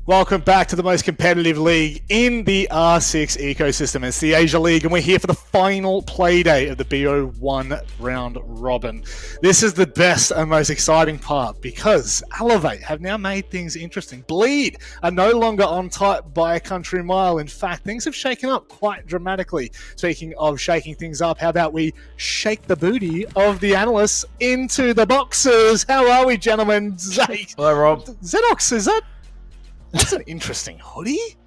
Welcome back to the most competitive league in the R6 ecosystem. It's the Asia League, and we're here for the final play day of the BO1 round robin. This is the best and most exciting part because Elevate have now made things interesting. Bleed are no longer on top by a country mile. In fact, things have shaken up quite dramatically. Speaking of shaking things up, how about we shake the booty of the analysts into the boxes? How are we, gentlemen? Hello, Rob. Xenox, is that... That's an interesting hoodie.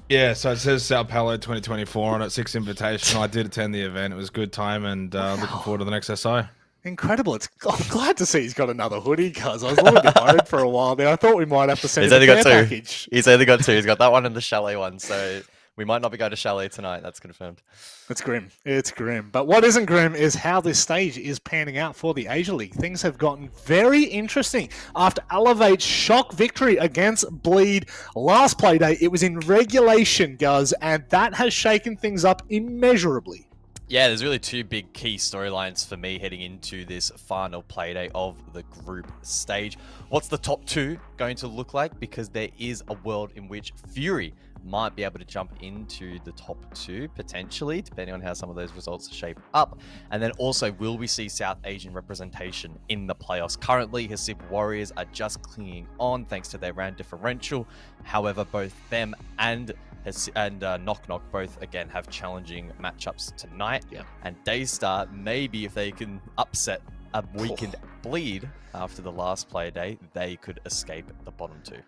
Yeah, so it says Sao Paulo 2024 on it, 6 Invitational. I did attend the event. It was a good time, and looking forward to the next SI. Incredible. I'm glad to see he's got another hoodie, because I was a little bit worried for a while there. I thought we might have to send He's him only a got care two. package. He's only got two. He's got that one and the Chalet one, so we might not be going to Chalet tonight. That's confirmed. It's grim. It's grim. But what isn't grim is how this stage is panning out for the Asia League. Things have gotten very interesting after Elevate's shock victory against Bleed last play day. It was in regulation, Guz, and that has shaken things up immeasurably. Yeah, there's really two big key storylines for me heading into this final playday of the group stage. What's the top two going to look like? Because there is a world in which Fury might be able to jump into the top two, potentially, depending on how some of those results shape up. And then also, will we see South Asian representation in the playoffs? Currently, Hasib Warriors are just clinging on thanks to their round differential. However, both them and Knock Knock both again have challenging matchups tonight. Yeah. And Daystar, maybe if they can upset a weakened Bleed after the last play day, they could escape the bottom two.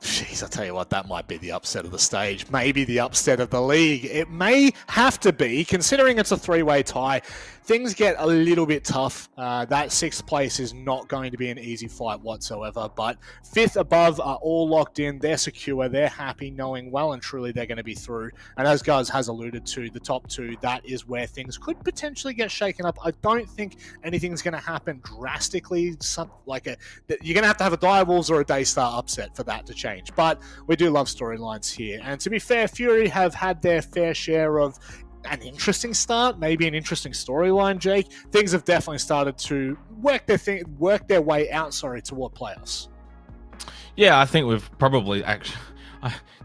Jeez, I tell you what, that might be the upset of the stage. Maybe the upset of the league. It may have to be, considering it's a three-way tie. Things get a little bit tough. That sixth place is not going to be an easy fight whatsoever, but fifth above are all locked in. They're secure. They're happy, knowing well and truly they're going to be through. And as Guz has alluded to, the top two, that is where things could potentially get shaken up. I don't think anything's going to happen drastically. You're going to have a Direwolves or a Daystar upset for that to change. But we do love storylines here. And to be fair, Fury have had their fair share of an interesting start, maybe an interesting storyline, Jake. Things have definitely started to work their way out, toward playoffs. Yeah, I think we've probably actually...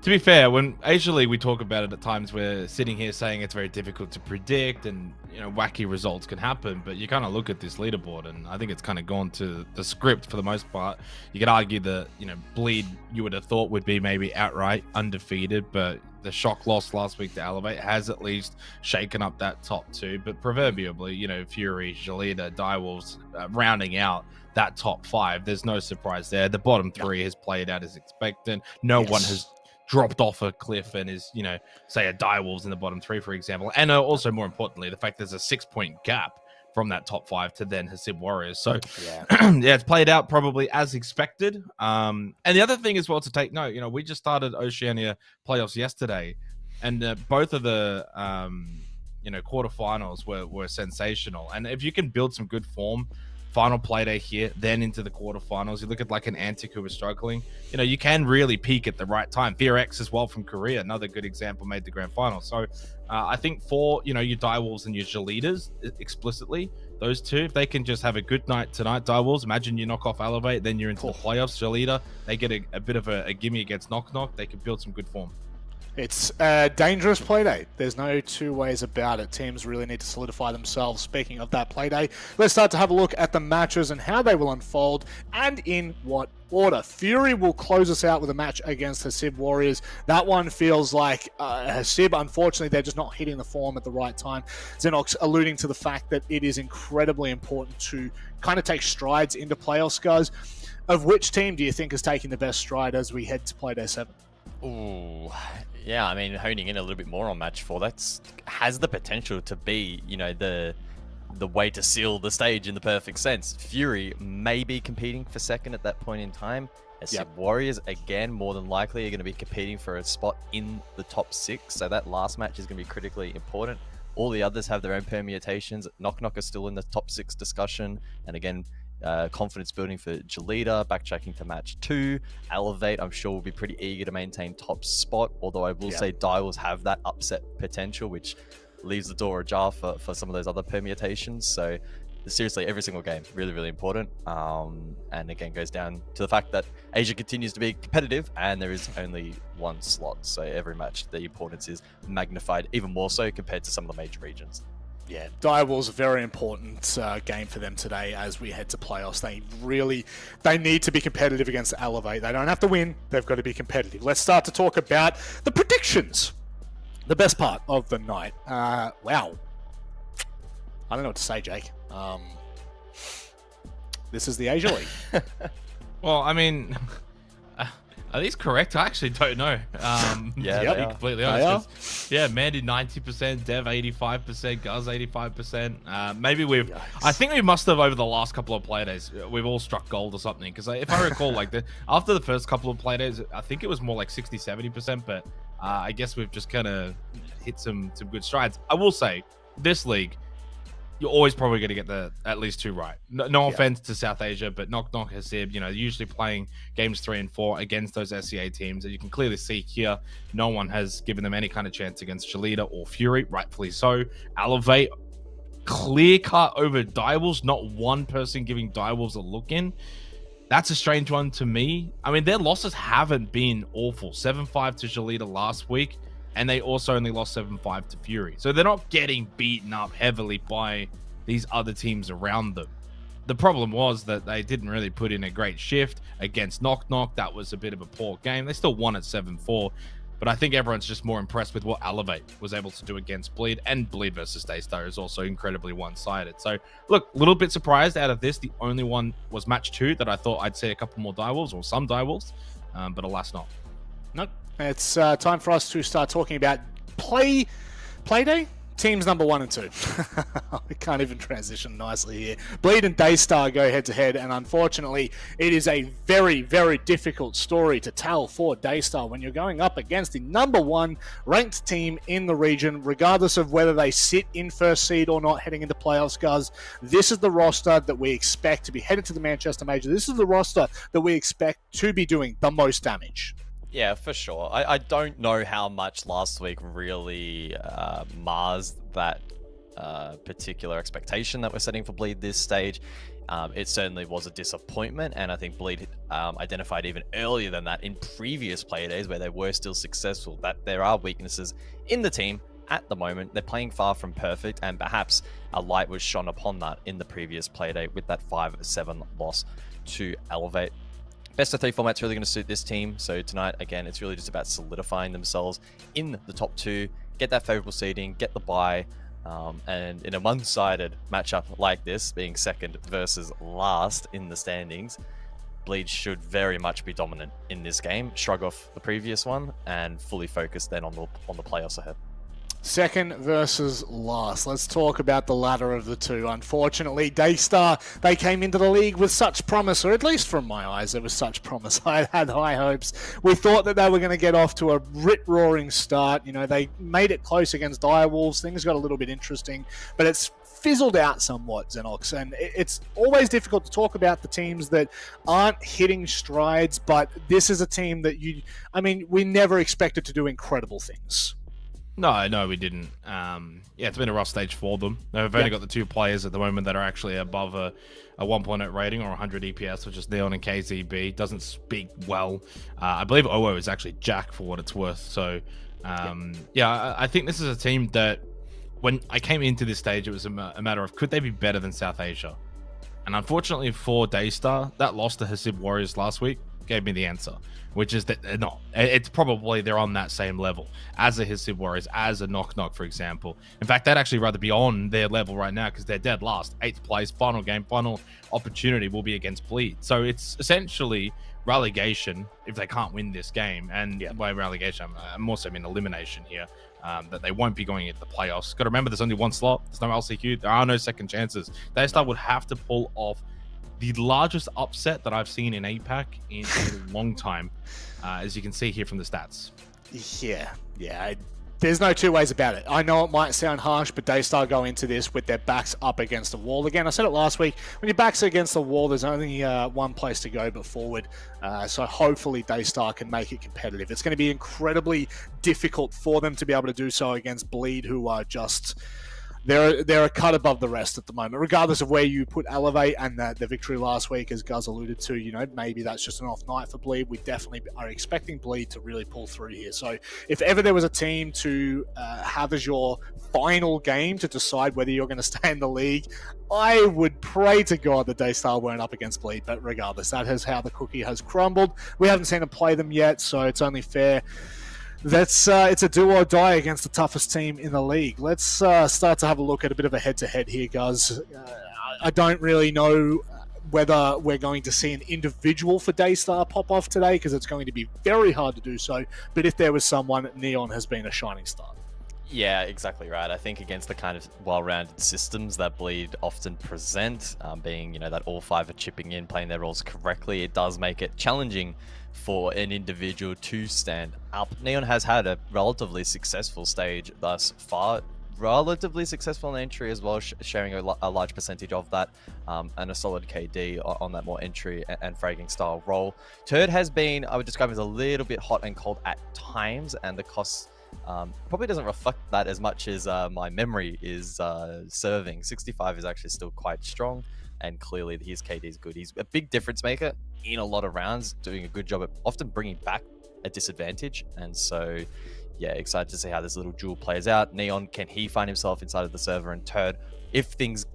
to be fair, when Asia League, we talk about it at times, we're sitting here saying it's very difficult to predict and, wacky results can happen, but you kind of look at this leaderboard and I think it's kind of gone to the script for the most part. You could argue that, Bleed, you would have thought would be maybe outright undefeated, but the shock loss last week to Elevate has at least shaken up that top two, but proverbially, Fury, Jalita, Direwolves rounding out that top five. There's no surprise there. The bottom three has played out as expected. No one has dropped off a cliff and is, say a Direwolves in the bottom three, for example. And also, more importantly, the fact there's a 6-point gap from that top five to then Hasib Warriors. So, yeah, it's played out probably as expected. And the other thing as well to take note, we just started Oceania playoffs yesterday, and both of the, quarterfinals were sensational. And if you can build some good form, final play day here, then into the quarterfinals, you look at like an Antic who was struggling, you can really peak at the right time. Theorex as well from Korea, another good example, made the grand final. So I think for, your Direwolves and your Jalitas explicitly, those two, if they can just have a good night tonight, Direwolves, imagine you knock off Elevate, then you're into the playoffs. Jalita, they get a bit of a gimme against Knock Knock, they can build some good form. It's a dangerous playday. There's no two ways about it. Teams really need to solidify themselves. Speaking of that playday, let's start to have a look at the matches and how they will unfold and in what order. Fury will close us out with a match against Hasib Warriors. That one feels like Hasib, unfortunately, they're just not hitting the form at the right time. Xenox alluding to the fact that it is incredibly important to kind of take strides into playoffs, guys. Of which team do you think is taking the best stride as we head to Playday 7? Ooh, yeah, I mean, honing in a little bit more on Match 4, that has the potential to be, the way to seal the stage in the perfect sense. Fury may be competing for second at that point in time. Warriors, again, more than likely are going to be competing for a spot in the top 6, so that last match is going to be critically important. All the others have their own permutations. Knock Knock is still in the top 6 discussion, and again, confidence building for Jalita, backtracking to match 2. Elevate, I'm sure, will be pretty eager to maintain top spot, although I will say Direwolves have that upset potential, which leaves the door ajar for some of those other permutations. So seriously, every single game, really, really important. And again, goes down to the fact that Asia continues to be competitive and there is only one slot. So every match, the importance is magnified even more so compared to some of the major regions. Yeah, Direwolves a very important game for them today as we head to playoffs. They need to be competitive against Elevate. They don't have to win, they've got to be competitive. Let's start to talk about the predictions. The best part of the night. Wow. I don't know what to say, Jake. This is the Asia League. Well, I mean, are these correct? I actually don't know. Yeah, to they be are. completely They honest. 'Cause, yeah, Mandy 90%, Dev 85%, Guz 85%. Maybe Yikes. I think we must have over the last couple of play days, we've all struck gold or something. Because if I recall, like after the first couple of play days, I think it was more like 60-70%. But I guess we've just kind of hit some good strides. I will say, this league, you're always probably going to get at least 2 right. No offense to South Asia, but Knock Knock Hasib, usually playing games 3 and 4 against those SEA teams. And you can clearly see here, no one has given them any kind of chance against Shalita or Fury, rightfully so. Elevate, clear cut over Direwolves, not one person giving Direwolves a look in. That's a strange one to me. I mean, their losses haven't been awful. 7-5 to Shalita last week. And they also only lost 7-5 to Fury. So they're not getting beaten up heavily by these other teams around them. The problem was that they didn't really put in a great shift against Knock Knock. That was a bit of a poor game. They still won at 7-4. But I think everyone's just more impressed with what Elevate was able to do against Bleed. And Bleed versus Daystar is also incredibly one-sided. So, look, a little bit surprised out of this. The only one was match 2 that I thought I'd see a couple more Direwolves or some Direwolves. But alas not. Nope. It's time for us to start talking about play day. Teams number 1 and 2. We can't even transition nicely here. Bleed and Daystar go head to head, and unfortunately, it is a very, very difficult story to tell for Daystar when you're going up against the number 1 ranked team in the region, regardless of whether they sit in first seed or not heading into playoffs, guys. This is the roster that we expect to be headed to the Manchester Major. This is the roster that we expect to be doing the most damage. Yeah, for sure. I don't know how much last week really mars that particular expectation that we're setting for Bleed this stage. It certainly was a disappointment, and I think Bleed identified even earlier than that in previous play days where they were still successful, that there are weaknesses in the team at the moment. They're playing far from perfect, and perhaps a light was shone upon that in the previous play day with that 5-7 loss to Elevate. Best of 3 format's really going to suit this team. So tonight, again, it's really just about solidifying themselves in the top 2, get that favorable seeding, get the bye, and in a one-sided matchup like this, being second versus last in the standings, Bleed should very much be dominant in this game, shrug off the previous one, and fully focus then on the playoffs ahead. Second versus last. Let's talk about the latter of the two. Unfortunately, Daystar, they came into the league with such promise, or at least from my eyes, there was such promise. I had high hopes. We thought that they were going to get off to a rip-roaring start. They made it close against Direwolves. Things got a little bit interesting, but it's fizzled out somewhat, Xenox, and it's always difficult to talk about the teams that aren't hitting strides, but this is a team that we never expected to do incredible things. No, we didn't. It's been a rough stage for them. They've only got the 2 players at the moment that are actually above a 1.8 rating or 100 EPS, which is Neon and KZB. Doesn't speak well. I believe OO is actually Jack for what it's worth. So, I think this is a team that when I came into this stage, it was a matter of could they be better than South Asia? And unfortunately for Daystar, that loss to Hasib Warriors last week gave me the answer, which is that they're not. It's probably they're on that same level as a Hasib Warriors, as a Knock Knock, for example. In fact, they'd actually rather be on their level right now because they're dead last. 8th place, final game, final opportunity will be against Bleed. So it's essentially relegation if they can't win this game. And by relegation, I'm also mean elimination here, that they won't be going into the playoffs. Got to remember, there's only 1 slot. There's no LCQ. There are no second chances. Daystar would have to pull off the largest upset that I've seen in APAC in a long time, as you can see here from the stats. Yeah. There's no 2 ways about it. I know it might sound harsh, but Daystar go into this with their backs up against the wall. Again, I said it last week, when your back's against the wall, there's only one place to go but forward. So hopefully Daystar can make it competitive. It's going to be incredibly difficult for them to be able to do so against Bleed, who are just they're a cut above the rest at the moment, regardless of where you put Elevate and the victory last week, as Guz alluded to. You know, maybe that's just an off night for Bleed. We definitely are expecting Bleed to really pull through here. So if ever there was a team to have as your final game to decide whether you're going to stay in the league, I would pray to God that Daystar weren't up against Bleed. But regardless, that is how the cookie has crumbled. We haven't seen them play them yet, so it's only fair. It's a do or die against the toughest team in the league. Let's start to have a look at a bit of a head-to-head here, guys. I don't really know whether we're going to see an individual for Daystar pop off today, because it's going to be very hard to do so. But if there was someone, Neon has been a shining star. Yeah, exactly right. I think against the kind of well-rounded systems that Bleed often present, being, you know, that all five are chipping in, playing their roles correctly, it does make it challenging for an individual to stand up. Neon has had a relatively successful stage thus far, relatively successful in entry as well, sharing a large percentage of that, and a solid KD on that more entry and fragging style role. Turd has been, I would describe as a little bit hot and cold at times, and the costs probably doesn't reflect that as much as my memory is serving. 65 is actually still quite strong, and clearly his KD is good. He's a big difference maker in a lot of rounds, doing a good job at often bringing back a disadvantage. And so, yeah, excited to see how this little duel plays out. Neon, can he find himself inside of the server? And Turd, if things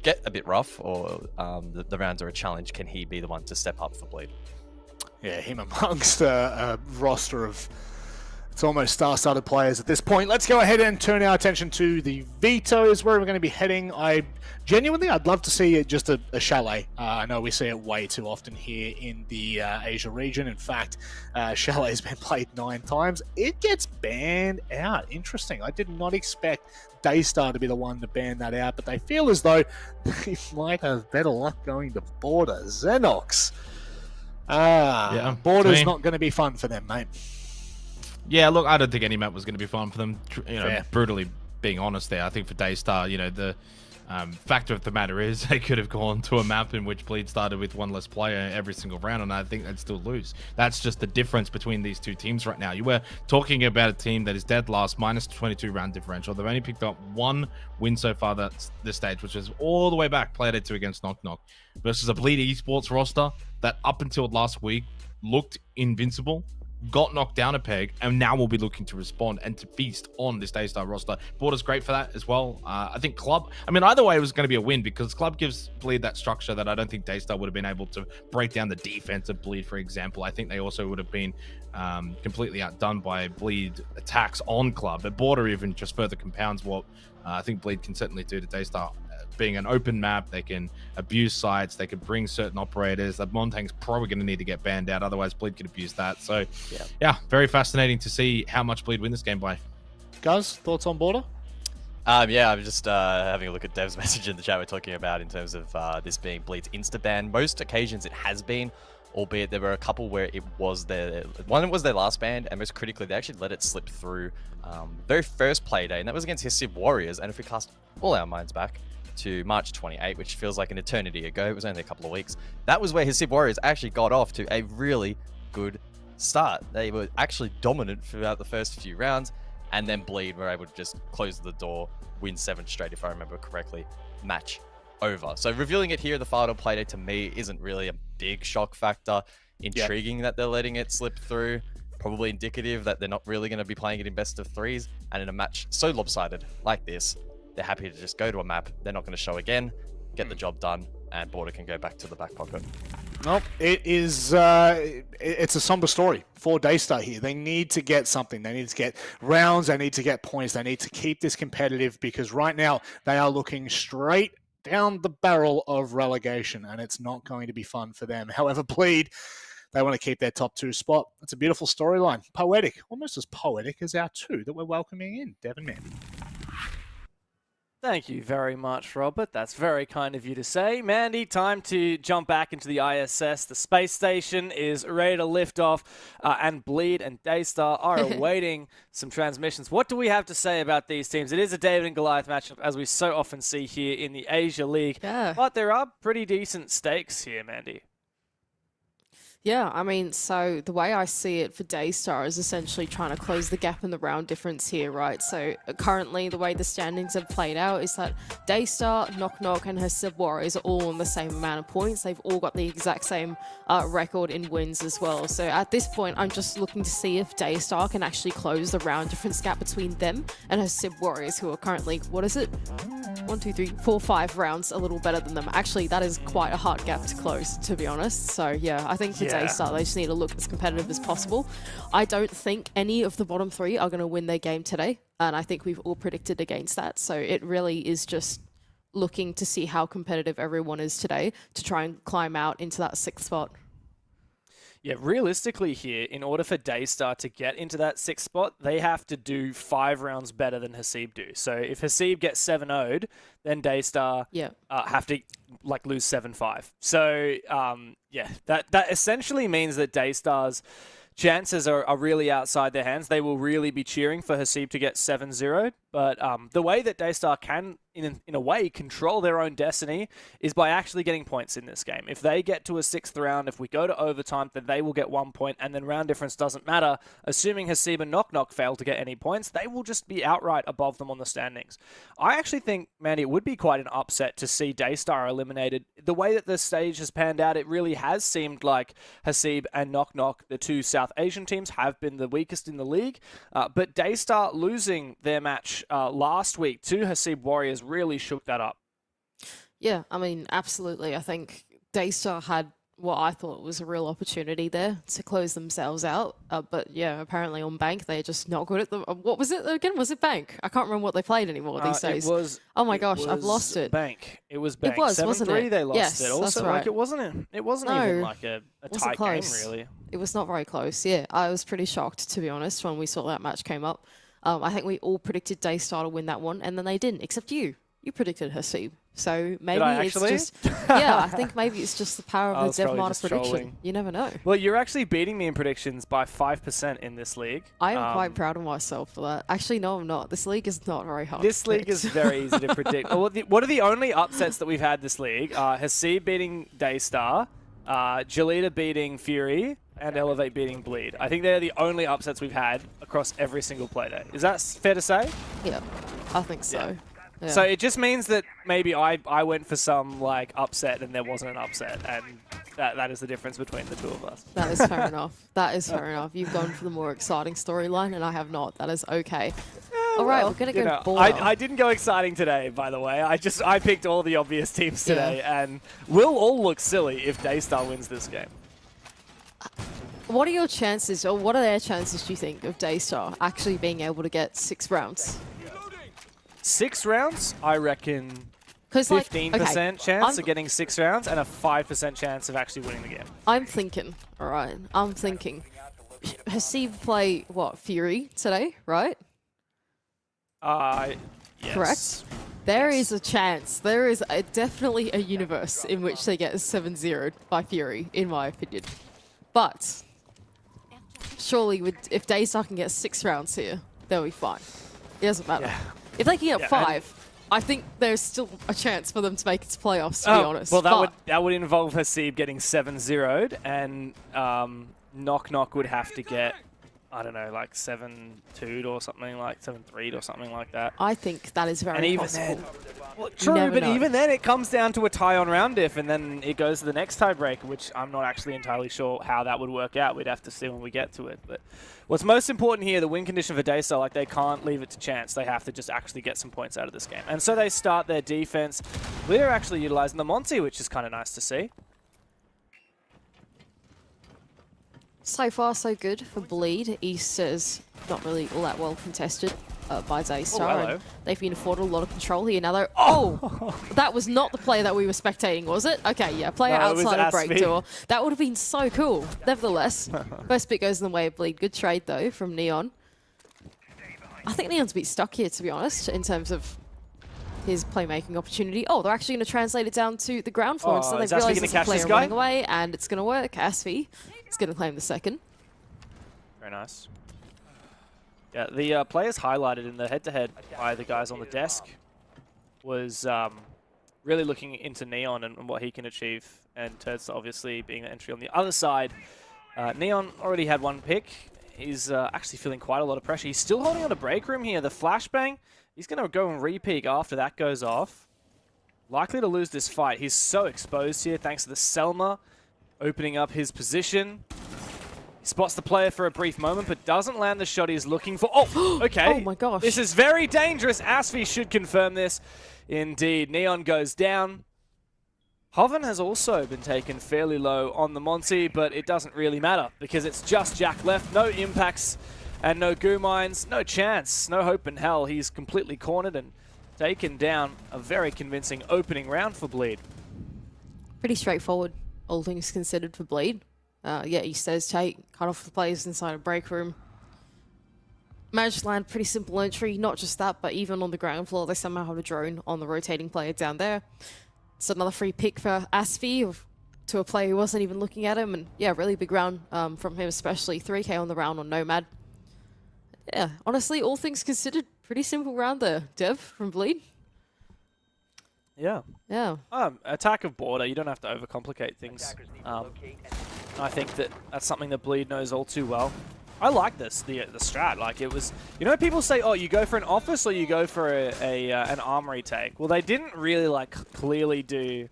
get a bit rough or the rounds are a challenge, can he be the one to step up for Bleed? Yeah, him amongst a roster of... it's almost star-studded players at this point. Let's go ahead and turn our attention to the Vetoes, where we're going to be heading. I'd love to see just a chalet. I know we see it way too often here in the Asia region. In fact, chalet has been played 9 times. It gets banned out. Interesting. I did not expect Daystar to be the one to ban that out, but they feel as though they might have better luck going to Border. Xenox. Border's not going to be fun for them, mate. Yeah, look, I don't think any map was going to be fun for them. You know, Fair. brutally being honest there. I think for Daystar, you know, the factor of the matter is they could have gone to a map in which Bleed started with 1 less player every single round, and I think they'd still lose. That's just the difference between these two teams right now. You were talking about a team that is dead last, minus 22 round differential. They've only picked up 1 win so far this stage, which is all the way back, played 2 against Knock Knock, versus a Bleed Esports roster that up until last week looked invincible, got knocked down a peg, and now we'll be looking to respond and to feast on this Daystar roster. Border's great for that as well. I think Club, I mean, either way it was going to be a win, because Club gives Bleed that structure that I don't think Daystar would have been able to break down the defense of Bleed, for example. I think they also would have been completely outdone by Bleed attacks on Club. But Border even just further compounds what I think Bleed can certainly do to Daystar. Being an open map, they can abuse sites, they can bring certain operators. That Montang's probably going to need to get banned out, otherwise Bleed could abuse that. So, yeah, very fascinating to see how much Bleed win this game by. Guys, thoughts on Border? Yeah, I'm just having a look at Dev's message in the chat we're talking about in terms of this being Bleed's insta-ban. Most occasions it has been, albeit there were a couple where it was their... One was their last ban, and most critically, they actually let it slip through very first play day, and that was against his Civ Warriors. And if we cast all our minds back to March 28, which feels like an eternity ago, it was only a couple of weeks, that was where his Civ Warriors actually got off to a really good start. They were actually dominant throughout the first few rounds, and then Bleed were able to just close the door, win 7 straight, if I remember correctly, match over. So revealing it here, the final play day, to me isn't really a big shock factor. Intriguing that they're letting it slip through, probably indicative that they're not really going to be playing it in best of 3s, and in a match so lopsided like this, they're happy to just go to a map. They're not going to show again, get the job done, and Border can go back to the back pocket. Well, it's a somber story for Daystar here. They need to get something. They need to get rounds. They need to get points. They need to keep this competitive, because right now they are looking straight down the barrel of relegation, and it's not going to be fun for them. However, Bleed, they want to keep their top 2 spot. It's a beautiful storyline. Poetic. Almost as poetic as our 2 that we're welcoming in. Devin Mandy. Thank you very much, Robert. That's very kind of you to say. Mandy, time to jump back into the ISS. The space station is ready to lift off, and Bleed and Daystar are awaiting some transmissions. What do we have to say about these teams? It is a David and Goliath matchup, as we so often see here in the Asia League. Yeah. But there are pretty decent stakes here, Mandy. Yeah, I mean, so the way I see it for Daystar is essentially trying to close the gap in the round difference here, right? So currently, the way the standings have played out is that Daystar, Knock Knock, and Hasib Warriors are all on the same amount of points. They've all got the exact same record in wins as well. So at this point, I'm just looking to see if Daystar can actually close the round difference gap between them and Hasib Warriors, who are currently, what is it? 1, 2, 3, 4, 5 rounds a little better than them. Actually, that is quite a hard gap to close, to be honest. So yeah, I think for Daystar, they just need to look as competitive as possible. I don't think any of the bottom 3 are going to win their game today, and I think we've all predicted against that. So it really is just looking to see how competitive everyone is today to try and climb out into that 6th spot. Yeah, realistically here, in order for Daystar to get into that 6th spot, they have to do 5 rounds better than Hasib do. So if Hasib gets 7-0'd, then Daystar have to like lose 7-5. So yeah, that essentially means that Daystar's chances are really outside their hands. They will really be cheering for Hasib to get 7-0'd. But the way that Daystar can, in a way, control their own destiny is by actually getting points in this game. If they get to a 6th round, if we go to overtime, then they will get 1 point, and then round difference doesn't matter. Assuming Hasib and Knock Knock fail to get any points, they will just be outright above them on the standings. I actually think, Mandy, it would be quite an upset to see Daystar eliminated. The way that the stage has panned out, it really has seemed like Hasib and Knock Knock, the 2 South Asian teams, have been the weakest in the league. But Daystar losing their match last week to Hasib Warriors really shook that up. Yeah, I mean, absolutely. I think Daystar had what I thought was a real opportunity there to close themselves out. But yeah, apparently on Bank, they're just not good at the... What was it again? Was it Bank? I can't remember what they played anymore these days. It was, oh my gosh, I've lost it. Bank. It was Bank. It was, wasn't it? They lost yes, it. Also, that's right. like, it wasn't even like a tight game, really. It was not very close, yeah. I was pretty shocked, to be honest, when we saw that match came up. I think we all predicted Daystar to win that one, and then they didn't, except you. You predicted Hasib. So maybe it's just... yeah, I think maybe it's just the power of the DevMarter prediction. Trolling. You never know. Well, you're actually beating me in predictions by 5% in this league. I am quite proud of myself for that. Actually, no, I'm not. This league is not very hard This league is very easy to predict. What are the only upsets that we've had this league? Hasib beating Daystar, Jalita beating Fury, and Elevate beating Bleed. I think they're the only upsets we've had across every single playday. Is that fair to say? Yeah, I think so. Yeah. Yeah. So it just means that maybe I went for some like upset and there wasn't an upset, and that is the difference between the 2 of us. That is fair enough. That is fair enough. You've gone for the more exciting storyline, and I have not. That is okay. All right, we're gonna go border. I didn't go exciting today, by the way. I picked all the obvious teams today, and we'll all look silly if Daystar wins this game. What are your chances, or what are their chances, do you think, of Daystar actually being able to get 6 rounds? 6 rounds, I reckon 15% chance of getting 6 rounds and a 5% chance of actually winning the game. I'm thinking, all right, Hasib play, what, Fury today, right? Yes. Correct? There is a chance. There is definitely a universe in which they get 7-0'd by Fury, in my opinion. But surely, if Daystar can get 6 rounds here, they'll be fine. It doesn't matter. Yeah. If they can get 5, I think there's still a chance for them to make it to playoffs, to be honest. Well, that would involve Hasib getting 7-0'd, and Knock Knock would have to get, I don't know, like 7-2'd or something, like 7-3'd or something like that. I think that is very possible. Then, well, true, but even then it comes down to a tie on round diff, and then it goes to the next tiebreaker, which I'm not actually entirely sure how that would work out. We'd have to see when we get to it. But what's most important here, the win condition for Daystar, like they can't leave it to chance. They have to just actually get some points out of this game. And so they start their defense. We're actually utilizing the Monty, which is kind of nice to see. So far, so good for Bleed. East is not really all that well contested by Daystar. And they've been afforded a lot of control here. Now, that was not the play that we were spectating, was it? Okay, yeah, player outside of break door. That would have been so cool. Nevertheless, first bit goes in the way of Bleed. Good trade, though, from Neon. I think Neon's a bit stuck here, to be honest, in terms of his playmaking opportunity. Oh, they're actually going to translate it down to the ground floor. So they've realized there's a player running away, and it's going to work. Asfi is going to claim the second. Very nice. Yeah, the players highlighted in the head-to-head by the guys on the desk was really looking into Neon and what he can achieve, and Turds obviously being the entry on the other side. Neon already had one pick. He's actually feeling quite a lot of pressure. He's still holding on to break room here. The flashbang, he's going to go and re-peek after that goes off. Likely to lose this fight. He's so exposed here thanks to the Selma opening up his position. He spots the player for a brief moment, but doesn't land the shot he's looking for. Oh, okay. Oh my gosh. This is very dangerous. Asfi should confirm this. Indeed, Neon goes down. Hoven has also been taken fairly low on the Monty, but it doesn't really matter because it's just Jack left. No impacts and no goo mines. No chance. No hope in hell. He's completely cornered and taken down. A very convincing opening round for Bleed. Pretty straightforward, all things considered, for Bleed. Yeah, he says take, cut off the players inside a break room. Managed to land pretty simple entry, not just that, but even on the ground floor, they somehow have a drone on the rotating player down there. It's another free pick for Asfi to a player who wasn't even looking at him, and yeah, really big round from him, especially 3k on the round on Nomad. Yeah, honestly, all things considered, pretty simple round there. Dev from Bleed. Yeah. Yeah. Attack of border, you don't have to overcomplicate things. I think that's something that Bleed knows all too well. I like this, the strat. Like, it was, you know, people say, oh, you go for an office or you go for an armory take. Well, they didn't really like clearly do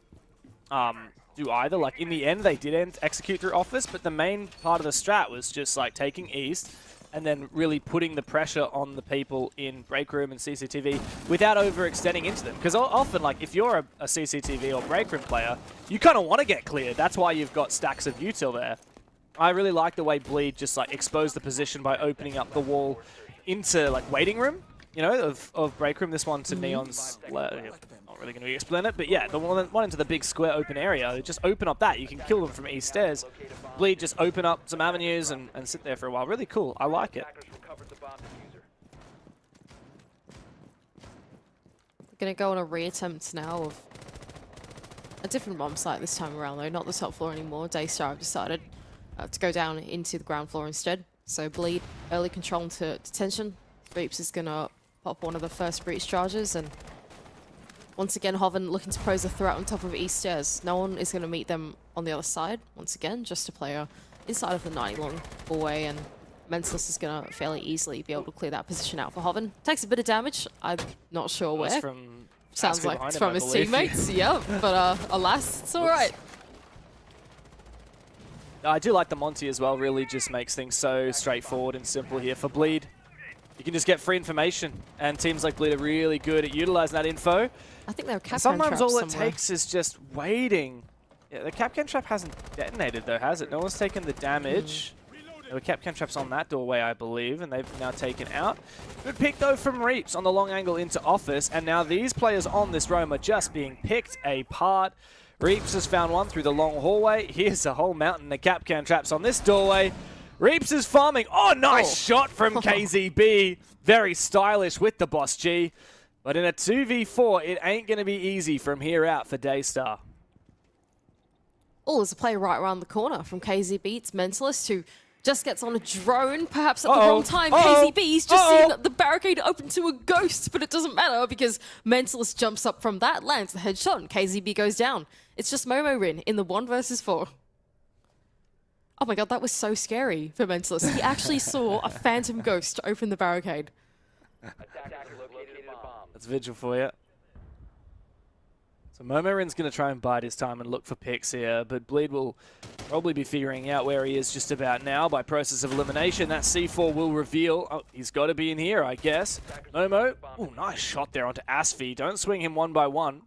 either. Like, in the end, they did execute through office, but the main part of the strat was just like taking east and then really putting the pressure on the people in break room and CCTV without overextending into them. Because often, like, if you're a CCTV or break room player, you kind of want to get cleared. That's why you've got stacks of util there. I really like the way Bleed just like exposed the position by opening up the wall into like waiting room, you know, of break room. This one to Neon's, not really going to explain it, but yeah, the one into the big square open area. Just open up that, you can kill them from east stairs. Bleed just open up some avenues and sit there for a while. Really cool. I like it. We're going to go on a reattempt now of a different bomb site this time around, though, not the top floor anymore. Daystar have decided to go down into the ground floor instead. So Bleed, early control into detention. Reaps is going to pop one of the first breach charges, and once again, Hoven looking to pose a threat on top of east stairs. No one is going to meet them on the other side. Once again, just a player inside of the 90 long hallway, and Mentalist is going to fairly easily be able to clear that position out for Hoven. Takes a bit of damage. I'm not sure where. Sounds like it's from his teammates. Yep, but alas, it's all right. I do like the Monty as well. Really just makes things so straightforward and simple here for Bleed. You can just get free information, and teams like Bleed are really good at utilizing that info. I think they're Kapkan Sometimes all it somewhere. takes is just waiting. Yeah, the Kapkan trap hasn't detonated though, has it? No one's taken the damage. There were Kapkan traps on that doorway, I believe, and they've now taken out. Good pick though from Reaps on the long angle into office, and now these players on this roam are just being picked apart. Reaps has found one through the long hallway. Here's a whole mountain of Kapkan traps on this doorway. Reaps is farming. Oh, nice shot from KZB. Very stylish with the Boss G. But in a 2v4, it ain't going to be easy from here out for Daystar. Oh, there's a player right around the corner from KZB. It's Mentalist, who just gets on a drone, perhaps at the wrong time. KZB's just seen the barricade open to a ghost, but it doesn't matter because Mentalist jumps up from that, lands the headshot, and KZB goes down. It's just Momo Rin in the 1 versus 4. Oh my god, that was so scary for Mentalist. He actually saw a phantom ghost open the barricade. That's Vigil for you. So Momorin's going to try and bide his time and look for picks here, but Bleed will probably be figuring out where he is just about now by process of elimination. That C4 will reveal. Oh, he's got to be in here, I guess. Momo. Oh, nice shot there onto Asfi. Don't swing him one by one.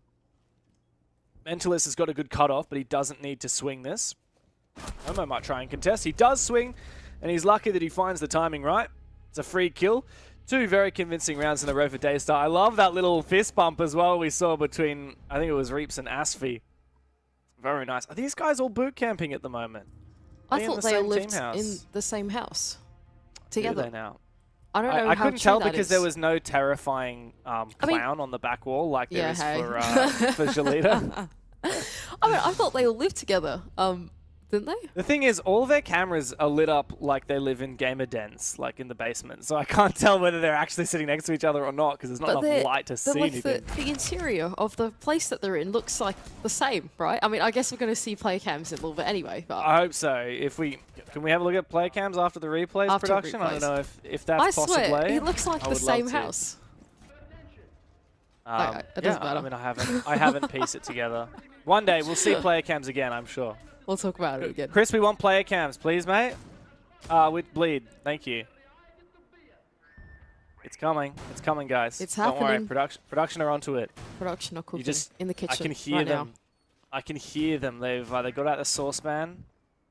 Mentalist has got a good cutoff, but he doesn't need to swing this. Momo might try and contest. He does swing, and he's lucky that he finds the timing right. It's a free kill. 2 very convincing rounds in a row for Daystar. I love that little fist bump as well we saw between, I think it was Reaps and Asfi. Very nice. Are these guys all boot camping at the moment? I thought they all lived in the same house together. Do they now? I don't know I how couldn't true tell that because is. there was no terrifying clown on the back wall like there is for Jalita. I mean, I thought they all lived together. didn't they? The thing is, all their cameras are lit up like they live in gamer dens, like in the basement. So I can't tell whether they're actually sitting next to each other or not, because there's not enough light to see like anything. the interior of the place that they're in looks like the same, right? I mean, I guess we're going to see player cams in a little bit anyway, but I hope so. Can we have a look at player cams after the replays After production? I don't know if that's I possible. swear, it looks like I the would love same to. house. Um, it doesn't yeah, I matter. mean, I haven't pieced it together. One day we'll see player cams again, I'm sure. We'll talk about it again. Chris, we want player cams, please, mate. With bleed, thank you. It's coming. It's coming, guys. It's Don't worry. happening. Production are onto it. Production are cooking just- in the kitchen I can hear right them. now. I can hear them. They've they got out the saucepan.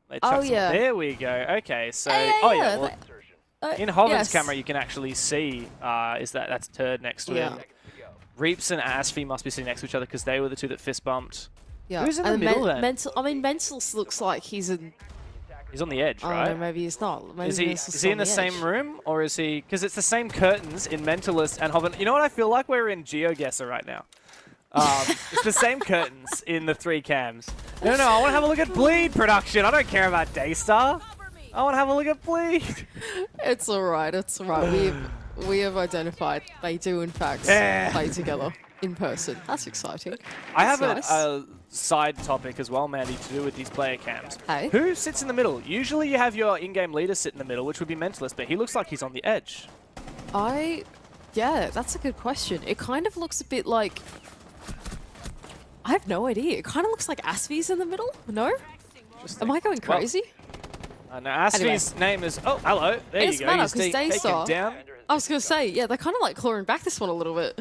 They Oh, chucked some- yeah. There we go. Okay, so Yeah, oh yeah, yeah. Well, in Hovin's yes. camera, you can actually see that's Turd next to Yeah. him. Reaps and Asfi must be sitting next to each other because they were the two that fist bumped. Yeah. Who's in the and middle then? Mentals looks like he's in. He's on the edge, Oh, right? no, maybe he's not. Maybe Is he Mental's in on the same edge. room, or is he? Because it's the same curtains in Mentalist and Hoven. You know what? I feel like we're in GeoGuessr right now. It's the same curtains in the 3 cams. No, I want to have a look at Bleed production. I don't care about Daystar. I want to have a look at Bleed. It's alright. It's alright. We have identified they do in fact Yeah. play together in person. That's exciting. I have That's a side topic as well, Mandy, to do with these player cams. Hey. Who sits in the middle? Usually you have your in-game leader sit in the middle, which would be Mentalist, but he looks like he's on the edge. Yeah, that's a good question. It kind of looks a bit like. I have no idea. It kind of looks like Asvi's in the middle. No? Am I going crazy? Now, Asfi's name is... Oh, hello. There It you doesn't go. matter, He's 'cause taken Daystar- down. I was going to say, yeah, they're kind of like clawing back this one a little bit.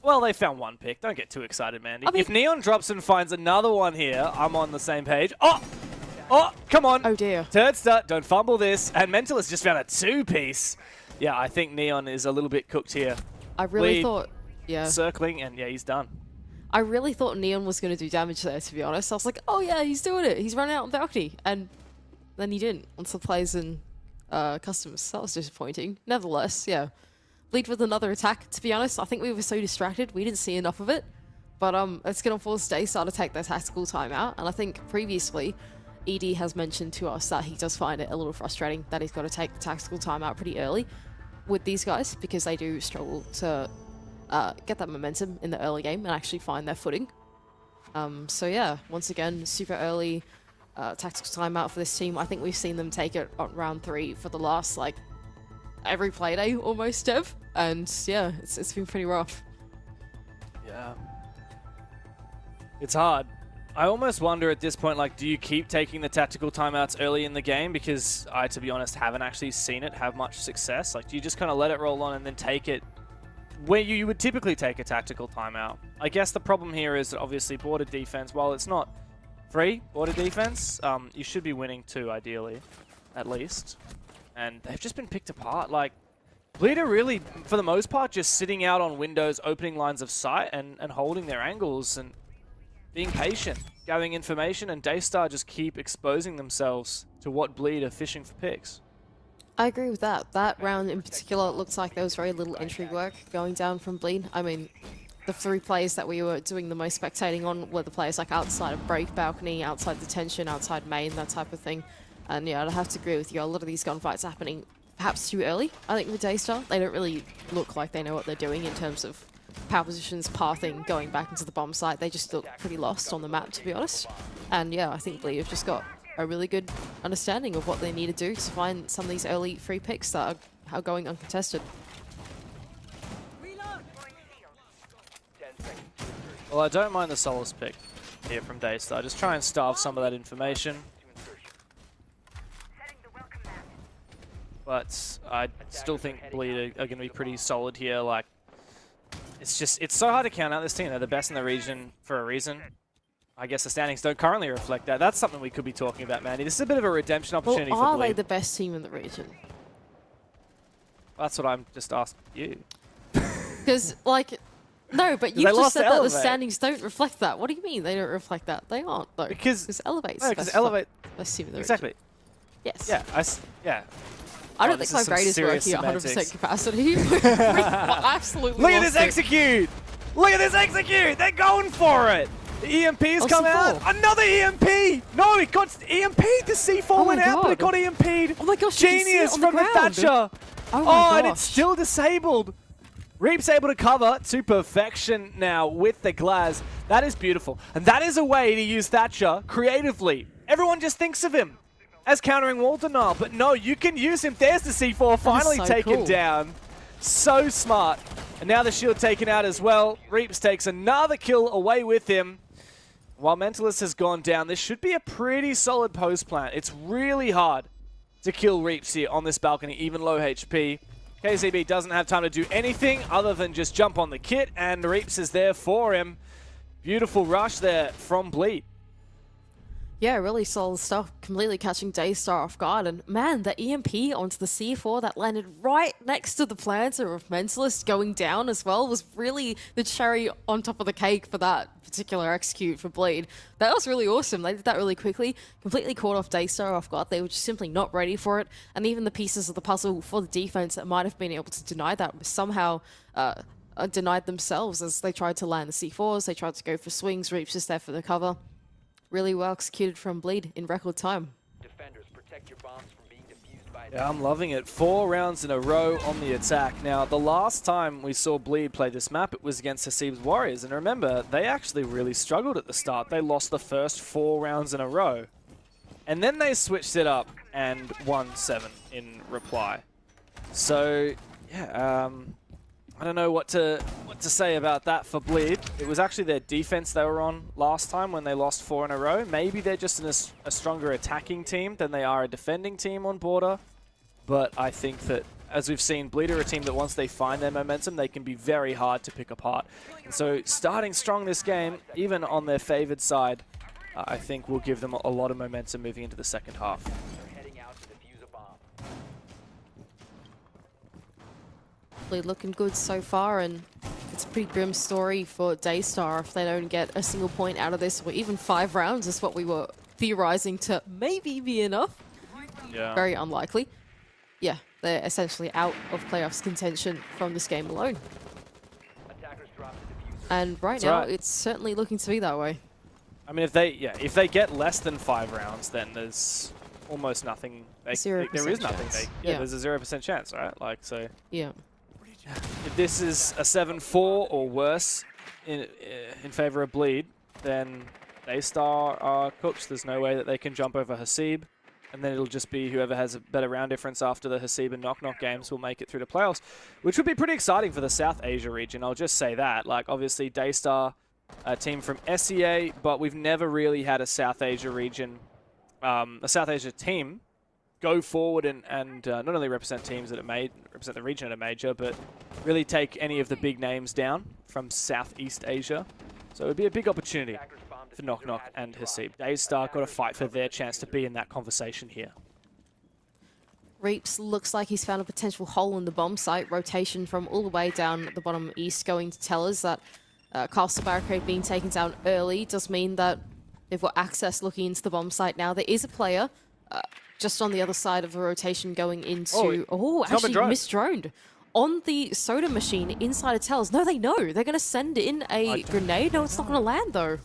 Well, they found one pick. Don't get too excited, Mandy. I mean- If Neon drops and finds another one here, I'm on the same page. Oh, come on. Oh dear. Third start, don't fumble this. And Mentalist just found a 2-piece. Yeah, I think Neon is a little bit cooked here. I really Lead. thought. Yeah. Circling, and yeah, he's done. I really thought Neon was going to do damage there, to be honest. I was like, oh yeah, he's doing it. He's running out on balcony. And then he didn't once the players and customs. That was disappointing. Nevertheless, yeah. Bleed with another attack. To be honest, I think we were so distracted, we didn't see enough of it. But it's going to force Daystar to take their tactical timeout. And I think previously, ED has mentioned to us that he does find it a little frustrating that he's got to take the tactical timeout pretty early with these guys because they do struggle to get that momentum in the early game and actually find their footing. So yeah, once again, super early tactical timeout for this team. I think we've seen them take it on round 3 for the last, like, every play day almost, Dev. And yeah, it's been pretty rough. Yeah. It's hard. I almost wonder at this point, like, do you keep taking the tactical timeouts early in the game? Because I, to be honest, haven't actually seen it have much success. Like, do you just kind of let it roll on and then take it where you would typically take a tactical timeout? I guess the problem here is that obviously border defense, while it's not free border defense, you should be winning 2, ideally, at least. And they've just been picked apart. Like, Bleed are really, for the most part, just sitting out on windows, opening lines of sight and holding their angles and being patient, gathering information, and Daystar just keep exposing themselves to what Bleed are fishing for picks. I agree with that. That round in particular, it looks like there was very little entry work going down from Bleed. I mean, the 3 players that we were doing the most spectating on were the players like outside of break, balcony, outside detention, outside main, that type of thing. And yeah, I'd have to agree with you. A lot of these gunfights are happening perhaps too early. I think with Daystar, they don't really look like they know what they're doing in terms of power positions, pathing, going back into the bomb site. They just look pretty lost on the map, to be honest. And yeah, I think Bleed have just got a really good understanding of what they need to do to find some of these early free picks that are going uncontested. Well, I don't mind the Solace pick here from Daystar. Just try and starve some of that information. But I still think Bleed are going to be pretty solid here. Like, it's so hard to count out this team. They're the best in the region for a reason. I guess the standings don't currently reflect that. That's something we could be talking about, Mandy. This is a bit of a redemption opportunity Well, for are Bleed. they the best team in the region? That's what I'm just asking you. Because, like, no, but they you just lost said that the Elevate. standings don't reflect that. What do you mean they don't reflect that? They aren't, though. Because Elevate's no, the because best Elevate best team in the exactly. region. Yes. Yeah, I Oh, don't this think my is some brain is serious working at 100% semantics. capacity. Absolutely. Look at lost this it. execute! Look at this execute! They're going for it! The EMP's Oh, come C4. out. Another EMP. No, it got EMP. The C4 Oh went my out, but it got God. EMP'd. Oh my gosh, you can see it Genius on the from the ground. Thatcher. Oh my And it's gosh. still disabled. Reap's able to cover to perfection now with the Glaz. That is beautiful. And that is a way to use Thatcher creatively. Everyone just thinks of him as countering wall denial, but no, you can use him. There's the C4 finally so taken cool. down. So smart. And now the shield taken out as well. Reaps takes another kill away with him. While Mentalist has gone down, this should be a pretty solid post plant. It's really hard to kill Reaps here on this balcony, even low HP. KCB doesn't have time to do anything other than just jump on the kit, and Reaps is there for him. Beautiful rush there from Bleed. Yeah, really solid stuff. Completely catching Daystar off guard. And man, the EMP onto the C4 that landed right next to the planter of Mentalist going down as well was really the cherry on top of the cake for that particular execute for Bleed. That was really awesome. They did that really quickly, completely caught off Daystar off guard. They were just simply not ready for it. And even the pieces of the puzzle for the defense that might have been able to deny that were somehow denied themselves as they tried to land the C4s. They tried to go for swings. Reaps just there for the cover. Really well executed from Bleed in record time. Defenders, protect your bombs from being defused by Yeah, I'm loving it. 4 rounds in a row on the attack. Now, the last time we saw Bleed play this map, it was against Hasib's Warriors. And remember, they actually really struggled at the start. They lost the first 4 rounds in a row. And then they switched it up and won 7 in reply. So, yeah, I don't know what to say about that for Bleed. It was actually their defense they were on last time when they lost 4 in a row. Maybe they're just a stronger attacking team than they are a defending team on Border. But I think that, as we've seen, Bleed are a team that once they find their momentum, they can be very hard to pick apart. And so starting strong this game, even on their favored side, I think will give them a lot of momentum moving into the second half. heading out to defuse a bomb. Bleed looking good so far, and it's a pretty grim story for Daystar if they don't get a single point out of this, or even 5 rounds is what we were theorizing to maybe be enough. Yeah. Very unlikely. Yeah, they're essentially out of playoffs contention from this game alone. Attackers drop the diffuser. And right That's now, right. it's certainly looking to be that way. I mean, if they get less than 5 rounds, then there's almost nothing. There 0% is nothing. chance. Yeah, Yeah. there's a 0% chance, right? Like, so Yeah. if this is a 7-4 or worse in favor of Bleed, then Daystar are cooked. There's no way that they can jump over Hasib. And then it'll just be whoever has a better round difference after the Hasib and Knock Knock games will make it through to playoffs, which would be pretty exciting for the South Asia region. I'll just say that. Like, obviously, Daystar, a team from SEA, but we've never really had a South Asia region, a South Asia team go forward and not only represent teams that represent the region at a major, but really take any of the big names down from Southeast Asia. So it would be a big opportunity Attackers bomb for Knock Knock diffuser and has been Hasib. Daystar got to fight for their chance to be in that conversation here. Reaps looks like he's found a potential hole in the bomb site. Rotation from all the way down at the bottom east going to tell us that Castle Barricade being taken down early does mean that they've got access looking into the bomb site now. There is a player just on the other side of the rotation going into... Oh, it's not been actually droned. misdroned. On the soda machine inside of Tells. No, they know. They're going to send in a grenade. No, it's not going to land, though.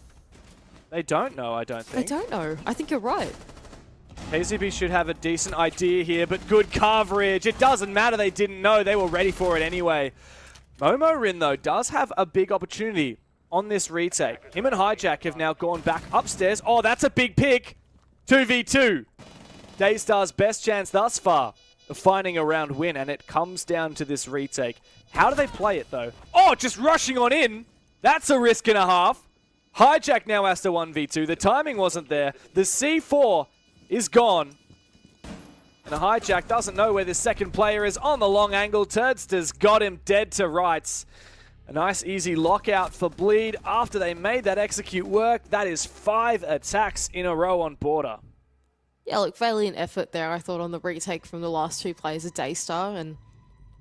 They don't know, I don't They think. don't know. I think you're right. KCB should have a decent idea here, but good coverage. It doesn't matter. They didn't know. They were ready for it anyway. Momo Rin, though, does have a big opportunity on this retake. Him and Hijack have now gone back upstairs. Oh, that's a big pick. 2v2. Daystar's best chance thus far of finding a round win, and it comes down to this retake. How do they play it, though? Oh, just rushing on in. That's a risk and a half. Hijack now has to 1v2. The timing wasn't there. The C4 is gone. And the Hijack doesn't know where the second player is on the long angle. Turdster's got him dead to rights. A nice easy lockout for Bleed after they made that execute work. That is 5 attacks in a row on Border. Yeah, look, valiant effort there, I thought, on the retake from the last 2 players of Daystar. And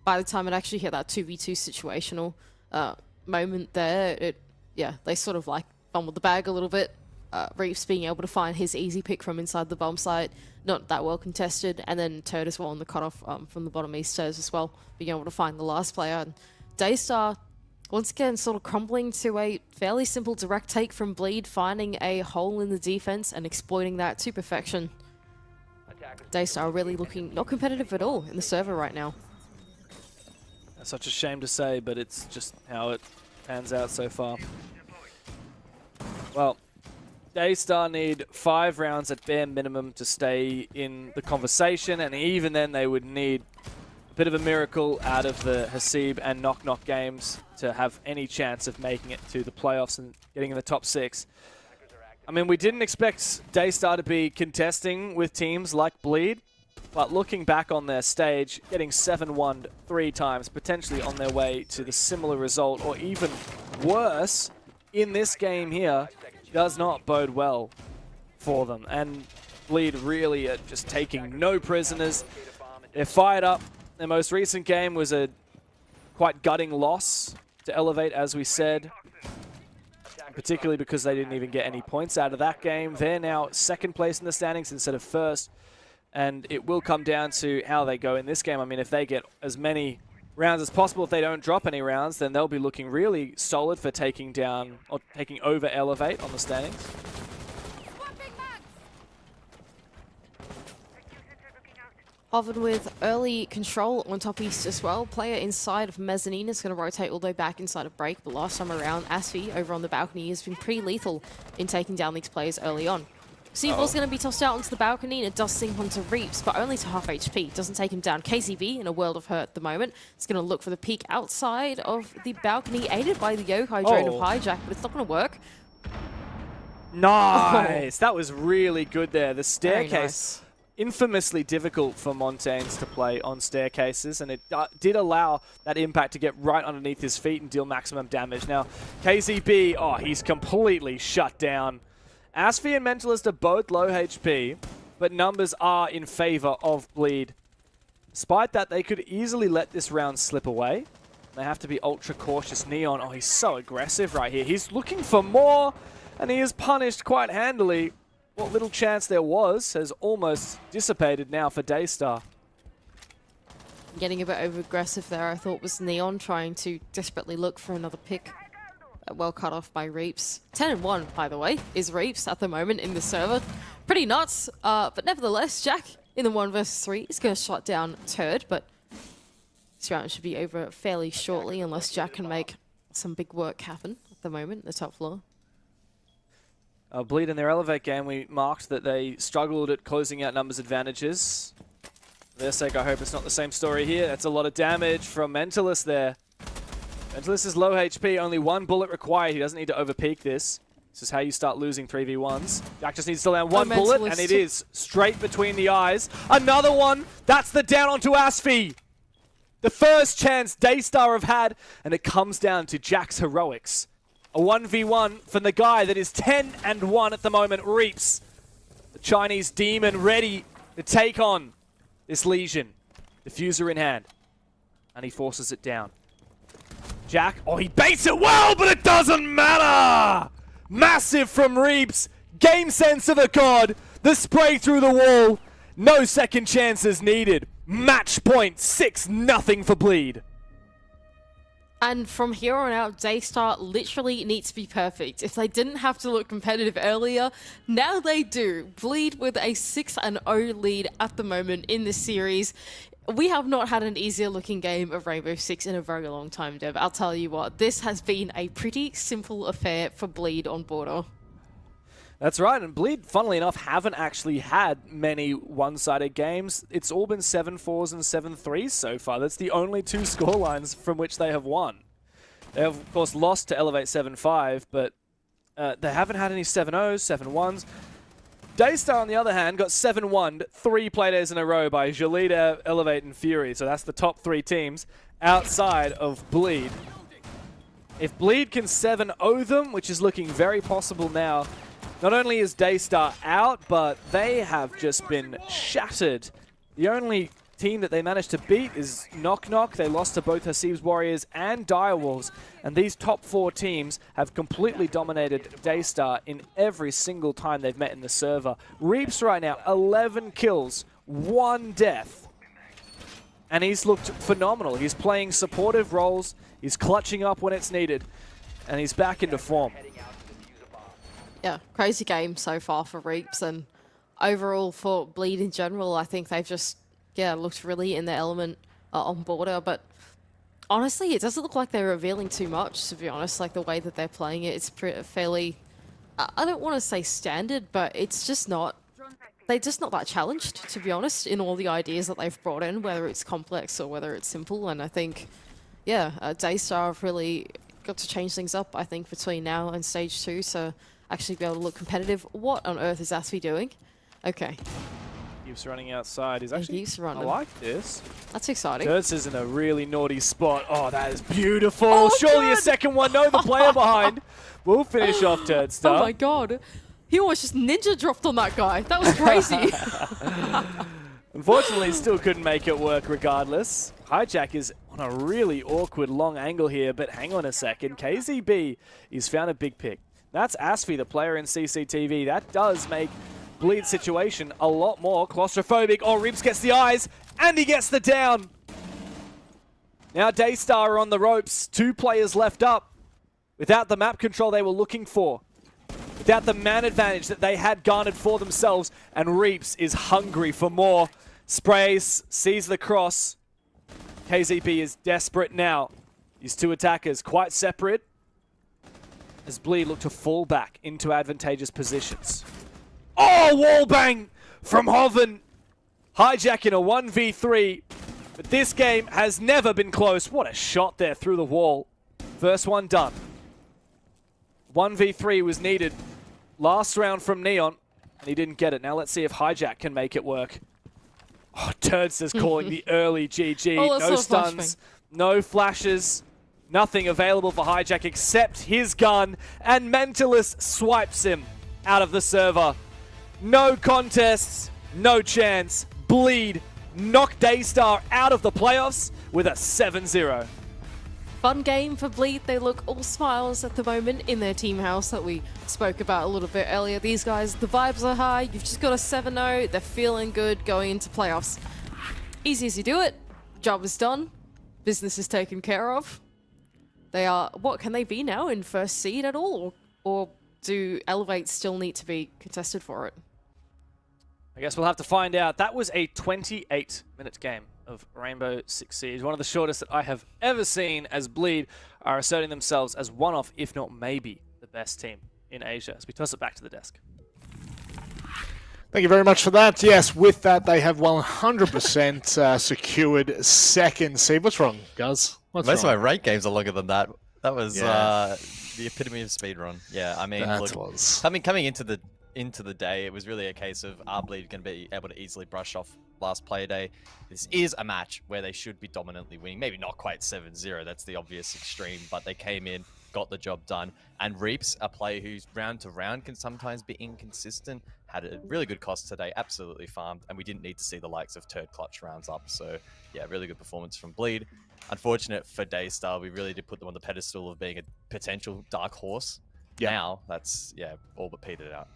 by the time it actually hit that 2v2 situational moment there, they sort of like fumbled the bag a little bit. Reaps being able to find his easy pick from inside the bomb site, not that well contested, and then Turd as well on the cutoff from the bottom east stairs as well, being able to find the last player. And Daystar once again, sort of crumbling to a fairly simple direct take from Bleed, finding a hole in the defense and exploiting that to perfection. Daystar really looking not competitive at all in the server right now. That's such a shame to say, but it's just how it pans out so far. Well, Daystar need 5 rounds at bare minimum to stay in the conversation, and even then they would need a bit of a miracle out of the Hasib and Knock Knock games to have any chance of making it to the playoffs and getting in the top 6. I mean, we didn't expect Daystar to be contesting with teams like Bleed, but looking back on their stage, getting 7-1 3 times, potentially on their way to the similar result, or even worse, in this game here, does not bode well for them. And Bleed really are just taking no prisoners. They're fired up. Their most recent game was a quite gutting loss to Elevate, as we said, particularly because they didn't even get any points out of that game. They're now 2nd place in the standings instead of 1st, and it will come down to how they go in this game. I mean, if they get as many rounds as possible, if they don't drop any rounds, then they'll be looking really solid for taking down or taking over Elevate on the standings. Oven with early control on top east as well. Player inside of Mezzanine is going to rotate all the way back inside of Break, but last time around, Asfi over on the balcony has been pretty lethal in taking down these players early on. C4's going to be tossed out onto the balcony, and it does sink onto Reaps, but only to half HP. Doesn't take him down. KZB in a world of hurt at the moment. It's going to look for the peek outside of the balcony, aided by the Yokai drone of Hijack, but it's not going to work. Nice! That was really good there. The Very staircase, nice. infamously difficult for Montaignes to play on staircases, and it did allow that impact to get right underneath his feet and deal maximum damage. Now, KZB, oh, he's completely shut down. Asfi and Mentalist are both low HP, but numbers are in favor of Bleed. Despite that, they could easily let this round slip away. They have to be ultra cautious. Neon, oh, he's so aggressive right here. He's looking for more, and he is punished quite handily. What little chance there was has almost dissipated now for Daystar. Getting a bit over-aggressive there, I thought, was Neon trying to desperately look for another pick. Well cut off by Reaps. 10-1, by the way, is Reaps at the moment in the server. Pretty nuts, but nevertheless, Jack in the 1 versus 3 is going to shut down Turd, but this round should be over fairly shortly unless Jack can make some big work happen at the moment, the top floor. Bleed in their Elevate game, we marked that they struggled at closing out numbers advantages. For their sake, I hope it's not the same story here. That's a lot of damage from Mentalist there. Mentalist is low HP, only 1 bullet required. He doesn't need to overpeak this. This is how you start losing 3v1s. Jack just needs to land 1 bullet, and it is straight between the eyes. Another one! That's the down onto Asfi! The first chance Daystar have had, and it comes down to Jack's heroics. A 1v1 from the guy that is 10-1 at the moment, Reaps. The Chinese demon ready to take on this Legion. Diffuser in hand. And he forces it down. Jack, oh, he baits it well, but it doesn't matter! Massive from Reaps. Game sense of a god. The spray through the wall. No second chances needed. Match point, 6-0 for Bleed. And from here on out, Daystar literally needs to be perfect. If they didn't have to look competitive earlier, now they do. Bleed with a 6-0 lead at the moment in this series. We have not had an easier looking game of Rainbow Six in a very long time, Deb. I'll tell you what, this has been a pretty simple affair for Bleed on Border. That's right, and Bleed, funnily enough, haven't actually had many one-sided games. It's all been 7-4s and 7-3s so far. That's the only 2 scorelines from which they have won. They have, of course, lost to Elevate 7-5, but they haven't had any 7-0s, 7-1s. Daystar, on the other hand, got 7-1 3 playdays in a row by Jolita, Elevate, and Fury. So that's the top 3 teams outside of Bleed. If Bleed can 7-0 them, which is looking very possible now, not only is Daystar out, but they have just been shattered. The only team that they managed to beat is Knock Knock. They lost to both Hasib's Warriors and Direwolves. And these top 4 teams have completely dominated Daystar in every single time they've met in the server. Reaps right now, 11 kills, 1 death. and he's looked phenomenal. He's playing supportive roles, he's clutching up when it's needed, and he's back into form. Heading out to defuse a bomb. Yeah, crazy game so far for Reaps, and overall for Bleed in general, I think they've just, looked really in their element on border, but honestly, it doesn't look like they're revealing too much, to be honest. Like, the way that they're playing it, it's fairly, I don't want to say standard, but it's just not, they're just not that challenged, to be honest, in all the ideas that they've brought in, whether it's complex or whether it's simple. And I think, Daystar have really got to change things up, I think, between now and stage 2 to actually be able to look competitive. What on earth is Aspie doing? Okay, Keeps running outside. He's he actually, keeps I running. like this. That's exciting. Kurtz is in a really naughty spot. Oh, that is beautiful. Oh, Surely a God. second one. No, the player behind will finish off Turdstar. Oh my god. He almost just ninja dropped on that guy. That was crazy. Unfortunately, still couldn't make it work regardless. Hijack is on a really awkward long angle here, but hang on a second. KZB, he's found a big pick. That's Aspie, the player in CCTV. That does make Bleed's situation a lot more claustrophobic. Oh, Reaps gets the eyes, and he gets the down. Now Daystar are on the ropes. 2 players left up. Without the map control they were looking for. Without the man advantage that they had garnered for themselves. And Reaps is hungry for more. Sprays, sees the cross. KZB is desperate now. These 2 attackers quite separate. As Bleed look to fall back into advantageous positions. Oh, wallbang from Hoven. Hijack in a 1v3. But this game has never been close. What a shot there through the wall. First one done. 1v3 was needed last round from Neon, and he didn't get it. Now let's see if Hijack can make it work. Oh, Turds is calling the early GG. Oh, that's No so flashbang. stuns, no flashes, nothing available for Hijack except his gun, and Mentalist swipes him out of the server. No contests, no chance. Bleed knock Daystar out of the playoffs with a 7-0. Fun game for Bleed. They look all smiles at the moment in their team house that we spoke about a little bit earlier. These guys, the vibes are high. You've just got a 7-0. They're feeling good going into playoffs. Easy as you do it. Job is done. Business is taken care of. They are, what can they be now in first seed at all? Or do Elevate still need to be contested for it? I guess we'll have to find out. That was a 28-minute game of Rainbow Six Siege, one of the shortest that I have ever seen, as Bleed are asserting themselves as one of, if not maybe, the best team in Asia. As we toss it back to the desk. Thank you very much for that. Yes, with that, they have 100% secured second seed. What's wrong, guys? What's Most wrong? of my rate games are longer than that. That was Yeah. the epitome of speedrun. Yeah, I mean, That look, was. coming into the day, it was really a case of are Bleed going to be able to easily brush off last player day. This is a match where they should be dominantly winning. Maybe not quite 7-0. That's the obvious extreme, but they came in, got the job done. And Reaps, a player who's round to round can sometimes be inconsistent, had a really good cost today, absolutely farmed, and we didn't need to see the likes of Turd Clutch rounds up. So yeah, really good performance from Bleed. Unfortunate for Daystar, we really did put them on the pedestal of being a potential dark horse. Yeah. Now that's all but petered out.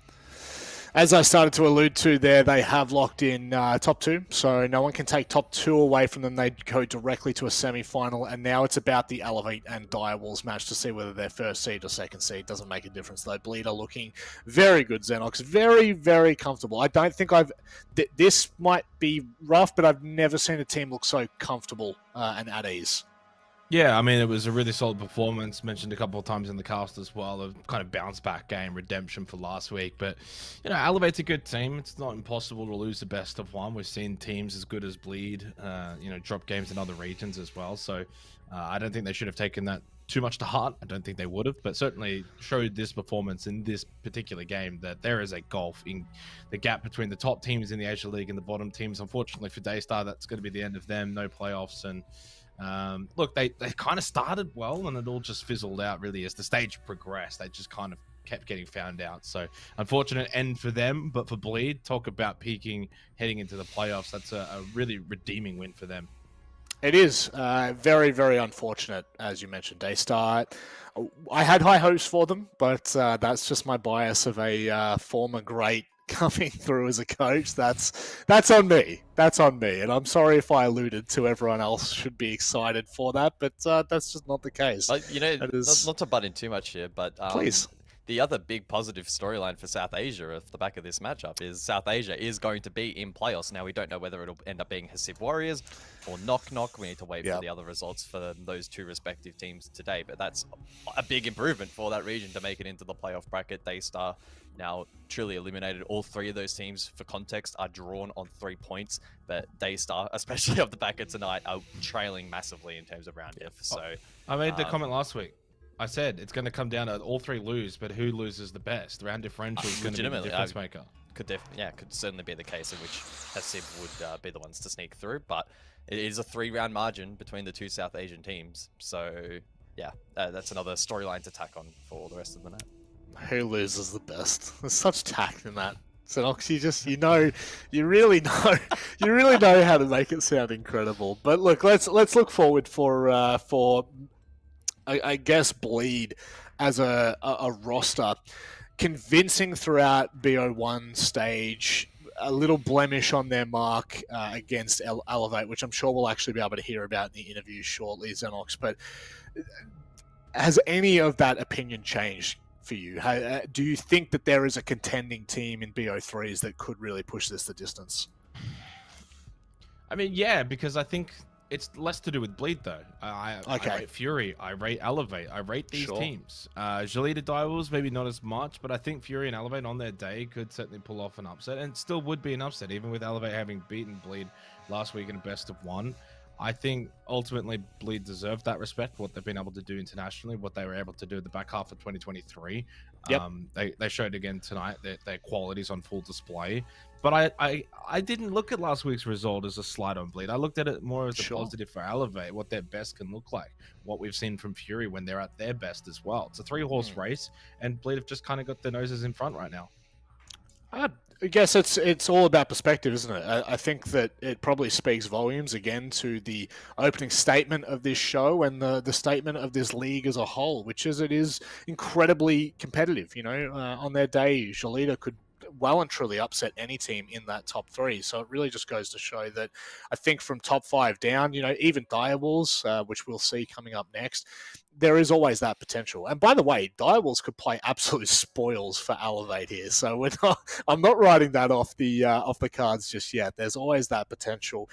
As I started to allude to there, they have locked in top 2, so no one can take top 2 away from them. They go directly to a semi-final, and now it's about the Elevate and Direwolves match to see whether they're first seed or second seed. Doesn't make a difference, though. Bleed are looking very good, Xenox. Very, very comfortable. I don't think this might be rough, but I've never seen a team look so comfortable and at ease. Yeah, I mean, it was a really solid performance, mentioned a couple of times in the cast as well, a kind of bounce back game, redemption for last week. But, Elevate's a good team. It's not impossible to lose the best of one. We've seen teams as good as Bleed, drop games in other regions as well. So I don't think they should have taken that too much to heart. I don't think they would have, but certainly showed this performance in this particular game that there is a gulf in the gap between the top teams in the Asia League and the bottom teams. Unfortunately for Daystar, that's going to be the end of them. No playoffs. And look, they kind of started well, and it all just fizzled out really as the stage progressed. They just kind of kept getting found out. So unfortunate end for them, but for Bleed, talk about peaking heading into the playoffs. That's a really redeeming win for them. It is very, very unfortunate, as you mentioned, Daystar. I had high hopes for them, but that's just my bias of a former great coming through as a coach. That's on me. That's on me. And I'm sorry if I alluded to everyone else should be excited for that, but that's just not the case. You know, That is- not to butt in too much here, but Please. the other big positive storyline for South Asia off the back of this matchup is South Asia is going to be in playoffs. Now, we don't know whether it'll end up being Hasib Warriors or Knock Knock. We need to wait Yep. for the other results for those two respective teams today, but that's a big improvement for that region to make it into the playoff bracket. Daystar now truly eliminated. All three of those teams, for context, are drawn on 3 points, but Daystar, especially off the back of tonight, are trailing massively in terms of round diff. So I made the comment last week. I said it's going to come down to all three lose, but who loses the best? Round differential is going to be the legitimately, difference maker. could certainly be the case in which Hasib would be the ones to sneak through, but it is a 3-round margin between the two South Asian teams. So yeah, that's another storyline to tack on for all the rest of the night. Who loses the best? There's such tact in that. Xenox, you really know how to make it sound incredible. But look, let's look forward for I guess Bleed as a roster, convincing throughout BO1 stage, a little blemish on their mark against Elevate, which I'm sure we'll actually be able to hear about in the interview shortly, Xenox. But has any of that opinion changed for you? Do you think that there is a contending team in BO3s that could really push this the distance? I mean, yeah, because I think it's less to do with Bleed, though. I rate Fury, I rate Elevate, I rate these teams. Jalita Direwolves, maybe not as much, but I think Fury and Elevate on their day could certainly pull off an upset, and still would be an upset, even with Elevate having beaten Bleed last week in a best of 1. I think ultimately Bleed deserved that respect, what they've been able to do internationally, what they were able to do at the back half of 2023. Yep. They showed again tonight that their qualities on full display. But I didn't look at last week's result as a slight on Bleed. I looked at it more as a positive for Elevate, what their best can look like, what we've seen from Fury when they're at their best as well. It's a 3-horse race, and Bleed have just kind of got their noses in front right now. I guess it's all about perspective, isn't it? I think that it probably speaks volumes again to the opening statement of this show and the statement of this league as a whole, which is it is incredibly competitive. You know, on their day, Jalita could well and truly upset any team in that top 3. So it really just goes to show that I think from top 5 down, you know, even Direwolves, which we'll see coming up next, there is always that potential. And by the way, Direwolves could play absolute spoils for Elevate here. So I'm not writing that off the cards just yet. There's always that potential.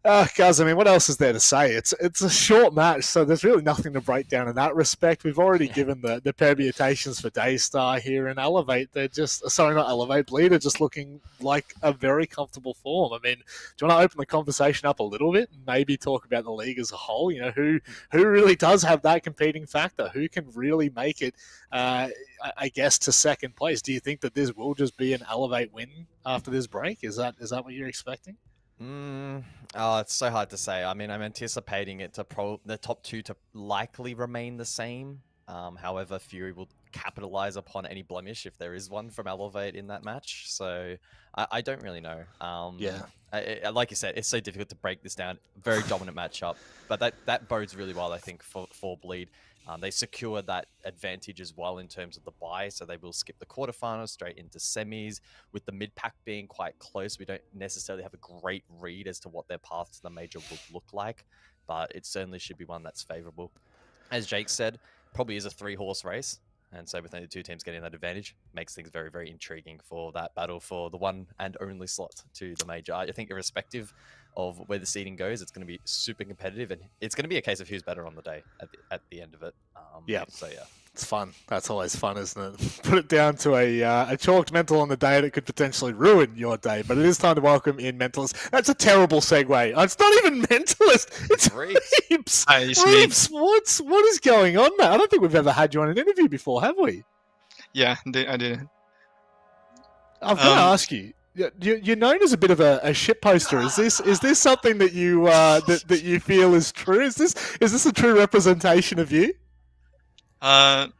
Guys, I mean, what else is there to say? It's a short match, so there's really nothing to break down in that respect. We've already given the permutations for Daystar here and Elevate. They're just, sorry, not Elevate, Bleed are just looking like a very comfortable form. I mean, do you want to open the conversation up a little bit and maybe talk about the league as a whole? You know, who really does have that competing factor? Who can really make it, I guess, to second place? Do you think that this will just be an Elevate win after this break? Is that what you're expecting? Oh, it's so hard to say. I mean, I'm anticipating it to the top 2 to likely remain the same. However, Fury will capitalize upon any blemish if there is one from Elevate in that match. So I don't really know. Like you said, it's so difficult to break this down. Very dominant matchup, but that bodes really well, I think, for Bleed. They secure that advantage as well in terms of the bye, so they will skip the quarterfinals straight into semis. With the mid-pack being quite close, we don't necessarily have a great read as to what their path to the major would look like, but it certainly should be one that's favorable. As Jake said, probably is a 3-horse race, and so with only 2 teams getting that advantage, makes things very, very intriguing for that battle for the one and only slot to the major. I think irrespective of where the seeding goes, it's going to be super competitive, and it's going to be a case of who's better on the day at the end of it. So yeah, it's fun. That's always fun, isn't it? Put it down to a chalked mental on the day that could potentially ruin your day. But it is time to welcome in Mentalist. That's a terrible segue. It's not even Mentalist. It's Reeps. Hi, it's Reeps, what is going on, man? I don't think we've ever had you on an interview before, have we? Yeah, I did. I'm going to ask you. You're known as a bit of a shitposter. Is this something that you that you feel is true? Is this a true representation of you? I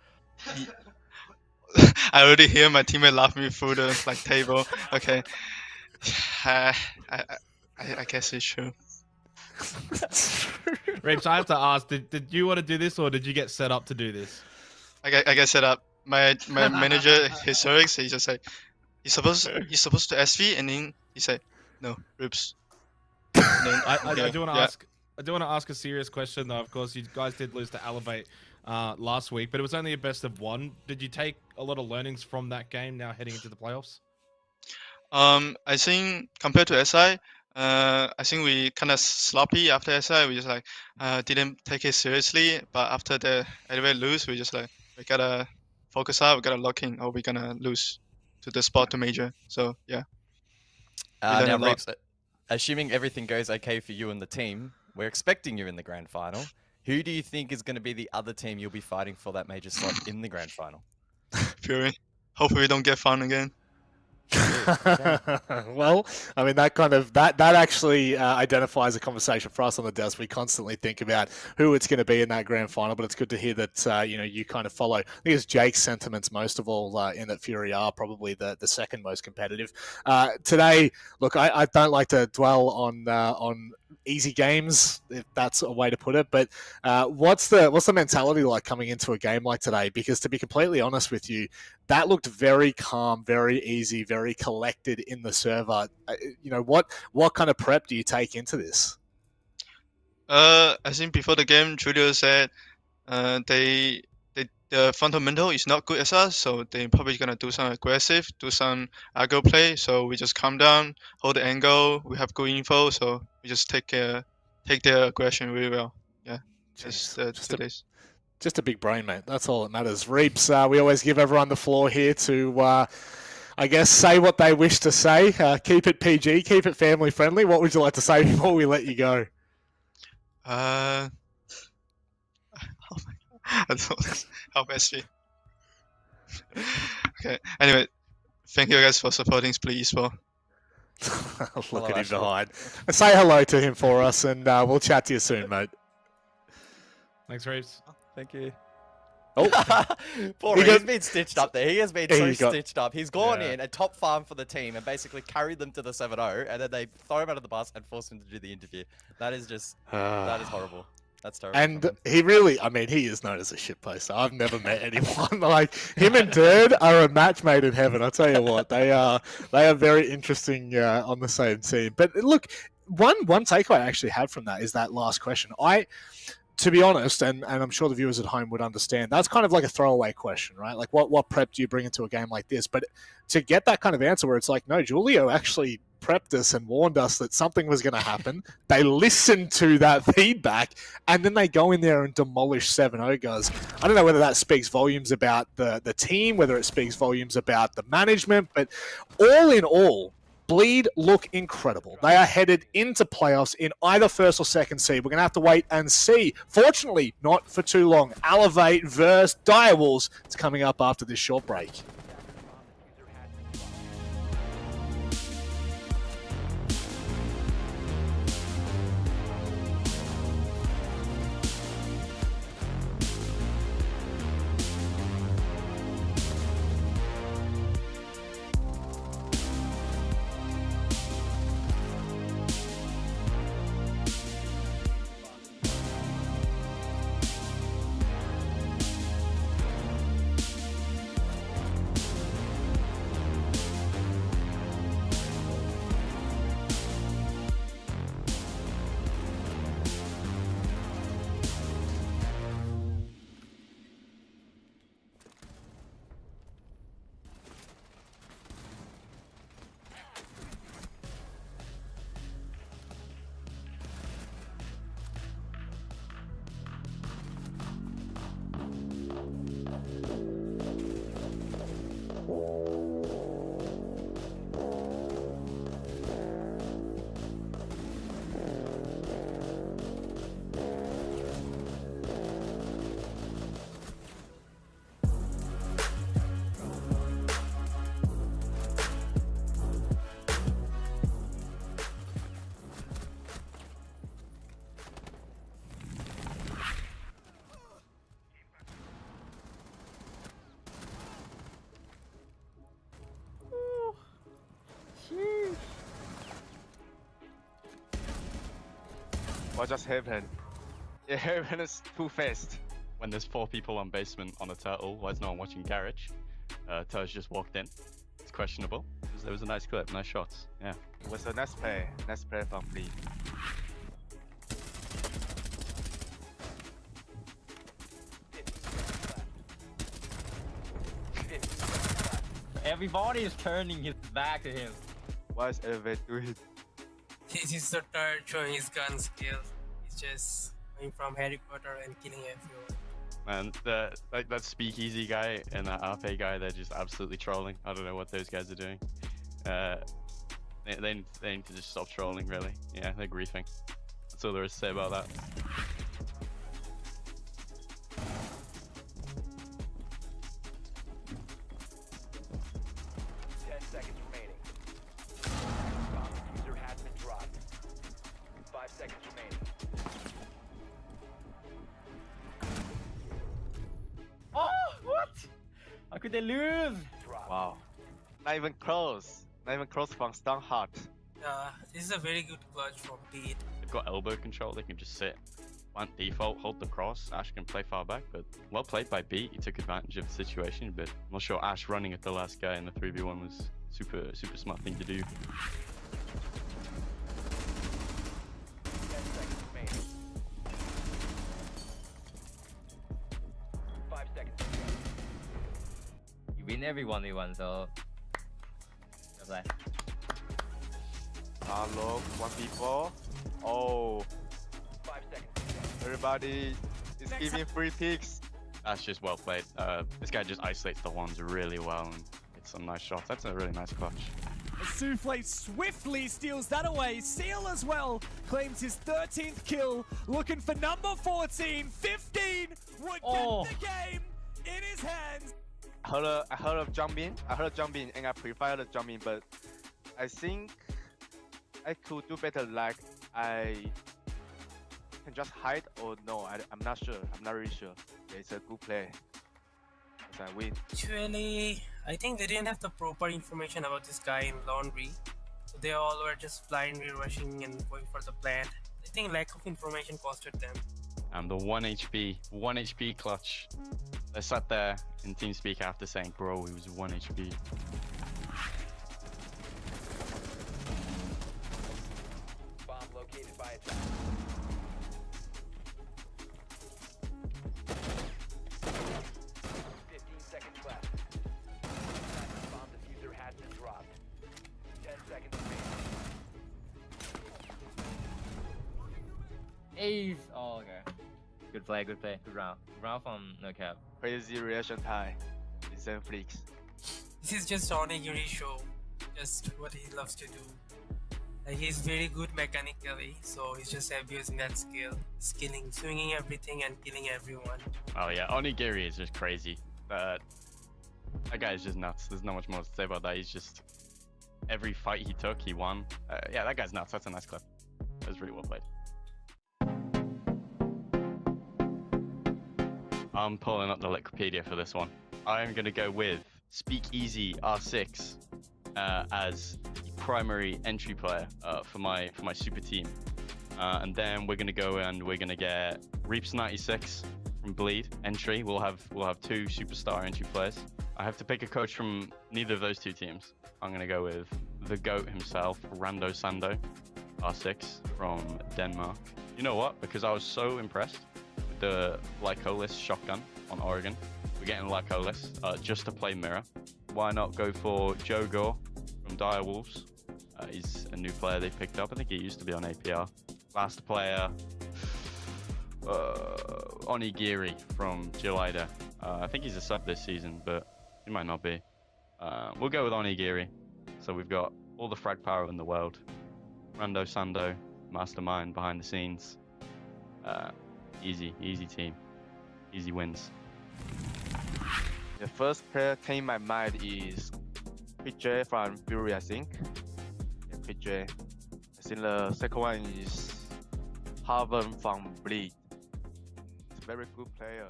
already hear my teammate laugh me through the table. Okay, I guess it's true. Reeps, I have to ask: did you want to do this, or did you get set up to do this? I get set up. My manager, Historics, he just like, You're supposed to SV, and then he said, "No, Ribs." And then, I yeah, do want to yeah. ask. I do want to ask a serious question though. Of course, you guys did lose to Elevate last week, but it was only a best of one. Did you take a lot of learnings from that game now heading into the playoffs? I think compared to SI, I think we kind of sloppy after SI. We just like didn't take it seriously. But after the Elevate lose, we just like we gotta focus out. We gotta lock in, or we're gonna lose to the spot to major. So yeah. learned Now, a lot. Reeves, assuming everything goes okay for you and the team, we're expecting you in the grand final. Who do you think is going to be the other team you'll be fighting for that major slot in the grand final? Fury. Hopefully we don't get found again. Well, I mean that actually identifies a conversation for us on the desk. We constantly think about who it's going to be in that grand final, but it's good to hear that you kind of follow. I think it's Jake's sentiments most of all in that Fury are probably the second most competitive. Today, look, I don't like to dwell on easy games, if that's a way to put it. But what's the mentality like coming into a game like today? Because to be completely honest with you, that looked very calm, very easy, very collected in the server. What kind of prep do you take into this? I think before the game, Julio said the fundamental is not good as us, so they're probably gonna do some aggressive, do some aggro play. So we just calm down, hold the angle. We have good info, so we just take their aggression really well. Yeah, Just a big brain, mate. That's all that matters. Reeps, we always give everyone the floor here to, I guess, say what they wish to say. Keep it PG, keep it family friendly. What would you like to say before we let you go? Help SV. Okay. Anyway, thank you guys for supporting Split Esport. Look at him behind. Say hello to him for us, and we'll chat to you soon, mate. Thanks, Reeves. Thank you. Oh, Poor He Reeves, got- he's been stitched up there. He has been He so got- stitched up. He's gone Yeah. in a top farm for the team and basically carried them to the 7-0, and then they throw him out of the bus and force him to do the interview. That is just, that is horrible. That's terrible. And from him. he really, I mean, he is known as a shit poster. I've never met anyone like him and Dird are a match made in heaven. I tell you what, they are very interesting on the same team. But look, one takeaway I actually had from that is that last question. To be honest, and I'm sure the viewers at home would understand, that's kind of like a throwaway question, right? Like, what prep do you bring into a game like this? But to get that kind of answer where it's like, no, Julio actually prepped us and warned us that something was going to happen. They listened to that feedback, and then they go in there and demolish 7-0 guys. I don't know whether that speaks volumes about the team, whether it speaks volumes about the management, but all in all, Bleed look incredible. They are headed into playoffs in either first or second seed. We're going to have to wait and see. Fortunately, not for too long. Elevate versus Direwolves. It's coming up after this short break. What just happened? It happened is too fast. When there's 4 people on basement on a turtle, why is no one watching garage? Turtle just walked in. just questionable. It was a nice clip, nice shots. Yeah. It was a nice play from Bleed. Everybody is turning his back to him. What is Elevate doing? He's just so tired showing his gun skills. He's just going from Harry Potter and killing everyone. Man, that speakeasy guy and that RP guy, they're just absolutely trolling. I don't know what those guys are doing. They need to just stop trolling, really. Yeah, they're griefing. That's all there is to say about that. 10 seconds remaining. Bomb diffuser has been dropped. 5 seconds remaining. Oh, what? How could they lose? Drop. Wow. Not even close. Not even close from Stun Heart. This is a very good clutch from Pete. They've got elbow control, they can just sit. Plant default, hold the cross. Ash can play far back, but well played by B. He took advantage of the situation, but I'm not sure Ash running at the last guy in the 3v1 was super smart thing to do. 10 seconds remaining. 5 seconds remaining. You win every 1v1, so... That's like... Look, 1v4. Oh, 5 seconds. everybody is giving free picks. That's just well played. This guy just isolates the ones really well and hits some nice shots. That's a really nice clutch. Souffle swiftly steals that away. Seal as well claims his 13th kill. Looking for number 14. 15 would get the game in his hands. I heard of jumping. And I prefer the jumping, but I think I could do better. Like I can just hide or no. I'm not sure. I'm not really sure. It's a good play. As I win. Actually, I think they didn't have the proper information about this guy in Laundry. So they all were just blindly rushing and going for the plant. I think lack of information costed them. The 1 HP clutch. I sat there in TeamSpeak after saying, bro, he was 1 HP. Bomb located by attack. 15 seconds left. Bomb diffuser has been dropped. 10 seconds remaining. Ace! Oh, okay. Good play, good play. Good round. Good round from No Cap. Crazy reaction time. It's Zenflix. This is just Onigiri show. Just what he loves to do. He's very good mechanically, so he's just abusing that skill. Skilling, swinging everything and killing everyone. Oh yeah, Onigiri is just crazy. That guy is just nuts. There's not much more to say about that. He's just... Every fight he took, he won. Yeah, that guy's nuts. That's a nice clip. That was really well played. I'm pulling up the Wikipedia for this one. I'm going to go with Speakeasy R6 as the primary entry player for my super team. And then we're going to go and we're going to get Reaps96 from Bleed entry. We'll have 2 superstar entry players. I have to pick a coach from neither of those 2 teams. I'm going to go with the GOAT himself, Rando Sando, R6 from Denmark. You know what? Because I was so impressed with the Lycolis shotgun on Oregon. We're getting Lycolis just to play mirror. Why not go for Joe Gore from Dire Wolves? He's a new player they picked up. I think he used to be on APR. Last player, Onigiri from Gelida. I think he's a sub this season, but he might not be. We'll go with Onigiri. So we've got all the frag power in the world. Rando Sando, mastermind behind the scenes. Easy team. Easy wins. The first player came in my mind is PJ from Fury, I think. Yeah, PJ. I think the second one is Harvard from Bleed. It's a very good player.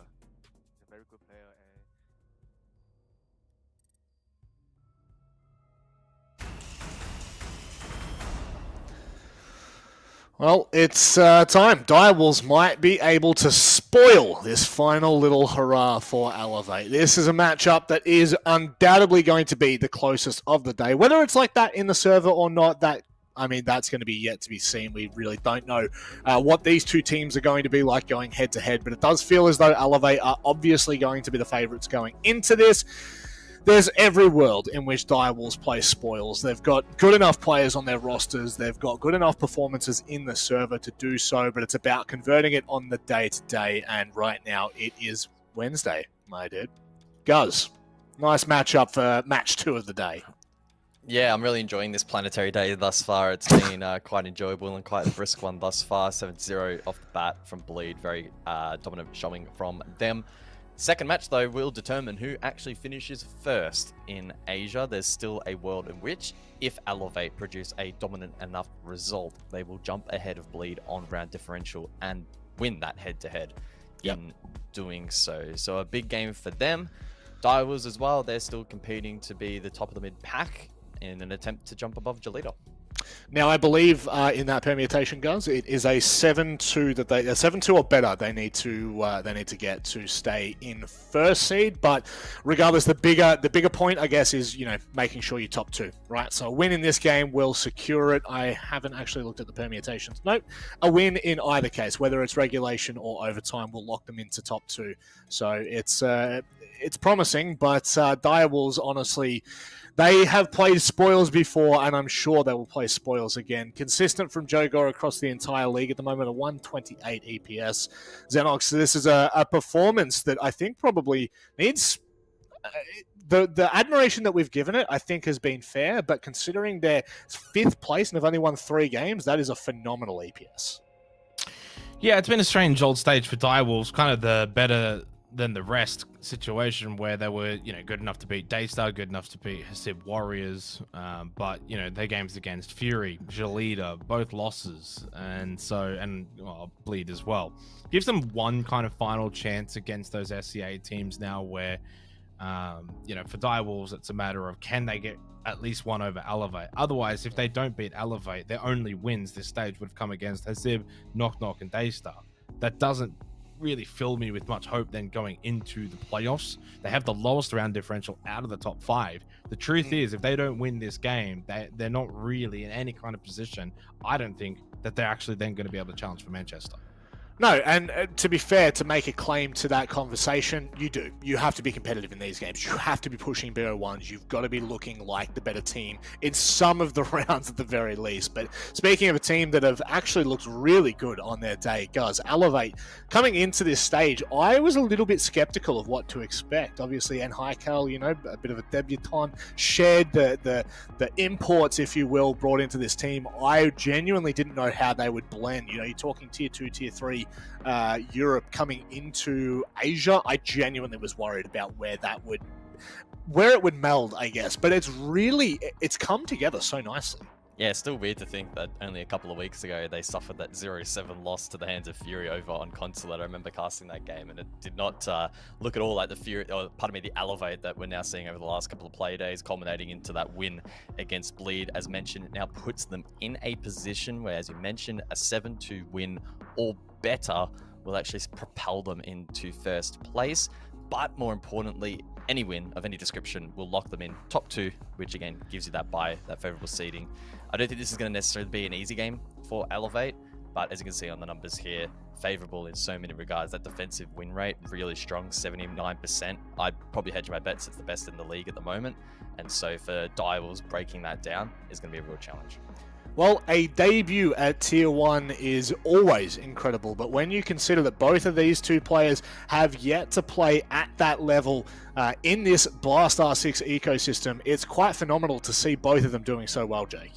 Well, it's time. Direwolves might be able to spoil this final little hurrah for Elevate. This is a matchup that is undoubtedly going to be the closest of the day. Whether it's like that in the server or not, that's going to be yet to be seen. We really don't know what these two teams are going to be like going head-to-head, but it does feel as though Elevate are obviously going to be the favorites going into this. There's every world in which Direwolves play spoils. They've got good enough players on their rosters. They've got good enough performances in the server to do so, but it's about converting it on the day-to-day, and right now it is Wednesday, my dude. Guz, nice matchup for match 2 of the day. Yeah, I'm really enjoying this Planetary Day thus far. It's been quite enjoyable and quite a brisk one thus far. 7-0 off the bat from Bleed. Very dominant showing from them. Second match, though, will determine who actually finishes first in Asia. There's still a world in which, if Elevate produce a dominant enough result, they will jump ahead of Bleed on round differential and win that head-to-head in doing so. So a big game for them. Direwolves as well, they're still competing to be the top of the mid-pack in an attempt to jump above Jolita. Now, I believe in that permutation, Guz, it is a 7-2 that a 7-2 or better they need to get to stay in first seed. But regardless, the bigger point, I guess, is making sure you're top 2, right? So a win in this game will secure it. I haven't actually looked at the permutations. Nope, a win in either case, whether it's regulation or overtime, will lock them into top 2. So it's promising, but Direwolves, honestly, they have played spoils before, and I'm sure they will play spoils again. Consistent from Jogor across the entire league at the moment, a 128 EPS. Xenox, this is a performance that I think probably needs... The admiration that we've given it, I think, has been fair, but considering their 5th place and have only won 3 games, that is a phenomenal EPS. Yeah, it's been a strange old stage for Direwolves, kind of the better than the rest situation where they were, good enough to beat Daystar, good enough to beat Hasib Warriors, but their games against Fury, Jolita, both losses, and Bleed as well. Gives them one kind of final chance against those SCA teams now where, for Direwolves, it's a matter of can they get at least one over Elevate. Otherwise, if they don't beat Elevate, their only wins this stage would have come against Hasib, Knock Knock, and Daystar. That doesn't really fill me with much hope then going into the playoffs. They have the lowest round differential out of the top 5. The truth is, if they don't win this game, they're not really in any kind of position, I don't think, that they're actually then going to be able to challenge for Manchester. No, and to be fair, to make a claim to that conversation, you do. You have to be competitive in these games. You have to be pushing BO1s. You've got to be looking like the better team in some of the rounds at the very least. But speaking of a team that have actually looked really good on their day, Guz, Elevate, coming into this stage, I was a little bit skeptical of what to expect. Obviously, Enhykel, a bit of a debutante, shared the imports, if you will, brought into this team. I genuinely didn't know how they would blend. You're talking tier 2, tier 3, Europe coming into Asia. I genuinely was worried about where it would meld, I guess. But it's come together so nicely. Yeah, it's still weird to think that only a couple of weeks ago they suffered that 0-7 loss to the hands of Fury over on Consulate. I remember casting that game, and it did not look at all like the Elevate that we're now seeing over the last couple of play days, culminating into that win against Bleed. As mentioned, it now puts them in a position where, as you mentioned, a 7-2 win or better will actually propel them into first place. But more importantly, any win of any description will lock them in top 2, which again gives you that bye, that favorable seeding. I don't think this is going to necessarily be an easy game for Elevate, but as you can see on the numbers here, favorable in so many regards. That defensive win rate, really strong, 79%. I'd probably hedge my bets it's the best in the league at the moment. And so for Direwolves, breaking that down is going to be a real challenge. Well, a debut at Tier 1 is always incredible, but when you consider that both of these two players have yet to play at that level in this Blast R6 ecosystem, it's quite phenomenal to see both of them doing so well, Jake.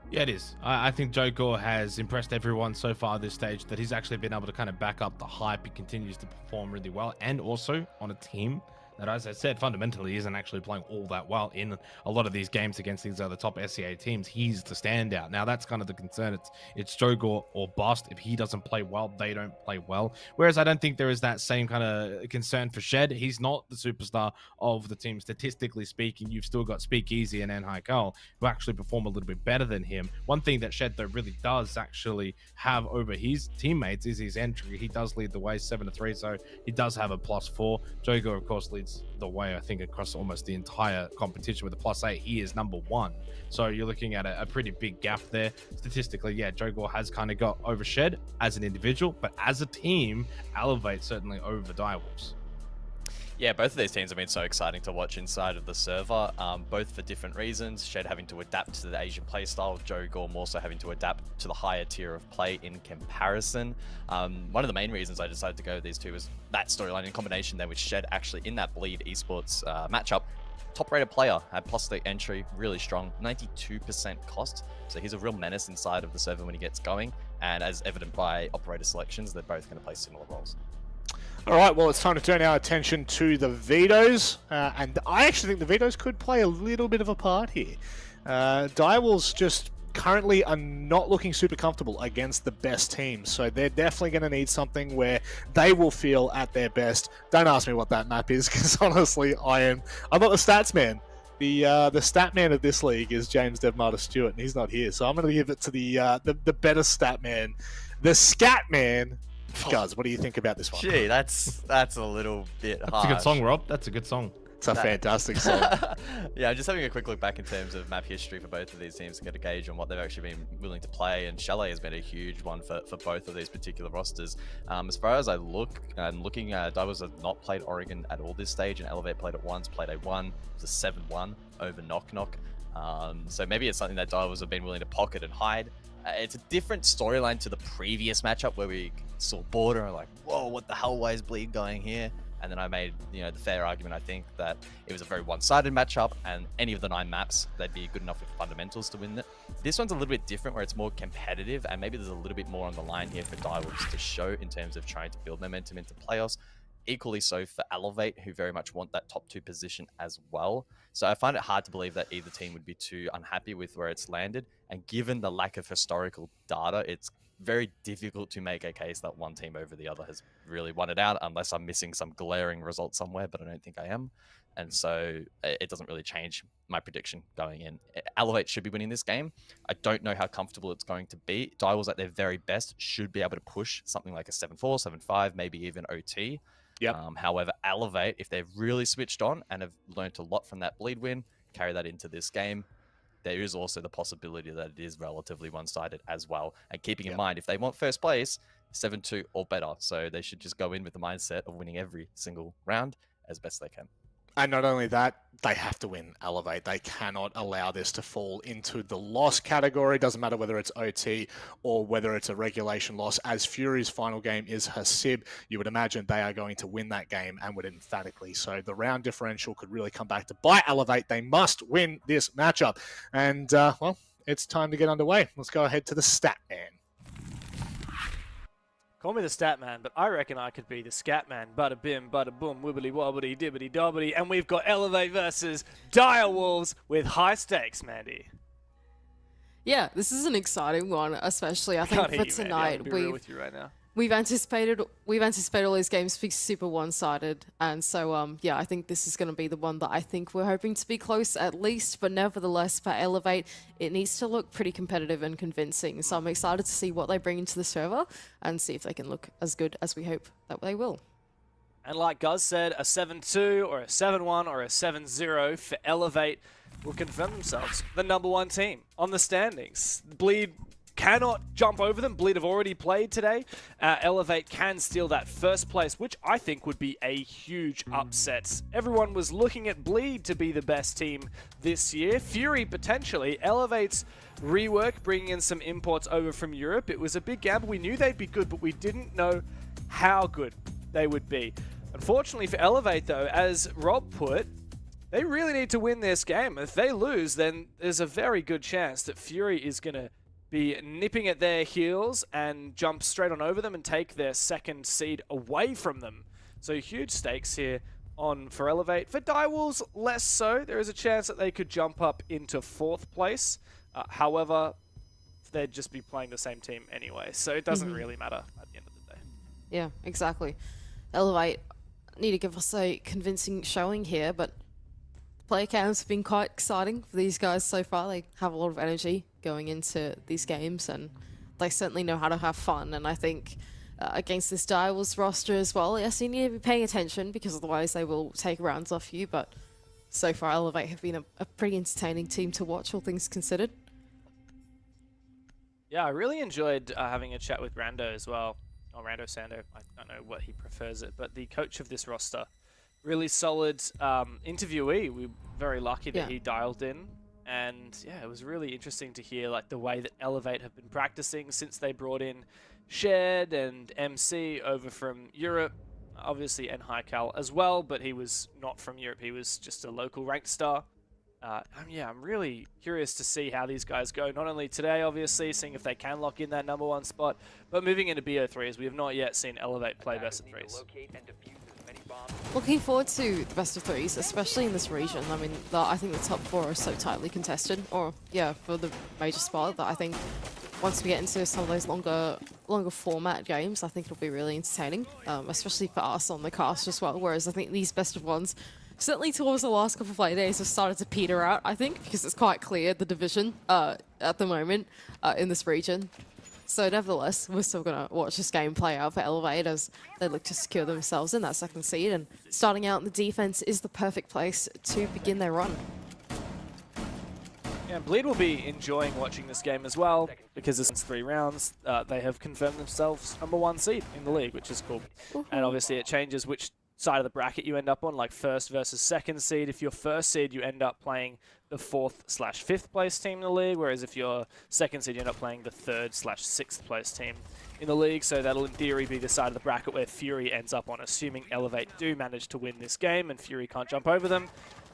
Yeah, it is. I think Jogor has impressed everyone so far at this stage that he's actually been able to kind of back up the hype. He continues to perform really well, and also on a team that, as I said, fundamentally isn't actually playing all that well in a lot of these games against these other top SCA teams. He's the standout. Now, that's kind of the concern. It's Jogor or bust. If he doesn't play well, they don't play well. Whereas I don't think there is that same kind of concern for Shed. He's not the superstar of the team. Statistically speaking, you've still got Speakeasy and Enhaikal who actually perform a little bit better than him. One thing that Shed, though, really does actually have over his teammates is his entry. He does lead the way 7-3, so he does have a +4. Jogor, of course, leads the way, I think, across almost the entire competition with a +8. He is number 1. So you're looking at a pretty big gap there. Statistically, yeah, Jogor has kind of got over Shed as an individual, but as a team, Elevate certainly over Direwolves. Yeah, both of these teams have been so exciting to watch inside of the server, both for different reasons. Shed having to adapt to the Asian playstyle, Jogor more so having to adapt to the higher tier of play in comparison. One of the main reasons I decided to go with these two was that storyline in combination there with Shed actually in that Bleed Esports matchup. Top-rated player, had +3 entry, really strong, 92% cost. So he's a real menace inside of the server when he gets going. And as evident by operator selections, they're both going to play similar roles. All right, well, it's time to turn our attention to the Vetoes, and I actually think the Vetoes could play a little bit of a part here. Direwolves just currently are not looking super comfortable against the best teams, so they're definitely going to need something where they will feel at their best. Don't ask me what that map is, because honestly, I'm not the stats man. The stat man of this league is James Devmata Stewart, and he's not here, so I'm going to give it to the better stat man, the scat man. Guys, what do you think about this one? Gee, that's a little bit harsh. That's a good song, Rob. That's a good song. It's a fantastic song. Yeah, I'm just having a quick look back in terms of map history for both of these teams to get a gauge on what they've actually been willing to play, and Chalet has been a huge one for both of these particular rosters. As far as I look, Direwolves have not played Oregon at all this stage, and Elevate played it once, played A1, it's a 7-1 over Knock Knock. So maybe it's something that Direwolves have been willing to pocket and hide. It's a different storyline to the previous matchup where we saw Border and like, whoa, what the hell, why is Bleed going here? And then I made, the fair argument, I think, that it was a very one-sided matchup, and any of the 9 maps, they'd be good enough with fundamentals to win it. This one's a little bit different, where it's more competitive, and maybe there's a little bit more on the line here for Direwolves to show in terms of trying to build momentum into playoffs. Equally so for Elevate, who very much want that top 2 position as well. So I find it hard to believe that either team would be too unhappy with where it's landed. And given the lack of historical data, it's very difficult to make a case that one team over the other has really won it out, unless I'm missing some glaring result somewhere, but I don't think I am. And so it doesn't really change my prediction going in. Elevate should be winning this game. I don't know how comfortable it's going to be. Direwolves at their very best should be able to push something like a 7-4, 7-5, maybe even OT. Yep. However, Elevate, if they've really switched on and have learned a lot from that Bleed win, carry that into this game, there is also the possibility that it is relatively one-sided as well. And keeping in mind, if they want first place, 7-2 or better. So they should just go in with the mindset of winning every single round as best they can. And not only that, they have to win Elevate. They cannot allow this to fall into the loss category. Doesn't matter whether it's OT or whether it's a regulation loss. As Fury's final game is Hasib, you would imagine they are going to win that game, and would emphatically. So the round differential could really come back to bite Elevate. They must win this matchup. And, well, it's time to get underway. Let's go ahead to the stat man. Call me the stat man, but I reckon I could be the scat man. Bada bim, bada boom, wibbly wobbly, dibbity dobbity, and we've got Elevate versus Direwolves with high stakes, Mandy. Yeah, this is an exciting one, especially I think for tonight. We've anticipated all these games to be super one-sided, and so yeah, I think this is going to be the one that I think we're hoping to be close at least, but nevertheless for Elevate, it needs to look pretty competitive and convincing. So I'm excited to see what they bring into the server and see if they can look as good as we hope that they will. And like Guz said, a 7-2 or a 7-1 or a 7-0 for Elevate will confirm themselves the #1 team on the standings. Bleed cannot jump over them. Bleed have already played today. Elevate can steal that first place, which I think would be a huge upset. Everyone was looking at Bleed to be the best team this year. Fury potentially. Elevate's rework, bringing in some imports over from Europe. It was a big gamble. We knew they'd be good, but we didn't know how good they would be. Unfortunately for Elevate, though, as Rob put, they really need to win this game. If they lose, then there's a very good chance that Fury is going to be nipping at their heels and jump straight on over them and take their second seed away from them. So huge stakes here on for Elevate. For Direwolves, less so. There is a chance that they could jump up into 4th place. However, they'd just be playing the same team anyway, so it doesn't really matter at the end of the day. Yeah, exactly. Elevate need to give us a convincing showing here, but player camps have been quite exciting for these guys so far. They have a lot of energy going into these games, and they certainly know how to have fun. And I think against this Direwolves roster as well, yes, you need to be paying attention because otherwise they will take rounds off you. But so far, Elevate have been a pretty entertaining team to watch, all things considered. Yeah, I really enjoyed having a chat with Rando as well. Or Rando Sando, I don't know what he prefers it, but the coach of this roster. Really solid interviewee. We were very lucky that he dialed in. And yeah, it was really interesting to hear like the way that Elevate have been practicing since they brought in Shed and MC over from Europe. Obviously Enhaikal as well, but he was not from Europe. He was just a local ranked star. Yeah, I'm really curious to see how these guys go. Not only today, obviously, seeing if they can lock in that #1 spot, but moving into BO3, as we have not yet seen Elevate play best of 3s. Looking forward to the best of 3s, especially in this region. I mean, I think the top 4 are so tightly contested, or yeah, for the major spot, that I think once we get into some of those longer format games, I think it'll be really entertaining, especially for us on the cast as well. Whereas I think these best of 1s, certainly towards the last couple of play days, have started to peter out, I think, because it's quite clear the division at the moment in this region. So nevertheless, we're still going to watch this game play out for Elevate as they look to secure themselves in that 2nd seed. And starting out in the defense is the perfect place to begin their run. Yeah, Bleed will be enjoying watching this game as well, because since 3 rounds, they have confirmed themselves #1 seed in the league, which is cool. And obviously it changes which side of the bracket you end up on, like 1st versus 2nd seed. If you're 1st seed, you end up playing the 4th/5th place team in the league, whereas if you're 2nd seed, you end up playing the 3rd/6th place team in the league. So that'll in theory be the side of the bracket where Fury ends up on, assuming Elevate do manage to win this game and Fury can't jump over them.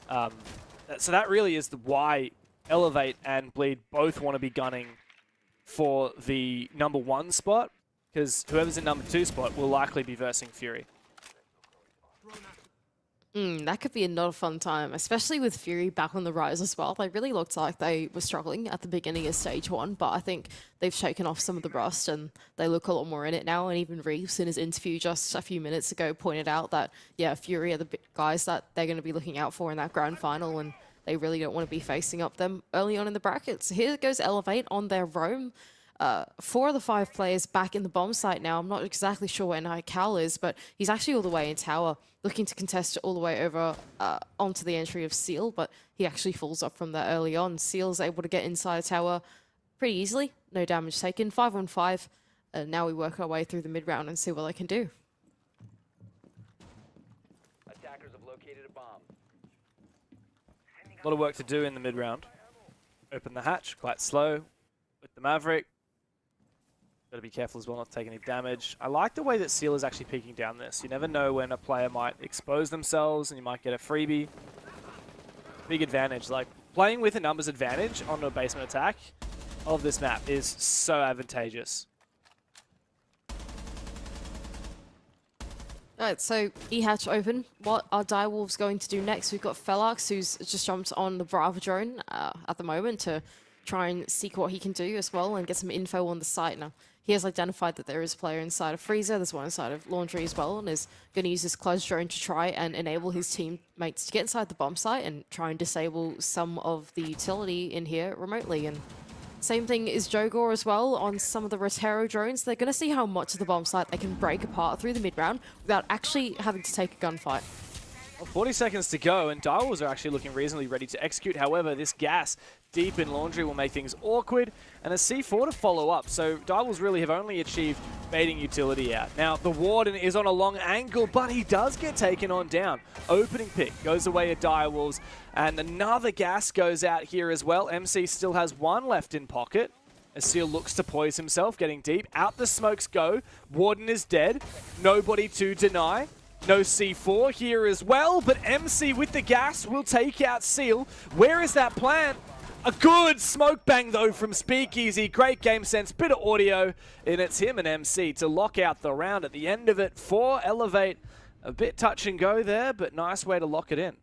So that really is why Elevate and Bleed both want to be gunning for the #1 spot, because whoever's in #2 spot will likely be versing Fury. That could be a not a fun time, especially with Fury back on the rise as well. They really looked like they were struggling at the beginning of Stage 1, but I think they've shaken off some of the rust and they look a lot more in it now. And even Reeves in his interview just a few minutes ago pointed out that, yeah, Fury are the guys that they're going to be looking out for in that grand final, and they really don't want to be facing up them early on in the bracket. So here goes Elevate on their roam. 4 of the 5 players back in the bomb site now. I'm not exactly sure where Enhaikal is, but he's actually all the way in tower, looking to contest it all the way over onto the entry of Seal, but he actually falls up from there early on. Seal's able to get inside the tower pretty easily. No damage taken. 5-on-5. And now we work our way through the mid-round and see what they can do. Attackers have located a bomb. A lot of work to do in the mid-round. Open the hatch, quite slow with the Maverick. Got to be careful as well not to take any damage. I like the way that Seal is actually peeking down this. You never know when a player might expose themselves and you might get a freebie. Big advantage. Like, playing with a numbers advantage on a basement attack of this map is so advantageous. Alright, so E-hatch open. What are Direwolves going to do next? We've got Felax, who's just jumped on the Bravo drone at the moment to try and seek what he can do as well and get some info on the site. Now, he has identified that there is a player inside of Freezer, there's one inside of Laundry as well, and is going to use this close drone to try and enable his teammates to get inside the bomb site and try and disable some of the utility in here remotely. And same thing is Jogor as well on some of the Rotero drones. They're going to see how much of the bomb site they can break apart through the mid-round without actually having to take a gunfight. Well, 40 seconds to go, and Direwolves are actually looking reasonably ready to execute. However, this gas deep in Laundry will make things awkward, and a C4 to follow up. So Direwolves really have only achieved baiting utility out. Now, the Warden is on a long angle, but he does get taken on down. Opening pick goes away at Direwolves, and another gas goes out here as well. MC still has 1 left in pocket. As Seal looks to poise himself, getting deep. Out the smokes go. Warden is dead. Nobody to deny. No C4 here as well, but MC with the gas will take out Seal. Where is that plant? A good smoke bang, though, from Speakeasy. Great game sense, bit of audio, and it's him and MC to lock out the round at the end of it for Elevate. A bit touch and go there, but nice way to lock it in.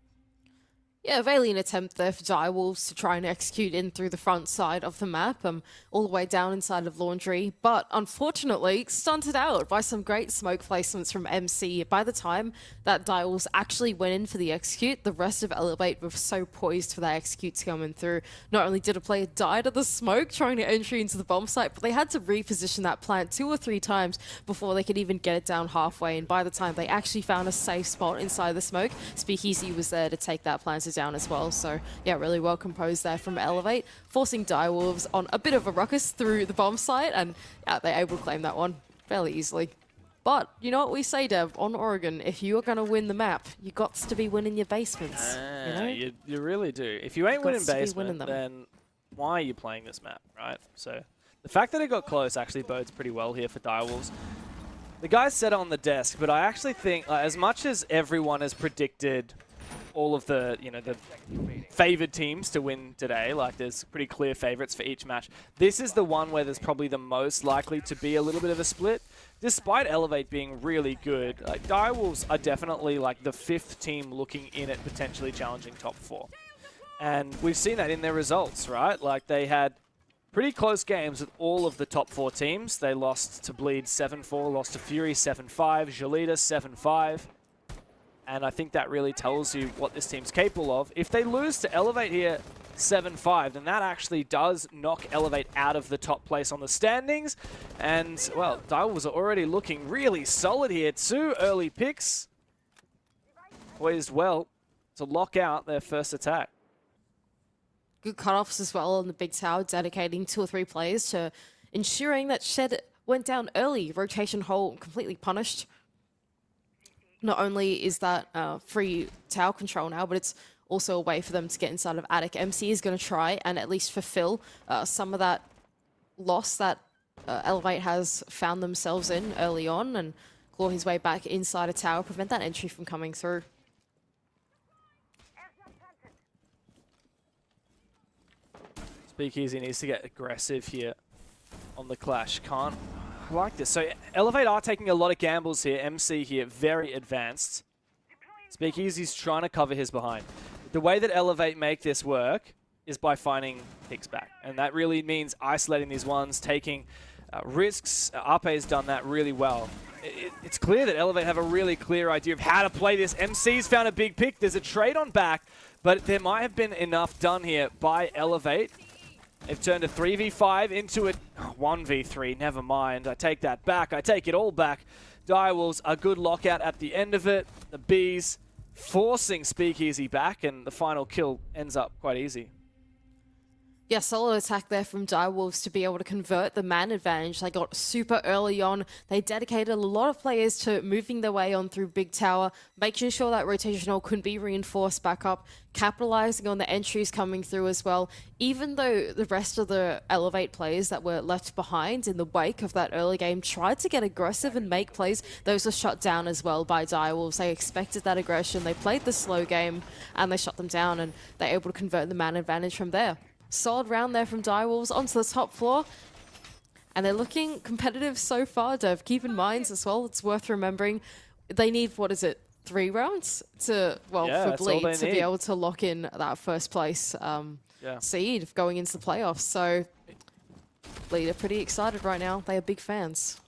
Yeah, valiant attempt there for Direwolves to try and execute in through the front side of the map, all the way down inside of Laundry, but unfortunately stunted out by some great smoke placements from MC. By the time that Direwolves actually went in for the execute, the rest of Elevate were so poised for that execute to come in through. Not only did a player die to the smoke trying to entry into the bomb site, but they had to reposition that plant 2 or 3 times before they could even get it down halfway, and by the time they actually found a safe spot inside the smoke, Speakeasy was there to take that plant down as well. So yeah, really well composed there from Elevate, forcing Direwolves on a bit of a ruckus through the bomb site, and yeah, they're able to claim that one fairly easily. But you know what we say, Dev, on Oregon, if you are going to win the map, you got to be winning your basements. You know? You really do. If you ain't winning Gots to be basement, winning them. then why are you playing this map, right? So the fact that it got close actually bodes pretty well here for Direwolves. The guys said it on the desk, but I actually think as much as everyone has predicted all of the, the favored teams to win today, like there's pretty clear favorites for each match, this is the one where there's probably the most likely to be a little bit of a split. Despite Elevate being really good, like Direwolves are definitely like the 5th team looking in at potentially challenging top 4. And we've seen that in their results, right? Like they had pretty close games with all of the top 4 teams. They lost to Bleed 7-4, lost to Fury 7-5, Jolita 7-5. And I think that really tells you what this team's capable of. If they lose to Elevate here 7-5, then that actually does knock Elevate out of the top place on the standings. And, well, Direwolves are already looking really solid here. 2 early picks, poised well to lock out their first attack. Good cutoffs as well on the big tower, dedicating 2 or 3 players to ensuring that Shed went down early. Rotation hole completely punished. Not only is that free tower control now, but it's also a way for them to get inside of Attic. MC is going to try and at least fulfill some of that loss that Elevate has found themselves in early on, and claw his way back inside a tower, prevent that entry from coming through. Speakeasy needs to get aggressive here on the clash. Can't. I like this. So Elevate are taking a lot of gambles here. MC here, very advanced. Speakeasy's trying to cover his behind. The way that Elevate make this work is by finding picks back. And that really means isolating these ones, taking risks. Arpe's done that really well. It's clear that Elevate have a really clear idea of how to play this. MC's found a big pick. There's a trade on back, but there might have been enough done here by Elevate. They've turned a 3v5 into a 1v3. Never mind. I take that back. I take it all back. Direwolves, a good lockout at the end of it. The Bees forcing Speakeasy back, and the final kill ends up quite easy. Yeah, solid attack there from Direwolves to be able to convert the man advantage. They got super early on. They dedicated a lot of players to moving their way on through Big Tower, making sure that rotational couldn't be reinforced back up, capitalizing on the entries coming through as well. Even though the rest of the Elevate players that were left behind in the wake of that early game tried to get aggressive and make plays, those were shut down as well by Direwolves. They expected that aggression. They played the slow game and they shut them down, and they're able to convert the man advantage from there. Solid round there from Direwolves onto the top floor. And they're looking competitive so far, Dev. Keep in mind as well, it's worth remembering, they need, 3 rounds to, for Bleed to be able to lock in that first place seed going into the playoffs. So Bleed are pretty excited right now. They are big fans.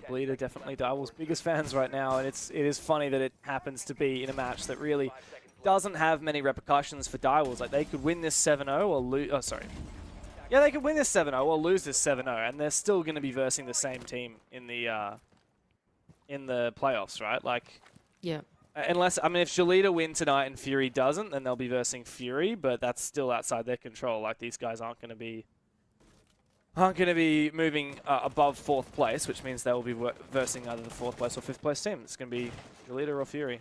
Bleed are definitely Direwolves' biggest fans right now, and it is funny that it happens to be in a match that really doesn't have many repercussions for Direwolves. Like, they could win this 7-0 or lose. Oh, sorry. Yeah, they could win this 7-0 or lose this 7-0, and they're still going to be versing the same team in the playoffs, right? Like, yeah. Unless, I mean, if Jolita win tonight and Fury doesn't, then they'll be versing Fury, but that's still outside their control. Like, these guys aren't going to be moving above 4th place, which means they will be versing either the 4th place or 5th place team. It's going to be Jolita or Fury.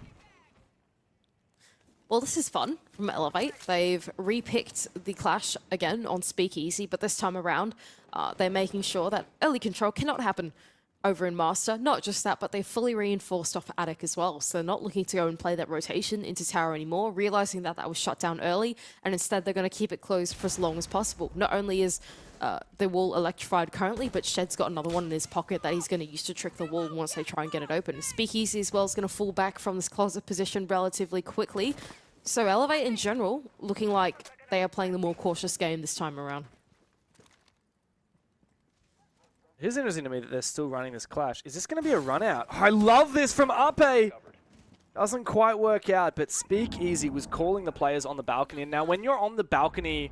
Well, this is fun from Elevate. They've repicked the clash again on Speakeasy, but this time around, they're making sure that early control cannot happen over in Master. Not just that, but they've fully reinforced off Attic as well. So they're not looking to go and play that rotation into Tower anymore, realizing that that was shut down early, and instead they're going to keep it closed for as long as possible. Not only is the wall electrified currently, but Shed's got another one in his pocket that he's going to use to trick the wall once they try and get it open. Speakeasy as well is going to fall back from this closet position relatively quickly. So Elevate in general looking like they are playing the more cautious game this time around. It's interesting to me that they're still running this clash. Is this going to be a run out? I love this from Ape! Doesn't quite work out, but Speakeasy was calling the players on the balcony. And now when you're on the balcony,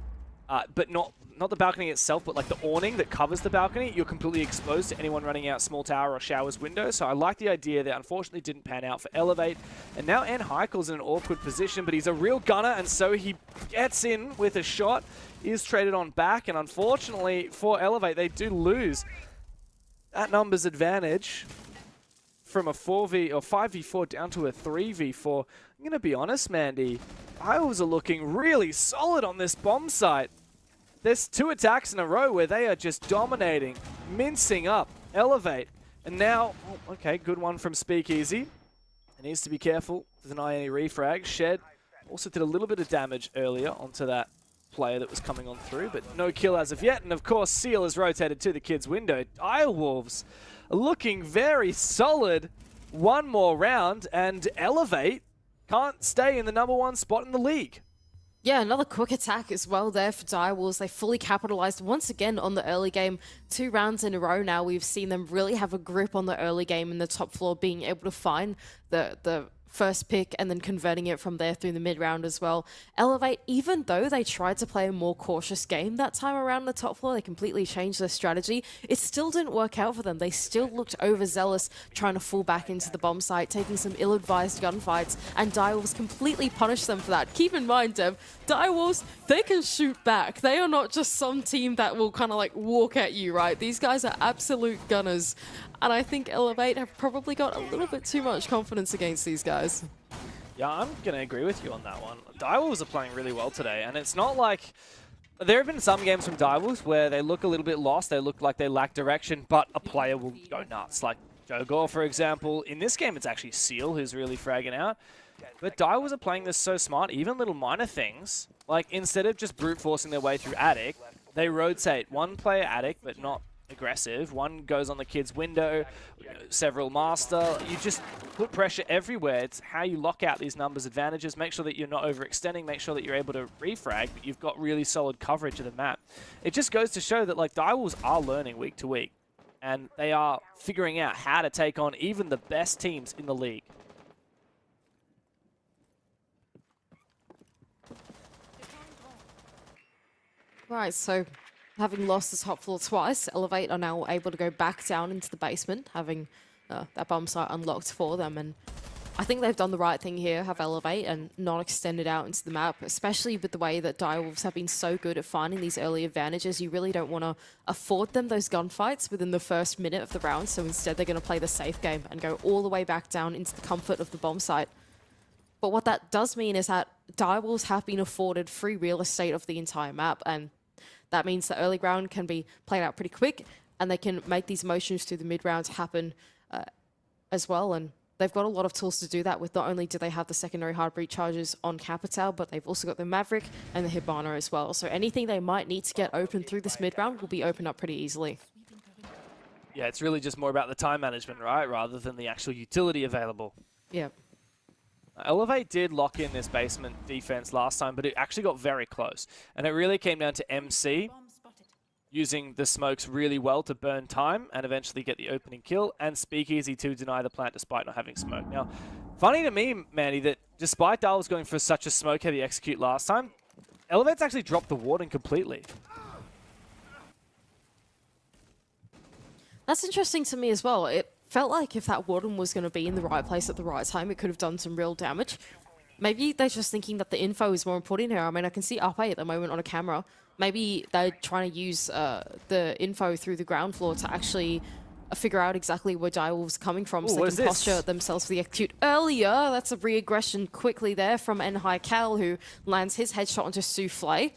but not the balcony itself, but like the awning that covers the balcony, you're completely exposed to anyone running out small tower or showers window. So I like the idea that unfortunately didn't pan out for Elevate. And now N-Heikel's in an awkward position, but he's a real gunner, and so he gets in with a shot, is traded on back, and unfortunately for Elevate, they do lose that numbers advantage from a 4v or 5v4 down to a 3v4. I'm going to be honest, Mandy, Isles are looking really solid on this bomb site. There's 2 attacks in a row where they are just dominating, mincing up Elevate. And now, oh, okay, good one from Speakeasy. He needs to be careful to deny any refrag. Shed also did a little bit of damage earlier onto that player that was coming on through, but no kill as of yet. And of course, Seal has rotated to the kid's window. Direwolves looking very solid. One more round, and Elevate can't stay in the #1 spot in the league. Yeah, another quick attack as well there for Direwolves. They fully capitalized once again on the early game. 2 rounds in a row now, we've seen them really have a grip on the early game in the top floor, being able to find the first pick and then converting it from there through the mid-round as well. Elevate, even though they tried to play a more cautious game that time around on the top floor, they completely changed their strategy. It still didn't work out for them. They still looked overzealous trying to fall back into the bomb site, taking some ill-advised gunfights, and Direwolves completely punished them for that. Keep in mind, Dev, Direwolves, they can shoot back. They are not just some team that will kind of like walk at you, right? These guys are absolute gunners. And I think Elevate have probably got a little bit too much confidence against these guys. Yeah, I'm going to agree with you on that one. Direwolves are playing really well today, and it's not like... There have been some games from Direwolves where they look a little bit lost, they look like they lack direction, but a player will go nuts. Like Joe Gore, for example. In this game, it's actually Seal who's really fragging out. But Direwolves are playing this so smart, even little minor things. Like, instead of just brute forcing their way through Attic, they rotate one player Attic, but not aggressive. One goes on the kid's window, several master. You just put pressure everywhere. It's how you lock out these numbers advantages. Make sure that you're not overextending. Make sure that you're able to refrag, but you've got really solid coverage of the map. It just goes to show that like Direwolves are learning week to week, and they are figuring out how to take on even the best teams in the league. Right, so having lost the top floor twice, Elevate are now able to go back down into the basement, having that bomb site unlocked for them. And I think they've done the right thing here, have Elevate and not extend it out into the map, especially with the way that Direwolves have been so good at finding these early advantages. You really don't want to afford them those gunfights within the first minute of the round, so instead they're going to play the safe game and go all the way back down into the comfort of the bomb site. But what that does mean is that Direwolves have been afforded free real estate of the entire map, and that means the early round can be played out pretty quick, and they can make these motions through the mid-rounds happen as well. And they've got a lot of tools to do that with. Not only do they have the secondary Heartbreak charges on Capital, but they've also got the Maverick and the Hibana as well. So anything they might need to get open through this mid-round will be opened up pretty easily. Yeah, it's really just more about the time management, right? Rather than the actual utility available. Yeah. Elevate did lock in this basement defense last time, but it actually got very close. And it really came down to MC using the smokes really well to burn time and eventually get the opening kill, and Speakeasy to deny the plant despite not having smoke. Now, funny to me, Manny, that despite Darwell's going for such a smoke-heavy execute last time, Elevate's actually dropped the warden completely. That's interesting to me as well. It felt like if that warden was going to be in the right place at the right time, it could have done some real damage. Maybe they're just thinking that the info is more important here. I mean, I can see Ape at the moment on a camera. Maybe they're trying to use the info through the ground floor to actually figure out exactly where Direwolves are coming from, so they can posture themselves for the execute earlier. That's a re-aggression quickly there from N-Heikel, who lands his headshot onto Souffle.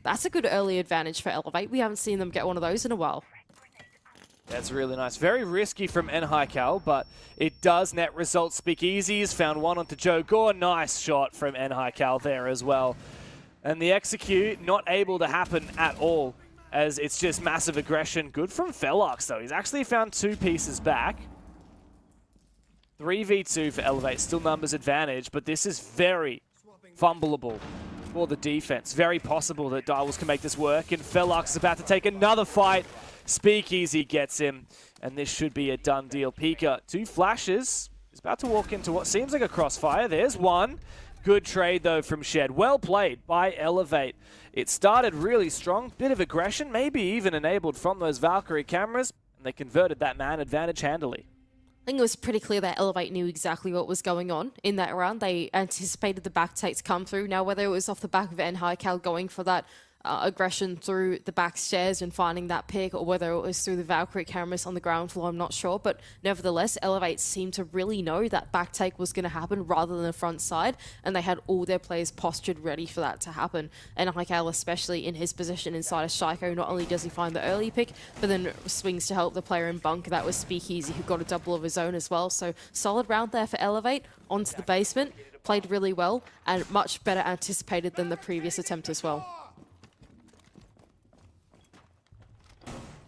That's a good early advantage for Elevate. We haven't seen them get one of those in a while. That's really nice. Very risky from N-Heikel, but it does net result. Speakeasy has found one onto Joe Gore. Nice shot from N-Heikel there as well. And the execute not able to happen at all. as it's just massive aggression. Good from Felox, though. He's actually found 2 pieces back. 3v2 for Elevate, still numbers advantage, but this is very fumbleable for the defense. Very possible that Direwolves can make this work, and Felox is about to take another fight. Speakeasy gets him, and this should be a done deal. Pika, 2 flashes. He's about to walk into what seems like a crossfire. There's one. Good trade, though, from Shed. Well played by Elevate. It started really strong. Bit of aggression, maybe even enabled from those Valkyrie cameras, and they converted that man advantage handily. I think it was pretty clear that Elevate knew exactly what was going on in that round. They anticipated the back take to come through. Now, whether it was off the back of Enhycal going for that aggression through the back stairs and finding that pick, or whether it was through the Valkyrie cameras on the ground floor, I'm not sure. But nevertheless, Elevate seemed to really know that back take was going to happen rather than the front side, and they had all their players postured ready for that to happen. And Enhycal, especially in his position inside of Shiko, not only does he find the early pick, but then swings to help the player in bunker. That was Speakeasy, who got a double of his own as well. So solid round there for Elevate. Onto the basement, played really well, and much better anticipated than the previous attempt as well.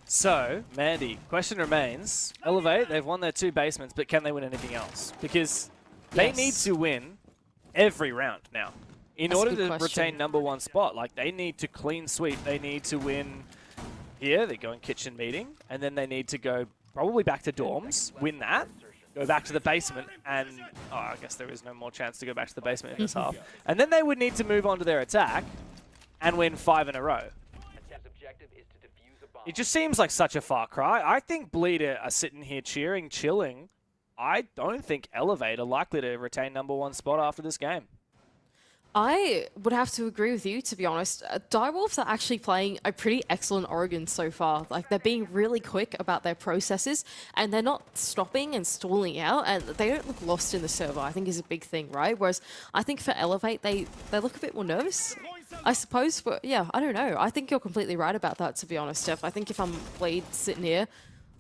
So, Mandy, question remains. Elevate, they've won their 2 basements, but can they win anything else? Because they need to win every round now. In order to retain #1 spot, like, they need to clean sweep. They need to win here. They go in kitchen meeting, and then they need to go probably back to dorms, win that, go back to the basement, and I guess there is no more chance to go back to the basement in this half. And then they would need to move on to their attack and win 5 in a row. It just seems like such a far cry. I think Bleed are sitting here cheering, chilling. I don't think Elevate are likely to retain #1 spot after this game. I would have to agree with you, to be honest. Direwolves are actually playing a pretty excellent Oregon so far. Like, they're being really quick about their processes, and they're not stopping and stalling out, and they don't look lost in the server, I think is a big thing, right? Whereas I think for Elevate, they look a bit more nervous. I suppose, but yeah, I don't know. I think you're completely right about that, to be honest, Steph. I think if I'm Bleed sitting here,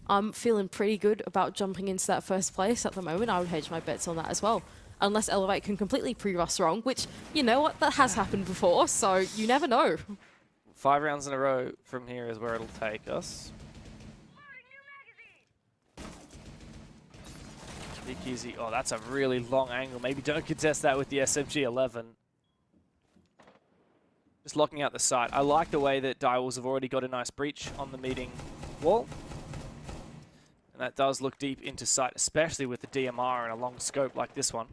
I'm feeling pretty good about jumping into that first place at the moment. I would hedge my bets on that as well. Unless Elevate can completely prove us wrong, which, you know what, that has happened before, so you never know. 5 rounds in a row from here is where it'll take us. Speakeasy, oh, that's a really long angle. Maybe don't contest that with the SMG-11. Just locking out the site. I like the way that Direwolves have already got a nice breach on the meeting wall. And that does look deep into sight, especially with the DMR and a long scope like this one.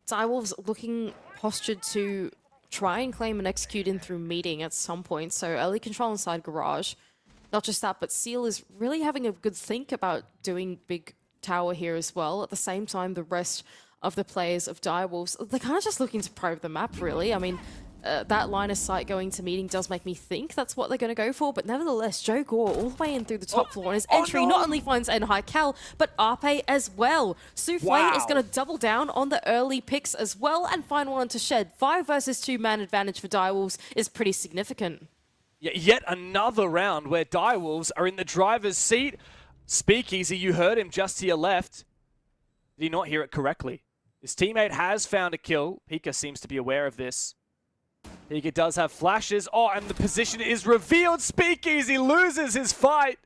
Direwolves looking postured to try and claim and execute in through meeting at some point. So early control inside garage. Not just that, but Seal is really having a good think about doing big tower here as well. At the same time, the rest of the players of Direwolves, they're kind of just looking to probe the map, really. I mean, that line of sight going to meeting does make me think that's what they're going to go for, but nevertheless, Joe Gore all the way in through the top floor, and his entry not only finds Enhycal, but Arpe as well. Souffle is going to double down on the early picks as well, and find one to Shed. 5 versus 2 man advantage for Direwolves is pretty significant. Yeah, yet another round where Direwolves are in the driver's seat. Speakeasy, you heard him just to your left. Did he not hear it correctly? His teammate has found a kill. Pika seems to be aware of this. Pika does have flashes. Oh, and the position is revealed. Speakeasy loses his fight.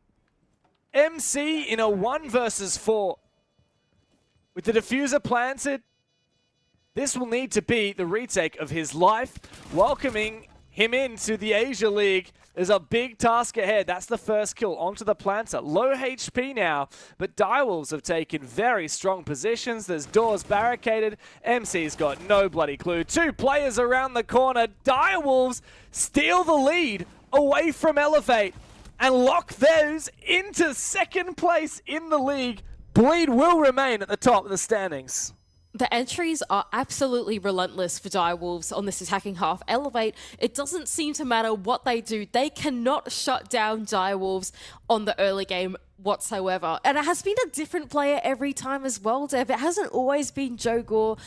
MC in a 1 versus 4. With the diffuser planted, this will need to be the retake of his life. Welcoming him into the Asia League. There's a big task ahead. That's the first kill onto the planter. Low HP now, but Direwolves have taken very strong positions. There's doors barricaded. MC's got no bloody clue. 2 players around the corner. Direwolves steal the lead away from Elevate and lock those into second place in the league. Bleed will remain at the top of the standings. The entries are absolutely relentless for Direwolves on this attacking half. Elevate, it doesn't seem to matter what they do. They cannot shut down Direwolves on the early game whatsoever. And it has been a different player every time as well, Dev. It hasn't always been Joe Gore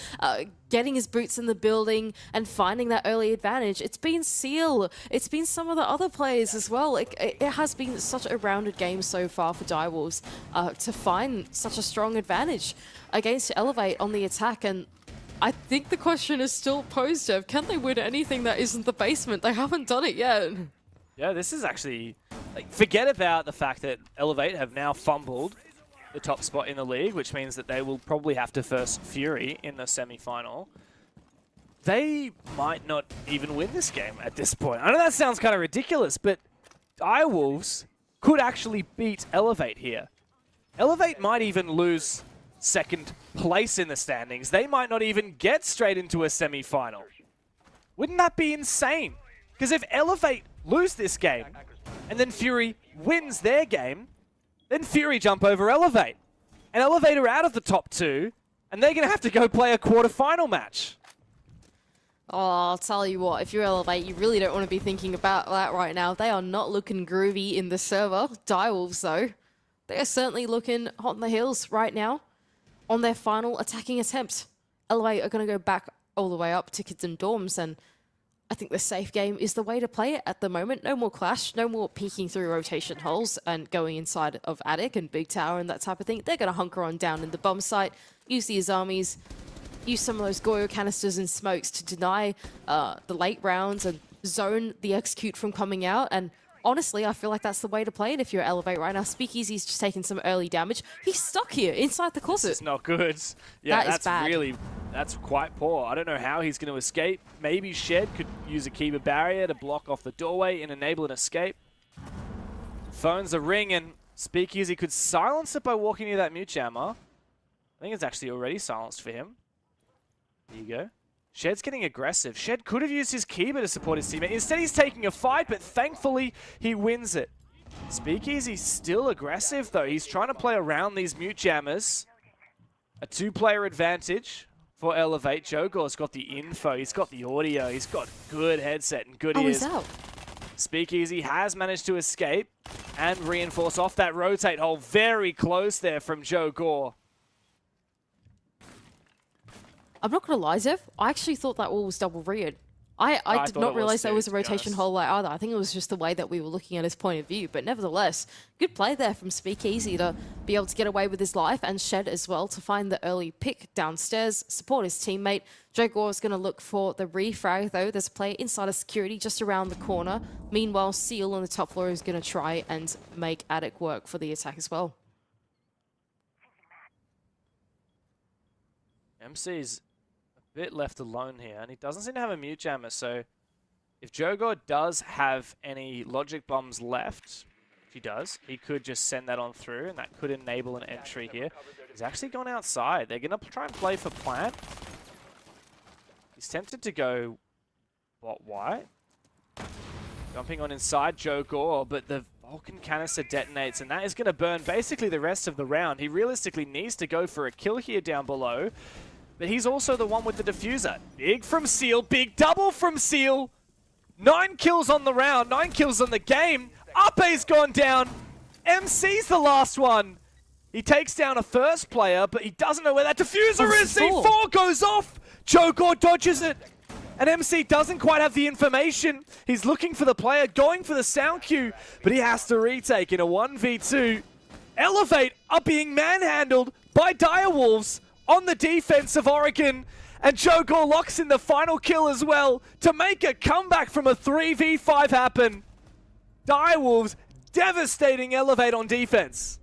getting his boots in the building and finding that early advantage. It's been Seal. It's been some of the other players as well. It has been such a rounded game so far for Direwolves to find such a strong advantage against Elevate on the attack. And I think the question is still posed, Dev. Can they win anything that isn't the basement? They haven't done it yet. Yeah, this is actually... Like, forget about the fact that Elevate have now fumbled the top spot in the league, which means that they will probably have to first Fury in the semi-final. They might not even win this game at this point. I know that sounds kind of ridiculous, but Direwolves could actually beat Elevate here. Elevate might even lose second place in the standings. They might not even get straight into a semi-final. Wouldn't that be insane? Because if Elevate lose this game, and then Fury wins their game, then Fury jump over Elevate. And Elevate are out of the top 2, and they're going to have to go play a quarter-final match. Oh, I'll tell you what, if you Elevate, you really don't want to be thinking about that right now. They are not looking groovy in the server. Direwolves, though, they are certainly looking hot on the heels right now on their final attacking attempt. Elevate are going to go back all the way up to Kids and Dorms, and I think the safe game is the way to play it at the moment. No more clash, no more peeking through rotation holes and going inside of Attic and Big Tower and that type of thing. They're going to hunker on down in the bomb site, use the Azamis, use some of those Goyo canisters and smokes to deny the late rounds and zone the execute from coming out. And honestly, I feel like that's the way to play it if you're Elevate right now. Speakeasy's just taking some early damage. He's stuck here inside the closet. It's not good. Yeah, that is bad. That's quite poor. I don't know how he's going to escape. Maybe Shed could use a Kiba barrier to block off the doorway and enable an escape. Phones are ringing. Speakeasy could silence it by walking near that mute jammer. I think it's actually already silenced for him. There you go. Shed's getting aggressive. Shed could have used his Kiba to support his teammate. Instead, he's taking a fight, but thankfully, he wins it. Speakeasy's still aggressive, though. He's trying to play around these mute jammers. A 2-player advantage for Elevate. Jogor's got the info. He's got the audio. He's got good headset and good ears. He's out. Speakeasy has managed to escape and reinforce off that rotate hole. Very close there from Jogor. I'm not going to lie, Zev. I actually thought that wall was double reared. I did not realize there was a rotation hole like either. I think it was just the way that we were looking at his point of view. But nevertheless, good play there from Speakeasy to be able to get away with his life, and Shed as well to find the early pick downstairs, support his teammate. Jogor is going to look for the refrag, though. There's a player inside of security just around the corner. Meanwhile, Seal on the top floor is going to try and make Attic work for the attack as well. MC's bit left alone here, and he doesn't seem to have a mute jammer, so if Jogor does have any logic bombs left, if he does, he could just send that on through, and that could enable an entry here. He's actually gone outside. They're going to try and play for plant. He's tempted to go bot white. Jumping on inside Jogor, but the Vulcan canister detonates, and that is going to burn basically the rest of the round. He realistically needs to go for a kill here down below. But he's also the one with the diffuser. Big from Seal, big double from Seal. 9 kills on the round, 9 kills on the game. Ape's gone down. MC's the last one. He takes down a first player, but he doesn't know where that diffuser is. C4 goes off. Jogor dodges it. And MC doesn't quite have the information. He's looking for the player, going for the sound cue, but he has to retake in a 1v2. Elevate are being manhandled by Direwolves on the defense of Oregon, and Jogor locks in the final kill as well to make a comeback from a 3v5 happen. Direwolves devastating Elevate on defense.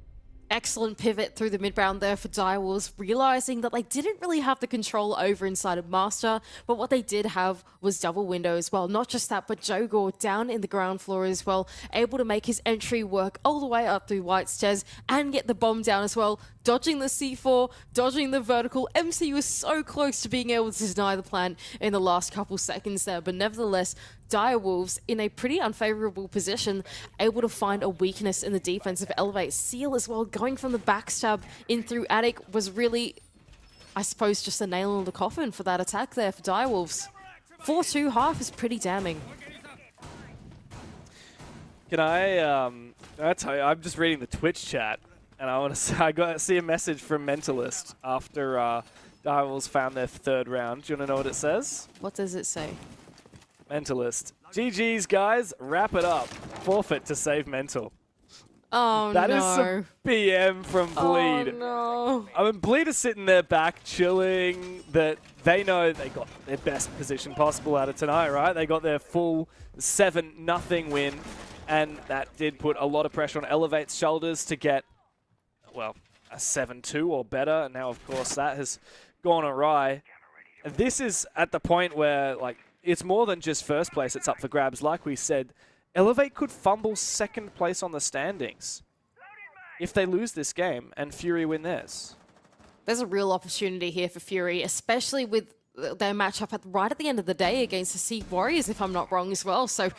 Excellent pivot through the mid-round there for Direwolves, realizing that they didn't really have the control over inside of Master, but what they did have was double window as well. Not just that, but Jogor down in the ground floor as well, able to make his entry work all the way up through White Stairs and get the bomb down as well, dodging the C4, dodging the vertical. MC was so close to being able to deny the plan in the last couple seconds there, but nevertheless, Direwolves in a pretty unfavorable position, able to find a weakness in the defense of Elevate. Seal as well, going from the backstab in through Attic was really, I suppose, just a nail in the coffin for that attack there for Direwolves. 4-2 half is pretty damning. Can I tell you, I'm just reading the Twitch chat, and I want to say I see a message from Mentalist after Direwolves found their third round. Do you want to know what it says? What does it say? Mentalist. GG's, guys. Wrap it up. Forfeit to save mental. Oh, That no. is some BM from Bleed. Oh, no. I mean, Bleed is sitting there back, chilling, that they know they got their best position possible out of tonight, right? They got their full 7-0 win, and that did put a lot of pressure on Elevate's shoulders to get, well, a 7-2 or better. And now, of course, that has gone awry. This is at the point where, like, it's more than just first place it's up for grabs. Like we said, Elevate could fumble second place on the standings if they lose this game and Fury win theirs. There's a real opportunity here for Fury, especially with their matchup right at the end of the day against the Sea Warriors, if I'm not wrong as well. So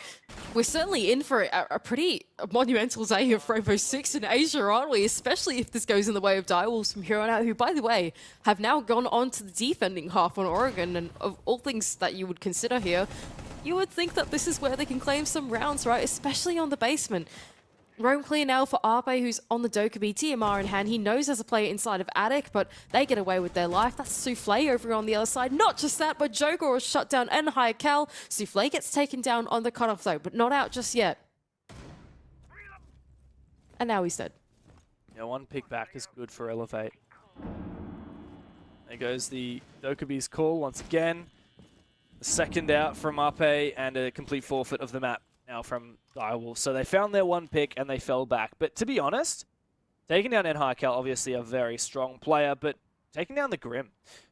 we're certainly in for a pretty monumental day of Rainbow Six in Asia, aren't we? Especially if this goes in the way of Direwolves from here on out, who, by the way, have now gone on to the defending half on Oregon. And of all things that you would consider here, you would think that this is where they can claim some rounds, right? Especially on the basement. Roam clear now for Arpe, who's on the Dokkaebi, TMR in hand. He knows there's a player inside of Attic, but they get away with their life. That's Souffle over on the other side. Not just that, but Jogor is shut down and Hyakal. Souffle gets taken down on the cutoff though, but not out just yet. And now he's dead. Yeah, one pick back is good for Elevate. There goes the Dokkaebi's call once again. The second out from Arpe and a complete forfeit of the map now from Direwolves. So they found their one pick and they fell back. But to be honest, taking down Hyakal, obviously a very strong player, but taking down the Grim,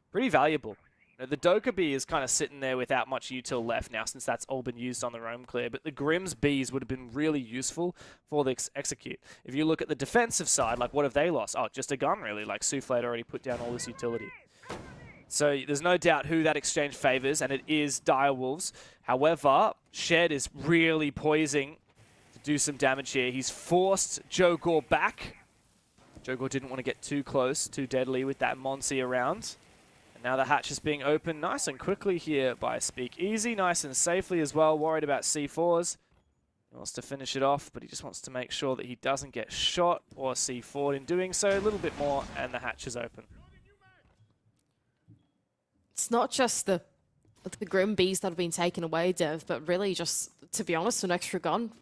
pretty valuable. You know, the Dokkaebi is kind of sitting there without much util left now since that's all been used on the roam clear, but the Grim's Bees would have been really useful for the execute. If you look at the defensive side, like what have they lost? Oh, just a gun really, like Souffle had already put down all this utility. So there's no doubt who that exchange favors, and it is Direwolves. However, Shed is really poising to do some damage here. He's forced Jogor back. Jogor didn't want to get too close, too deadly with that Monsi around. And now the hatch is being opened nice and quickly here by Speakeasy, nice and safely as well. Worried about C4s. He wants to finish it off, but he just wants to make sure that he doesn't get shot or C4'd in doing so. A little bit more, and the hatch is open. It's not just the Grim Bees that have been taken away, Dev, but really just, to be honest, an extra gun.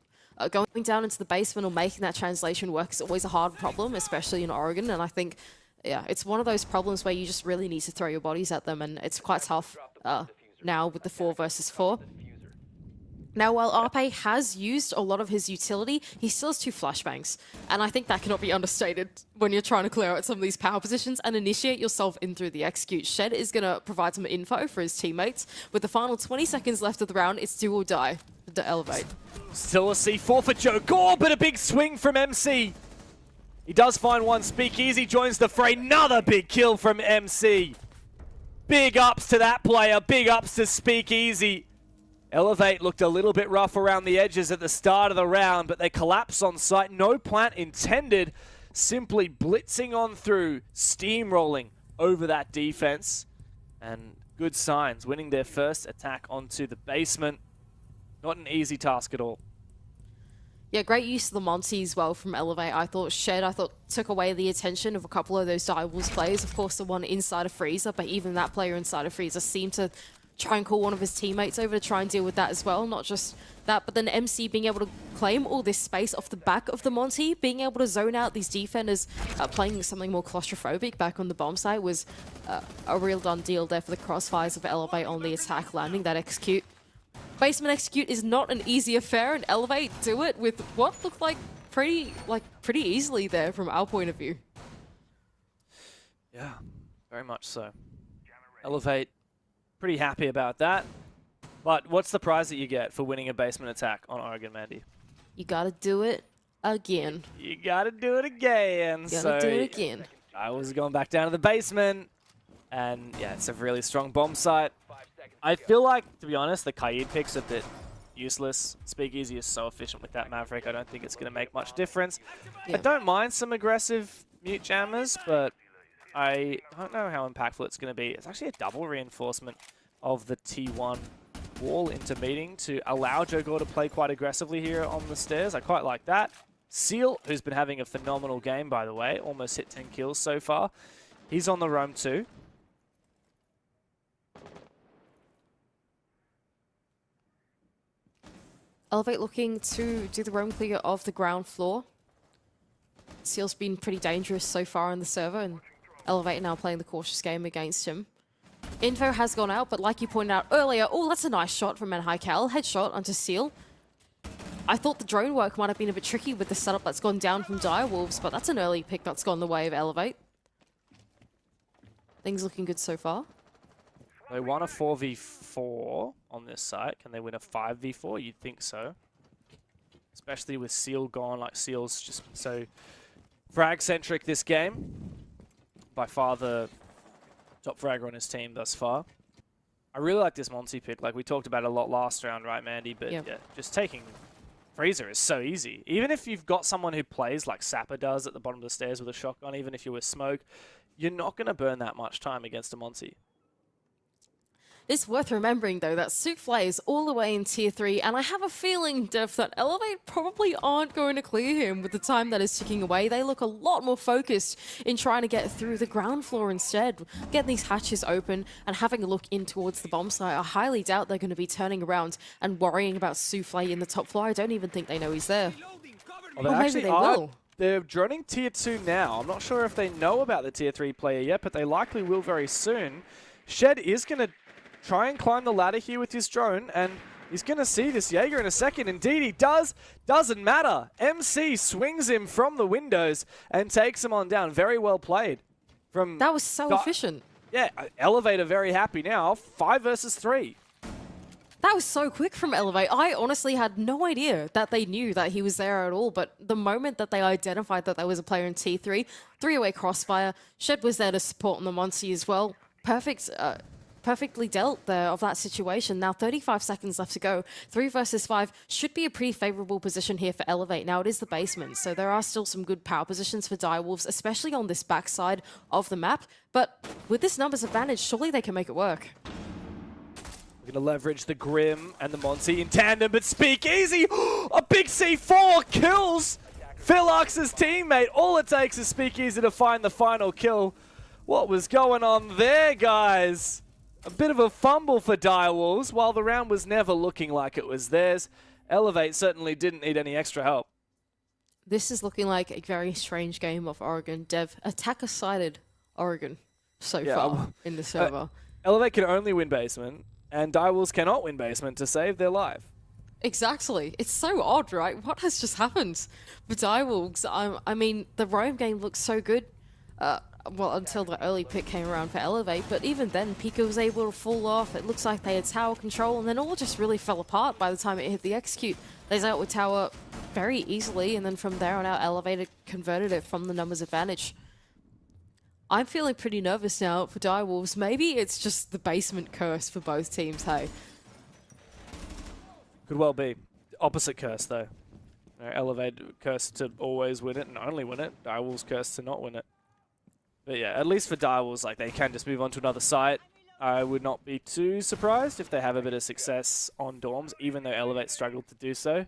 Going down into the basement or making that translation work is always a hard problem, especially in Oregon, and I think, yeah, it's one of those problems where you just really need to throw your bodies at them, and it's quite tough now with the 4 versus 4. Now, while Arpe has used a lot of his utility, he still has 2 flashbangs. And I think that cannot be understated when you're trying to clear out some of these power positions and initiate yourself in through the execute. Shed is going to provide some info for his teammates. With the final 20 seconds left of the round, it's do or die to Elevate. Still a C4 for Jogor, but a big swing from MC. He does find one. Speakeasy joins the fray. Another big kill from MC. Big ups to that player. Big ups to Speakeasy. Elevate looked a little bit rough around the edges at the start of the round, but they collapse on site. No plant intended. Simply blitzing on through, steamrolling over that defense. And good signs, winning their first attack onto the basement. Not an easy task at all. Yeah, great use of the Monty as well from Elevate. I thought Shed, took away the attention of a couple of those Direwolves players. Of course, the one inside of Freezer, but even that player inside of Freezer seemed to try and call one of his teammates over to try and deal with that as well. Not just that, but then MC being able to claim all this space off the back of the Monty, being able to zone out these defenders, playing something more claustrophobic back on the bomb site was a real done deal there for the crossfires of Elevate on the attack, landing that execute. Basement execute is not an easy affair, and Elevate do it with what looked like pretty easily there from our point of view. Yeah, very much so. Elevate, pretty happy about that. But what's the prize that you get for winning a basement attack on Oregon, Mandy? You gotta do it again. You gotta do it again. You gotta do it again. I was going back down to the basement, and yeah, it's a really strong bomb site. I feel like, to be honest, the Kaid pick's a bit useless. Speakeasy is so efficient with that Maverick, I don't think it's going to make much difference. Yeah. I don't mind some aggressive mute jammers, but I don't know how impactful it's going to be. It's actually a double reinforcement of the T1 wall into meeting to allow Jogor to play quite aggressively here on the stairs. I quite like that. Seal, who's been having a phenomenal game, by the way, almost hit 10 kills so far. He's on the roam too. Elevate looking to do the roam clear of the ground floor. Seal's been pretty dangerous so far in the server, and Elevate now playing the cautious game against him. Info has gone out, but like you pointed out earlier, oh, that's a nice shot from Enhycal. Headshot onto Seal. I thought the drone work might have been a bit tricky with the setup that's gone down from Direwolves, but that's an early pick that's gone the way of Elevate. Things looking good so far. They won a 4v4 on this site. Can they win a 5v4? You'd think so. Especially with Seal gone, like Seal's just so frag-centric this game. By far the top fragger on his team thus far. I really like this Monty pick. Like we talked about it a lot last round, right, Mandy? But yeah, just taking Freezer is so easy. Even if you've got someone who plays like Sapper does at the bottom of the stairs with a shotgun, even if you're with Smoke, you're not going to burn that much time against a Monty. It's worth remembering, though, that Souffle is all the way in Tier 3, and I have a feeling, Dev, that Elevate probably aren't going to clear him with the time that is ticking away. They look a lot more focused in trying to get through the ground floor instead, getting these hatches open and having a look in towards the bomb site. I highly doubt they're going to be turning around and worrying about Souffle in the top floor. I don't even think they know he's there. Well, or maybe they will. They're droning Tier 2 now. I'm not sure if they know about the Tier 3 player yet, but they likely will very soon. Shed is going to try and climb the ladder here with his drone, and he's going to see this Jaeger in a second. Indeed, he does. Doesn't matter. MC swings him from the windows and takes him on down. Very well played. That was so efficient. Yeah, Elevate are very happy now. 5 versus 3. That was so quick from Elevate. I honestly had no idea that they knew that he was there at all, but the moment that they identified that there was a player in T3, 3-away crossfire, Shed was there to support on the Monty as well. Perfectly dealt there of that situation. Now 35 seconds left to go. 3 versus 5 should be a pretty favorable position here for Elevate. Now it is the basement, so there are still some good power positions for Direwolves, especially on this backside of the map. But with this numbers advantage, surely they can make it work. We're going to leverage the Grim and the Monty in tandem, but Speakeasy, a big C4 kills Philox's teammate. All it takes is Speakeasy to find the final kill. What was going on there, guys? A bit of a fumble for Direwolves, while the round was never looking like it was theirs. Elevate certainly didn't need any extra help. This is looking like a very strange game of Oregon. Dev, attacker-sided Oregon so far in the server. Elevate can only win basement, and Direwolves cannot win basement to save their life. Exactly. It's so odd, right? What has just happened? For Direwolves, I mean, the roam game looks so good. Well, until the early pick came around for Elevate, but even then, Pika was able to fall off. It looks like they had tower control, and then all just really fell apart by the time it hit the execute. They out with tower very easily, and then from there on out, Elevate converted it from the numbers advantage. I'm feeling pretty nervous now for Direwolves. Maybe it's just the basement curse for both teams, hey? Could well be. Opposite curse, though. Elevate curse to always win it and only win it. Direwolves curse to not win it. But yeah, at least for Direwolves, like, they can just move on to another site. I would not be too surprised if they have a bit of success on Dorms, even though Elevate struggled to do so.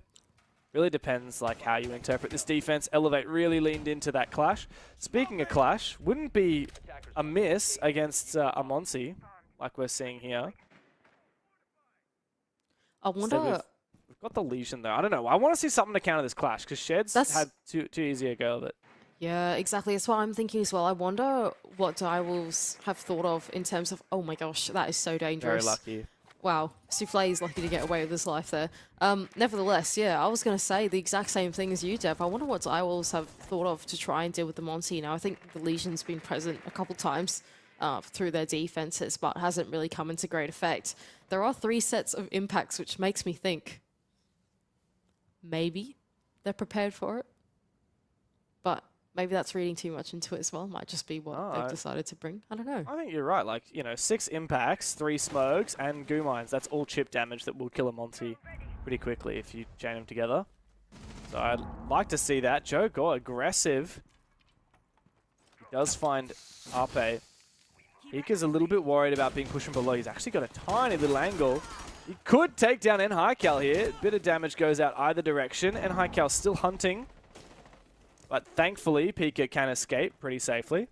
Really depends, like, how you interpret this defense. Elevate really leaned into that clash. Speaking of clash, wouldn't be a miss against a Monty, like we're seeing here. I wonder... We've got the Legion, though. I don't know. I want to see something to counter this clash, because Shed's had too easy a go of it. Yeah, exactly. That's what I'm thinking as well. I wonder what Direwolves have thought of in terms of, oh my gosh, that is so dangerous. Very lucky. Wow, Souffle is lucky to get away with his life there. Nevertheless, yeah, I was going to say the exact same thing as you, Dev. I wonder what Direwolves have thought of to try and deal with the Monty. Now, I think the Legion's been present a couple times through their defenses, but hasn't really come into great effect. There are 3 sets of impacts, which makes me think maybe they're prepared for it. But maybe that's reading too much into it as well. Might just be what they've decided to bring. I don't know. I think you're right. Like, you know, 6 impacts, 3 smokes, and goo mines. That's all chip damage that will kill a Monty pretty quickly if you chain them together. So I'd like to see that. Jogo, aggressive. He does find Ape. Pika's a little bit worried about being pushed from below. He's actually got a tiny little angle. He could take down Enhycal here. A bit of damage goes out either direction. Enhycal still hunting. But thankfully, Pika can escape pretty safely.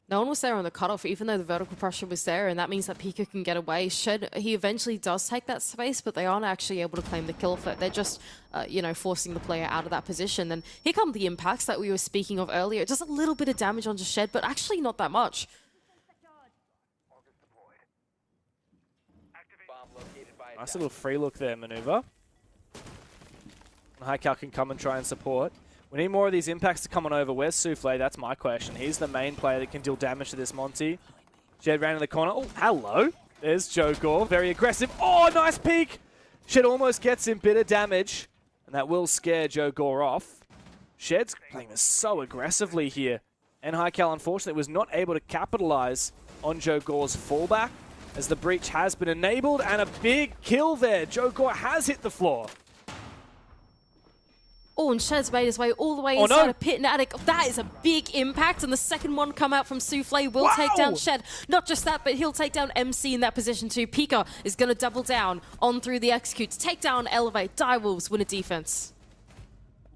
No one was there on the cutoff, even though the vertical pressure was there, and that means that Pika can get away. Shed, he eventually does take that space, but they aren't actually able to claim the kill for it. They're just, you know, forcing the player out of that position. And here come the impacts that we were speaking of earlier. Just a little bit of damage onto Shed, but actually not that much. Nice little free look there, Maneuver. Hycal can come and try and support. We need more of these impacts to come on over. Where's Souffle? That's my question. He's the main player that can deal damage to this Monty. Shed ran in the corner. Oh, hello. There's Joe Gore. Very aggressive. Oh, nice peek. Shed almost gets him. Bit of damage. And that will scare Joe Gore off. Shed's playing this so aggressively here. And Hycal, unfortunately, was not able to capitalize on Joe Gore's fallback as the breach has been enabled. And a big kill there. Joe Gore has hit the floor. Oh, and Shed's made his way all the way inside a pit and attic. That is a big impact, and the second one come out from Souffle will take down Shed. Not just that, but he'll take down MC in that position too. Pika is going to double down on through the execute to take down Elevate. Direwolves win a defense.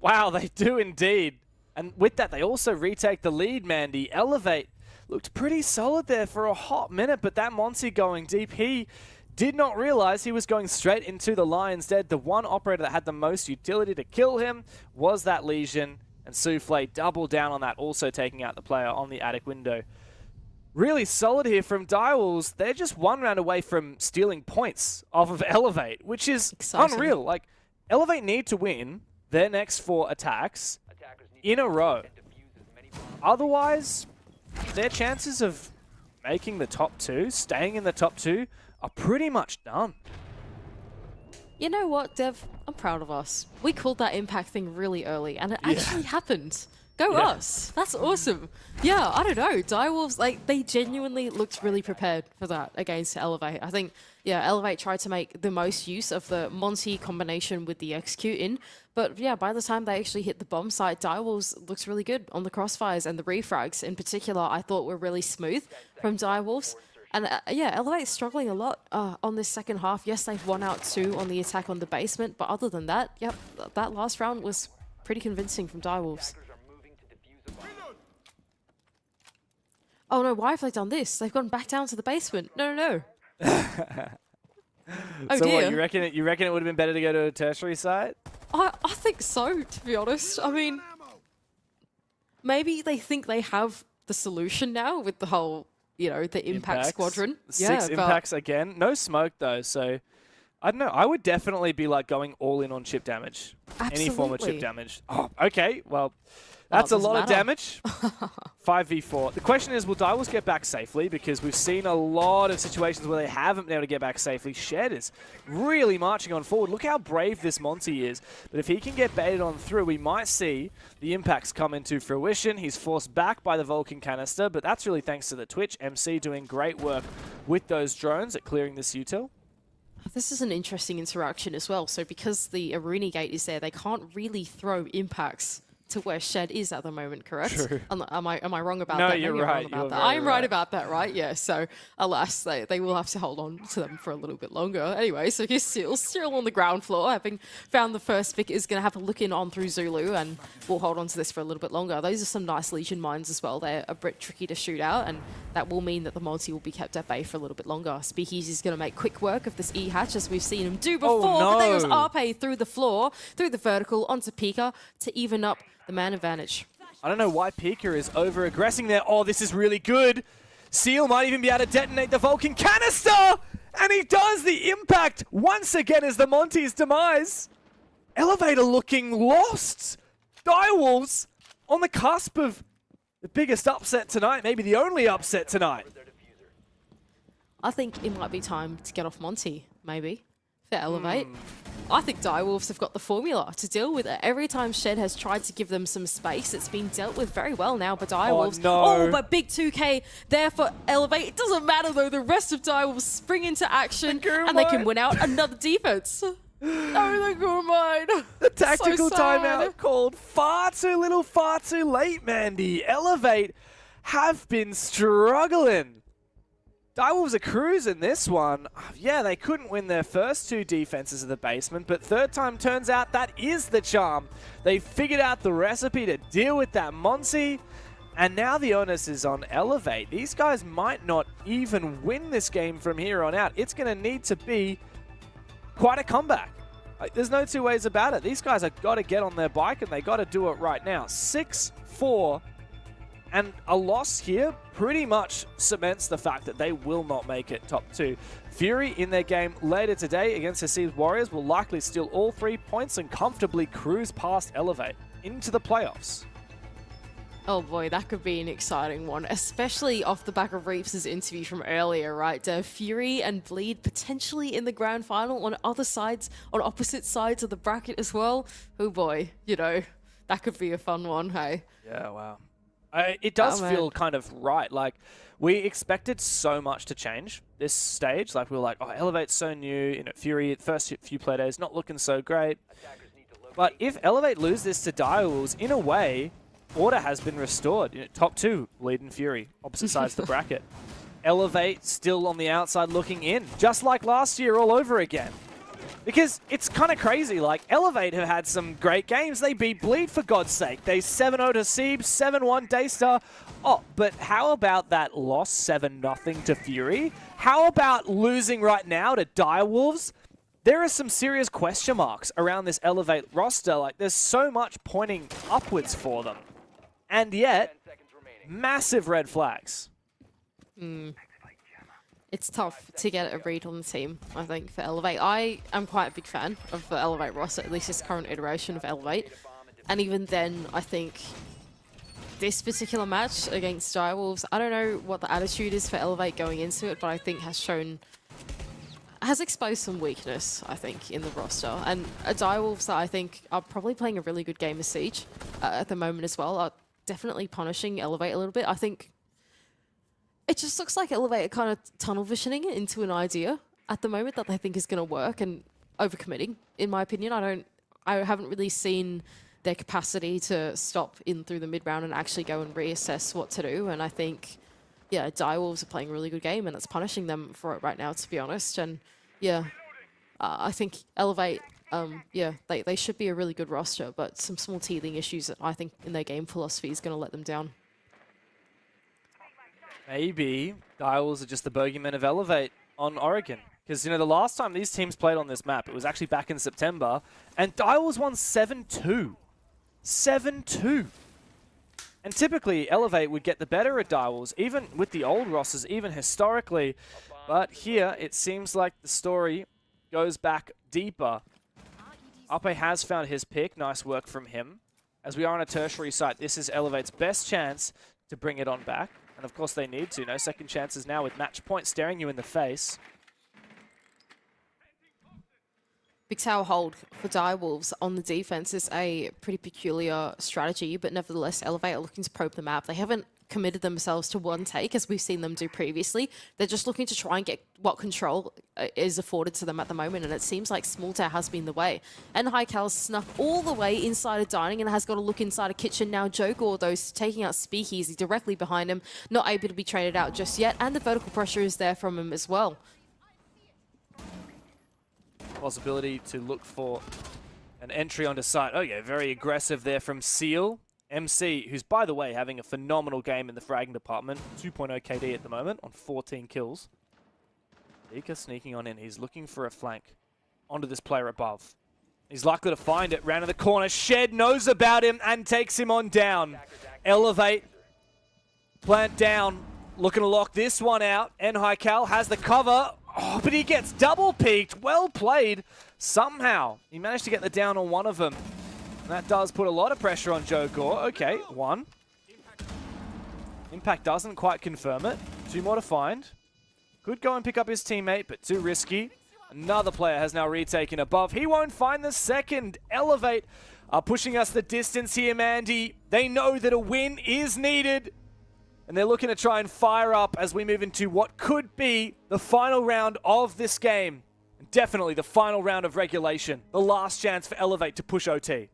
Wow, they do indeed. And with that, they also retake the lead, Mandy. Elevate looked pretty solid there for a hot minute, but that Monty going deep, he did not realize he was going straight into the Lion's Den. The one operator that had the most utility to kill him was that Lesion, and Souffle doubled down on that, also taking out the player on the attic window. Really solid here from Direwolves. They're just one round away from stealing points off of Elevate, which is unreal. Like, Elevate need to win their next 4 attacks in a row. Otherwise, their chances of making the top 2, staying in the top 2, are pretty much done. You know what, Dev? I'm proud of us. We called that impact thing really early, and it actually happened. Go us. That's awesome. Yeah, I don't know. Direwolves, like, they genuinely looked really prepared for that against Elevate. I think, yeah, Elevate tried to make the most use of the Monty combination with the execute in. But yeah, by the time they actually hit the bomb site, Direwolves looks really good on the crossfires, and the refrags in particular I thought were really smooth from Direwolves. And yeah, Elevate's struggling a lot on this second half. Yes, they've won out 2 on the attack on the basement, but other than that, yep, that last round was pretty convincing from Direwolves. Oh no, why have they done this? They've gone back down to the basement. No, no, no. Oh so dear. what, you reckon it would have been better to go to a tertiary site? I think so, to be honest. I mean, maybe they think they have the solution now with the whole, you know, the impact squadron. 6 impacts again. No smoke though, so I don't know. I would definitely be like going all in on chip damage. Absolutely. Any form of chip damage. Oh, okay. Well, that's a lot of damage. 5v4. The question is, will Direwolves get back safely? Because we've seen a lot of situations where they haven't been able to get back safely. Shed is really marching on forward. Look how brave this Monty is. But if he can get baited on through, we might see the impacts come into fruition. He's forced back by the Vulcan canister, but that's really thanks to the Twitch. MC doing great work with those drones at clearing this util. This is an interesting interaction as well. So because the Aruni gate is there, they can't really throw impacts to where Shed is at the moment, correct? True. Am I wrong about No, that? you're right. I'm right about that, right? Yeah, so alas, they will have to hold on to them for a little bit longer. Anyway, so he's still on the ground floor, having found the first pick, is going to have a look in on through Zulu, and we'll hold on to this for a little bit longer. Those are some nice Legion mines as well. They're a bit tricky to shoot out, and that will mean that the multi will be kept at bay for a little bit longer. Speakeasy is going to make quick work of this E-hatch, as we've seen him do before. But there goes Arpe through the floor, through the vertical, onto Pika to even up the man advantage. I don't know why Pika is over-aggressing there. Oh, this is really good. Seal might even be able to detonate the Vulcan canister! And he does! The impact once again is the Monty's demise. Elevator looking lost. Direwolves on the cusp of the biggest upset tonight, maybe the only upset tonight. I think it might be time to get off Monty, maybe, for Elevate. I think Direwolves have got the formula to deal with it. Every time Shed has tried to give them some space, it's been dealt with very well now by Direwolves. Oh, but big 2K there for Elevate. It doesn't matter though, the rest of Direwolves spring into action and they can win out another defense. Oh, the Gourmine. The tactical timeout called far too little, far too late, Mandy. Elevate have been struggling. Direwolves are cruising this one. Yeah, they couldn't win their first 2 defenses of the basement, but third time turns out that is the charm. They figured out the recipe to deal with that Monty, And now the onus is on Elevate. These guys might not even win this game from here on out. It's going to need to be quite a comeback. Like, there's no two ways about it. These guys have got to get on their bike, and they got to do it right now. 6-4, and a loss here pretty much cements the fact that they will not make it top 2. Fury in their game later today against Hasid's Warriors will likely steal all 3 points and comfortably cruise past Elevate into the playoffs. Oh boy, that could be an exciting one, especially off the back of Reeps' interview from earlier, right? Fury and Bleed potentially in the grand final on opposite sides of the bracket as well. Oh boy, you know, that could be a fun one, hey? Yeah, wow. It does feel kind of right. Like, we expected so much to change this stage. Like, we were like, oh, Elevate's so new. You know, Fury, first few play days, not looking so great. But if Elevate lose this to Direwolves, in a way, order has been restored. You know, top 2, Bleed and Fury, opposite sides of the bracket. Elevate still on the outside looking in, just like last year all over again. Because it's kind of crazy, like, Elevate have had some great games. They beat Bleed, for God's sake. They 7-0 to Seeb, 7-1 Daystar. Oh, but how about that loss 7-0 to Fury? How about losing right now to Direwolves? There are some serious question marks around this Elevate roster. Like, there's so much pointing upwards for them. And yet, massive red flags. It's tough to get a read on the team, I think, for Elevate. I am quite a big fan of the Elevate roster, at least this current iteration of Elevate. And even then, I think this particular match against Direwolves, I don't know what the attitude is for Elevate going into it, but I think has exposed some weakness, I think, in the roster. And Direwolves that I think are probably playing a really good game of Siege at the moment as well, are definitely punishing Elevate a little bit. I think it just looks like Elevate are kind of tunnel visioning into an idea at the moment that they think is going to work and overcommitting, in my opinion. I haven't really seen their capacity to stop in through the mid-round and actually go and reassess what to do. And I think, yeah, Direwolves are playing a really good game and it's punishing them for it right now, to be honest. And yeah, I think Elevate, yeah, they should be a really good roster, but some small teething issues that I think in their game philosophy is going to let them down. Maybe Direwolves are just the bogeymen of Elevate on Oregon. Because, you know, the last time these teams played on this map, it was actually back in September, and Direwolves won 7-2. 7-2. And typically, Elevate would get the better at Direwolves, even with the old rosters, even historically. But here, it seems like the story goes back deeper. Ape has found his pick. Nice work from him. As we are on a tertiary site, this is Elevate's best chance to bring it on back. And of course they need to. No second chances now with match point staring you in the face. Big tower hold for Direwolves on the defense is a pretty peculiar strategy, but nevertheless, Elevate are looking to probe the map. They haven't committed themselves to one take as we've seen them do previously. They're just looking to try and get what control is afforded to them at the moment, and it seems like Small Tower has been the way. And Hycal snuck all the way inside a dining and has got to look inside a kitchen now. Jogor, though, taking out Speakeasy directly behind him, not able to be traded out just yet, and the vertical pressure is there from him as well. Possibility to look for an entry onto site. Oh yeah, very aggressive there from Seal. MC, who's, by the way, having a phenomenal game in the fragging department. 2.0 KD at the moment on 14 kills. Ika sneaking on in. He's looking for a flank onto this player above. He's likely to find it. Round in the corner. Shed knows about him and takes him on down. Elevate. Plant down. Looking to lock this one out. Hycal has the cover. Oh, but he gets double peeked. Well played. Somehow, he managed to get the down on one of them. That does put a lot of pressure on Jogor. Okay, one. Impact doesn't quite confirm it. Two more to find. Could go and pick up his teammate, but too risky. Another player has now retaken above. He won't find the second. Elevate are pushing us the distance here, Mandy. They know that a win is needed. And they're looking to try and fire up as we move into what could be the final round of this game. And definitely the final round of regulation. The last chance for Elevate to push OT.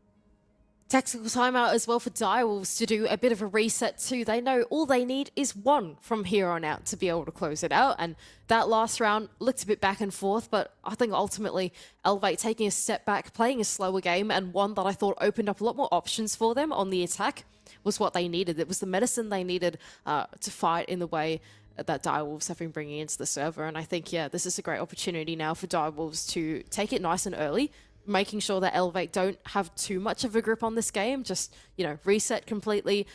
Tactical timeout as well for Direwolves to do a bit of a reset too. They know all they need is one from here on out to be able to close it out. And that last round looked a bit back and forth, but I think ultimately Elevate taking a step back, playing a slower game, and one that I thought opened up a lot more options for them on the attack was what they needed. It was the medicine they needed to fight in the way that Direwolves have been bringing into the server. And I think, yeah, this is a great opportunity now for Direwolves to take it nice and early, making sure that Elevate don't have too much of a grip on this game. Just, you know, reset completely,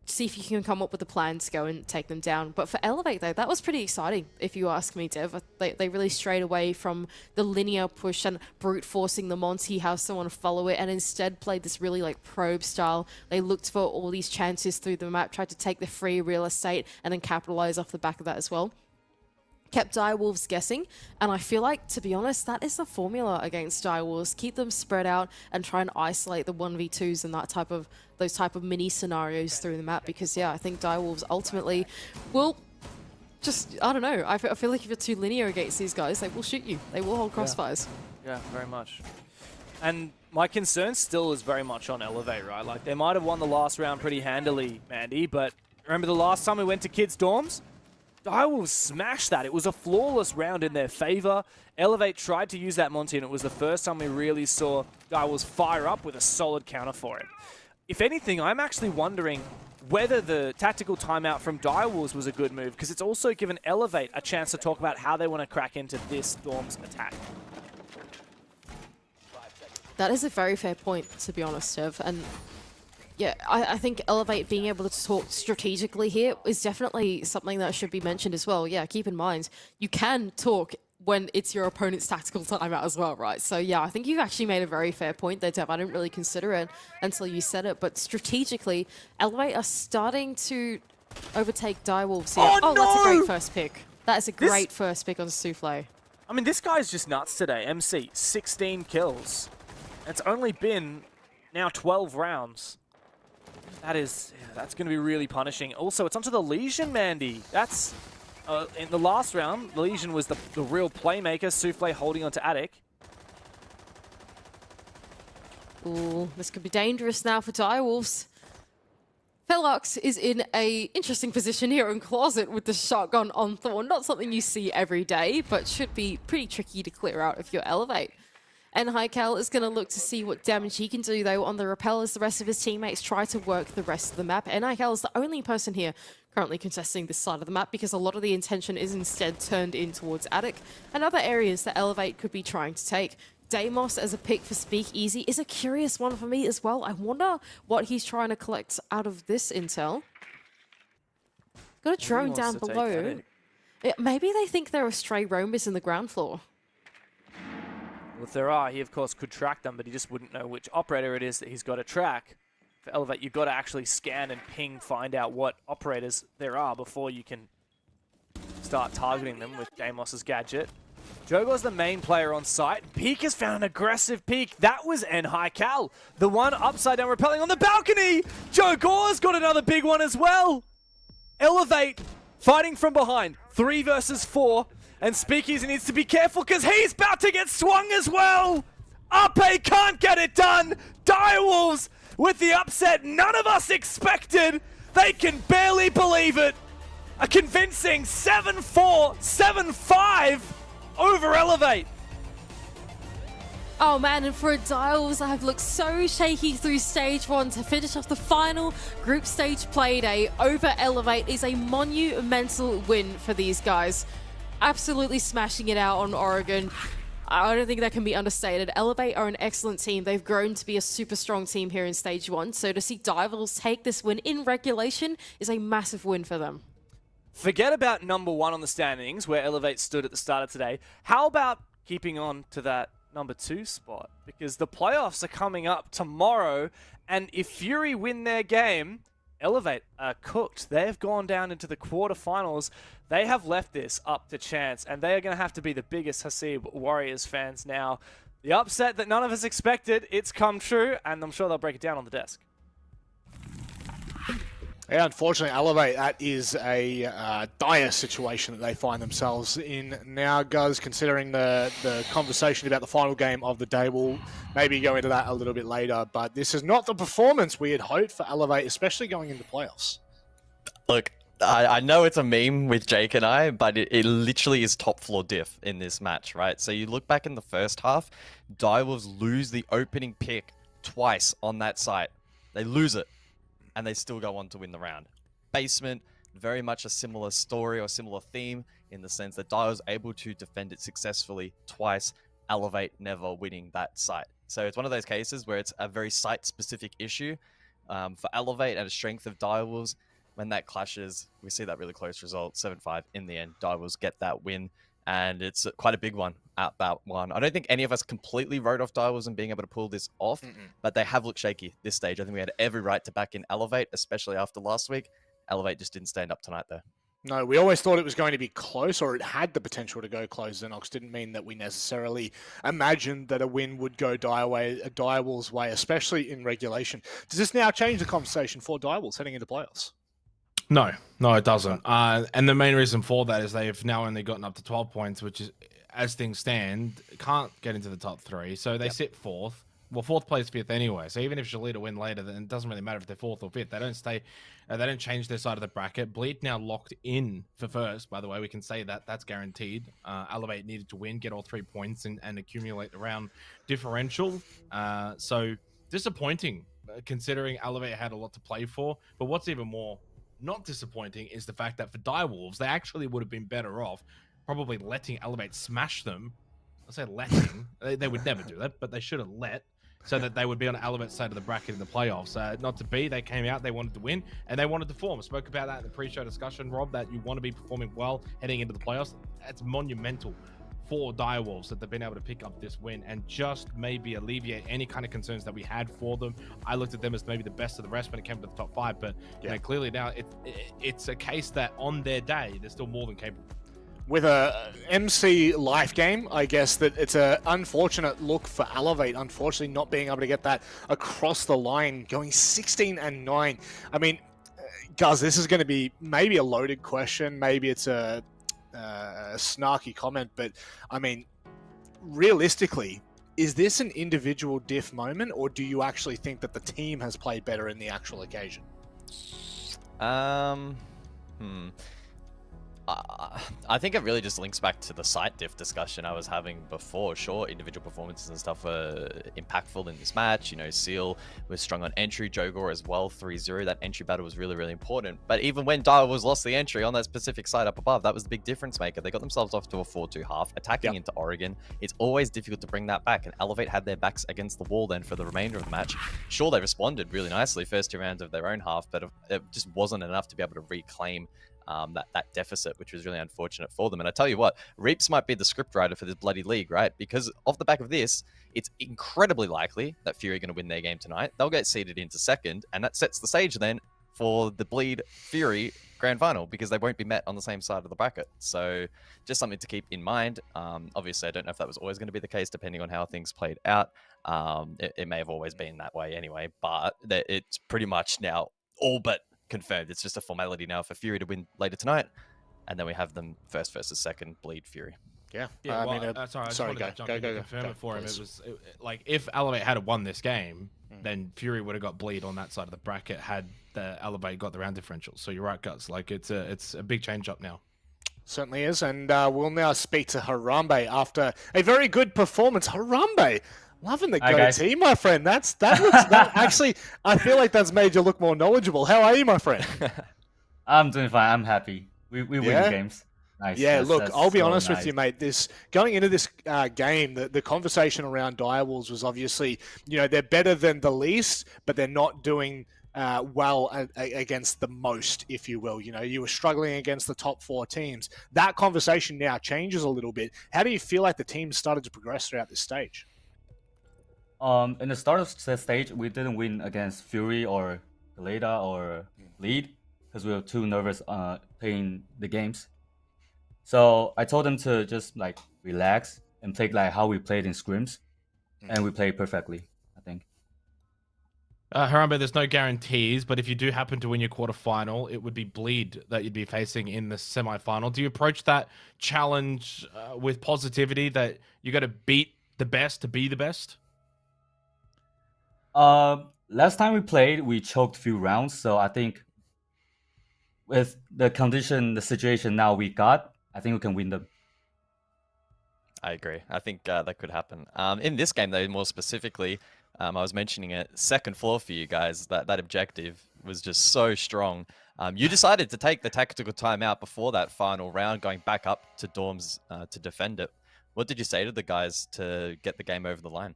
see if you can come up with a plan to go and take them down. But for Elevate, though, that was pretty exciting, if you ask me, Dev. They really strayed away from the linear push and brute forcing the Monty, have someone follow it, and instead played this really, like, probe style. They looked for all these chances through the map, tried to take the free real estate, and then capitalize off the back of that as well. Kept Direwolves guessing, and I feel like, to be honest, that is the formula against Direwolves. Keep them spread out and try and isolate the 1v2s and those type of mini scenarios through the map, because yeah, I think Direwolves ultimately will just, I don't know, I feel like if you're too linear against these guys, they will shoot you. They will hold crossfires. Yeah, very much. And my concern still is very much on Elevate, right? Like, they might have won the last round pretty handily, Mandy, but remember the last time we went to Kids Dorms? Direwolves smashed that. It was a flawless round in their favor. Elevate tried to use that Monty, and it was the first time we really saw Direwolves fire up with a solid counter for it. If anything, I'm actually wondering whether the tactical timeout from Direwolves was a good move, because it's also given Elevate a chance to talk about how they want to crack into this Dorms attack. That is a very fair point, to be honest, Dev. And yeah, I think Elevate being able to talk strategically here is definitely something that should be mentioned as well. Yeah, keep in mind, you can talk when it's your opponent's tactical timeout as well, right? So yeah, I think you actually made a very fair point there, Dev. I didn't really consider it until you said it, but strategically, Elevate are starting to overtake Direwolves here. Oh, no! That's a great first pick. That is a great first pick on Souffle. I mean, this guy's just nuts today. MC, 16 kills. It's only been now 12 rounds. That's going to be really punishing. Also, it's onto the Legion, Mandy. That's, in the last round, Legion was the real playmaker. Souffle holding onto Attic. Ooh, this could be dangerous now for Direwolves. Felox is in a interesting position here in Closet with the shotgun on Thorn. Not something you see every day, but should be pretty tricky to clear out if you're Elevate. And Hykel is going to look to see what damage he can do, though, on the rappel as the rest of his teammates try to work the rest of the map. And Hykel is the only person here currently contesting this side of the map, because a lot of the intention is instead turned in towards Attic and other areas that Elevate could be trying to take. Deimos as a pick for Speakeasy is a curious one for me as well. I wonder what he's trying to collect out of this intel. Got a drone down below. Maybe they think there are stray roamers in the ground floor. Well, if there are, he of course could track them, but he just wouldn't know which operator it is that he's got to track. For Elevate, you've got to actually scan and ping, find out what operators there are before you can start targeting them with Deimos' gadget. Jogor's the main player on site. Peak has found an aggressive peak. That was Hykel, the one upside down rappelling on the balcony. Jogor's got another big one as well. Elevate fighting from behind, 3 versus 4. And Speakeasy needs to be careful because he's about to get swung as well. Ape can't get it done. Direwolves with the upset none of us expected. They can barely believe it. A convincing 7-4, 7-5 over Elevate. Oh man, and for Direwolves, I have looked so shaky through stage 1 to finish off the final group stage play day over Elevate is a monumental win for these guys. Absolutely smashing it out on Oregon. I don't think that can be understated. Elevate are an excellent team. They've grown to be a super strong team here in Stage 1. So to see Direwolves take this win in regulation is a massive win for them. Forget about number 1 on the standings, where Elevate stood at the start of today. How about keeping on to that number 2 spot? Because the playoffs are coming up tomorrow, and if Fury win their game, Elevate are cooked. They've gone down into the quarterfinals. They have left this up to chance, and they are going to have to be the biggest Hasib Warriors fans now. The upset that none of us expected, it's come true, and I'm sure they'll break it down on the desk. Yeah, unfortunately, Elevate, that is a dire situation that they find themselves in now, Guz, considering the conversation about the final game of the day. We'll maybe go into that a little bit later, but this is not the performance we had hoped for Elevate, especially going into playoffs. Look, I know it's a meme with Jake and I, but it literally is top floor diff in this match, right? So you look back in the first half, Direwolves lose the opening pick twice on that site. They lose it, and they still go on to win the round. Basement, very much a similar story or similar theme in the sense that Dire was able to defend it successfully twice, Elevate never winning that site. So it's one of those cases where it's a very site-specific issue for Elevate and a strength of Direwolves. When that clashes, we see that really close result, 7-5 in the end. Direwolves get that win, and it's quite a big one at that one. I don't think any of us completely wrote off Direwolves and being able to pull this off, but they have looked shaky this stage. I think we had every right to back in Elevate, especially after last week. Elevate just didn't stand up tonight, though. No, we always thought it was going to be close, or it had the potential to go close. Xenox didn't mean that we necessarily imagined that a win would go Direwolves' way, especially in regulation. Does this now change the conversation for Direwolves heading into playoffs? No, it doesn't. And the main reason for that is they've now only gotten up to 12 points, which is, as things stand, can't get into the top 3. So they sit 4th. Well, 4th plays 5th anyway. So even if Shalita win later, then it doesn't really matter if they're 4th or 5th. They don't stay. They don't change their side of the bracket. Bleed now locked in for 1st. By the way, we can say that that's guaranteed. Elevate needed to win, get all 3 points, and accumulate the round differential. So disappointing, considering Elevate had a lot to play for. But what's even more not disappointing is the fact that for Direwolves, they actually would have been better off probably letting Elevate smash them. I say letting. They would never do that, but they should have let, so that they would be on Elevate's side of the bracket in the playoffs. Not to be, they came out, they wanted to win, and they wanted to perform. I spoke about that in the pre-show discussion, Rob, that you want to be performing well heading into the playoffs. That's monumental for Direwolves that they've been able to pick up this win and just maybe alleviate any kind of concerns that we had for them. I looked at them as maybe the best of the rest when it came to the top 5, but you know, clearly now it's a case that on their day, they're still more than capable. With a MC life game, I guess that it's an unfortunate look for Elevate, unfortunately not being able to get that across the line, going 16-9. I mean, guys, this is going to be maybe a loaded question, maybe it's a snarky comment, but I mean, realistically, is this an individual diff moment, or do you actually think that the team has played better in the actual occasion? I think it really just links back to the site diff discussion I was having before. Sure, individual performances and stuff were impactful in this match. You know, Seal was strong on entry, Jogor as well, 3-0. That entry battle was really, really important. But even when Direwolves lost the entry on that specific site up above, that was the big difference maker. They got themselves off to a 4-2 half, attacking into Oregon. It's always difficult to bring that back, and Elevate had their backs against the wall then for the remainder of the match. Sure, they responded really nicely first 2 rounds of their own half, but it just wasn't enough to be able to reclaim that deficit, which was really unfortunate for them. And I tell you what, Reaps might be the scriptwriter for this bloody league, right? Because off the back of this, it's incredibly likely that Fury are going to win their game tonight. They'll get seeded into 2nd, and that sets the stage then for the Bleed Fury grand final, because they won't be met on the same side of the bracket. So just something to keep in mind. Obviously, I don't know if that was always going to be the case, depending on how things played out. It may have always been that way anyway, but it's pretty much now all but confirmed. It's just a formality now for Fury to win later tonight, and then we have them 1st versus 2nd, Bleed Fury. Yeah, I just wanted to jump in and confirm it for him. It was like, if Elevate had won this game, then Fury would have got Bleed on that side of the bracket had the Elevate got the round differential. So you're right, Guts. Like, it's a big change up now. Certainly is, and we'll now speak to Harambe after a very good performance. Harambe, loving the goatee, my friend. That actually, I feel like that's made you look more knowledgeable. How are you, my friend? I'm doing fine. I'm happy. We win the games. Nice. Yeah, that's look, I'll be so honest nice. with you, mate. Going into this game, the conversation around Direwolves was obviously, you know, they're better than the least, but they're not doing well against the most, if you will. You know, you were struggling against the top 4 teams. That conversation now changes a little bit. How do you feel like the team started to progress throughout this stage? In the start of the stage, we didn't win against Fury or Galeta or Lead because we were too nervous playing the games. So I told them to just like relax and play like how we played in scrims, and we played perfectly, I think. Harambe, there's no guarantees, but if you do happen to win your quarterfinal, it would be Bleed that you'd be facing in the semi-final. Do you approach that challenge with positivity that you got to beat the best to be the best? Last time we played, we choked a few rounds, so I think with the condition, the situation now we got, I think we can win them. I agree. I think that could happen. In this game, though, more specifically, I was mentioning it, second floor for you guys, that objective was just so strong. You decided to take the tactical timeout before that final round, going back up to dorms to defend it. What did you say to the guys to get the game over the line?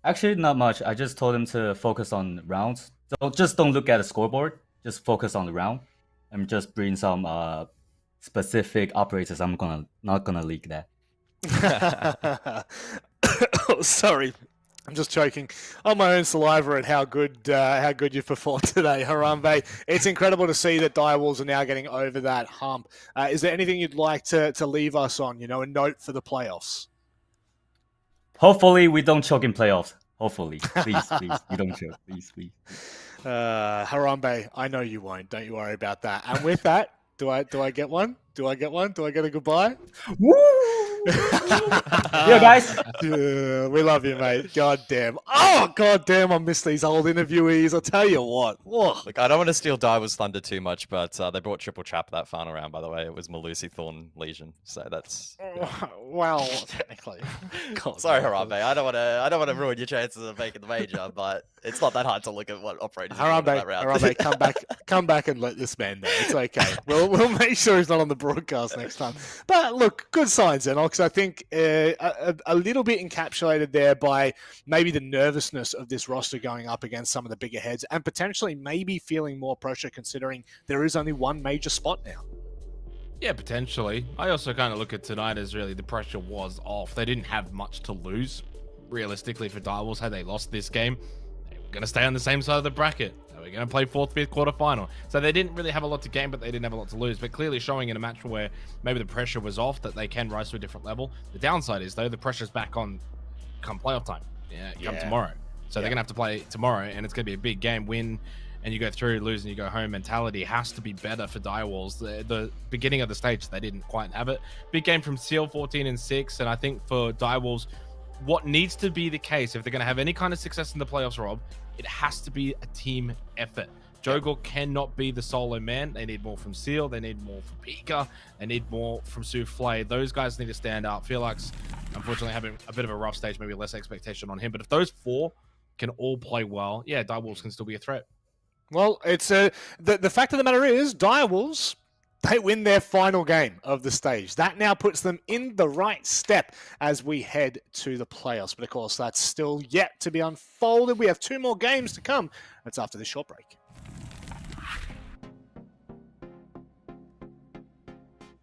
Actually, not much. I just told them to focus on rounds. So just don't look at the scoreboard. Just focus on the round, and just bring some specific operators. I'm not gonna leak that. Oh, sorry, I'm just choking on my own saliva at how good you've performed today, Harambe. It's incredible to see that Direwolves are now getting over that hump. Is there anything you'd like to leave us on? You know, a note for the playoffs. Hopefully, we don't choke in playoffs. Hopefully, please, you don't choke, please. Harambe, I know you won't. Don't you worry about that. And with that, do I get one? Do I get one? Do I get a goodbye? Woo! Yeah, guys. Yeah, we love you, mate. God damn. Oh, god damn, I miss these old interviewees. I'll tell you what. Whoa. Look, I don't want to steal Direwolves' thunder too much, but they brought triple trap that final round, by the way. It was Malusi, Thorn, Legion. So that's... Well, technically. God, sorry, Harambe. I don't want to ruin your chances of making the major, but it's not that hard to look at what operators are doing that round. Harambe, come back and let this man know. It's okay. We'll make sure he's not on the broadcast next time. But look, good signs, Enox. I think a little bit encapsulated there by maybe the nervousness of this roster going up against some of the bigger heads, and potentially maybe feeling more pressure considering there is only one major spot now. Yeah, potentially. I also kind of look at tonight as really the pressure was off. They didn't have much to lose, realistically, for Direwolves. Had they lost this game, they were going to stay on the same side of the bracket. They were going to play 4th, 5th quarterfinal. So they didn't really have a lot to gain, but they didn't have a lot to lose. But clearly showing in a match where maybe the pressure was off, that they can rise to a different level. The downside is, though, the pressure's back on come playoff time. Come tomorrow. So they're going to have to play tomorrow, and it's going to be a big game. Win, and you go through, lose, and you go home mentality has to be better for Direwolves. The beginning of the stage, they didn't quite have it. Big game from Seal, 14-6, and I think for Direwolves, what needs to be the case, if they're going to have any kind of success in the playoffs, Rob, it has to be a team effort. Jogor cannot be the solo man. They need more from Seal. They need more from Pika. They need more from Souffle. Those guys need to stand up. Felix, unfortunately, having a bit of a rough stage, maybe less expectation on him. But if those four can all play well, yeah, Direwolves can still be a threat. Well, it's the fact of the matter is, Direwolves, they win their final game of the stage. That now puts them in the right step as we head to the playoffs. But of course, that's still yet to be unfolded. We have 2 more games to come. That's after this short break.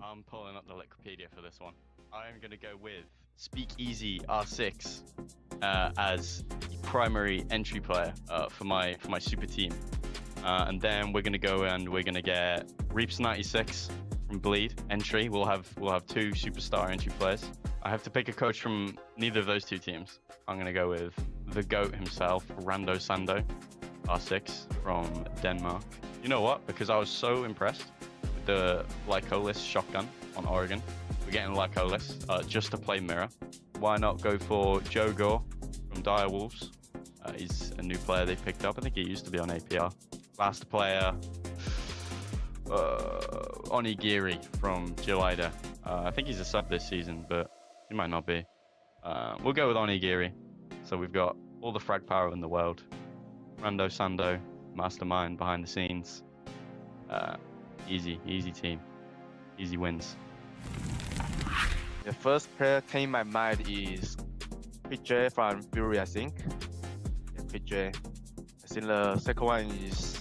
I'm pulling up the Wikipedia for this one. I'm going to go with Speakeasy R6 as the primary entry player for my super team. And then we're gonna go and we're gonna get Reaps96 from Bleed entry. We'll have 2 superstar entry players. I have to pick a coach from neither of those 2 teams. I'm gonna go with the GOAT himself, Rando Sando, R6 from Denmark. You know what? Because I was so impressed with the Lycolis shotgun on Oregon. We're getting Lycolis just to play mirror. Why not go for Jogor from Direwolves? He's a new player they picked up. I think he used to be on APR. Last player, Onigiri from Gillida. I think he's a sub this season, but he might not be. We'll go with Onigiri. So we've got all the frag power in the world. Rando Sando, mastermind behind the scenes. Easy team. Easy wins. The first player came in my mind is PJ from Fury, I think. Yeah, PJ. I think the second one is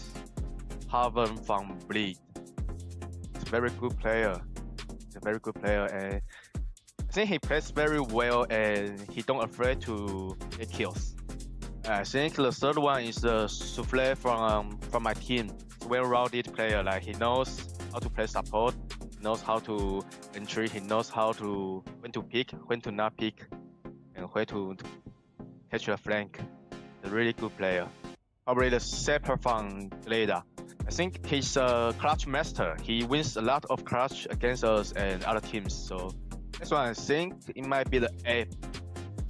Harvard from Bleed. He's a very good player. And I think he plays very well and he don't afraid to get kills. I think the third one is the Souffle from my team. Well-rounded player. Like he knows how to play support, he knows how to entry, he knows how to when to pick, when to not pick, and where to catch a flank. A really good player. probably the separate from Gleda. I think he's a clutch master. He wins a lot of clutch against us and other teams. So that's why I think it might be the app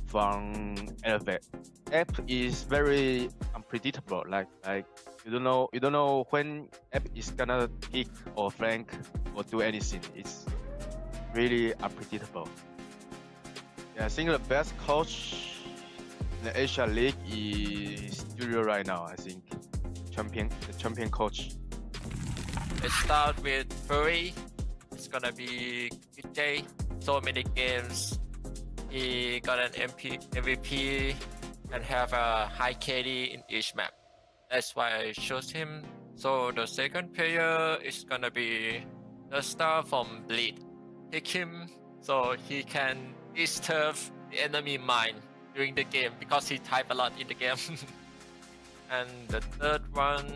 from Elevate. App is very unpredictable. Like you don't know when app is gonna pick or flank or do anything. It's really unpredictable. Yeah, I think the best coach in the Asia League is Studio right now. I think the champion coach. Let's start with Fury. It's gonna be good day. So many games. He got an MVP and have a high KD in each map. That's why I chose him. So the second player is gonna be the star from Bleed. Pick him so he can disturb the enemy mind during the game because he type a lot in the game. And the third one,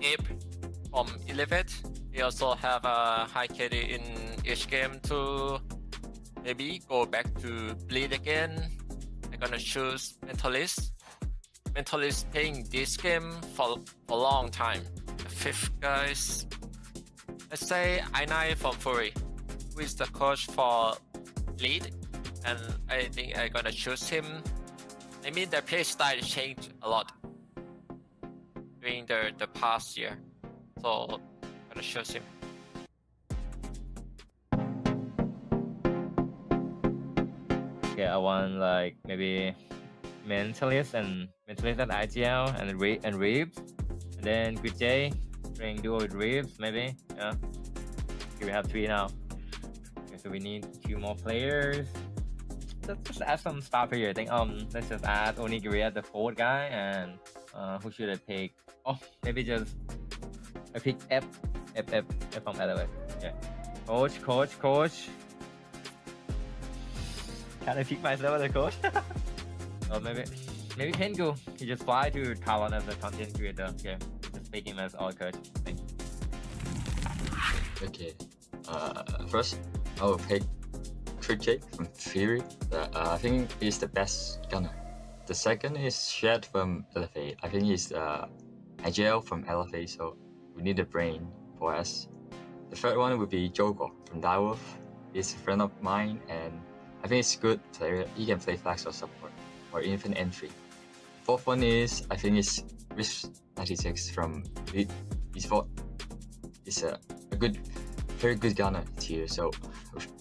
Ape from Elevate. He also have a high KD in each game to maybe go back to Bleed again. I'm gonna choose Mentalist. Mentalist playing this game for a long time. The fifth guys, let's say I9 from Fury, who is the coach for Bleed, and I think I'm gonna choose him. I mean, the play style changed a lot during the past year, so I'm gonna choose him. Yeah, I want like maybe Mentalist and IGL and Reeves, and then Good J playing duo with Reeves maybe. Yeah, okay, we have 3 now. Okay, so we need 2 more players. Let's just add some star player. I think let's just add Onigiri as the 4th guy, and who should I pick? Oh, maybe just I pick F from Elevate. Yeah, coach. Can I pick myself as a coach? Or maybe Pengu. He just fly to Talon as a content creator. Okay, just pick him as our coach. Thanks. Okay. First I will pick Cricket from Fury. I think he's the best gunner. The second is Shed from Elevate. I think he's IGL from Elevate, so we need a brain for us. The third one would be Jogo from Direwolf. He's a friend of mine, and I think he's a good player. He can play flash or support or infinite entry. Fourth one is, I think it's Rich96 from Lead. He's a very good gunner here. So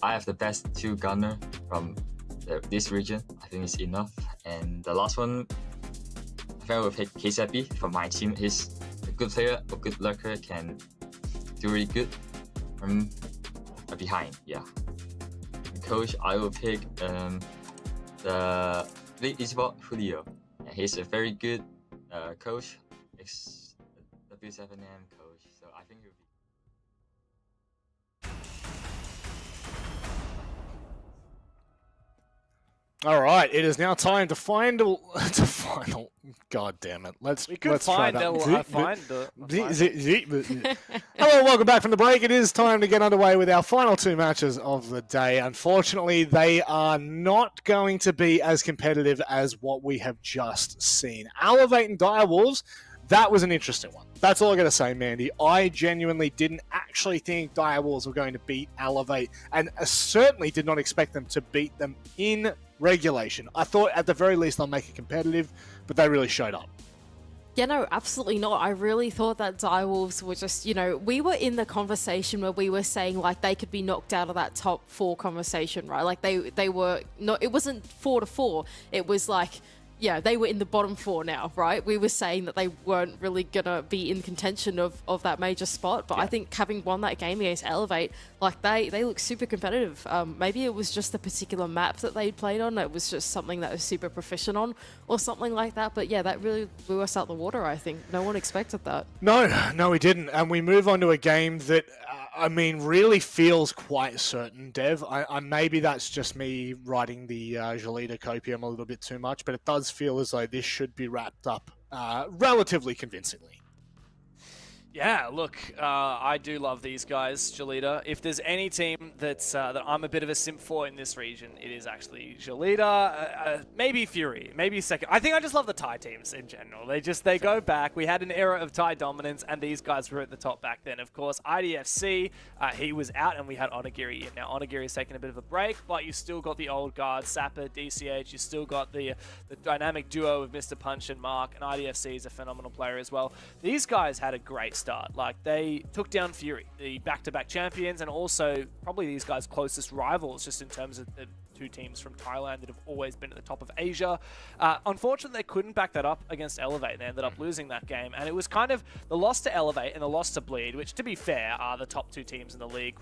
I have the best 2 gunner from this region. I think it's enough. And the last one, I think I will pick KZB from my team. He's a good player, a good lurker, can do really good from behind. Yeah. Coach, I will pick the lead esport Julio. He's a very good coach, W7M coach. So I think he'll be. All right, it is now time to find. God damn it! Let's try that. Hello, welcome back from the break. It is time to get underway with our final 2 matches of the day. Unfortunately, they are not going to be as competitive as what we have just seen. Elevate and Direwolves. That was an interesting one. That's all I got to say, Mandy. I genuinely didn't actually think Direwolves were going to beat Elevate, and certainly did not expect them to beat them in regulation. I thought at the very least they'll make it competitive, but they really showed up. Yeah, no, absolutely not. I really thought that Direwolves were just, we were in the conversation where we were saying like they could be knocked out of that top 4 conversation, right? Like they were not, it wasn't 4-4. It was like, yeah, they were in the bottom 4 now, right? We were saying that they weren't really gonna be in contention of that major spot, but yeah. I think having won that game against Elevate, like they look super competitive. Maybe it was just the particular map that they played on. It was just something that was super proficient on, or something like that. But yeah, that really blew us out the water. I think no one expected that. No, we didn't. And we move on to a game that. Really feels quite certain, Dev. I maybe that's just me writing the Jolita copium a little bit too much, but it does feel as though this should be wrapped up relatively convincingly. Yeah, look, I do love these guys, Jolita. If there's any team that I'm a bit of a simp for in this region, it is actually Jolita. Maybe Fury, maybe second. I think I just love the Thai teams in general. They go back. We had an era of Thai dominance, and these guys were at the top back then. Of course, IDFC, he was out, and we had Onigiri in. Now Onigiri's taken a bit of a break, but you still got the old guard, Sapper, DCH. You still got the dynamic duo of Mr. Punch and Mark, and IDFC is a phenomenal player as well. These guys had a great start. Like, they took down Fury, the back-to-back champions, and also probably these guys' closest rivals, just in terms of the two teams from Thailand that have always been at the top of Asia. Unfortunately, they couldn't back that up against Elevate. They ended up losing that game, and it was kind of the loss to Elevate and the loss to Bleed, which, to be fair, are the top two teams in the league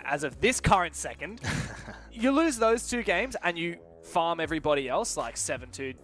as of this current second. You lose those two games, and you farm everybody else, like 7-2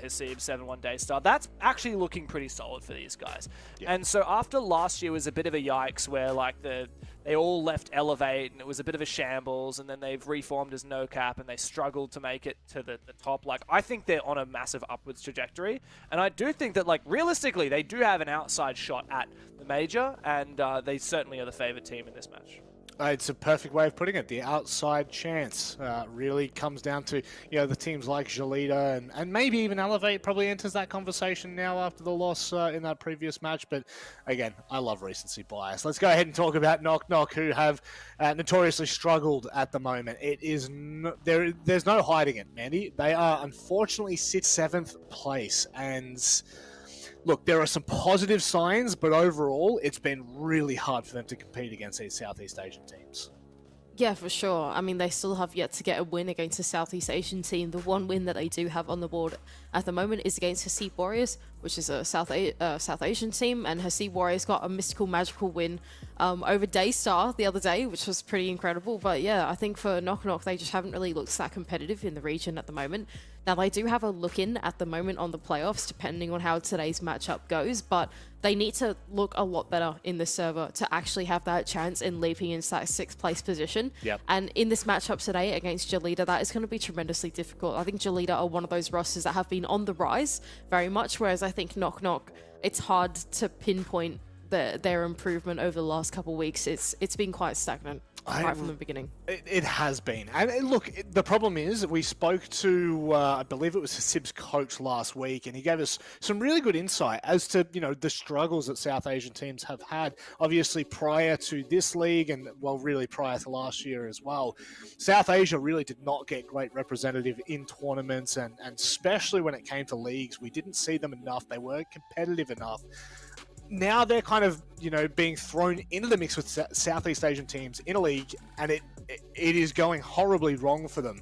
Hasib, 7-1 Daystar. That's actually looking pretty solid for these guys. Yeah. And so after last year was a bit of a yikes where like they all left Elevate and it was a bit of a shambles, and then they've reformed as No Cap and they struggled to make it to the top. Like, I think they're on a massive upwards trajectory, and I do think that, like, realistically they do have an outside shot at the major, and they certainly are the favourite team in this match. It's a perfect way of putting it. The outside chance really comes down to, you know, the teams like Jolita and maybe even Elevate probably enters that conversation now after the loss in that previous match. But again, I love recency bias. Let's go ahead and talk about Knock Knock, who have notoriously struggled at the moment. It is there's no hiding it, Mandy. They are unfortunately 7th place, and look, there are some positive signs, but overall, it's been really hard for them to compete against these Southeast Asian teams. Yeah, for sure. I mean, they still have yet to get a win against a Southeast Asian team. The one win that they do have on the board at the moment is against Hasib Warriors, which is a South Asian team, and Hasib Warriors got a mystical, magical win over Daystar the other day, which was pretty incredible. But yeah, I think for Knock Knock, they just haven't really looked that competitive in the region at the moment. Now, they do have a look in at the moment on the playoffs, depending on how today's matchup goes, but they need to look a lot better in the server to actually have that chance in leaping into that 6th place position. Yep. And in this matchup today against Jolita, that is going to be tremendously difficult. I think Jolita are one of those rosters that have been on the rise very much, whereas I think Knock Knock, it's hard to pinpoint their improvement over the last couple of weeks. It's been quite stagnant right from the beginning. It has been. And look, the problem is we spoke to, I believe it was Hasib's coach last week, and he gave us some really good insight as to, you know, the struggles that South Asian teams have had, obviously prior to this league and, well, really prior to last year as well. South Asia really did not get great representative in tournaments, and especially when it came to leagues, we didn't see them enough. They weren't competitive enough. Now they're kind of, you know, being thrown into the mix with Southeast Asian teams in a league, and it is going horribly wrong for them.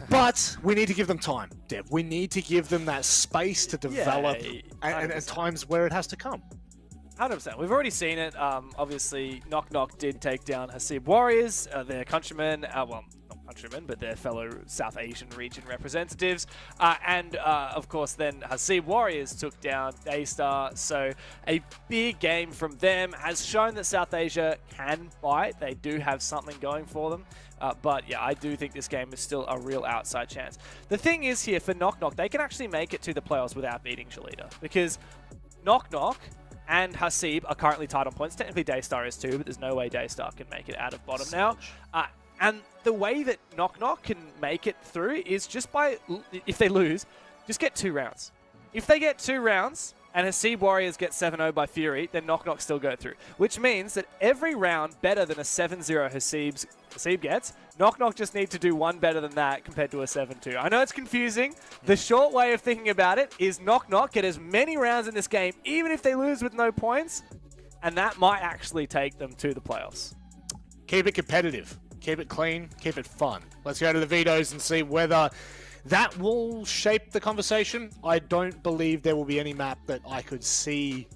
But we need to give them time, Dev. We need to give them that space to develop, and at times where it has to come. 100%. We've already seen it. Obviously, Knock Knock did take down Hasib Warriors, their countrymen, well, not countrymen, but their fellow South Asian region representatives. And, of course, then Hasib Warriors took down Daystar. So a big game from them has shown that South Asia can bite. They do have something going for them. But yeah, I do think this game is still a real outside chance. The thing is here for Knock Knock, they can actually make it to the playoffs without beating Jolita, because Knock Knock and Hasib are currently tied on points. Technically, Daystar is too, but there's no way Daystar can make it out of bottom now. And the way that Knock Knock can make it through is just by, if they lose, just get 2 rounds. If they get 2 rounds and Hasib Warriors get 7-0 by Fury, then Knock Knock still go through. Which means that every round better than a 7-0 Hasib gets, Knock Knock just need to do one better than that compared to a 7-2. I know it's confusing. The short way of thinking about it is Knock Knock get as many rounds in this game, even if they lose with no points, and that might actually take them to the playoffs. Keep it competitive. Keep it clean. Keep it fun. Let's go to the vetoes and see whether that will shape the conversation. I don't believe there will be any map that I could see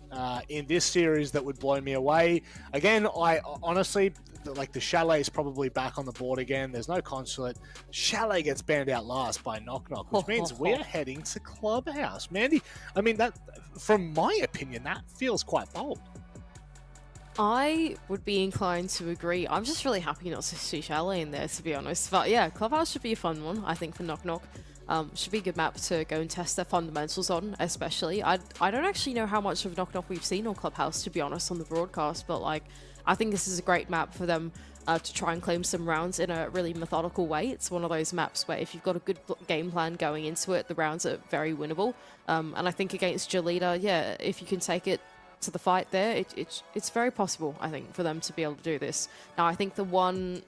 in this series that would blow me away. Again, I honestly, like, the Chalet is probably back on the board again. There's no consulate. Chalet gets banned out last by Knock Knock, which means we are heading to Clubhouse. Mandy, I mean, that, from my opinion, that feels quite bold. I would be inclined to agree. I'm just really happy not to see Chalet in there, to be honest. But yeah, Clubhouse should be a fun one, I think, for Knock Knock. Should be a good map to go and test their fundamentals on, especially. I don't actually know how much of Knock Knock we've seen on Clubhouse, to be honest, on the broadcast, but like, I think this is a great map for them to try and claim some rounds in a really methodical way. It's one of those maps where if you've got a good game plan going into it, the rounds are very winnable. And I think against Jolita, yeah, if you can take it to the fight there, it's very possible, I think, for them to be able to do this. Now, I think the one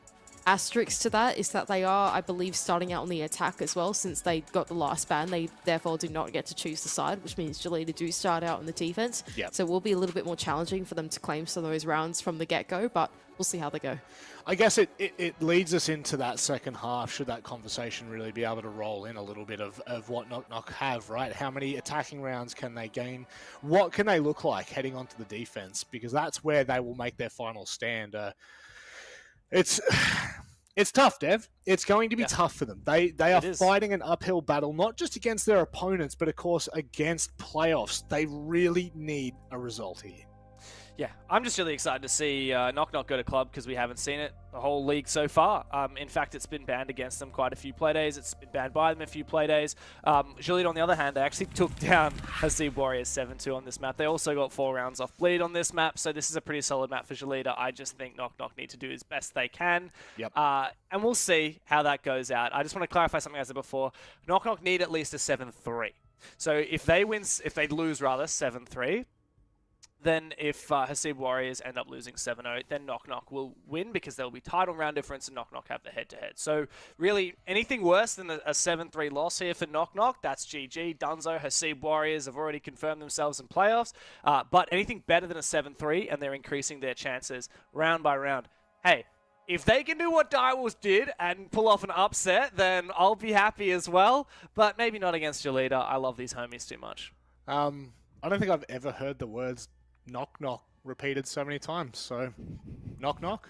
asterisk to that is that they are, I believe, starting out on the attack as well. Since they got the last ban, they therefore do not get to choose the side, which means Jolita do start out on the defense. Yep. So it will be a little bit more challenging for them to claim some of those rounds from the get-go, but we'll see how they go. I guess it leads us into that second half, should that conversation really be able to roll in a little bit of what Knock Knock have, right? How many attacking rounds can they gain? What can they look like heading onto the defense? Because that's where they will make their final stand. It's tough, Dev. It's going to be tough for them. They are fighting an uphill battle, not just against their opponents, but of course against playoffs. They really need a result here. Yeah, I'm just really excited to see Knock Knock go to club because we haven't seen it the whole league so far. In fact, it's been banned against them quite a few playdays. It's been banned by them a few playdays. Jolita, on the other hand, they actually took down Hasib Warriors 7-2 on this map. They also got 4 rounds off Bleed on this map, so this is a pretty solid map for Jolita. I just think Knock Knock need to do as best they can. Yep. And we'll see how that goes out. I just want to clarify something I said before. Knock Knock need at least a 7-3. So if they lose 7-3, then if Hasib Warriors end up losing 7-0, then Knock Knock will win because they'll be tied on round difference and Knock Knock have the head-to-head. So really, anything worse than a 7-3 loss here for Knock Knock, that's GG. Dunzo, Hasib Warriors have already confirmed themselves in playoffs. But anything better than a 7-3, and they're increasing their chances round by round. Hey, if they can do what Direwolves did and pull off an upset, then I'll be happy as well. But maybe not against Jolita. I love these homies too much. I don't think I've ever heard the words knock knock repeated so many times, so knock knock.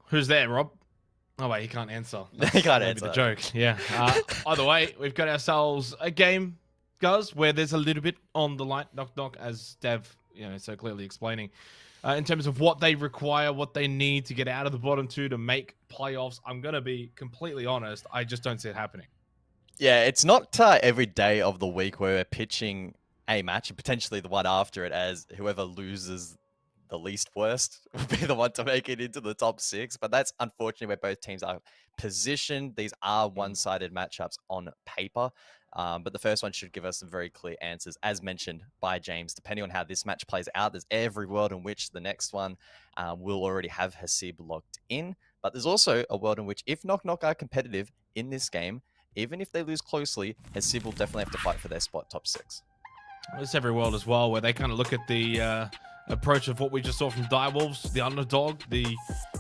Who's there, Rob? Oh wait, he can't answer. He can't maybe answer. the joke. Yeah. Either way, we've got ourselves a game, guys, where there's a little bit on the line. Knock knock, as Dev, so clearly explaining, in terms of what they require, what they need to get out of the bottom 2 to make playoffs. I'm gonna be completely honest. I just don't see it happening. Yeah, it's not every day of the week where we're pitching a match, and potentially the one after it, as whoever loses the least worst will be the one to make it into the top 6. But that's unfortunately where both teams are positioned. These are one-sided matchups on paper. But the first one should give us some very clear answers. As mentioned by James, depending on how this match plays out, there's every world in which the next one will already have Hasib locked in. But there's also a world in which if Knock Knock are competitive in this game, even if they lose closely, Hasib will definitely have to fight for their spot top 6. There's every world as well where they kind of look at the approach of what we just saw from Direwolves, the underdog, the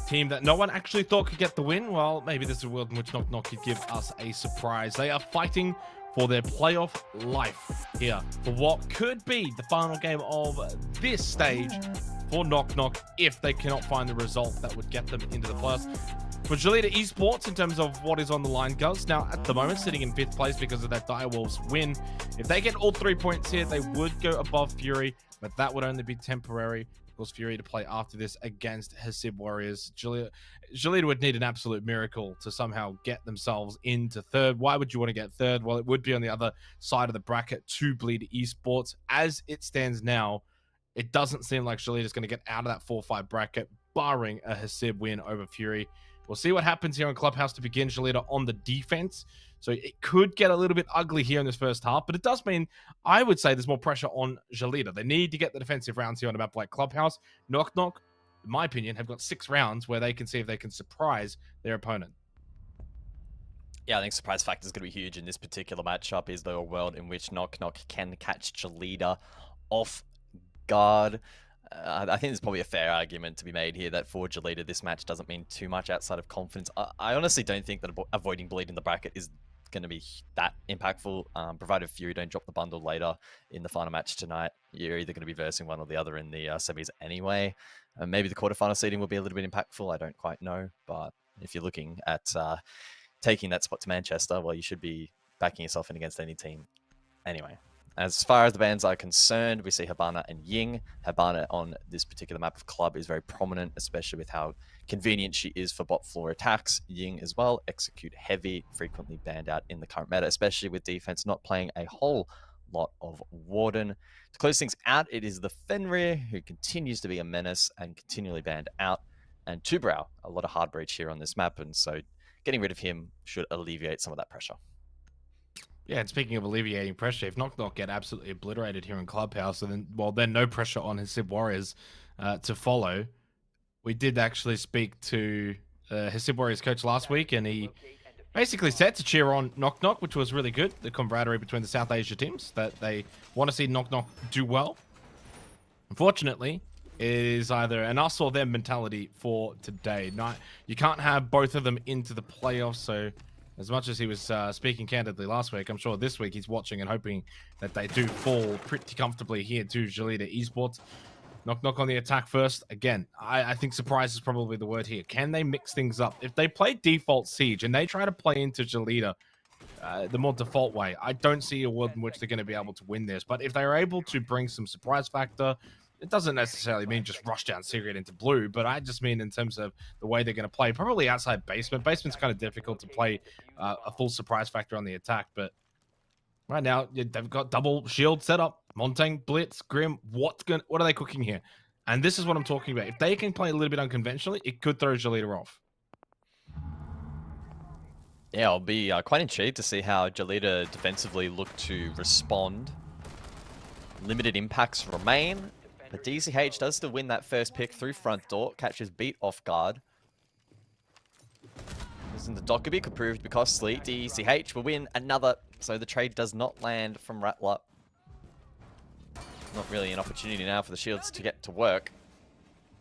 team that no one actually thought could get the win. Well, maybe this is a world in which Knock Knock could give us a surprise. They are fighting for their playoff life here for what could be the final game of this stage for Knock Knock if they cannot find the result that would get them into the playoffs. For Jolita Esports, in terms of what is on the line, Gus, now at the moment sitting in 5th place because of that Direwolves win. If they get all 3 points here, they would go above Fury, but that would only be temporary. Of course, Fury to play after this against Hasib Warriors. Jolita would need an absolute miracle to somehow get themselves into 3rd. Why would you want to get 3rd? Well, it would be on the other side of the bracket to Bleed Esports. As it stands now, it doesn't seem like Jolita's going to get out of that 4-5 bracket, barring a Hasib win over Fury. We'll see what happens here on Clubhouse to begin. Jolita on the defense. So it could get a little bit ugly here in this first half, but it does mean, I would say, there's more pressure on Jolita. They need to get the defensive rounds here on a map like Clubhouse. Knock Knock, in my opinion, have got 6 rounds where they can see if they can surprise their opponent. Yeah, I think surprise factor is going to be huge in this particular matchup. Is there a world in which Knock Knock can catch Jolita off guard? I think there's probably a fair argument to be made here that for Jolita, this match doesn't mean too much outside of confidence. I honestly don't think that avoiding Bleed in the bracket is going to be that impactful, provided Fury don't drop the bundle later in the final match tonight. You're either going to be versing one or the other in the semis anyway. Maybe the quarterfinal seeding will be a little bit impactful. I don't quite know. But if you're looking at taking that spot to Manchester, well, you should be backing yourself in against any team anyway. As far as the bans are concerned, we see Hibana and Ying. Hibana on this particular map of Club is very prominent, especially with how convenient she is for bot floor attacks. Ying as well, execute heavy, frequently banned out in the current meta, especially with defense not playing a whole lot of Warden. To close things out, it is the Fenrir who continues to be a menace and continually banned out, and Tubrow, a lot of hard breach here on this map, and so getting rid of him should alleviate some of that pressure. Yeah, and speaking of alleviating pressure, if Knock Knock get absolutely obliterated here in Clubhouse, and then no pressure on his Sib Warriors to follow. We did actually speak to his Sib Warriors coach last week, and he basically said to cheer on Knock Knock, which was really good. The camaraderie between the South Asia teams, that they want to see Knock Knock do well. Unfortunately, it is either an us or them mentality for today. You can't have both of them into the playoffs, so as much as he was speaking candidly last week, I'm sure this week he's watching and hoping that they do fall pretty comfortably here to Gelida Esports. Knock Knock on the attack first. Again, I think surprise is probably the word here. Can they mix things up? If they play default Siege and they try to play into Gelida the more default way, I don't see a world in which they're going to be able to win this. But if they're able to bring some surprise factor, it doesn't necessarily mean just rush down Sigrid into blue, but I just mean in terms of the way they're going to play, probably outside basement. Basement's kind of difficult to play a full surprise factor on the attack, but right now they've got double shield set up. Montaigne, Blitz, Grim, what are they cooking here? And this is what I'm talking about. If they can play a little bit unconventionally, it could throw Gelida off. Yeah, I'll be quite intrigued to see how Gelida defensively look to respond. Limited impacts remain. But DCH does still win that first pick through front door, catches beat off guard. Listen to Dokkaebi, approved because Sleet. DCH will win another, so the trade does not land from Rattler. Not really an opportunity now for the Shields to get to work.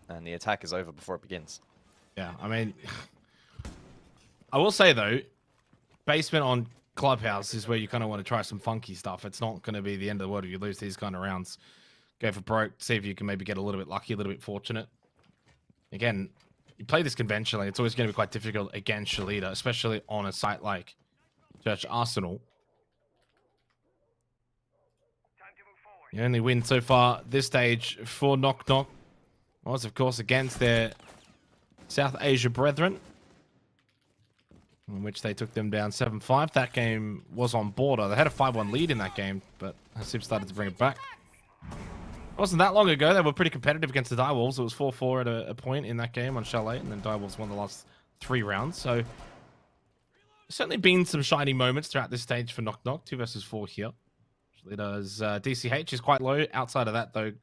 And the attack is over before it begins. Yeah, I mean, I will say though, basement on Clubhouse is where you kind of want to try some funky stuff. It's not going to be the end of the world if you lose these kind of rounds. Go for broke, see if you can maybe get a little bit lucky, a little bit fortunate. Again, you play this conventionally, it's always going to be quite difficult against Gelida, especially on a site like Church Arsenal. The only win so far this stage for Knock Knock was, of course, against their South Asia brethren, in which they took them down 7-5. That game was on border. They had a 5-1 lead in that game, but Hasib started to bring it back. It wasn't that long ago. They were pretty competitive against the Direwolves. It was 4-4 at a point in that game on Chalet, and then Direwolves won the last 3 rounds. So, there's certainly been some shiny moments throughout this stage for Knock Knock. 2 versus 4 here. Leaders, DCH is quite low. Outside of that, though,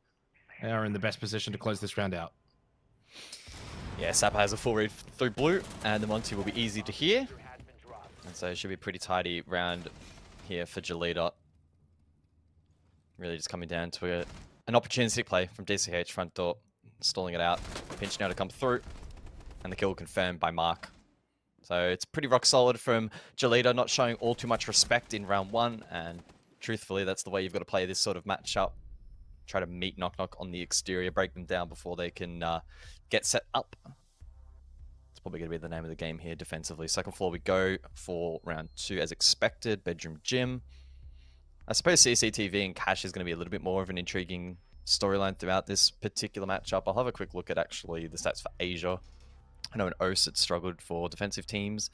they are in the best position to close this round out. Yeah, Sapa has a full read through blue, and the Monty will be easy to hear. And so it should be a pretty tidy round here for Gelida. Really just coming down to an opportunistic play from DCH front door, stalling it out. Pinch now to come through, and the kill confirmed by Mark. So it's pretty rock solid from Gelida, not showing all too much respect in round 1, and truthfully, that's the way you've got to play this sort of matchup. Try to meet Knock Knock on the exterior, break them down before they can get set up. It's probably going to be the name of the game here defensively. Second floor we go for round 2 as expected. Bedroom Gym. I suppose CCTV and Cash is going to be a little bit more of an intriguing storyline throughout this particular matchup. I'll have a quick look at actually the stats for Asia. I know in OS it struggled for defensive teams.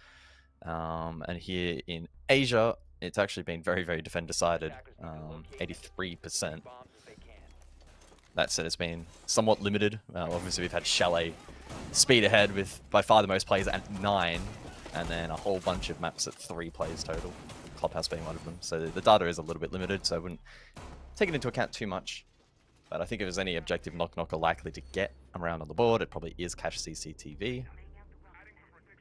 And here in Asia, it's actually been very, very defender-sided. 83%. That said, it's been somewhat limited. Obviously, we've had Chalet speed ahead with by far the most plays at 9, and then a whole bunch of maps at 3 plays total. Clubhouse being one of them. So the data is a little bit limited, so I wouldn't take it into account too much. But I think if there's any objective Knock Knock are likely to get around on the board, it probably is Cash CCTV.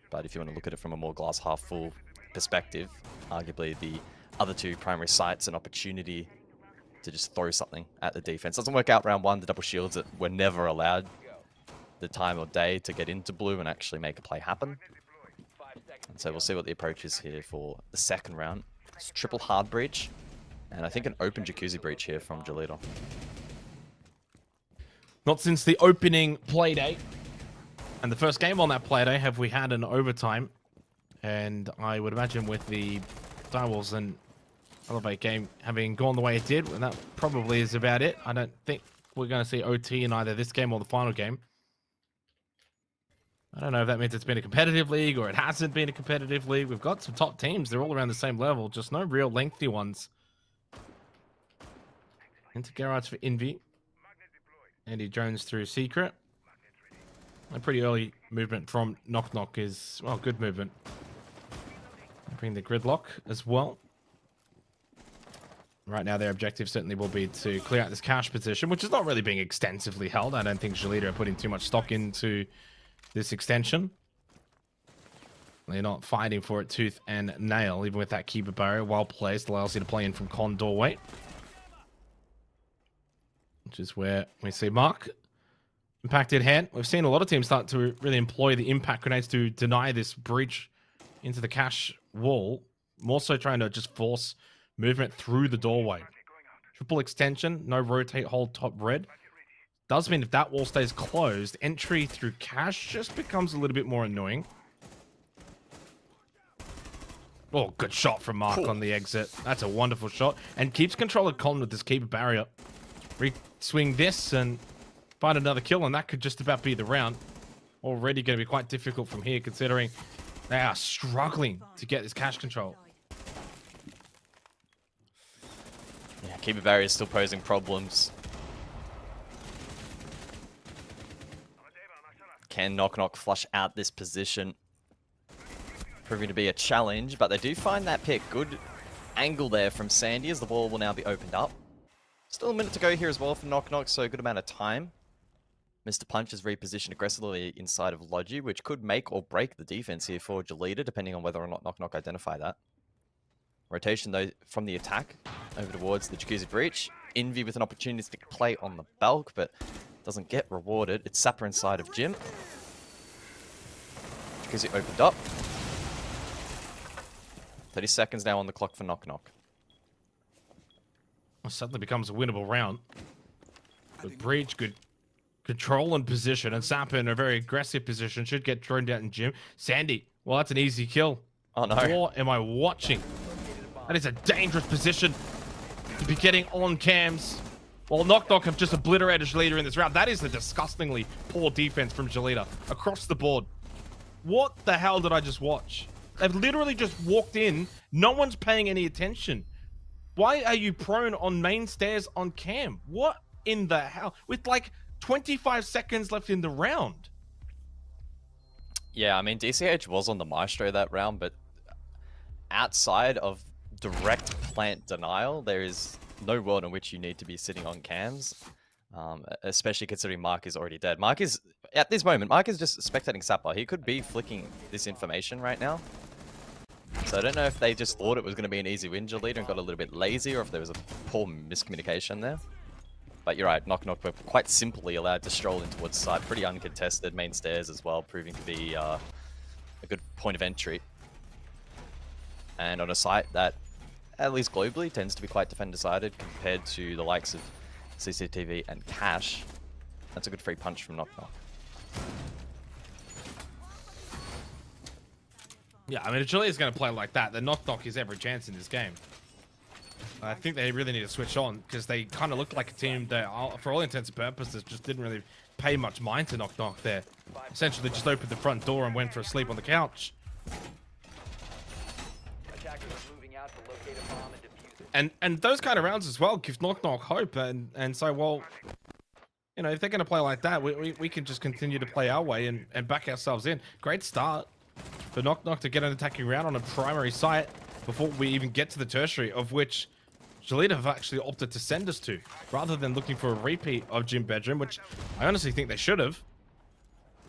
But if you want to look at it from a more glass half full perspective, arguably the other 2 primary sites an opportunity to just throw something at the defense. Doesn't work out round 1, the double shields that were never allowed the time or day to get into blue and actually make a play happen. And so we'll see what the approach is here for the second round. It's triple hard breach, and I think an open jacuzzi breach here from Gelida. Not since the opening play day and the first game on that play day have we had an overtime. And I would imagine with the Direwolves and Elevate game having gone the way it did, and that probably is about it. I don't think we're going to see OT in either this game or the final game. I don't know if that means it's been a competitive league or it hasn't been a competitive league. We've got some top teams. They're all around the same level, just no real lengthy ones. Into Garage for Envy. Andy Jones through Secret. A pretty early movement from Knock Knock is, well, good movement. Bring the Gridlock as well. Right now, their objective certainly will be to clear out this cash position, which is not really being extensively held. I don't think Jolita are putting too much stock into this extension. They're not fighting for it tooth and nail, even with that keeper barrier. Well placed, allows you to play in from con doorway. Which is where we see Mark. Impacted hand. We've seen a lot of teams start to really employ the impact grenades to deny this breach into the cash wall. More so trying to just force movement through the doorway. Triple extension, no rotate, hold top red. Does mean if that wall stays closed, entry through cash just becomes a little bit more annoying. Oh, good shot from Mark on the exit. That's a wonderful shot. And keeps control of Con with this keeper barrier. Re-swing this and find another kill, and that could just about be the round. Already going to be quite difficult from here, considering they are struggling to get this cash control. Yeah, keeper barrier is still posing problems. Can Knock Knock flush out this position? Proving to be a challenge, but they do find that pick. Good angle there from Sandy as the ball will now be opened up. Still a minute to go here as well for Knock Knock, so a good amount of time. Mr. Punch is repositioned aggressively inside of Logi, which could make or break the defense here for Jolita, depending on whether or not Knock Knock identify that. Rotation, though, from the attack over towards the Jacuzzi Breach. Envy with an opportunistic play on the Bulk, but doesn't get rewarded. It's Sapper inside of Jim. Jacuzzi opened up. 30 seconds now on the clock for Knock Knock. Well, suddenly becomes a winnable round. Good Breach, good control and position, and Sapper in a very aggressive position. Should get thrown down in Jim. Sandy, well, that's an easy kill. Oh, no. What am I watching? That is a dangerous position to be getting on cams. Well, Knock Knock have just obliterated Jolita in this round. That is a disgustingly poor defense from Jolita across the board. What the hell did I just watch? They've literally just walked in. No one's paying any attention. Why are you prone on main stairs on cam? What in the hell? With like 25 seconds left in the round. Yeah, I mean, DCH was on the Maestro that round, but outside of direct plant denial, there is no world in which you need to be sitting on cams, especially considering Mark is already dead. Mark is, at this moment, Mark is just spectating Sapper. He could be flicking this information right now. So I don't know if they just thought it was going to be an easy win, Jolita, and got a little bit lazy, or if there was a poor miscommunication there. But you're right, Knock Knock were quite simply allowed to stroll in towards the side. Pretty uncontested, main stairs as well, proving to be a good point of entry. And on a site that, at least globally, tends to be quite defender-sided compared to the likes of CCTV and Cash. That's a good free punch from Knock Knock. Yeah, I mean, if Jolita is going to play like that, then Knock Knock is every chance in this game. I think they really need to switch on, because they kind of look like a team that, for all intents and purposes, just didn't really pay much mind to Knock Knock there. Essentially, just opened the front door and went for a sleep on the couch. And those kind of rounds as well give Knock Knock hope, and so, well, you know, if they're going to play like that, we can just continue to play our way and back ourselves in. Great start for Knock Knock to get an attacking round on a primary site before we even get to the tertiary, of which Jolita have actually opted to send us to, rather than looking for a repeat of Gym Bedroom, which I honestly think they should have.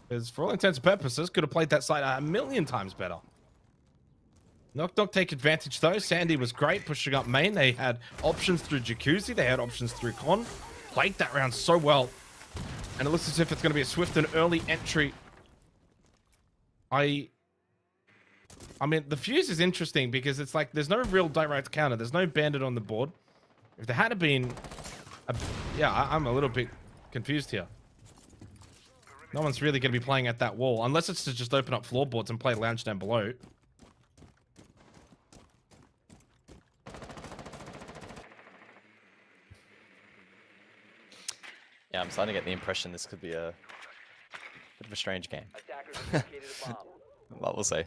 Because for all intents and purposes, could have played that site a million times better. Knock Knock take advantage though. Sandy was great pushing up main. They had options through Jacuzzi. They had options through Con. Played that round so well. And it looks as if it's going to be a swift and early entry. I mean, the fuse is interesting because it's like there's no real direct counter. There's no bandit on the board. If there had been... yeah, I'm a little bit confused here. No one's really going to be playing at that wall, unless it's to just open up floorboards and play lounge down below. I'm starting to get the impression this could be a bit of a strange game. But we'll see.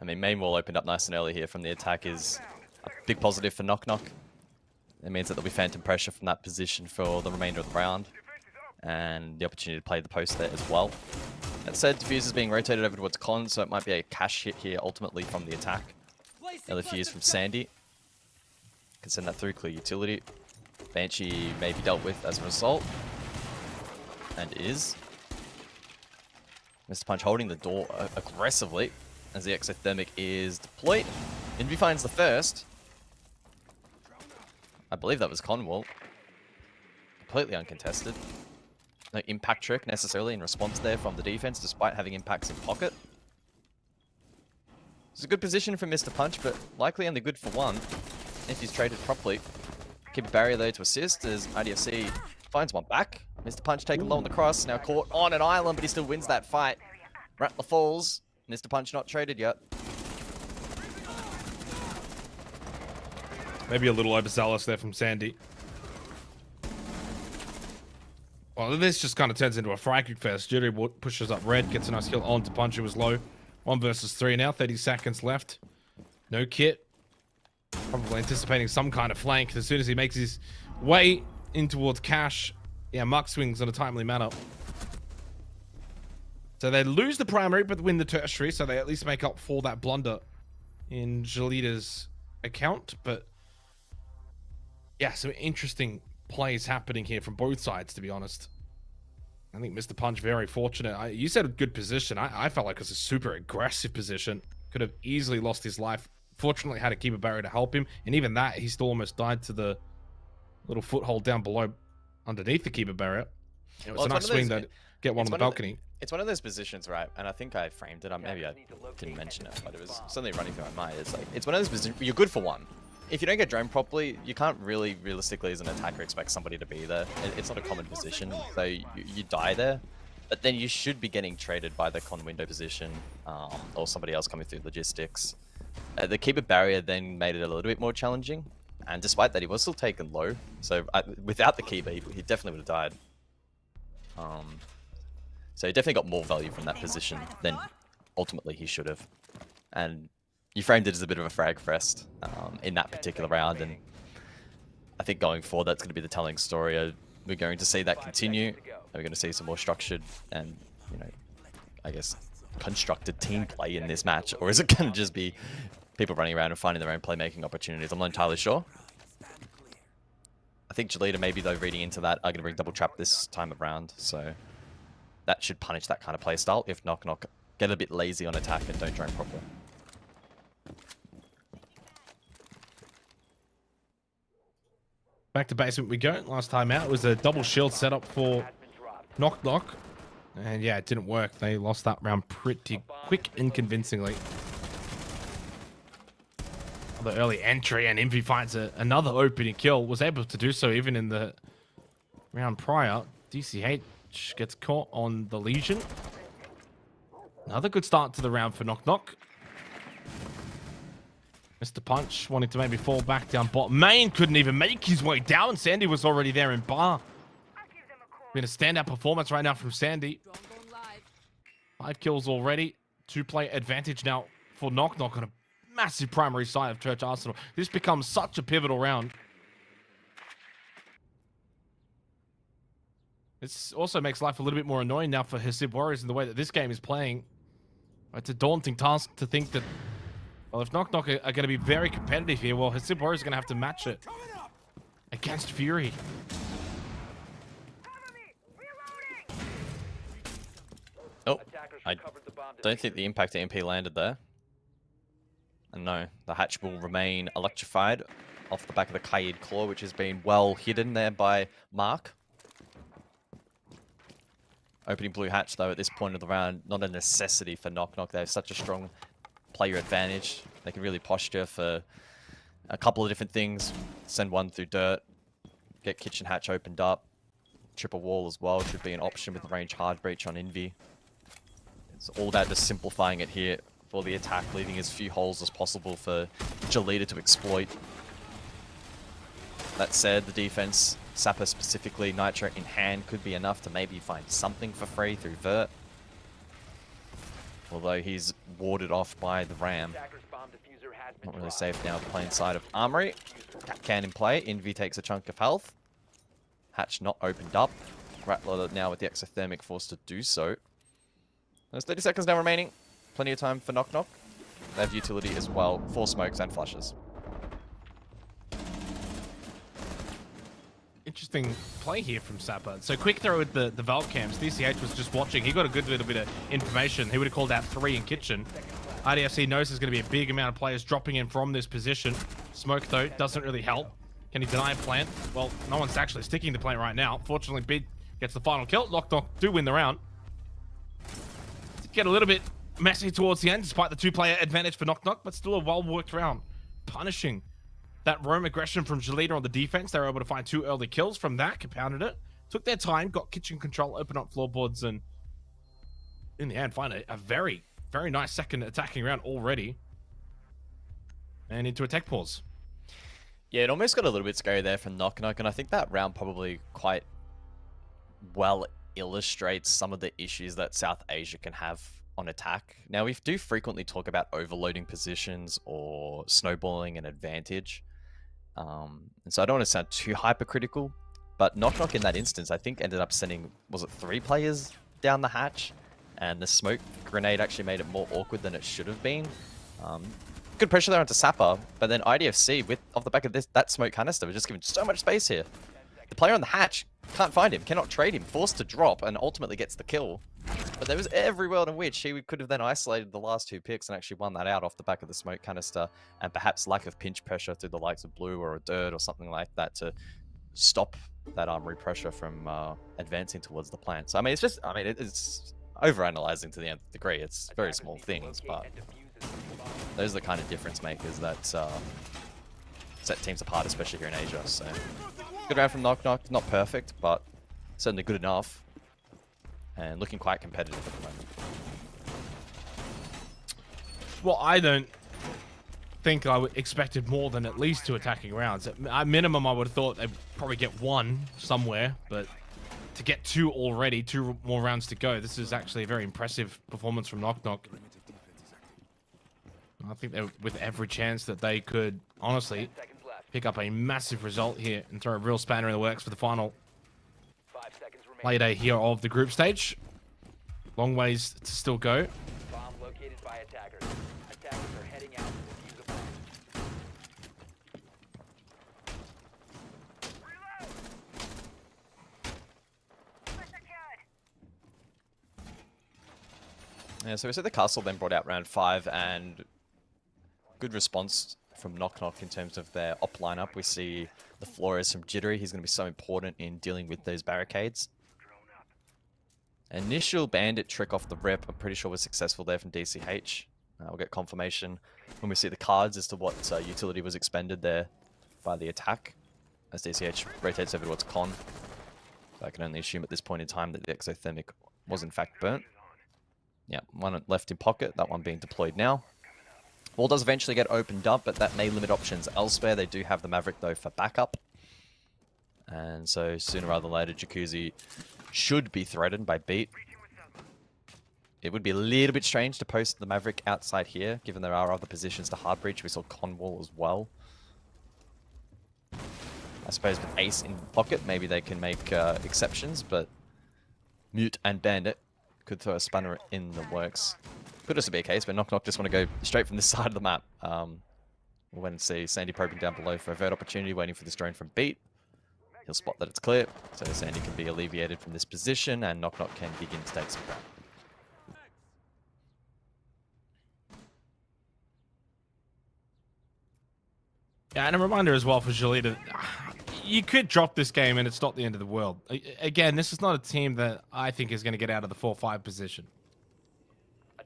I mean, main wall opened up nice and early here from the attack is a big positive for Knock Knock. It means that there'll be phantom pressure from that position for the remainder of the round. And the opportunity to play the post there as well. That said, Diffuse is being rotated over towards Con, so it might be a cash hit here ultimately from the attack. Another Fuse from Sandy. Can send that through, clear utility. Banshee may be dealt with as a result. And is. Mr. Punch holding the door aggressively as the exothermic is deployed. Envy finds the first. I believe that was Conwall. Completely uncontested. No impact trick necessarily in response there from the defense, despite having impacts in pocket. It's a good position for Mr. Punch, but likely only good for one if he's traded properly. Keep a barrier though to assist as IDFC finds one back. Mr. Punch taken low on the cross, now caught on an island, but he still wins that fight. Rattler falls. Mr. Punch not traded yet. Maybe a little overzealous there from Sandy. Well, this just kind of turns into a frag fest. Jury pushes up red, gets a nice kill on to Punch, who was low. 1 versus 3 now, 30 seconds left. No kit. Probably anticipating some kind of flank. As soon as he makes his way in towards Cash, yeah, Mark swings in a timely manner. So they lose the primary, but win the tertiary, so they at least make up for that blunder in Jalita's account. But yeah, some interesting plays happening here from both sides, to be honest. I think Mr. Punch very fortunate. You said a good position. I felt like it was a super aggressive position. Could have easily lost his life. Fortunately, had to keep a barrier to help him. And even that, he still almost died to the little foothold down below underneath the keeper barrier. It was a nice swing that get one on the balcony. It's one of those positions, right? And I think I framed it. Maybe I didn't mention it, but it was something running through my mind. It's like, it's one of those positions you're good for one. If you don't get droned properly, you can't really, realistically, as an attacker, expect somebody to be there. It's not a common position, so you die there. But then you should be getting traded by the con window position, or somebody else coming through logistics. The keeper barrier then made it a little bit more challenging, and despite that, he was still taken low. So without the keeper, he definitely would have died. So he definitely got more value from that position than ultimately he should have. And you framed it as a bit of a frag fest in that particular round, and I think going forward that's going to be the telling story. We're going to see that continue. We're going to see some more structured and, you know, I guess constructed team play in this match, or is it going to just be people running around and finding their own playmaking opportunities? I'm not entirely sure. I think Jalita maybe though reading into that are going to bring double trap this time around, so that should punish that kind of play style if Knock Knock get a bit lazy on attack and don't drone properly. Back to basement we go. Last time out was a double shield setup for Knock Knock. And yeah, it didn't work. They lost that round pretty quick and convincingly. The early entry, and Envy finds another opening kill. Was able to do so even in the round prior. DCH gets caught on the Legion. Another good start to the round for Knock Knock. Mr. Punch wanting to maybe fall back down bottom. Main couldn't even make his way down. Sandy was already there in bar. Been a standout performance right now from Sandy. 5 kills already. 2-player advantage now for Knock Knock on a massive primary side of Church Arsenal. This becomes such a pivotal round. This also makes life a little bit more annoying now for Hasib Warriors in the way that this game is playing. It's a daunting task to think that, well, if Knock Knock are going to be very competitive here, well, Hasib Warriors are going to have to match it against Fury. Oh, I don't think the impact MP landed there. And no, the hatch will remain electrified off the back of the Kaid Claw, which has been well hidden there by Mark. Opening blue hatch, though, at this point of the round, not a necessity for Knock Knock. They have such a strong player advantage. They can really posture for a couple of different things. Send one through dirt, get kitchen hatch opened up. Triple wall as well should be an option with range hard breach on Envy. It's all about just simplifying it here for the attack, leaving as few holes as possible for Jalita to exploit. That said, the defense Sapper specifically, Nitro in hand could be enough to maybe find something for free through Vert. Although he's warded off by the Ram. Not really safe now playing side of Armory. Can in play. Envy takes a chunk of health. Hatch not opened up. Rattler now with the exothermic forced to do so. There's 30 seconds now remaining. Plenty of time for Knock Knock. They have utility as well. 4 smokes and flushes. Interesting play here from Sapper. So quick throw with the Valve cams. DCH was just watching. He got a good little bit of information. He would have called out 3 in kitchen. IDFC knows there's going to be a big amount of players dropping in from this position. Smoke, though, doesn't really help. Can he deny plant? Well, no one's actually sticking to plant right now. Fortunately, Bid gets the final kill. Knock Knock do win the round. Get a little bit messy towards the end, despite the 2-player advantage for Knock Knock, but still a well-worked round. Punishing that roam aggression from Gelita on the defense. They were able to find 2 early kills from that, compounded it. Took their time, got kitchen control, opened up floorboards, and in the end, find a very, very nice second attacking round already. And into a tech pause. Yeah, it almost got a little bit scary there from Knock Knock, and I think that round probably quite well illustrates some of the issues that South Asia can have on attack. Now, we do frequently talk about overloading positions or snowballing an advantage. And so I don't want to sound too hypercritical, but Knock Knock in that instance, I think ended up sending, was it 3 players down the hatch? And the smoke grenade actually made it more awkward than it should have been. Good pressure there onto Sapper, but then IDFC, off the back of that smoke canister, was just given so much space here. The player on the hatch can't find him, cannot trade him, forced to drop, and ultimately gets the kill. But there was every world in which he could have then isolated the last 2 picks and actually won that out off the back of the smoke canister, and perhaps lack of pinch pressure through the likes of Blue or a Dirt or something like that to stop that Armory pressure from advancing towards the plant. So, I mean, it's just, it's overanalyzing to the nth degree. It's very small things, but those are the kind of difference makers that set teams apart, especially here in Asia. So, good round from Knock Knock. Not perfect, but certainly good enough. And looking quite competitive at the moment. Well, I don't think I expected more than at least 2 attacking rounds. At minimum, I would have thought they'd probably get 1 somewhere, but to get 2 already, 2 more rounds to go, this is actually a very impressive performance from Knock Knock. I think they're with every chance that they could, honestly, pick up a massive result here and throw a real spanner in the works for the final play day here of the group stage. Long ways to still go. Bomb located by attackers. Attackers are heading out to defuse a bomb. Yeah, so we said the castle then brought out round 5, and good response from Knock Knock in terms of their op lineup. We see the Flores from Jittery. He's going to be so important in dealing with those barricades. Initial bandit trick off the rip, I'm pretty sure was successful there from DCH. We'll get confirmation when we see the cards as to what utility was expended there by the attack, as DCH rotates over towards Con. So I can only assume at this point in time that the exothermic was in fact burnt. Yeah, 1 left in pocket, that one being deployed now. Wall does eventually get opened up, but that may limit options elsewhere. They do have the Maverick, though, for backup. And so sooner rather than later, Jacuzzi should be threatened by Beat. It would be a little bit strange to post the Maverick outside here, given there are other positions to hard breach. We saw Conwall as well. I suppose with Ace in pocket, maybe they can make exceptions, but Mute and Bandit could throw a spanner in the works. Could also be a case where Knock Knock just want to go straight from this side of the map. We'll wait and see. Sandy probing down below for a vert opportunity, waiting for this drone from Beat. He'll spot that it's clear, so Sandy can be alleviated from this position, and Knock Knock can begin to take some ground. Yeah, and a reminder as well for Gelita, you could drop this game and it's not the end of the world. Again, this is not a team that I think is going to get out of the 4-5 position.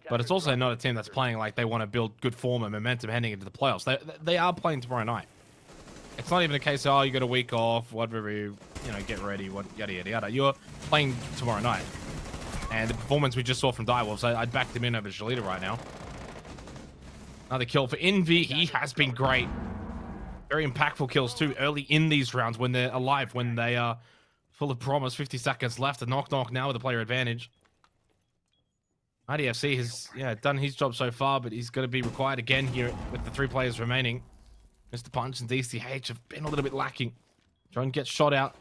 But it's also not a team that's playing like they want to build good form and momentum heading into the playoffs. They are playing tomorrow night. It's not even a case of, oh, you got a week off, whatever, get ready, yada, yada, yada. You're playing tomorrow night. And the performance we just saw from Direwolves, I'd back them in over Gelita right now. Another kill for Envy. He has been great. very impactful kills too early in these rounds when they're alive, when they are full of promise. 50 seconds left. A knock now with the player advantage. IDFC has done his job so far, but he's going to be required again here with the 3 players remaining. Mr. Punch and DCH have been a little bit lacking. Drone gets shot out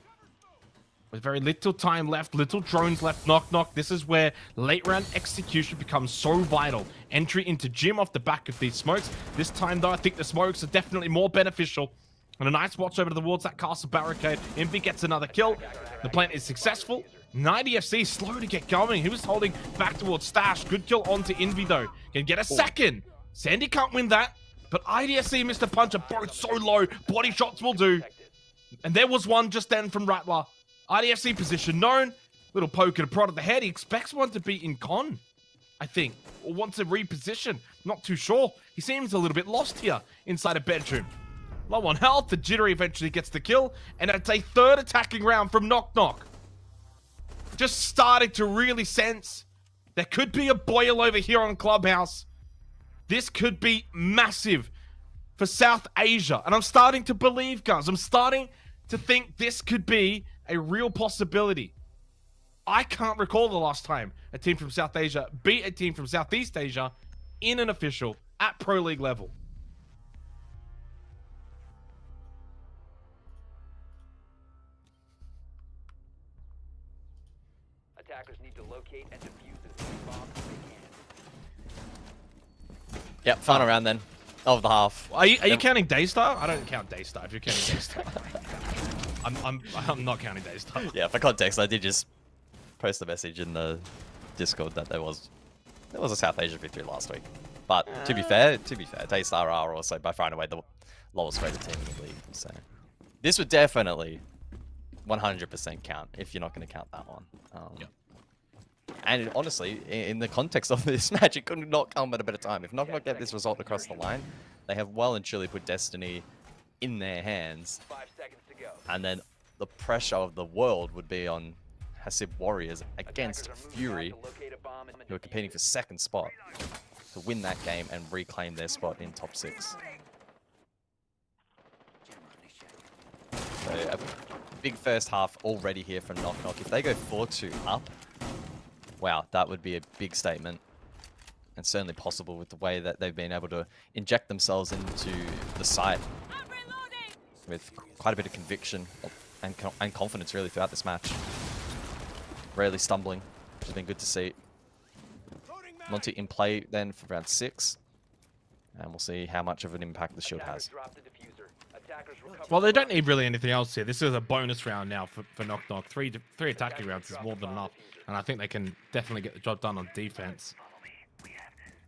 with very little time left, little drones left. Knock. This is where late round execution becomes so vital. Entry into Jim off the back of these smokes. This time though, I think the smokes are definitely more beneficial. And a nice watch over towards that castle barricade. Envy gets another kill. The plant is successful. NightyFC slow to get going. He was holding back towards Stash. Good kill onto Envy though. Can get a second. Sandy can't win that. But IDFC and Mr. Punch are both so low. Body shots will do. And there was one just then from Rattler. IDFC position known. Little poke and a prod at the head. He expects one to be in con, I think. Or wants to reposition. Not too sure. He seems a little bit lost here inside a bedroom. Low on health. The Jittery eventually gets the kill. And it's a 3rd attacking round from Knock. Just starting to really sense there could be a boil over here on Clubhouse. This could be massive for South Asia. And I'm starting to believe, guys. I'm starting to think this could be a real possibility. I can't recall the last time a team from South Asia beat a team from Southeast Asia in an official at Pro League level. Attackers need to locate and defuse as many bombs as they can. Yep, final round then of the half. Are you counting Daystar? I don't count Daystar if you're counting Daystar. I'm not counting Daystar. Yeah, for context, I did just post a message in the Discord that there was a South Asia victory last week. But to be fair, Daystar are also by far and away the lowest rated team in the league. So this would definitely 100% count if you're not going to count that one. And honestly, in the context of this match, it could not come at a better time. If Knock get this result across the line, they have well and truly put Destiny in their hands. 5 seconds to go. And then the pressure of the world would be on Hasib Warriors against Fury, who are competing for 2nd spot, to win that game and reclaim their spot in top 6. So a big first half already here for Knock. If they go 4-2 up, wow, that would be a big statement. And certainly possible with the way that they've been able to inject themselves into the site with quite a bit of conviction and confidence really throughout this match. Rarely stumbling, which has been good to see. Monty in play then for round 6. And we'll see how much of an impact the shield has. Well, they don't need really anything else here. This is a bonus round now for Knock. 3 attacking rounds is more than enough. And I think they can definitely get the job done on defense.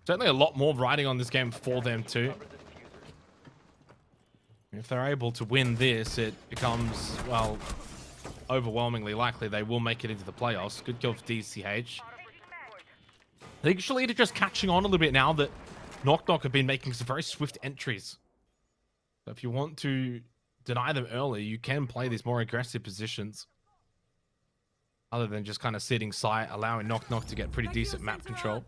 Certainly a lot more riding on this game for them too. If they're able to win this, it becomes, well, overwhelmingly likely they will make it into the playoffs. Good kill for DCH. They actually are just catching on a little bit now that Knock have been making some very swift entries. So if you want to deny them early, you can play these more aggressive positions. Other than just kind of sitting site, allowing Knock to get pretty decent map control.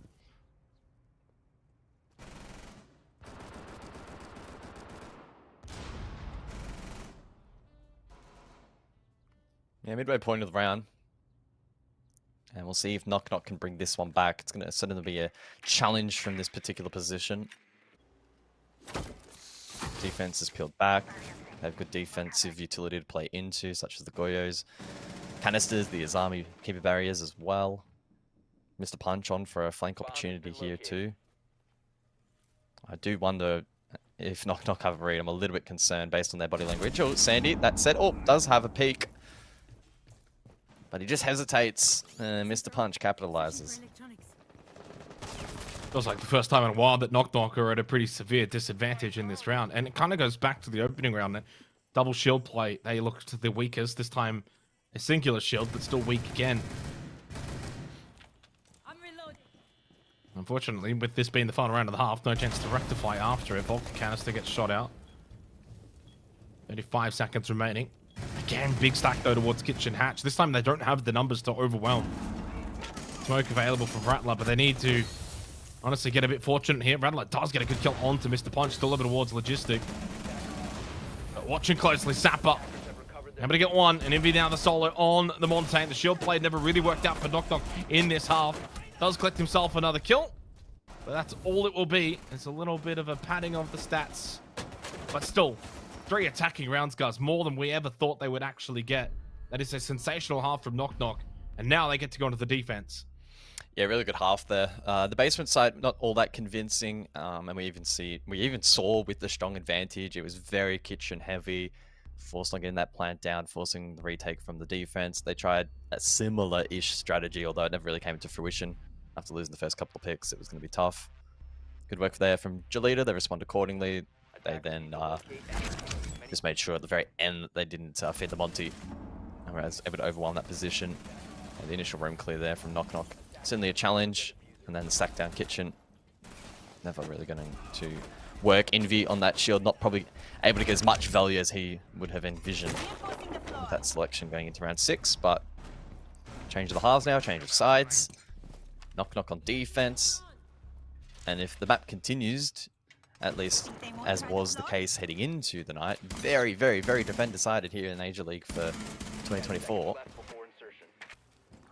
Yeah, midway point of the round. And we'll see if Knock can bring this one back. It's going to certainly be a challenge from this particular position. Defense is peeled back. They have good defensive utility to play into, such as the Goyos. Canisters, the Azami keeper barriers as well. Mr. Punch on for a flank opportunity here too. I do wonder if Knock have a read. I'm a little bit concerned based on their body language. Oh, Sandy, that said, does have a peek. But he just hesitates. Mr. Punch capitalizes. Feels like the first time in a while that Knock are at a pretty severe disadvantage in this round. And it kind of goes back to the opening round. Double shield play, they looked the weakest. This time, a singular shield, but still weak again. Unfortunately, with this being the final round of the half, no chance to rectify after it. Vulcan canister gets shot out. 35 seconds remaining. Again, big stack though towards Kitchen Hatch. This time they don't have the numbers to overwhelm. Smoke available from Rattler, but they need to honestly get a bit fortunate here. Rattler does get a good kill onto Mr. Punch, still over towards Logistic. watching closely. Sapper able to get one, and Envy now the solo on the Montagne. The shield play never really worked out for Knock Knock in this half. Does collect himself another kill, but that's all it will be. It's a little bit of a padding of the stats, but still, 3 attacking rounds, guys, more than we ever thought they would actually get. That is a sensational half from Knock Knock, and now they get to go into the defense. Yeah, really good half there. The basement side, not all that convincing, and we even saw with the strong advantage, it was very kitchen heavy, forced on getting that plant down, forcing the retake from the defense. They tried a similar-ish strategy, although it never really came to fruition. After losing the first couple of picks, it was going to be tough. Good work there from Jolita. They respond accordingly. They then just made sure at the very end that they didn't feed the Monty. And were able to overwhelm that position. And the initial room clear there from Knock Knock. Certainly a challenge. And then the stack down kitchen. Never really going to work. Envy on that shield, not probably able to get as much value as he would have envisioned with that selection going into round 6, but change of the halves now, change of sides. Knock Knock on defense. And if the map continues, at least as was the case heading into the night, very, very, very defend-decided here in Asia League for 2024.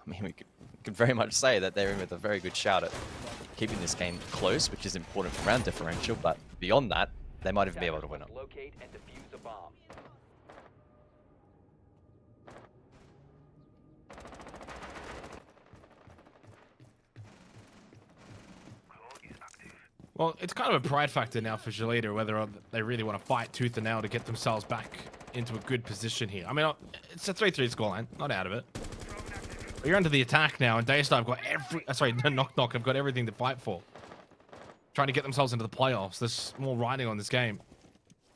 I mean, we could very much say that they're in with a very good shout at keeping this game close, which is important for round differential, but beyond that, they might even be able to win it. Well, it's kind of a pride factor now for Jolita, whether they really want to fight tooth and nail to get themselves back into a good position here. I mean, it's a 3-3 scoreline, not out of it. But you're under the attack now, and Daystar have got Knock Knock have got everything to fight for. Trying to get themselves into the playoffs. There's more riding on this game.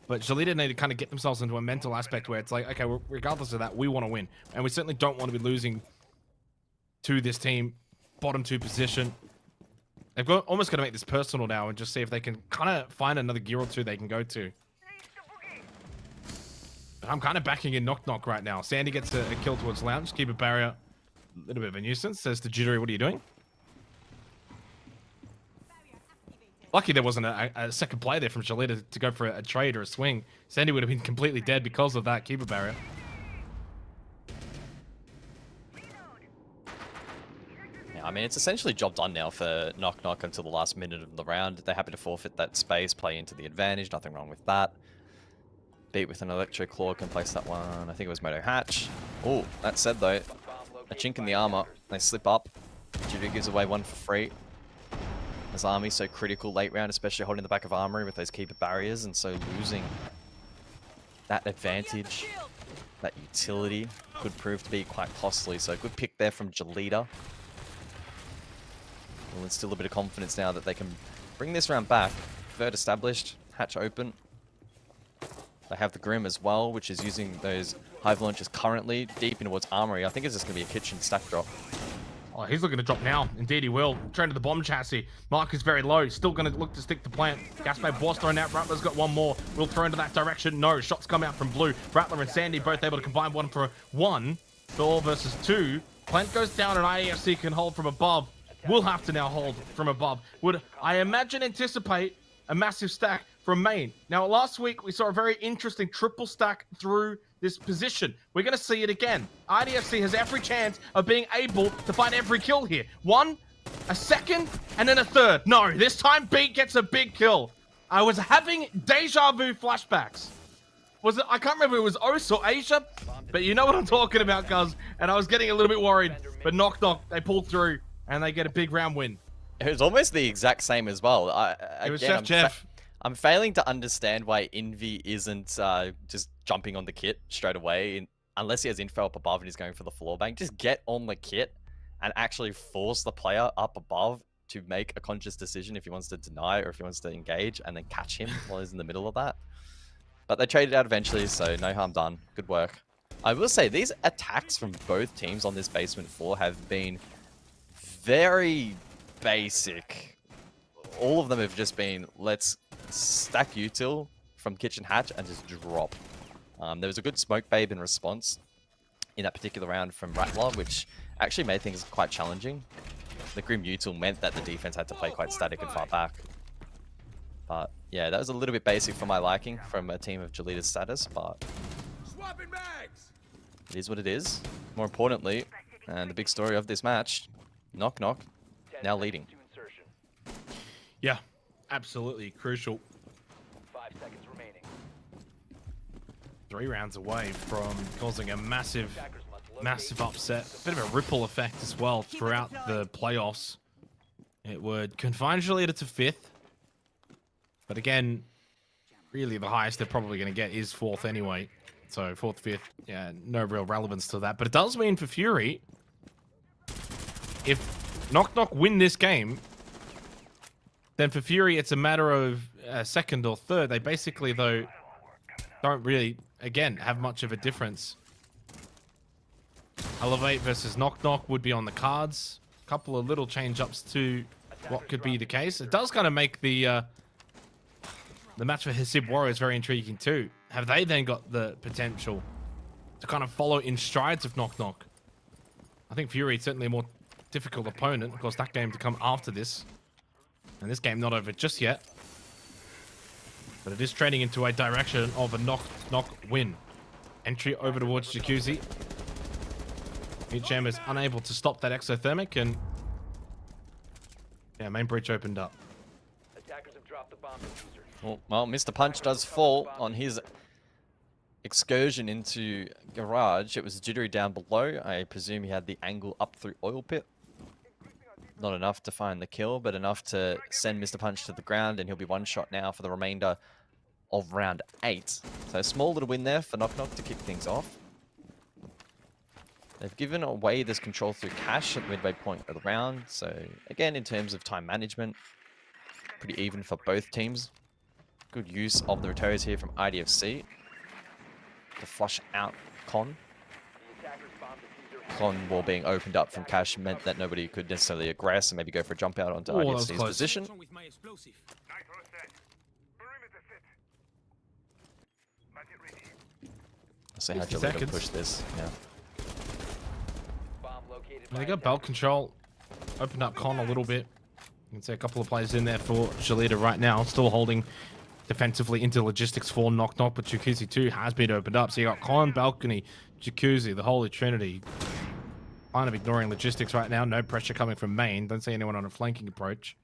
But Jolita need to kind of get themselves into a mental aspect where it's like, okay, regardless of that, we want to win. And we certainly don't want to be losing to this team. Bottom 2 position. They've almost got to make this personal now and just see if they can kind of find another gear or 2 they can go to. But I'm kind of backing in Knock Knock right now. Sandy gets a kill towards Lounge. Keep a barrier. A little bit of a nuisance. Says to Jittery, what are you doing? Lucky there wasn't a second play there from Jolita to go for a trade or a swing. Sandy would have been completely dead because of that keeper barrier. Yeah, I mean, it's essentially job done now for Knock Knock until the last minute of the round. They're happy to forfeit that space, play into the advantage. Nothing wrong with that. Beat with an Electro Claw, can place that one. I think it was Moto Hatch. Oh, that said though, a chink in the armor. They slip up. Judy gives away one for free. As Army so critical late round, especially holding the back of Armory with those keeper barriers, and so losing that advantage, that utility, could prove to be quite costly. So good pick there from Jolita. Will instill a bit of confidence now that they can bring this round back. Third established, hatch open. They have the Grim as well, which is using those Hive launchers currently deep in towards Armory. I think it's just going to be a kitchen stack drop. Oh, he's looking to drop now. Indeed he will. Turn to the bomb chassis. Mark is very low. Still going to look to stick to plant. Gasbay Boss thrown out. Rattler's got one more. Will throw into that direction. No. Shots come out from blue. Rattler and Sandy both able to combine 1 for 1. Thor versus 2. Plant goes down and IEFC can hold from above. Will have to now hold from above. Would, I imagine, anticipate a massive stack from main. Now, last week, we saw a very interesting triple stack through this position. We're going to see it again. IDFC has every chance of being able to find every kill here. 1, a second, and then a third. No, this time Beat gets a big kill. I was having deja vu flashbacks. Was it? I can't remember if it was OS or Asia, but you know what I'm talking about, guys. And I was getting a little bit worried. But Knock Knock, they pulled through, and they get a big round win. It was almost the exact same as well. It was Chef Jeff. I'm failing to understand why Envy isn't just jumping on the kit straight away, unless he has info up above and he's going for the floor bank. Just get on the kit and actually force the player up above to make a conscious decision if he wants to deny or if he wants to engage, and then catch him while he's in the middle of that. But they traded out eventually, so no harm done. Good work. I will say, these attacks from both teams on this basement floor have been very basic. All of them have just been, let's stack util from kitchen hatch and just drop. There was a good smoke babe in response in that particular round from Rattler, which actually made things quite challenging. The Grim util meant that the defense had to play quite static and far back. But yeah, that was a little bit basic for my liking from a team of Jolita's status, but it is what it is. More importantly, and the big story of this match, Knock Knock now leading. Yeah, absolutely crucial. 5 seconds remaining. 3 rounds away from causing a massive upset. A bit of a ripple effect as well throughout the playoffs. It would confine Jolita to 5th. But again, really the highest they're probably going to get is 4th anyway. So 4th, 5th, yeah, no real relevance to that. But it does mean for Fury, if Knock Knock win this game, then for Fury it's a matter of 2nd or 3rd. They basically, though, don't really, again, have much of a difference. Elevate versus Knock Knock would be on the cards. A couple of little change-ups to what could be the case. It does kind of make the match for Hasib Warriors very intriguing too. Have they then got the potential to kind of follow in strides of Knock Knock? I think Fury is certainly a more difficult opponent. Of course, that game to come after this. And this game not over just yet. But it is trending into a direction of a Knock Knock win. Entry over towards Jacuzzi. HM is unable to stop that exothermic, and yeah, main breach opened up. Attackers have dropped the bomb diffuser. Well, Mr. Punch does fall on his excursion into garage. It was jittery down below. I presume he had the angle up through oil pit. Not enough to find the kill, but enough to send Mr. Punch to the ground, and he'll be one shot now for the remainder of round 8. So a small little win there for Knock Knock to kick things off. They've given away this control through Cash at the midway point of the round. So again, in terms of time management, pretty even for both teams. Good use of the Rotarians here from IDFC to flush out Con. Con wall being opened up from Cash meant that nobody could necessarily aggress and maybe go for a jump out onto IDFC's position. Let's see how Jolita can push this. Yeah. They got belt control. Opened up Con a little bit. You can see a couple of players in there for Jolita right now. Still holding defensively into logistics for Knock Knock, but Jacuzzi 2 has been opened up. So you got Con, Balcony, Jacuzzi, the Holy Trinity. Kind of ignoring logistics right now. No pressure coming from main. Don't see anyone on a flanking approach.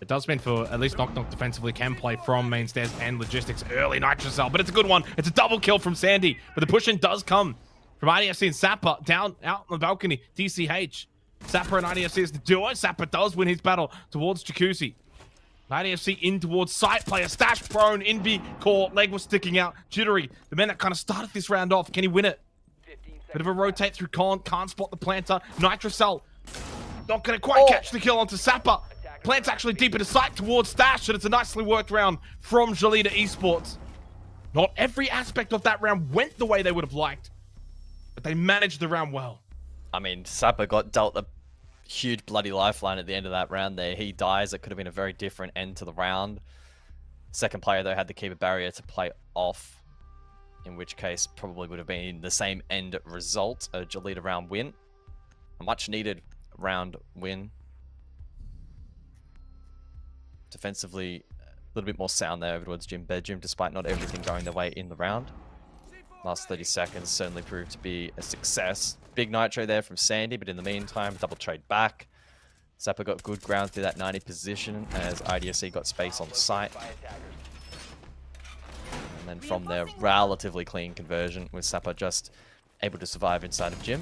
It does mean for at least Knock Knock defensively can play from main stairs and logistics. Early Nitrocell, but it's a good one. It's a double kill from Sandy, but the push-in does come from IDFC and Sapper down out on the balcony. DCH. Sapper and IDFC is the duo. Sapper does win his battle towards Jacuzzi. IDFC in towards site player. Stash prone. Invi core. Leg was sticking out. Jittery. The man that kind of started this round off. Can he win it? Bit of a rotate through Con. Can't spot the planter. Nitrocell. Not going to quite catch the kill onto Sapper. Plant's actually deep into sight towards Stash, and it's a nicely worked round from Jolita Esports. Not every aspect of that round went the way they would have liked, but they managed the round well. I mean, Sapper got dealt a huge bloody lifeline at the end of that round there. He dies. It could have been a very different end to the round. Second player, though, had to keep a barrier to play off, in which case probably would have been the same end result, a Jolita round win. A much needed round win. Defensively, a little bit more sound there over towards Jim Bedroom, despite not everything going their way in the round. Last 30 seconds certainly proved to be a success. Big Nitro there from Sandy, but in the meantime, double trade back. Sapper got good ground through that 90 position as IDFC got space on site. And then from there, relatively clean conversion with Sapper just able to survive inside of Jim.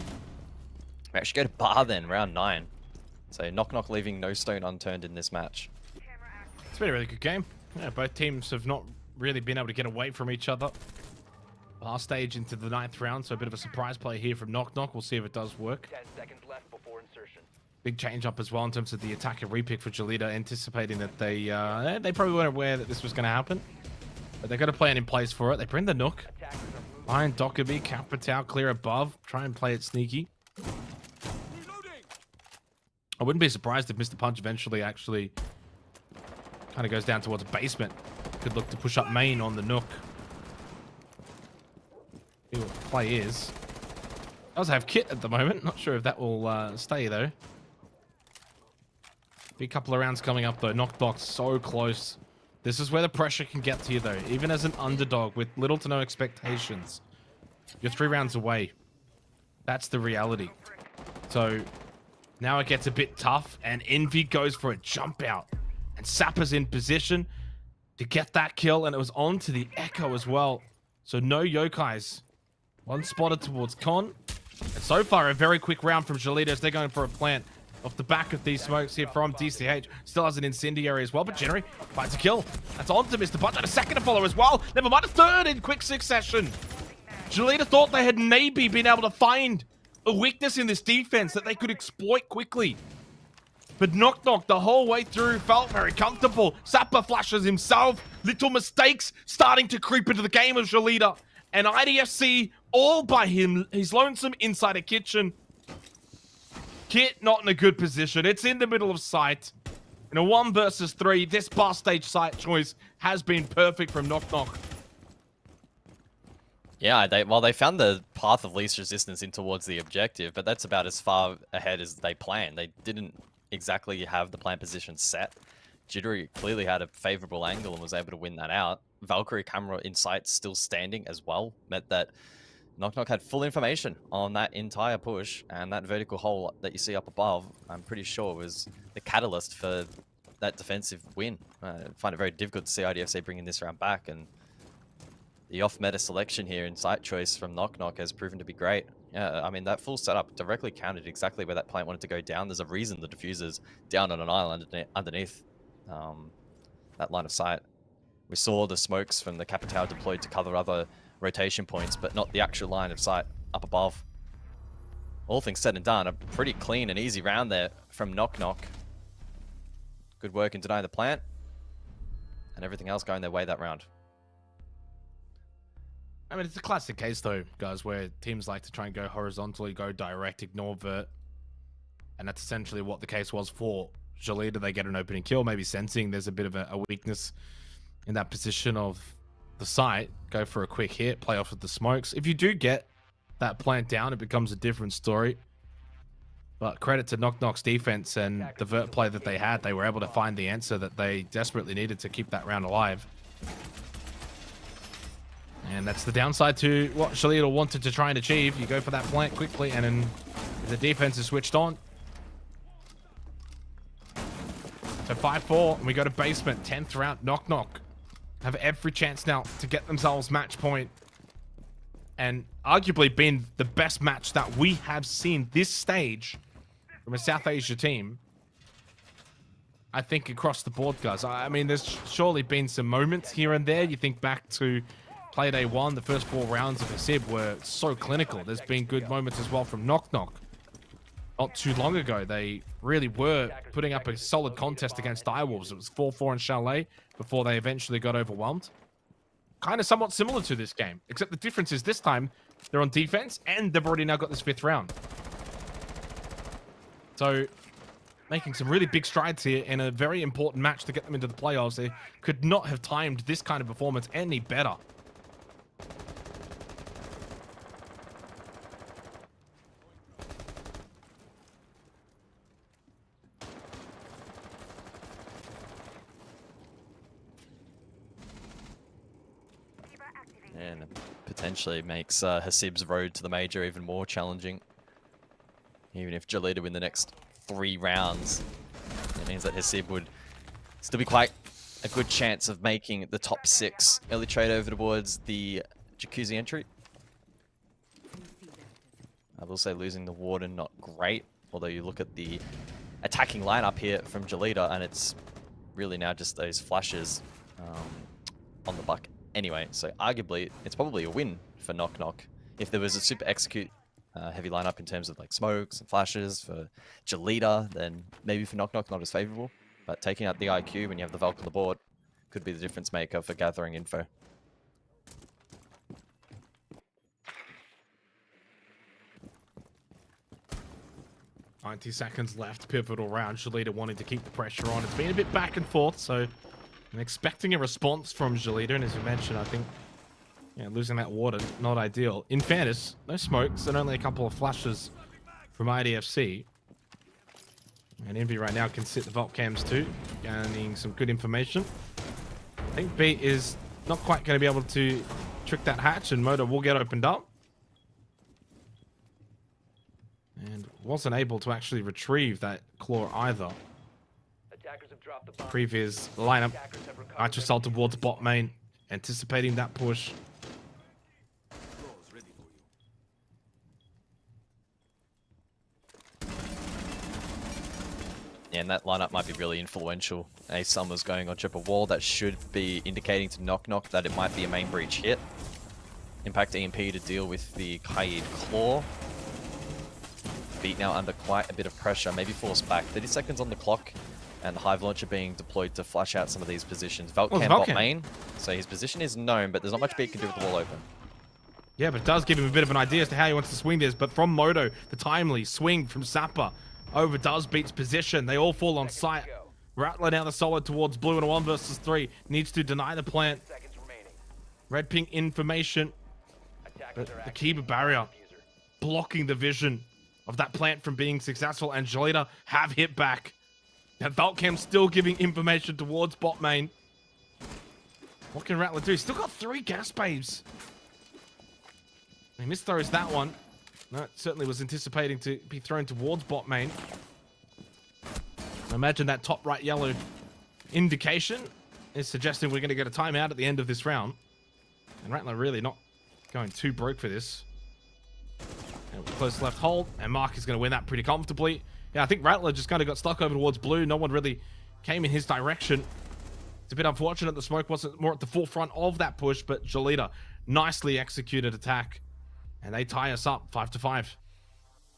We actually go to Bar then, round 9. So Knock Knock leaving no stone unturned in this match. It's been a really good game. Yeah, both teams have not really been able to get away from each other. Last stage into the 9th round, so a bit of a surprise play here from Knock Knock. We'll see if it does work. 10 seconds left before insertion. Big change up as well in terms of the attacker repick for Jolita, anticipating that they probably weren't aware that this was going to happen. But they've got a plan in place for it. They bring the Nook. Iron Dockerby, Capitao clear above. Try and play it sneaky. I wouldn't be surprised if Mr. Punch eventually actually kind of goes down towards basement. Could look to push up main on the Nook. See what the play is. Does have kit at the moment. Not sure if that will stay though. Be a couple of rounds coming up though. Knock Knock so close This is where the pressure can get to you, though. Even as an underdog with little to no expectations, you're 3 rounds away. That's the reality. So now it gets a bit tough, and Envy goes for a jump out. And Sapper's in position to get that kill, and it was on to the Echo as well. So no Yokais. One spotted towards Con. And so far, a very quick round from Jolita as they're going for a plant. Off the back of these smokes here from DCH. Still has an incendiary as well, but Genery finds a kill. That's on to Mr. Punch, and a second to follow as well. Never mind, a third in quick succession. Jolita thought they had maybe been able to find a weakness in this defense that they could exploit quickly. But Knock Knock the whole way through felt very comfortable. Sapper flashes himself. Little mistakes starting to creep into the game of Jolita. And IDFC all by him. He's lonesome inside a kitchen. Kit not in a good position. It's in the middle of sight. In a 1 versus 3, this bar stage site choice has been perfect from Knock Knock. Yeah, they found the path of least resistance in towards the objective, but that's about as far ahead as they planned. They didn't exactly have the plan position set. Jittery clearly had a favorable angle and was able to win that out. Valkyrie camera in sight still standing as well, meant that Knock Knock had full information on that entire push, and that vertical hole that you see up above, I'm pretty sure was the catalyst for that defensive win. I find it very difficult to see IDFC bringing this round back, and the off-meta selection here in site choice from Knock Knock has proven to be great. Yeah, I mean, that full setup directly counted exactly where that plant wanted to go down. There's a reason the diffuser's down on an island underneath that line of sight. We saw the smokes from the Kappa Tower deployed to cover other rotation points, but not the actual line of sight up above. All things said and done, a pretty clean and easy round there from Knock Knock. Good work in denying the plant, and everything else going their way that round. I mean, it's a classic case, though, guys, where teams like to try and go horizontally, go direct, ignore vert. And that's essentially what the case was for Jolita. They get an opening kill, maybe sensing there's a bit of a weakness in that position of the site. Go for a quick hit, play off with the smokes. If you do get that plant down, it becomes a different story. But credit to Knock Knock's defense and the vert play that they had. They were able to find the answer that they desperately needed to keep that round alive. And that's the downside to what Jolita wanted to try and achieve. You go for that plant quickly, and then the defense is switched on. So 5-4, and we go to basement. 10th round. Knock Knock have every chance now to get themselves match point. And arguably been the best match that we have seen this stage from a South Asia team. I think across the board, guys. I mean, there's surely been some moments here and there. You think back to Play Day 1, the first 4 rounds of Hasib were so clinical. There's been good moments as well from Knock Knock. Not too long ago, they really were putting up a solid contest against Direwolves. It was 4-4 in Chalet before they eventually got overwhelmed. Kind of somewhat similar to this game, except the difference is this time they're on defense and they've already now got this 5th round. So making some really big strides here in a very important match to get them into the playoffs. They could not have timed this kind of performance any better. And potentially makes Hasib's road to the major even more challenging. Even if Jolita win the next 3 rounds, it means that Hasib would still be quite a good chance of making the top 6 early trade over towards the Jacuzzi entry. I will say losing the Warden not great, although you look at the attacking lineup here from Jolita and it's really now just those flashes on the buck. Anyway, so arguably, it's probably a win for Knock Knock. If there was a super execute heavy lineup in terms of like smokes and flashes for Jolita, then maybe for Knock Knock not as favorable. But taking out the IQ when you have the Valk on the board could be the difference maker for gathering info. "90 seconds left, pivotal round. Jolita wanting to keep the pressure on. It's been a bit back and forth, so I'm expecting a response from Jolita, and as you mentioned, I think losing that water, not ideal. In fairness, no smokes and only a couple of flashes from IDFC. And Envy right now can sit the vault cams too, gaining some good information. think Beat is not quite going to be able to trick that hatch, and Moto will get opened up. And wasn't able to actually retrieve that claw either. Previous lineup, Nitrocell towards bot main, anticipating that push. Yeah, and that lineup might be really influential. A Summer's going on triple wall. That should be indicating to Knock Knock that it might be a main breach hit. Impact EMP to deal with the Kaid Claw. Beat now under quite a bit of pressure, maybe forced back. 30 seconds on the clock, and the Hive Launcher being deployed to flush out some of these positions. Valkan bot main, so his position is known, but there's not much Beat can do with the wall open. Yeah, but it does give him a bit of an idea as to how he wants to swing this. But from Moto, the timely swing from Sapper over does Beat's position. They all fall on site. Rattler now the solid towards blue in a 1 versus 3. Needs to deny the plant. Red ping information. But the Kiba barrier blocking the vision of that plant from being successful, and Jolita have hit back. Now Valcam still giving information towards bot main. What can Rattler do? Still got 3 gas babes. He misthrows that one. No, it certainly was anticipating to be thrown towards bot main. I imagine that top right yellow indication is suggesting we're going to get a timeout at the end of this round. And Rattler really not going too broke for this. And close left hold, and Mark is going to win that pretty comfortably. Yeah, I think Rattler just kind of got stuck over towards blue. No one really came in his direction. It's a bit unfortunate the smoke wasn't more at the forefront of that push, but Jolita nicely executed attack. And they tie us up 5-5.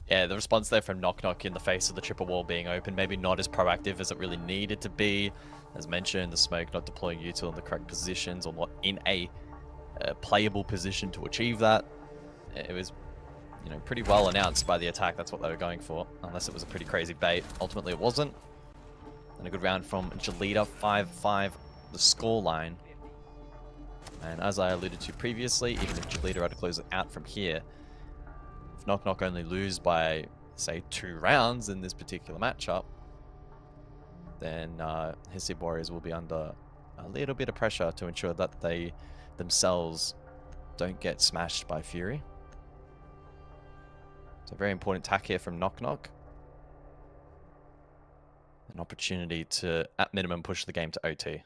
Yeah, the response there from Knock Knock in the face of the triple wall being open, maybe not as proactive as it really needed to be. As mentioned, the smoke not deploying util in the correct positions, or not in a playable position to achieve that. It was, you know, pretty well announced by the attack. That's what they were going for, unless it was a pretty crazy bait. Ultimately, it wasn't. And a good round from Jolita, 5-5, the scoreline. And as I alluded to previously, even if Jolita are to close it out from here, if Knock Knock only lose by, say, 2 rounds in this particular matchup, then Hissib Warriors will be under a little bit of pressure to ensure that they themselves don't get smashed by Fury. It's a very important attack here from Knock Knock. An opportunity to, at minimum, push the game to OT.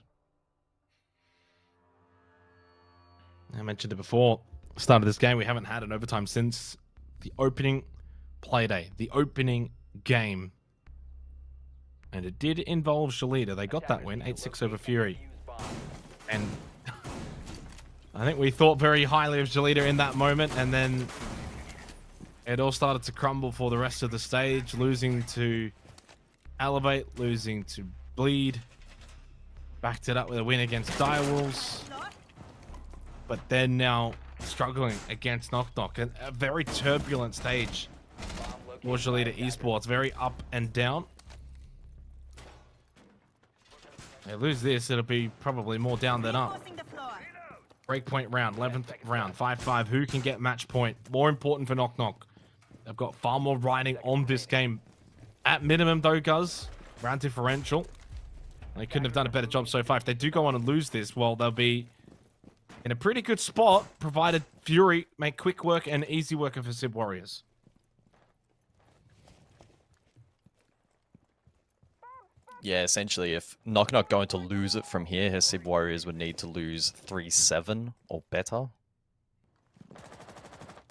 I mentioned it before the start of this game. We haven't had an overtime since the opening play day, the opening game. And it did involve Jolita. They got that win, 8-6 over Fury. And I think we thought very highly of Jolita in that moment, and then it all started to crumble for the rest of the stage, losing to Elevate, losing to Bleed. Backed it up with a win against Direwolves. But then now struggling against Knock Knock. A very turbulent stage for Jolita Esports. Very up and down. They lose this, it'll be probably more down than up. Breakpoint round, 11th round, 5-5. Who can get match point? More important for Knock Knock. They've got far more riding on this game. At minimum, though, Guz, round differential. They couldn't have done a better job so far. If they do go on and lose this, well, they'll be in a pretty good spot, provided Fury make quick work and easy work of Hissib Warriors. Yeah, essentially, if Knock Knock going to lose it from here, Hissib Warriors would need to lose 3-7 or better.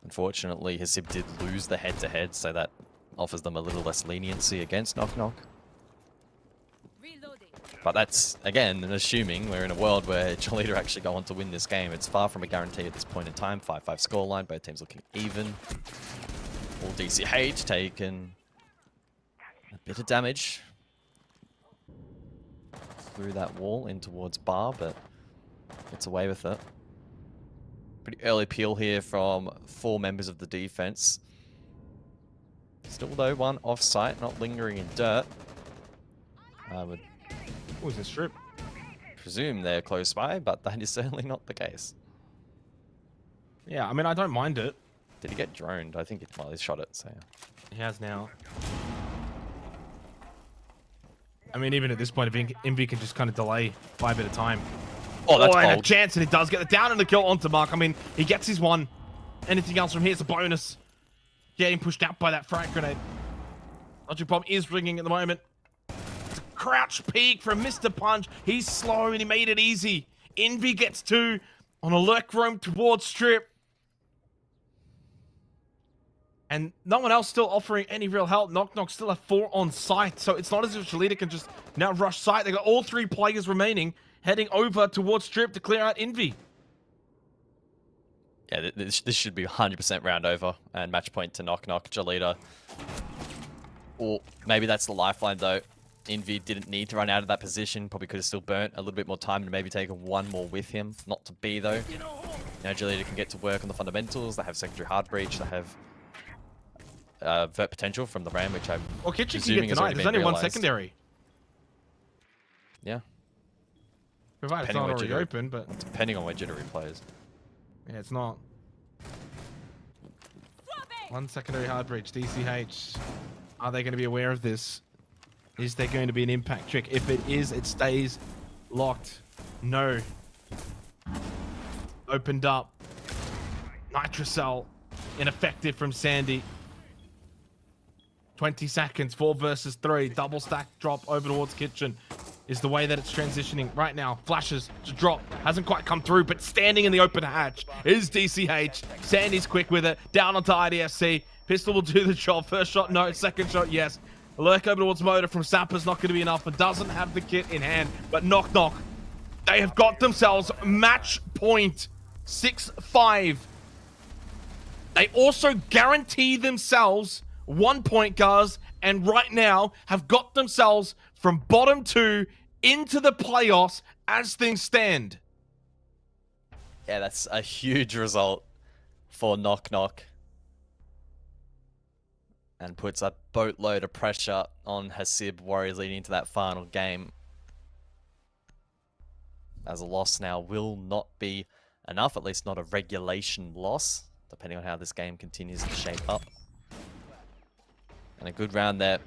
Unfortunately, Hissib did lose the head-to-head, so that offers them a little less leniency against Knock Knock. But that's, again, assuming we're in a world where Jolita actually go on to win this game. It's far from a guarantee at this point in time. 5-5 scoreline, both teams looking even. All DCH taken a bit of damage through that wall in towards Bar, but gets away with it. Pretty early peel here from 4 members of the defense. Still, though, one off-site, not lingering in dirt. I would strip? Presume they're close by, but that is certainly not the case. Yeah, I mean, I don't mind it. Did he get droned? I think he shot it, so... He has now. I mean, even at this point, Envy can just kind of delay by a bit of time. Oh, that's and a bold. chance, and he does get the down and the kill onto Mark. I mean, he gets his one. Anything else from here is a bonus. Getting pushed out by that frag grenade. Logic Bomb is ringing at the moment. It's a crouch peek from Mr. Punch. He's slow and he made it easy. Envy gets 2 on a lurk roam towards Strip. And no one else still offering any real help. Knock Knock still have 4 on site. So it's not as if Shalita can just now rush site. They got all 3 players remaining heading over towards Strip to clear out Envy. Yeah, this should be 100% round over and match point to Knock Knock. Jolita. Or maybe that's the lifeline though. Envy didn't need to run out of that position. Probably could have still burnt a little bit more time and maybe taken 1 more with him. Not to be though. Now Jolita can get to work on the fundamentals. They have secondary hard breach. They have vert potential from the Ram, which I'm Well, Kitchen can presuming get has denied. already There's been only one realized. secondary. Yeah. Provided it's not already open, but... Depending on where Jittery plays. Yeah, it's not. 1 secondary hard breach, DCH. Are they going to be aware of this? Is there going to be an impact trick? If it is, it stays locked. No. Opened up. Nitrocell. Ineffective from Sandy. 20 seconds, 4 versus 3. Double stack drop over towards Kitchen is the way that it's transitioning right now. Flashes to drop. Hasn't quite come through, but standing in the open hatch is DCH. Sandy's quick with it. Down onto IDFC. Pistol will do the job. First shot, no. Second shot, yes. Lurk over towards Motor from Sapper's not going to be enough, but doesn't have the kit in hand. But Knock Knock, they have got themselves match point. 6-5. They also guarantee themselves 1 point, guys, and right now have got themselves from bottom 2 into the playoffs as things stand. Yeah, that's a huge result for Knock Knock. And puts a boatload of pressure on Hasib Warriors leading into that final game. As a loss now will not be enough, at least not a regulation loss, depending on how this game continues to shape up. And a good round there.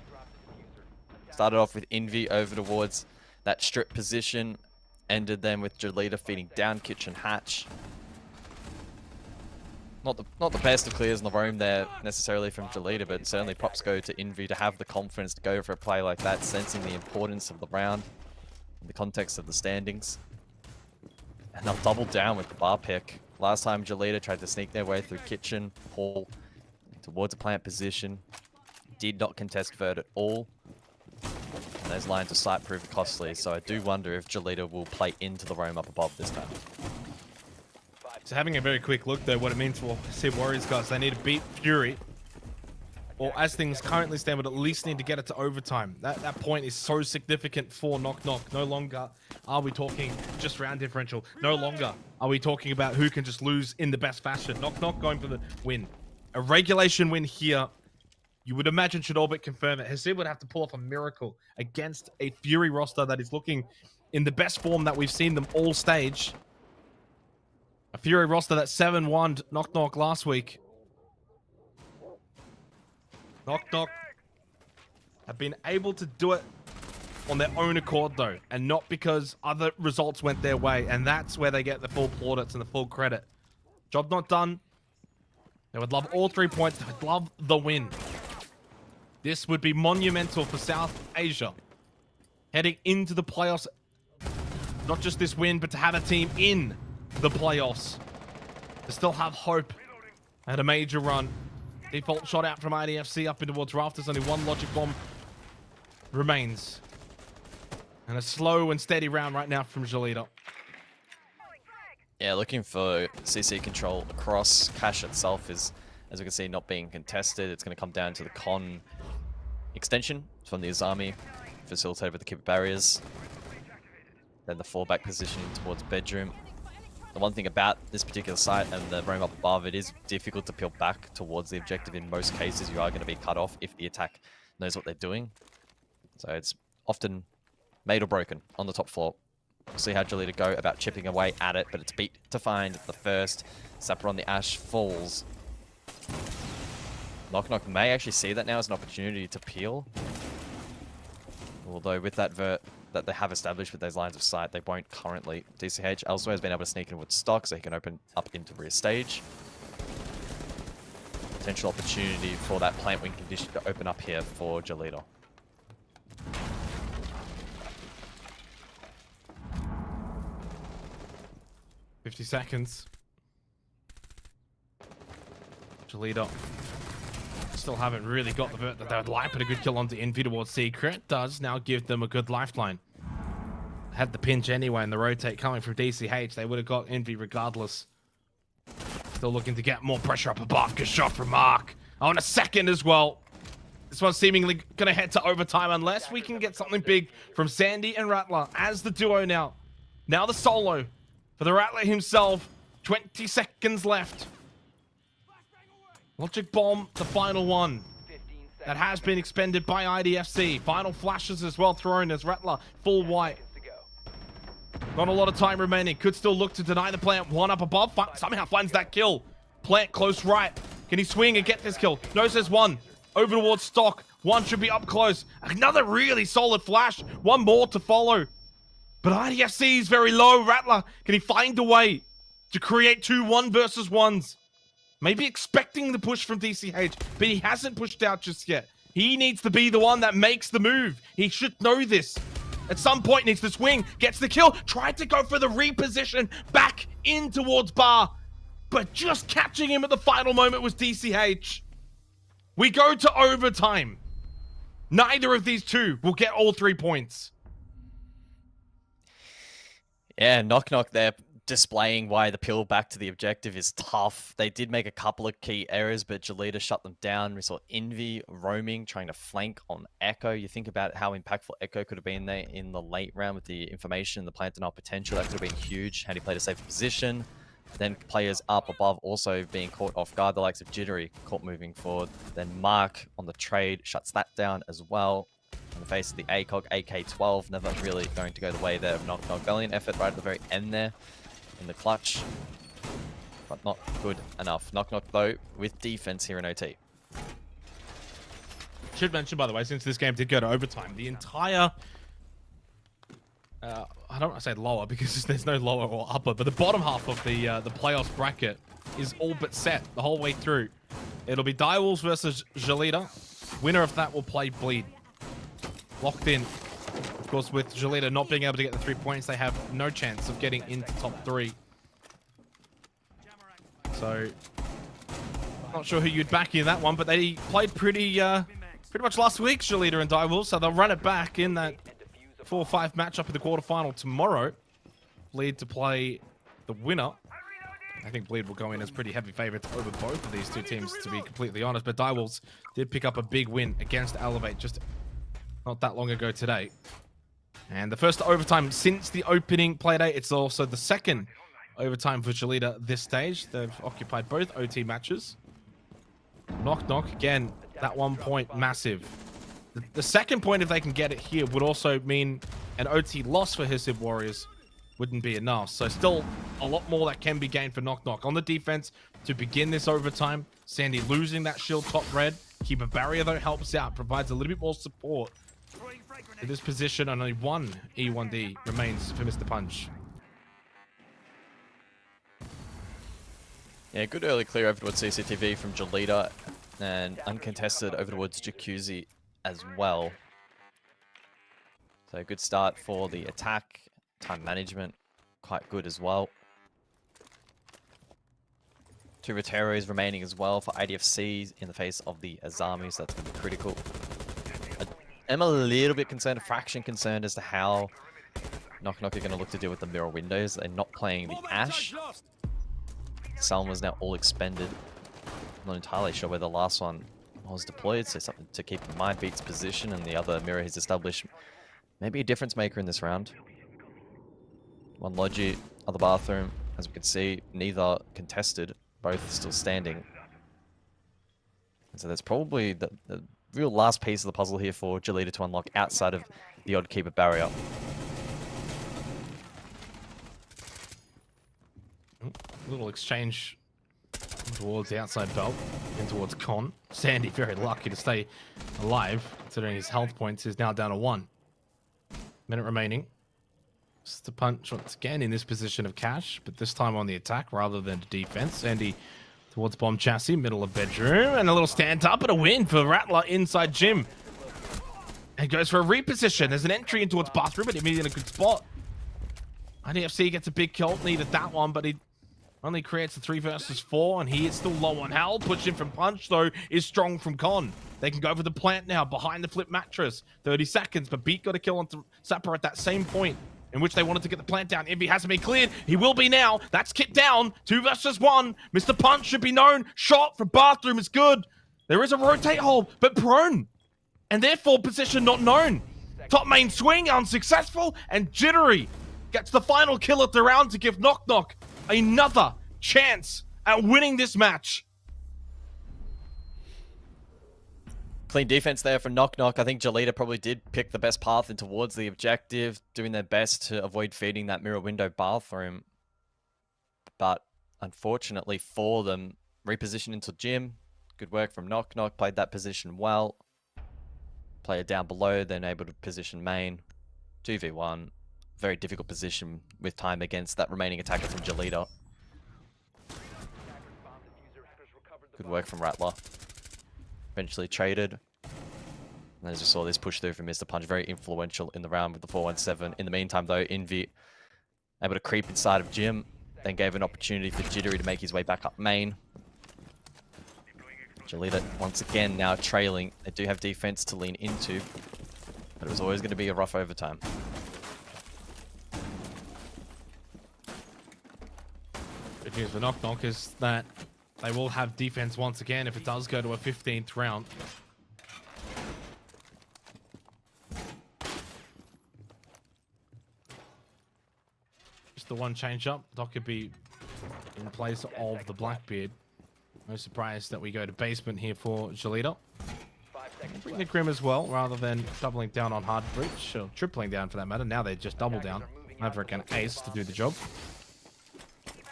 Started off with Envy over towards that strip position. Ended then with Jolita feeding down Kitchen Hatch. Not the best of clears in the room there necessarily from Jolita, but certainly props go to Envy to have the confidence to go for a play like that, sensing the importance of the round in the context of the standings. And they'll double down with the bar pick. Last time Jolita tried to sneak their way through Kitchen, Hall, towards a plant position. Did not contest Vert at all. And those lines of sight proved costly, so I do wonder if Jolita will play into the roam up above this time. So having a very quick look though, what it means for Hasib Warriors, guys, they need to beat Fury. Or as things currently stand, would at least need to get it to overtime. That point is so significant for Knock Knock. No longer are we talking just round differential. No longer are we talking about who can just lose in the best fashion. Knock Knock going for the win. A regulation win here. You would imagine should all but confirm it. Hasib would have to pull off a miracle against a Fury roster that is looking in the best form that we've seen them all stage. A Fury roster that 7-1 Knock Knock last week. Knock Knock have been able to do it on their own accord though, and not because other results went their way, and that's where they get the full plaudits and the full credit. Job not done. They would love all 3 points. They would love the win. This would be monumental for South Asia. Heading into the playoffs. Not just this win, but to have a team in the playoffs. To still have hope at a major run. Default shot out from IDFC up in towards Rafters. Only 1 Logic Bomb remains. And a slow and steady round right now from Jolita. Yeah, looking for CC control across. Cash itself is, as we can see, not being contested. It's going to come down to the con extension from the Azami, facilitated with the keeper barriers. Then the fallback position towards bedroom. The one thing about this particular site and the roam up above, it is difficult to peel back towards the objective. In most cases, you are going to be cut off if the attack knows what they're doing. So it's often made or broken on the top floor. We'll see how Jolita go about chipping away at it, but it's beat to find the first. Sapper on the Ash falls. Knock Knock may actually see that now as an opportunity to peel. Although with that Vert that they have established with those lines of sight. They won't currently. DCH elsewhere has been able to sneak in with stock, so he can open up into rear stage. Potential opportunity for that plant wing condition to open up here for Jolita. $50 seconds. Jolita still haven't really got the vert that they would like, but a good kill onto Envy towards Secret does now give them a good lifeline. Had the pinch anyway, and the rotate coming from DCH, they would have got Envy regardless. Still looking to get more pressure up above. Good shot from Mark. Oh, and a second as well. This one's seemingly going to head to overtime unless we can get something big from Sandy and Rattler as the duo now. Now the solo for the Rattler himself. 20 seconds left. Logic Bomb, the final one. That has been expended by IDFC. Final flashes as well thrown as Rattler full white. Not a lot of time remaining. Could still look to deny the plant. One up above. Somehow finds that kill. Plant close right. Can he swing and get this kill? No, says one. Over towards stock. One should be up close. Another really solid flash. One more to follow. But IDFC is very low. Rattler, can he find a way to create 2 1 versus 1s? Maybe expecting the push from DCH, but he hasn't pushed out just yet. He needs to be the one that makes the move. He should know this. At some point, needs to swing, gets the kill, tried to go for the reposition back in towards Bar, but just catching him at the final moment was DCH. We go to overtime. Neither of these two will get all 3 points. Yeah, Knock Knock there displaying why the peel back to the objective is tough. They did make a couple of key errors, but Jolita shut them down. We saw Envy roaming, trying to flank on Echo. You think about how impactful Echo could have been there in the late round with the information, the plant denial potential. That could have been huge had he played a safer position. Then players up above also being caught off guard. The likes of Jittery caught moving forward. Then Mark on the trade shuts that down as well. In the face of the ACOG, AK-12, never really going to go the way there of Knock Knock. Valiant effort right at the very end there in the clutch, but not good enough. Knock Knock though with defense here in OT. Should mention, by the way, since this game did go to overtime, the entire I don't want to say lower because there's no lower or upper, but the bottom half of the playoffs bracket is all but set the whole way through. It'll be Direwolves versus Jolita. Winner of that will play Bleed. Locked in. Of course, with Jolita not being able to get the 3 points, they have no chance of getting into top 3. So, not sure who you'd back in that one, but they played pretty much last week, Jolita and Direwolves, so they'll run it back in that 4-5 matchup in the quarterfinal tomorrow. Bleed to play the winner. I think Bleed will go in as pretty heavy favorites over both of these two teams, to be completely honest, but Direwolves did pick up a big win against Elevate just not that long ago today. And the first overtime since the opening playdate. It's also the second overtime for Jolita this stage. They've occupied both OT matches. Knock Knock, again, that 1 point, massive. The second point, if they can get it here, would also mean an OT loss for Hissib Warriors wouldn't be enough. So still a lot more that can be gained for Knock Knock. On the defense, to begin this overtime, Sandy losing that shield top red. Keep a barrier, though, helps out, provides a little bit more support. In this position, only one E1D remains for Mr. Punch. Yeah, good early clear over towards CCTV from Jolita, and uncontested over towards Jacuzzi as well. So good start for the attack. Time management, quite good as well. 2 Roteros remaining as well for IDFC in the face of the Azami, so that's going to be critical. I'm a little bit concerned, a fraction concerned as to how Knock Knock are going to look to deal with the mirror windows. They're not playing the Ash. Salma's now all expended. I'm not entirely sure where the last one was deployed, so something to keep in mind. Beats position, and the other mirror he's established. Maybe a difference maker in this round. One Logi, other bathroom. As we can see, neither contested, both still standing. And so that's probably the real last piece of the puzzle here for Jolita to unlock outside of the odd keeper barrier. Little exchange towards the outside belt and towards Con. Sandy very lucky to stay alive, considering his health points is now down to 1. Minute remaining. Mr. Punch once again in this position of cash, but this time on the attack rather than defense. Sandy towards bomb chassis, middle of bedroom, and a little stand up and a win for Rattler inside gym. And goes for a reposition. There's an entry in towards bathroom, but he's in a good spot. IDFC gets a big kill, needed that one, but he only creates a 3 versus 4, and he is still low on health. Push in from Punch, though, is strong from Con. They can go for the plant now, behind the flip mattress. 30 seconds, but Beat got a kill on Sapper at that same point in which they wanted to get the plant down. Envy hasn't been cleared. He will be now. That's Kit down. 2 versus 1. Mr. Punch should be known. Shot from bathroom is good. There is a rotate hold, but prone. And therefore, position not known. Top main swing, unsuccessful, and Jittery gets the final kill of the round to give Knock Knock another chance at winning this match. Clean defense there for Knock Knock. I think Jolita probably did pick the best path in towards the objective, doing their best to avoid feeding that mirror window bathroom. But unfortunately for them, reposition into Jim. Good work from Knock Knock, played that position well. Player down below, then able to position main. 2v1. Very difficult position with time against that remaining attacker from Jolita. Good work from Rattler. Eventually traded. And as you saw, this push through from Mr. Punch, very influential in the round with the 417. In the meantime, though, Envy able to creep inside of Jim, then gave an opportunity for Jittery to make his way back up main. Jolita, once again, now trailing. They do have defense to lean into, but it was always going to be a rough overtime. Good news for Knock Knock is that they will have defense once again if it does go to a 15th round. Just the one change up. Doc could be in place of the Blackbeard. No surprise that we go to basement here for Jolita. Bring the Grim as well, rather than doubling down on Hard Breach, or tripling down for that matter. Now they just double down. Maverick and Ace to do the job.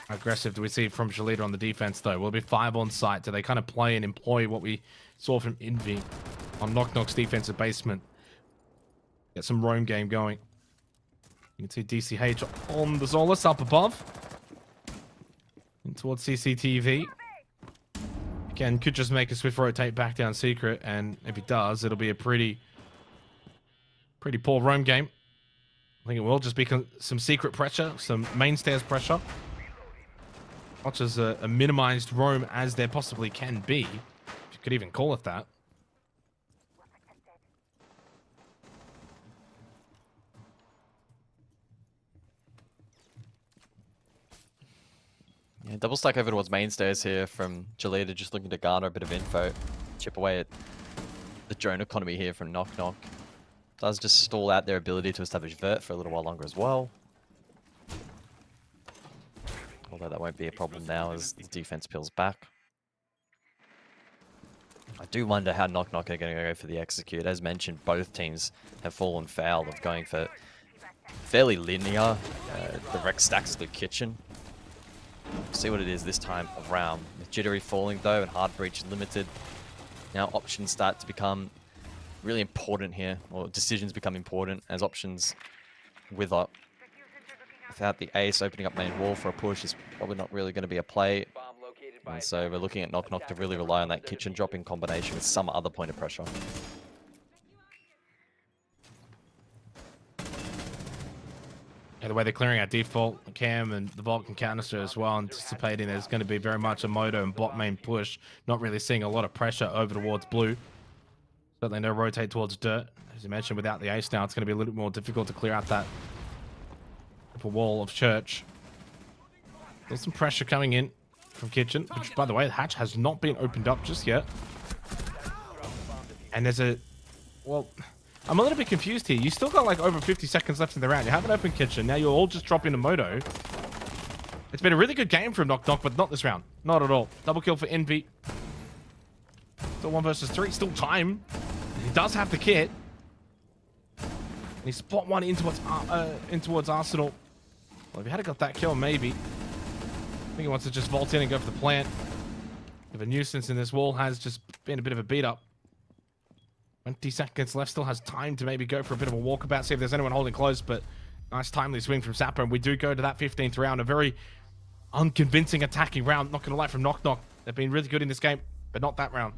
How aggressive do we see from Jolita on the defense, though? Will it be 5 on site? Do they kind of play and employ what we saw from Envy on Knock Knock's defensive basement? Get some roam game going. You can see DCH on the Zolus up above. In towards CCTV. Again, could just make a swift rotate back down secret, and if he does, it'll be a pretty poor roam game. I think it will just be some secret pressure, some mainstairs pressure. Much as a minimized roam as there possibly can be. If you could even call it that. Yeah, double stack over towards mainstairs here from Jolita, just looking to garner a bit of info. Chip away at the drone economy here from Knock Knock. Does just stall out their ability to establish Vert for a little while longer as well. Although that won't be a problem now as the defense peels back. I do wonder how Knock Knock are going to go for the execute. As mentioned, both teams have fallen foul of going for fairly linear direct stacks to the kitchen. See what it is this time around. With Jittery falling though and Hard Breach limited, now options start to become really important here, or decisions become important as options wither. Without the Ace opening up main wall for a push is probably not really going to be a play. And so we're looking at Knock Knock to really rely on that kitchen drop in combination with some other point of pressure. Yeah, the way they're clearing out default, Cam and the Vulcan canister as well, anticipating there's going to be very much a Moto and bot main push. Not really seeing a lot of pressure over towards blue. Certainly no rotate towards dirt. As you mentioned, without the Ace now, it's going to be a little bit more difficult to clear out that upper wall of Church. There's some pressure coming in from Kitchen, which, by the way, the hatch has not been opened up just yet. And there's a... Well... I'm a little bit confused here. You still got like over 50 seconds left in the round. You have an open kitchen. Now you're all just dropping a Moto. It's been a really good game from Knock Knock, but not this round. Not at all. Double kill for Envy. Still 1 versus 3. Still time. He does have the kit. And he spot one in towards Arsenal. Well, if he had got that kill, maybe. I think he wants to just vault in and go for the plant. If a nuisance in this wall has just been a bit of a beat up. 20 seconds left. Still has time to maybe go for a bit of a walkabout, see if there's anyone holding close, but nice timely swing from Sapper, and we do go to that 15th round. A very unconvincing attacking round, not going to lie, from Knock Knock. They've been really good in this game, but not that round.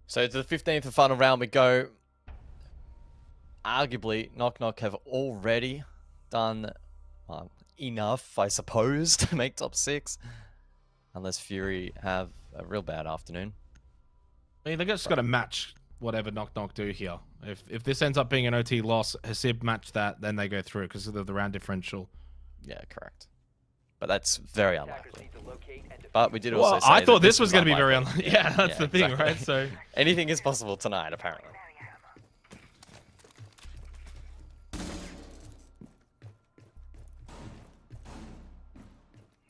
So to the 15th and final round we go. Arguably, Knock Knock have already done enough, I suppose, to make top 6. Unless Fury have a real bad afternoon. I mean, they just got to match whatever Knock Knock do here. If this ends up being an OT loss, Hasib match that, then they go through because of the round differential. Yeah, correct. But that's very unlikely. But we did also Well, say I thought that this was going to be very unlikely. unlikely. Yeah, that's the thing, exactly. right? So anything is possible tonight, apparently.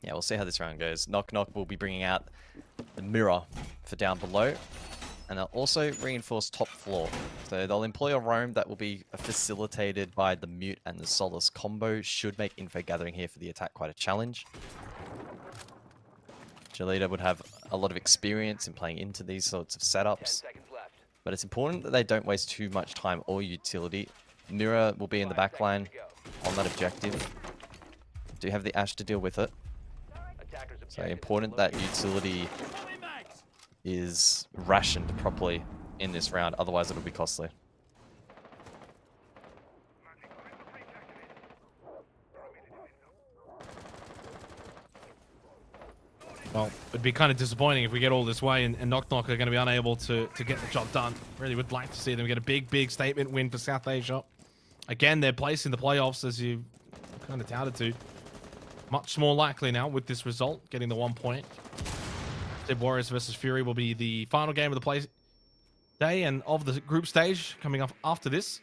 Yeah, we'll see how this round goes. Knock Knock will be bringing out the mirror for down below. And they'll also reinforce top floor. So they'll employ a roam that will be facilitated by the Mute and the Solace combo. Should make info gathering here for the attack quite a challenge. Jolita would have a lot of experience in playing into these sorts of setups. But it's important that they don't waste too much time or utility. Mirror will be in the backline on that objective. Do have the Ash to deal with it. So important that utility is rationed properly in this round, otherwise it'll be costly. well, it'd be kind of disappointing if we get all this way and Knock Knock are going to be unable to get the job done. Really would like to see them get a big statement win for South Asia. Again, their place in the playoffs, as you kind of touted to. Much more likely now with this result, getting the 1 point. Sib Warriors versus Fury will be the final game of the play day and of the group stage coming up after this.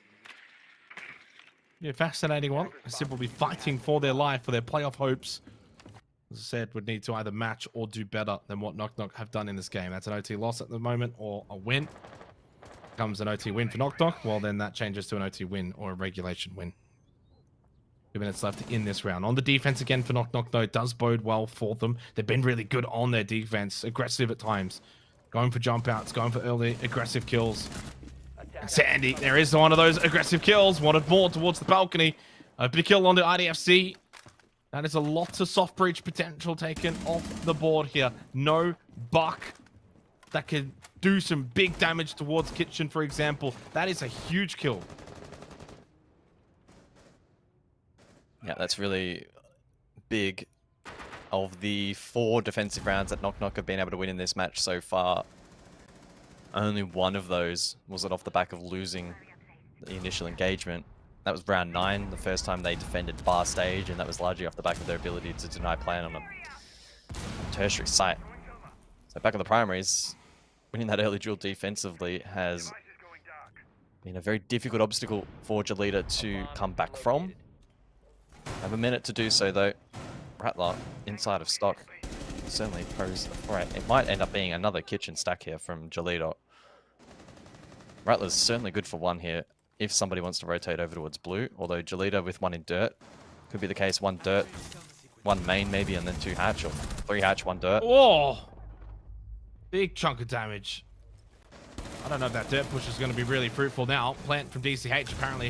Be a fascinating one. Sib will be fighting for their life, for their playoff hopes. As I said, would need to either match or do better than what Knock Knock have done in this game. That's an OT loss at the moment or a win. Comes an OT win for Knock Knock, well then that changes to an OT win or a regulation win. 2 minutes left in this round. On the defense again for Knock Knock, though, it does bode well for them. They've been really good on their defense, aggressive at times. Going for jump outs, going for early aggressive kills. And Sandy, there is one of those aggressive kills. Wanted more towards the balcony. A big kill on the IDFC. That is a lot of soft breach potential taken off the board here. No buck that could do some big damage towards Kitchen, for example. That is a huge kill. Yeah, that's really big. Of the 4 defensive rounds that Knock Knock have been able to win in this match so far, only one of those was off the back of losing the initial engagement. That was round 9, the first time they defended bar stage, and that was largely off the back of their ability to deny plan on a tertiary site. So back on the primaries, winning that early duel defensively has been a very difficult obstacle for Jolita to come back from. Have a minute to do so though. Rattler inside of stock certainly pose a threat. It might end up being another kitchen stack here from Jolita. Rattler's certainly good for 1 here if somebody wants to rotate over towards blue, although Jolita with 1 in dirt could be the case. 1 dirt, 1 main maybe, and then 2 hatch, or 3 hatch, 1 dirt. Oh! Big chunk of damage. I don't know if that dirt push is going to be really fruitful now. Plant from DCH apparently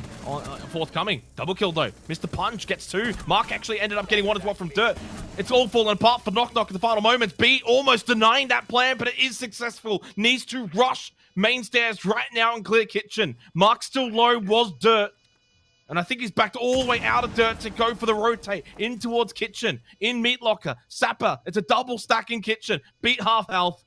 forthcoming. Double kill though. Mr. Punch gets 2. Mark actually ended up getting 1 as well from dirt. It's all fallen apart for Knock Knock at the final moments. B almost denying that plan, but it is successful. Needs to rush main stairs right now and clear kitchen. Mark still low, was dirt. And I think he's backed all the way out of dirt to go for the rotate in towards kitchen. In Meat Locker. Sapper. It's a double stack in kitchen. Beat half health.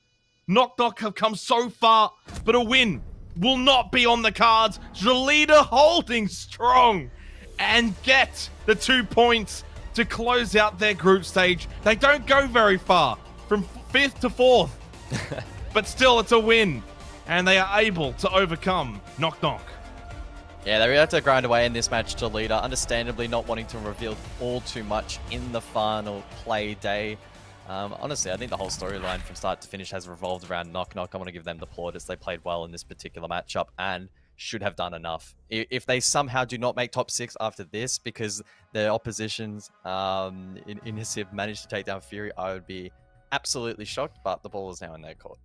Knock Knock have come so far, but a win will not be on the cards. Jolita holding strong and get the 2 points to close out their group stage. They don't go very far, from 5th to 4th, but still it's a win, and they are able to overcome Knock Knock. Yeah, they really have to grind away in this match, Jolita. Understandably not wanting to reveal all too much in the final play day. Honestly, I think the whole storyline from start to finish has revolved around Knock Knock. I want to give them the plaudits. They played well in this particular matchup and should have done enough. If they somehow do not make top 6 after this because their oppositions in Hasib managed to take down Fury, I would be absolutely shocked, but the ball is now in their court.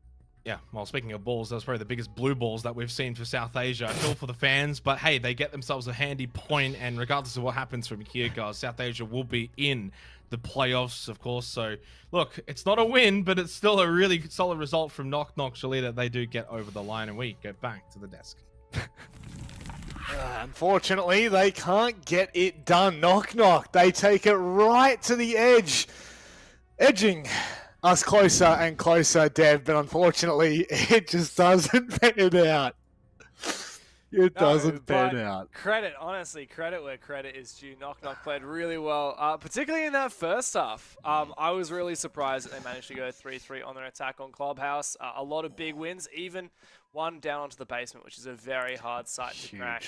Yeah, well, speaking of balls, that's probably the biggest blue balls that we've seen for South Asia. I feel for the fans, but hey, they get themselves a handy point, and regardless of what happens from here, guys, South Asia will be in the playoffs, of course. So, look, it's not a win, but it's still a really solid result from Knock Knock Shalita. They do get over the line, and we go back to the desk. Unfortunately, they can't get it done. Knock Knock, they take it right to the edge, edging us closer and closer, Dev, but unfortunately, it just doesn't pan out. It doesn't pan out. Credit, honestly, credit where credit is due. Knock Knock played really well, particularly in that first half. I was really surprised that they managed to go 3-3 on their attack on Clubhouse. A lot of big wins, even one down onto the basement, which is a very hard site to crack.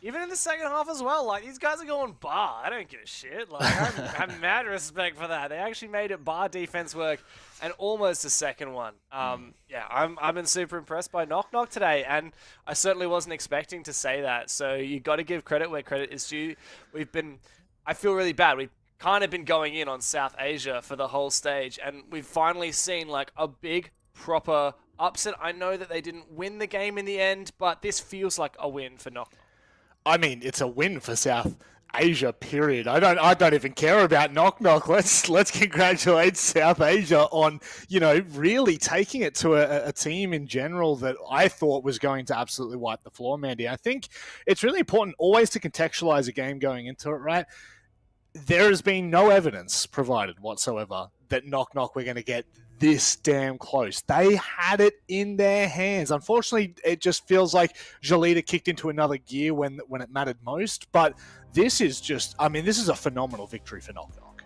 Even in the second half as well, like, these guys are going bar. I don't give a shit. Like, I have mad respect for that. They actually made it bar defense work and almost a second one. Yeah, I've been super impressed by Knock Knock today, and I certainly wasn't expecting to say that. So you got to give credit where credit is due. I feel really bad. We've kind of been going in on South Asia for the whole stage, and we've finally seen like a big, proper upset. I know that they didn't win the game in the end, but this feels like a win for Knock Knock. I mean, it's a win for South Asia, period. I don't even care about Knock Knock. Let's congratulate South Asia on, really taking it to a team in general that I thought was going to absolutely wipe the floor, Mandy. I think it's really important always to contextualize a game going into it, right? There has been no evidence provided whatsoever that Knock Knock were going to get this damn close. They had it in their hands. Unfortunately, it just feels like Jalita kicked into another gear when it mattered most. But this is this is a phenomenal victory for Knock Knock.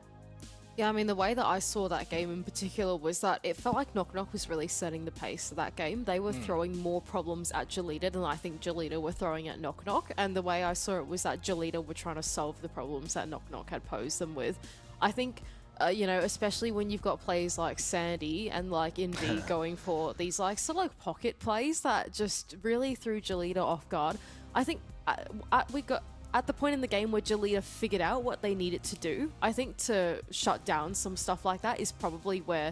Yeah, I mean, the way that I saw that game in particular was that it felt like Knock Knock was really setting the pace of that game. They were throwing more problems at Jalita than I think Jalita were throwing at Knock Knock. And the way I saw it was that Jalita were trying to solve the problems that Knock Knock had posed them with. I think especially when you've got players like Sandy and like Invi going for these like sort of like pocket plays that just really threw Jalita off guard. I think we got at the point in the game where Jalita figured out what they needed to do. I think to shut down some stuff like that is probably where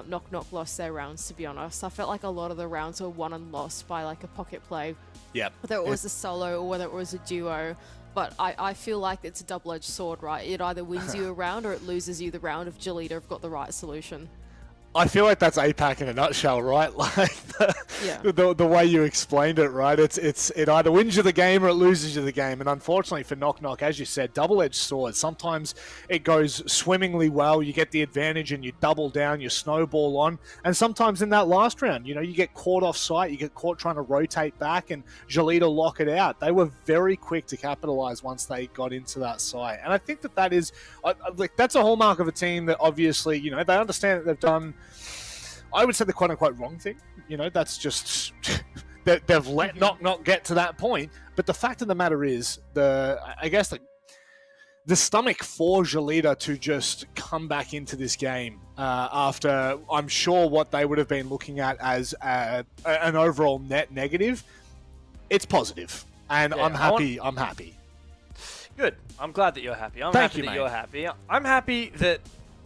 Knock Knock lost their rounds, to be honest. I felt like a lot of the rounds were won and lost by like a pocket play. Yep. Whether it was a solo or whether it was a duo. But I feel like it's a double-edged sword, right? It either wins you a round or it loses you the round if Jalita have got the right solution. I feel like that's APAC in a nutshell, right? Like the way you explained it, right? It either wins you the game or it loses you the game. And unfortunately for Knock Knock, as you said, double-edged sword. Sometimes it goes swimmingly well. You get the advantage and you double down, you snowball on. And sometimes in that last round, you get caught off site, you get caught trying to rotate back, and Jalita lock it out. They were very quick to capitalize once they got into that site. And I think that is that's a hallmark of a team that obviously, they understand that they've done, I would say, the quote-unquote wrong thing. That's just they've let Knock Knock get to that point. But the fact of the matter is, the stomach for Jalita to just come back into this game after, I'm sure, what they would have been looking at as an overall net negative, it's positive. And yeah, I'm happy. Good. I'm glad that you're happy. I'm Thank happy you, that mate. you're happy. I'm happy that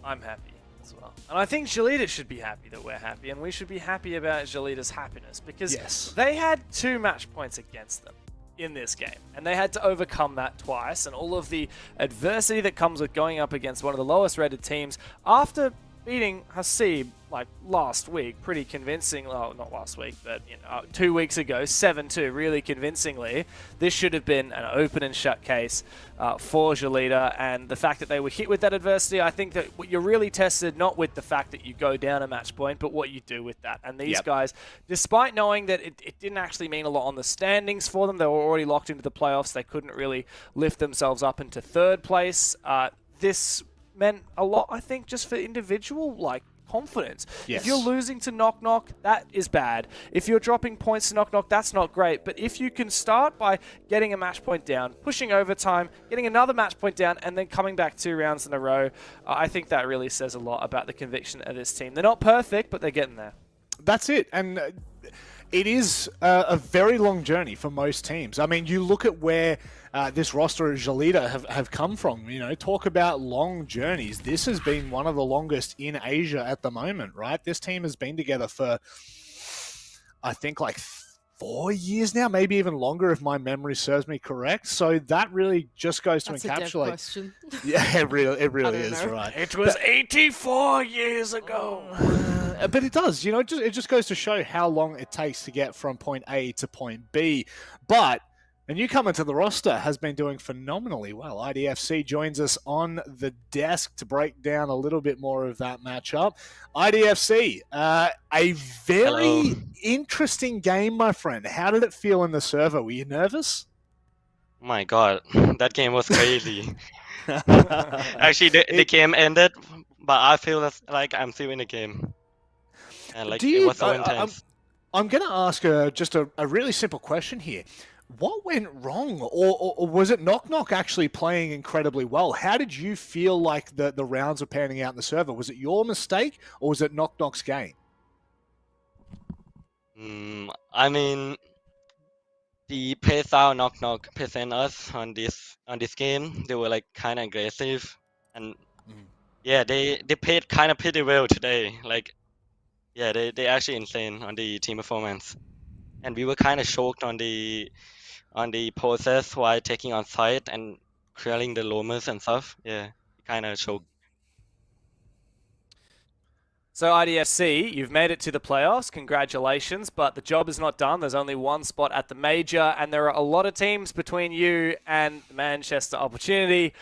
I'm happy as well. And I think Jalita should be happy that we're happy, and we should be happy about Jalita's happiness, because they had 2 match points against them in this game, and they had to overcome that twice, and all of the adversity that comes with going up against one of the lowest rated teams after beating Hasib like last week pretty convincing. Well, not last week, but 2 weeks ago, 7-2, really convincingly. This should have been an open and shut case for Jalita, and the fact that they were hit with that adversity, I think that you're really tested not with the fact that you go down a match point, but what you do with that. And these guys, despite knowing that it didn't actually mean a lot on the standings for them, they were already locked into the playoffs, they couldn't really lift themselves up into 3rd place. This meant a lot, I think, just for individual confidence. Yes. If you're losing to Knock Knock, that is bad. If you're dropping points to Knock Knock, that's not great. But if you can start by getting a match point down, pushing overtime, getting another match point down, and then coming back 2 rounds in a row, I think that really says a lot about the conviction of this team. They're not perfect, but they're getting there. That's it. And it is a very long journey for most teams. I mean, you look at where this roster of Jalita have come from. Talk about long journeys. This has been one of the longest in Asia at the moment, right? This team has been together for, I think, like 4 years now, maybe even longer if my memory serves me correct. So that really just goes to That's encapsulate. a dev question. Yeah, it really is, know. right? It was 84 years ago. But it does, it just goes to show how long it takes to get from point A to point B. But a newcomer to the roster has been doing phenomenally well. IDFC joins us on the desk to break down a little bit more of that matchup. IDFC, a very interesting game, my friend. How did it feel in the server? Were you nervous? My God, that game was crazy. Actually, the game ended, but I feel like I'm still in the game. And it was so intense. I'm going to ask just a really simple question here. What went wrong? Or was it Knock Knock actually playing incredibly well? How did you feel like the rounds were panning out in the server? Was it your mistake or was it Knock Knock's game? I mean, the play style Knock Knock present us on this game. They were like kind of aggressive, and yeah, they played kind of pretty well today. Yeah, they actually insane on the team performance, and we were kind of choked on the process while taking on site and clearing the Lomas and stuff. Yeah, kind of choked. So IDFC, you've made it to the playoffs. Congratulations, but the job is not done. There's only one spot at the major, and there are a lot of teams between you and the Manchester Opportunity.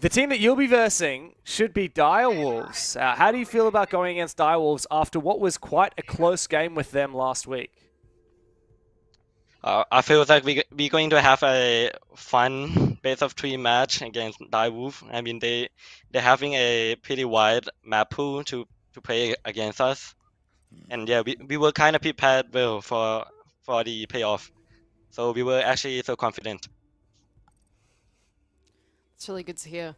The team that you'll be versing should be Direwolves. How do you feel about going against Direwolves after what was quite a close game with them last week? I feel like we're going to have a fun best of 3 match against Direwolf. I mean, they're having a pretty wide map pool to play against us, and yeah, we were kind of prepared well for the payoff, so we were actually so confident. It's really good to hear.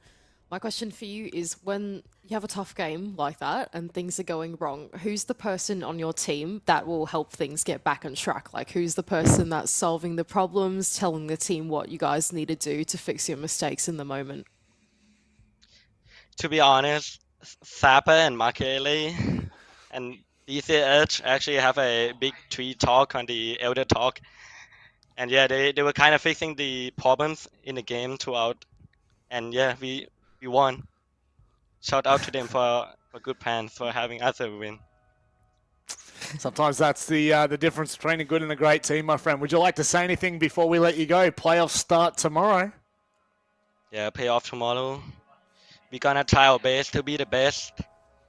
My question for you is, when you have a tough game like that and things are going wrong, who's the person on your team that will help things get back on track? Like, who's the person that's solving the problems, telling the team what you guys need to do to fix your mistakes in the moment? To be honest, Sapa and Makele and DC Edge actually have a big tree talk on the Elder Talk. And yeah, they were kind of fixing the problems in the game throughout. And yeah, we won. Shout out to them for good plans, for having us a win. Sometimes that's the difference between a good and a great team, my friend. Would you like to say anything before we let you go? Playoffs start tomorrow. Yeah, playoff tomorrow. We're gonna try our best to be the best.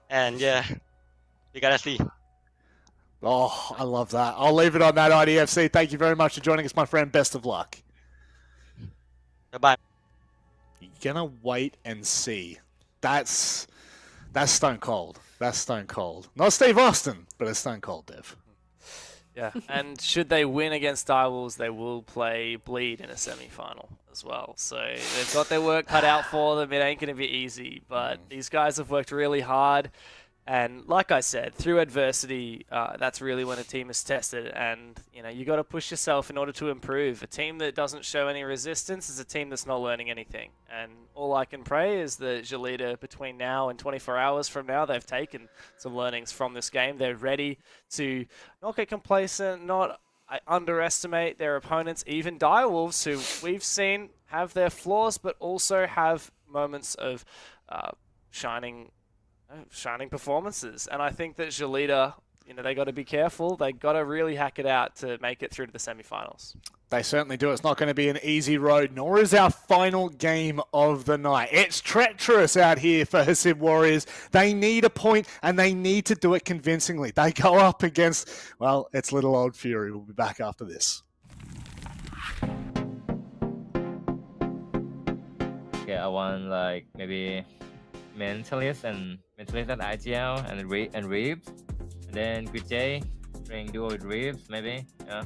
And yeah, we gotta see. Oh, I love that. I'll leave it on that, IDFC. Thank you very much for joining us, my friend. Best of luck. Bye-bye. You're gonna wait and see. That's stone cold. That's stone cold. Not Steve Austin, but it's stone cold, Dev. Yeah, and should they win against Direwolves, they will play Bleed in a semi-final as well. So they've got their work cut out for them. It ain't going to be easy, but these guys have worked really hard. And like I said, through adversity, that's really when a team is tested. And, you got to push yourself in order to improve. A team that doesn't show any resistance is a team that's not learning anything. And all I can pray is that Jalita, between now and 24 hours from now, they've taken some learnings from this game. They're ready to not get complacent, not underestimate their opponents, even Direwolves, who we've seen have their flaws, but also have moments of shining performances. And I think that Jalita, they got to be careful. They got to really hack it out to make it through to the semifinals. They certainly do. It's not going to be an easy road, nor is our final game of the night. It's treacherous out here for Hasib Warriors. They need a point, and they need to do it convincingly. They go up against, well, it's little old Fury. We'll be back after this. Yeah, I want maybe Mentalist at IGL and Reeves, and then Good J playing duo with Reeves maybe. Yeah,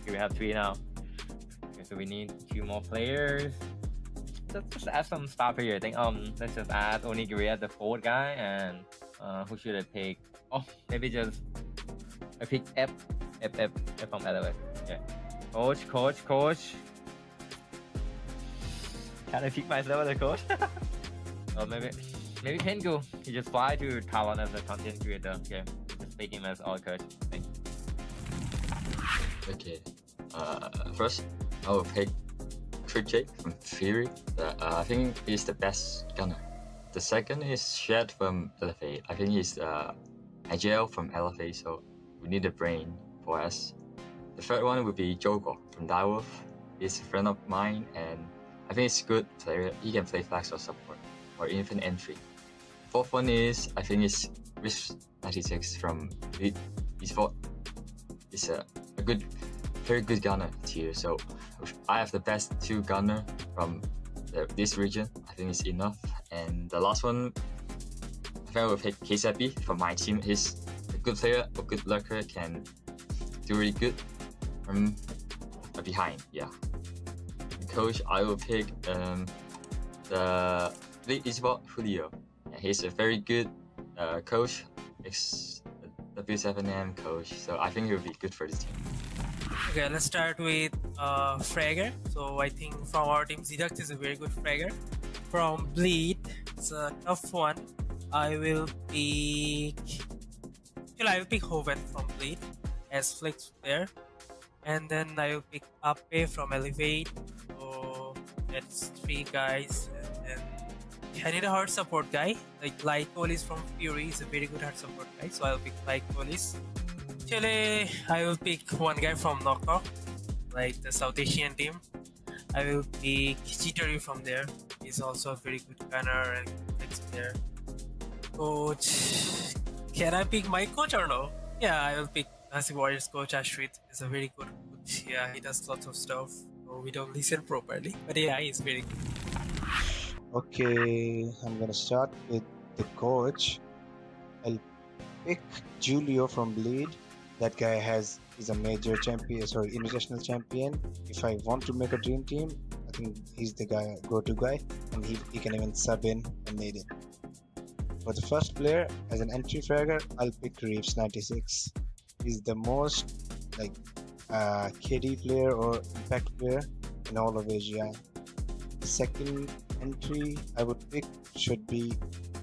we have 3 now. Okay, so we need 2 more players. Let's just add some star player. I think let's just add Onigiri as the 4th guy, and who should I pick? Oh, maybe just I pick F from Adelaide. Yeah, coach. Can I pick myself as a coach? Or maybe Tengu. He just fly to Taiwan as a content creator. Okay, just take him as our coach. Thanks. Okay. First, I will pick Trick Jake from Fury. I think he's the best gunner. The second is Shed from LFA. I think he's Agile from LFA, so we need a brain for us. The third one would be Jogo from Direwolf. He's a friend of mine, and I think he's a good player. He can play flags or support, or even entry. Fourth one is, I think it's Rift96 from Lead. He's a good, very good gunner tier. So I have the best 2 gunner from this region. I think it's enough. And the last one, I think I will pick KZB from my team. He's a good player, a good lurker, can do really good from behind. Yeah. And coach, I will pick the Lead Esport Julio. Yeah, he's a very good coach, W7M coach. So I think he will be good for the team. Okay, let's start with Fragger. So I think from our team, Zidux is a very good Fragger. From Bleed, it's a tough one. I will pick Hoven from Bleed as Flex there. And then I will pick Ape from Elevate. So that's 3 guys. And then I need a hard support guy. Like Light Police from Fury is a very good hard support guy. So I'll pick Light Police. Actually, I will pick one guy from Knock Knock, like the South Asian team. I will pick Chitari from there. He's also a very good gunner and flex player. Coach, can I pick my coach or no? Yeah, I will pick Classic Warriors coach Ashrit. He's a very good coach. Yeah, he does lots of stuff. So we don't listen properly, but yeah, he's very good. Okay, I'm gonna start with the coach. I'll pick Julio from Bleed. That guy is a major champion, international champion. If I want to make a dream team, I think he's the guy, go-to guy, and he can even sub in when needed. For the first player, as an entry fragger, I'll pick Reeves96. He's the most KD player or impact player in all of Asia. The second entry I would pick should be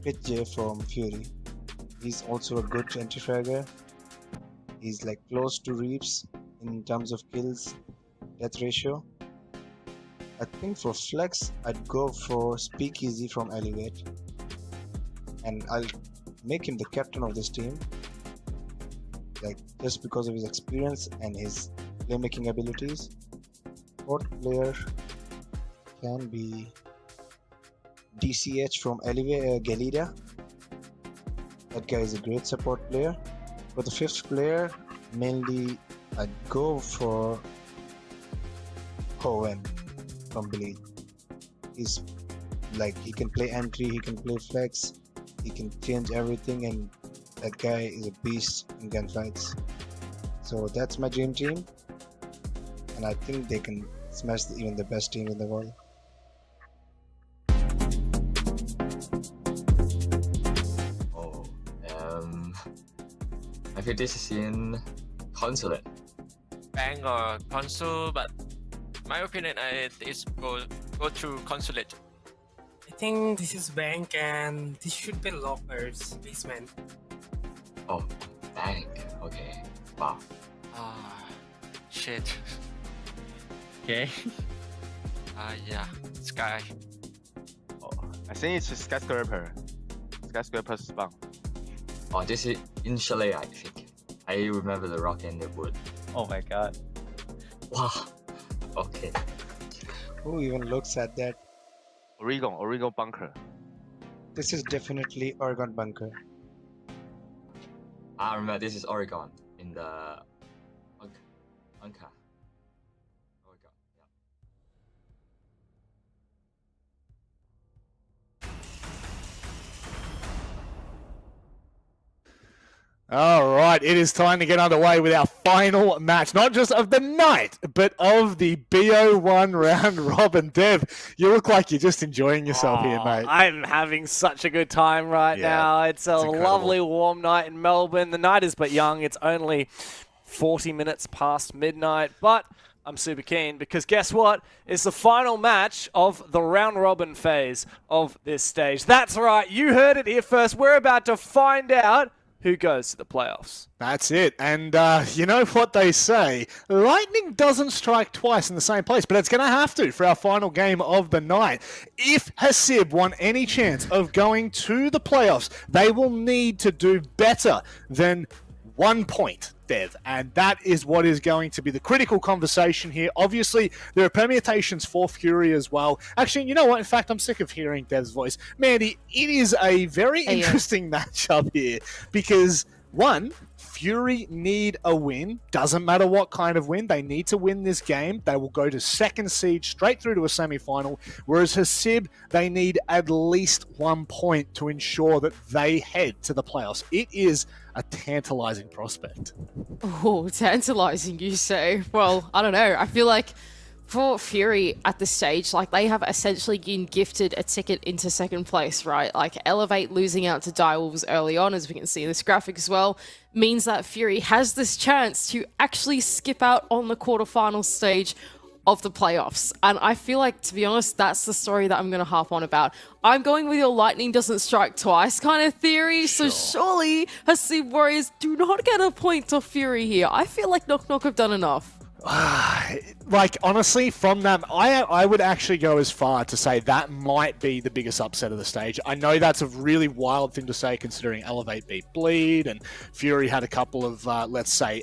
Pit J from Fury. He's also a good entry fragger. He's like close to Reeves in terms of kills, death ratio. I think for flex, I'd go for Speakeasy from Elevate. And I'll make him the captain of this team. Just because of his experience and his playmaking abilities. Fourth player can be DCH from Galida. That guy is a great support player. For the fifth player, mainly I'd go for Hoven from Bleed. He's he can play entry, he can play flex, he can change everything, and that guy is a beast in gunfights. So that's my dream team, and I think they can smash even the best team in the world. I think this is in Consulate. Bank or Consul, but my opinion is go to Consulate. I think this is Bank and this should be Lockers basement. Oh, Bank. Okay. Wow. Shit. Okay. Yeah, Sky. I think it's Skyscraper. Skyscraper spawn. Oh, this is in Chalet, I think. I remember the rock and the wood. Oh my god. Wow. Okay. Who even looks at that? Oregon bunker. This is definitely Oregon bunker. I remember this is Oregon in the bunker. Oregon. All right, it is time to get underway with our final match, not just of the night, but of the BO1 round robin. Dev, you look like you're just enjoying yourself here, mate. I'm having such a good time right now. It's a lovely warm night in Melbourne. The night is but young. It's only 40 minutes past midnight, but I'm super keen because guess what? It's the final match of the round robin phase of this stage. That's right, you heard it here first. We're about to find out who goes to the playoffs. That's it. And you know what they say? Lightning doesn't strike twice in the same place, but it's going to have to for our final game of the night. If Hasib want any chance of going to the playoffs, they will need to do better than 1 point, Dev. And that is what is going to be the critical conversation here. Obviously, there are permutations for Fury as well. Actually, you know what? In fact, I'm sick of hearing Dev's voice. Mandy, it is a very interesting matchup here because, one, Fury need a win. Doesn't matter what kind of win. They need to win this game. They will go to second seed straight through to a semi-final. Whereas Hasib, they need at least 1 point to ensure that they head to the playoffs. It is a tantalizing prospect. Oh, tantalizing, you say? Well, I don't know. I feel like for Fury at this stage, like they have essentially been gifted a ticket into second place, right? Like Elevate losing out to Direwolves early on, as we can see in this graphic as well, means that Fury has this chance to actually skip out on the quarterfinal stage of the playoffs. And I feel like, to be honest, that's the story that I'm going to harp on about. I'm going with your lightning doesn't strike twice kind of theory, so surely Hasib Warriors do not get a point to Fury here. I feel like Knock Knock have done enough. Like, honestly, from that, I would actually go as far to say that might be the biggest upset of the stage. I know that's a really wild thing to say considering Elevate beat Bleed and Fury had a couple of, let's say,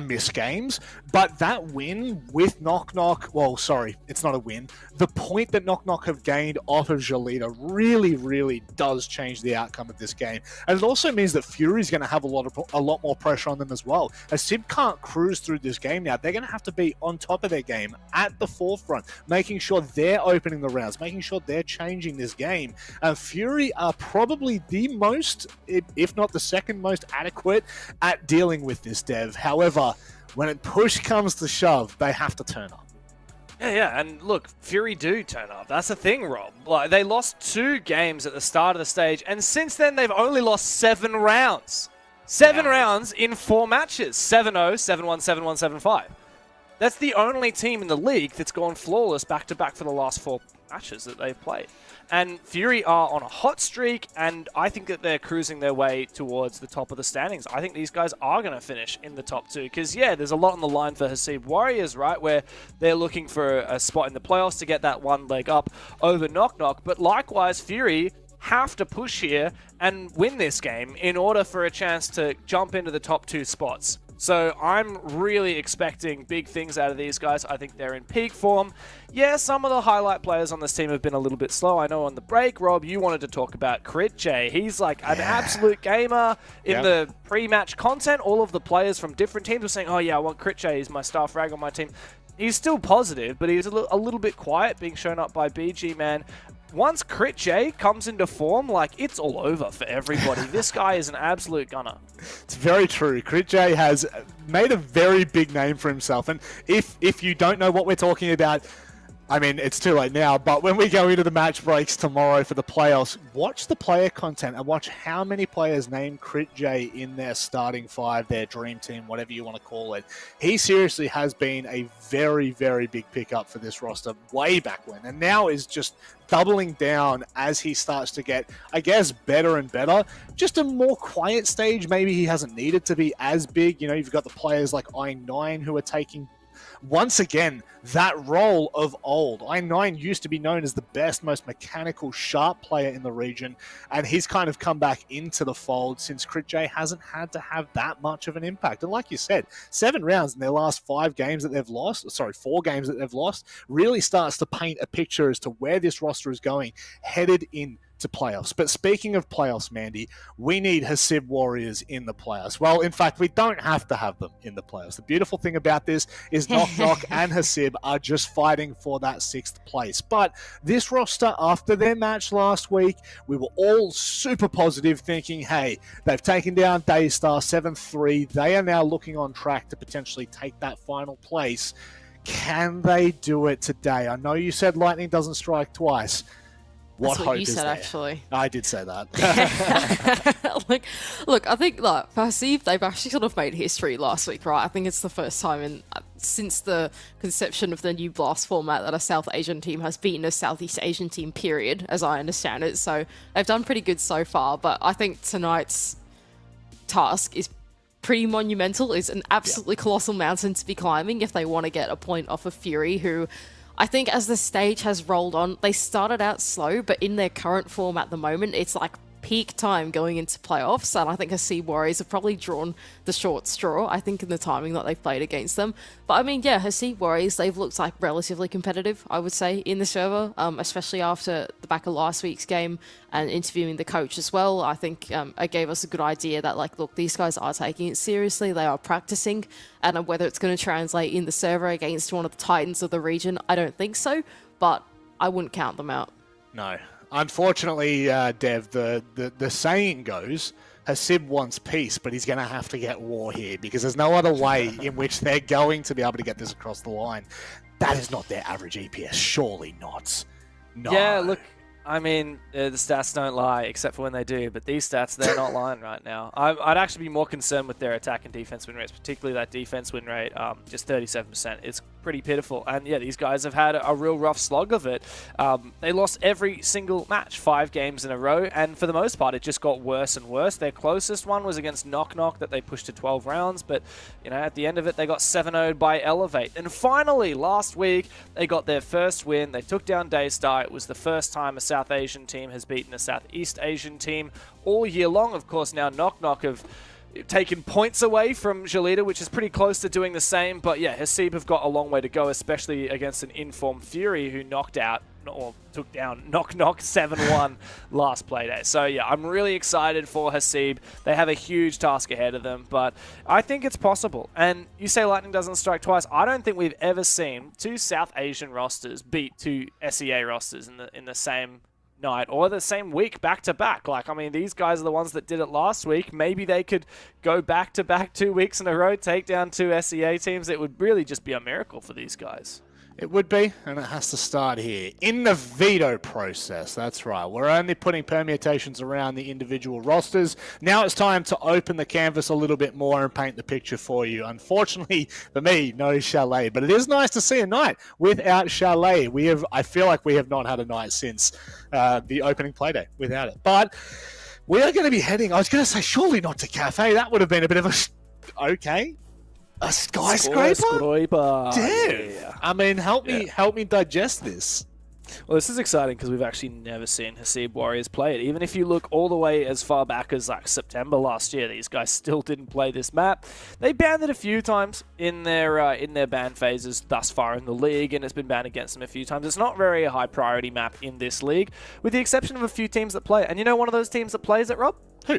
miss games, but that win with Knock Knock, well, sorry, it's not a win. The point that Knock Knock have gained off of Jalita really, really does change the outcome of this game. And it also means that Fury's going to have a lot more pressure on them as well. Hasib can't cruise through this game now. They're going to have to be on top of their game at the forefront, making sure they're opening the rounds, making sure they're changing this game. And Fury are probably the most, if not the second most adequate at dealing with this, Dev. However, when push comes to shove, they have to turn up. Yeah, and look, Fury do turn up. That's the thing, Rob. Like, they lost 2 games at the start of the stage, and since then they've only lost 7 rounds. 7 rounds in 4 matches. 7-0, 7-1, 7-1, 7-5. That's the only team in the league that's gone flawless back-to-back for the last 4 matches that they've played. And Fury are on a hot streak, and I think that they're cruising their way towards the top of the standings. I think these guys are going to finish in the top 2, because, yeah, there's a lot on the line for Hasib Warriors, right, where they're looking for a spot in the playoffs to get that 1 leg up over Knock Knock. But likewise, Fury have to push here and win this game in order for a chance to jump into the top 2 spots. So I'm really expecting big things out of these guys. I think they're in peak form. Yeah, some of the highlight players on this team have been a little bit slow. I know on the break, Rob, you wanted to talk about CritJ. He's like an absolute gamer. In the pre-match content, all of the players from different teams were saying, oh yeah, I want CritJ. He's my star frag on my team. He's still positive, but he's a little bit quiet, being shown up by BG, man. Once CritJ comes into form, like, it's all over for everybody. This guy is an absolute gunner. It's very true. CritJ has made a very big name for himself. And if you don't know what we're talking about, I mean, it's too late now, but when we go into the match breaks tomorrow for the playoffs, watch the player content and watch how many players name CritJ in their starting 5, their dream team, whatever you want to call it. He seriously has been a very, very big pickup for this roster way back when, and now is just doubling down as he starts to get, I guess, better and better. Just a more quiet stage. Maybe he hasn't needed to be as big. You know, you've got the players like I9 who are taking, once again, that role of old. I9 used to be known as the best, most mechanical, sharp player in the region, and he's kind of come back into the fold since CritJ hasn't had to have that much of an impact. And like you said, 7 rounds in their last 4 games that they've lost, really starts to paint a picture as to where this roster is going, headed in to playoffs. But speaking of playoffs, Mandy, we need Hasib Warriors in the playoffs. Well, in fact, we don't have to have them in the playoffs. The beautiful thing about this is Knock Knock and Hasib are just fighting for that 6th place. But this roster, after their match last week, we were all super positive, thinking, hey, they've taken down Daystar 7-3. They are now looking on track to potentially take that final place. Can they do it today? I know you said lightning doesn't strike twice. What That's hope what you is said, there? actually. I did say that. Look, I think like for Hasib, they've actually sort of made history last week, right? I think it's the first time in since the conception of the new Blast format that a South Asian team has beaten a Southeast Asian team, period, as I understand it. So they've done pretty good so far, but I think tonight's task is pretty monumental. It's an absolutely colossal mountain to be climbing if they want to get a point off of Fury, who I think as the stage has rolled on, they started out slow, but in their current form at the moment, it's like peak time going into playoffs, and I think Hasib Warriors have probably drawn the short straw, I think, in the timing that they've played against them. But I mean, yeah, Hasib Warriors, they've looked like relatively competitive, I would say, in the server, especially after the back of last week's game and interviewing the coach as well. I think it gave us a good idea that, like, look, these guys are taking it seriously, they are practicing, and whether it's going to translate in the server against one of the titans of the region, I don't think so, but I wouldn't count them out. No. Unfortunately, Dev, the saying goes, Hasib wants peace, but he's going to have to get war here because there's no other way in which they're going to be able to get this across the line. That is not their average EPS. Surely not. No. Yeah, look, I mean, the stats don't lie, except for when they do, but these stats, they're not lying right now. I'd actually be more concerned with their attack and defense win rates, particularly that defense win rate, just 37%. It's pretty pitiful. And yeah, these guys have had a real rough slog of it. They lost every single match, 5 games in a row, and for the most part, it just got worse and worse. Their closest one was against Knock Knock that they pushed to 12 rounds, but you know, at the end of it, they got 7-0'd by Elevate. And finally, last week, they got their first win. They took down Daystar. It was the first time a South Asian team has beaten a Southeast Asian team all year long. Of course, now Knock Knock have taken points away from Jalita, which is pretty close to doing the same. But yeah, Hasib have got a long way to go, especially against an informed Fury who knocked out or took down Knock Knock 7-1 last playday. So yeah, I'm really excited for Hasib. They have a huge task ahead of them, but I think it's possible. And you say lightning doesn't strike twice. I don't think we've ever seen 2 South Asian rosters beat 2 SEA rosters in the same night or the same week back to back. Like, I mean, these guys are the ones that did it last week. Maybe they could go back to back 2 weeks in a row, take down 2 SEA teams. It would really just be a miracle for these guys. It would be, and it has to start here. In the veto process, that's right. We're only putting permutations around the individual rosters. Now it's time to open the canvas a little bit more and paint the picture for you. Unfortunately for me, no Chalet, but it is nice to see a night without Chalet. I feel like we have not had a night since the opening playday without it. But we are going to be heading, I was going to say, surely not to Cafe. That would have been a bit of a skyscraper? Damn. Yeah. I mean, help me digest this. Well, this is exciting because we've actually never seen Hasib Warriors play it. Even if you look all the way as far back as like September last year, these guys still didn't play this map. They banned it a few times in their ban phases thus far in the league, and it's been banned against them a few times. It's not very a high priority map in this league, with the exception of a few teams that play it. And you know one of those teams that plays it, Rob? Who?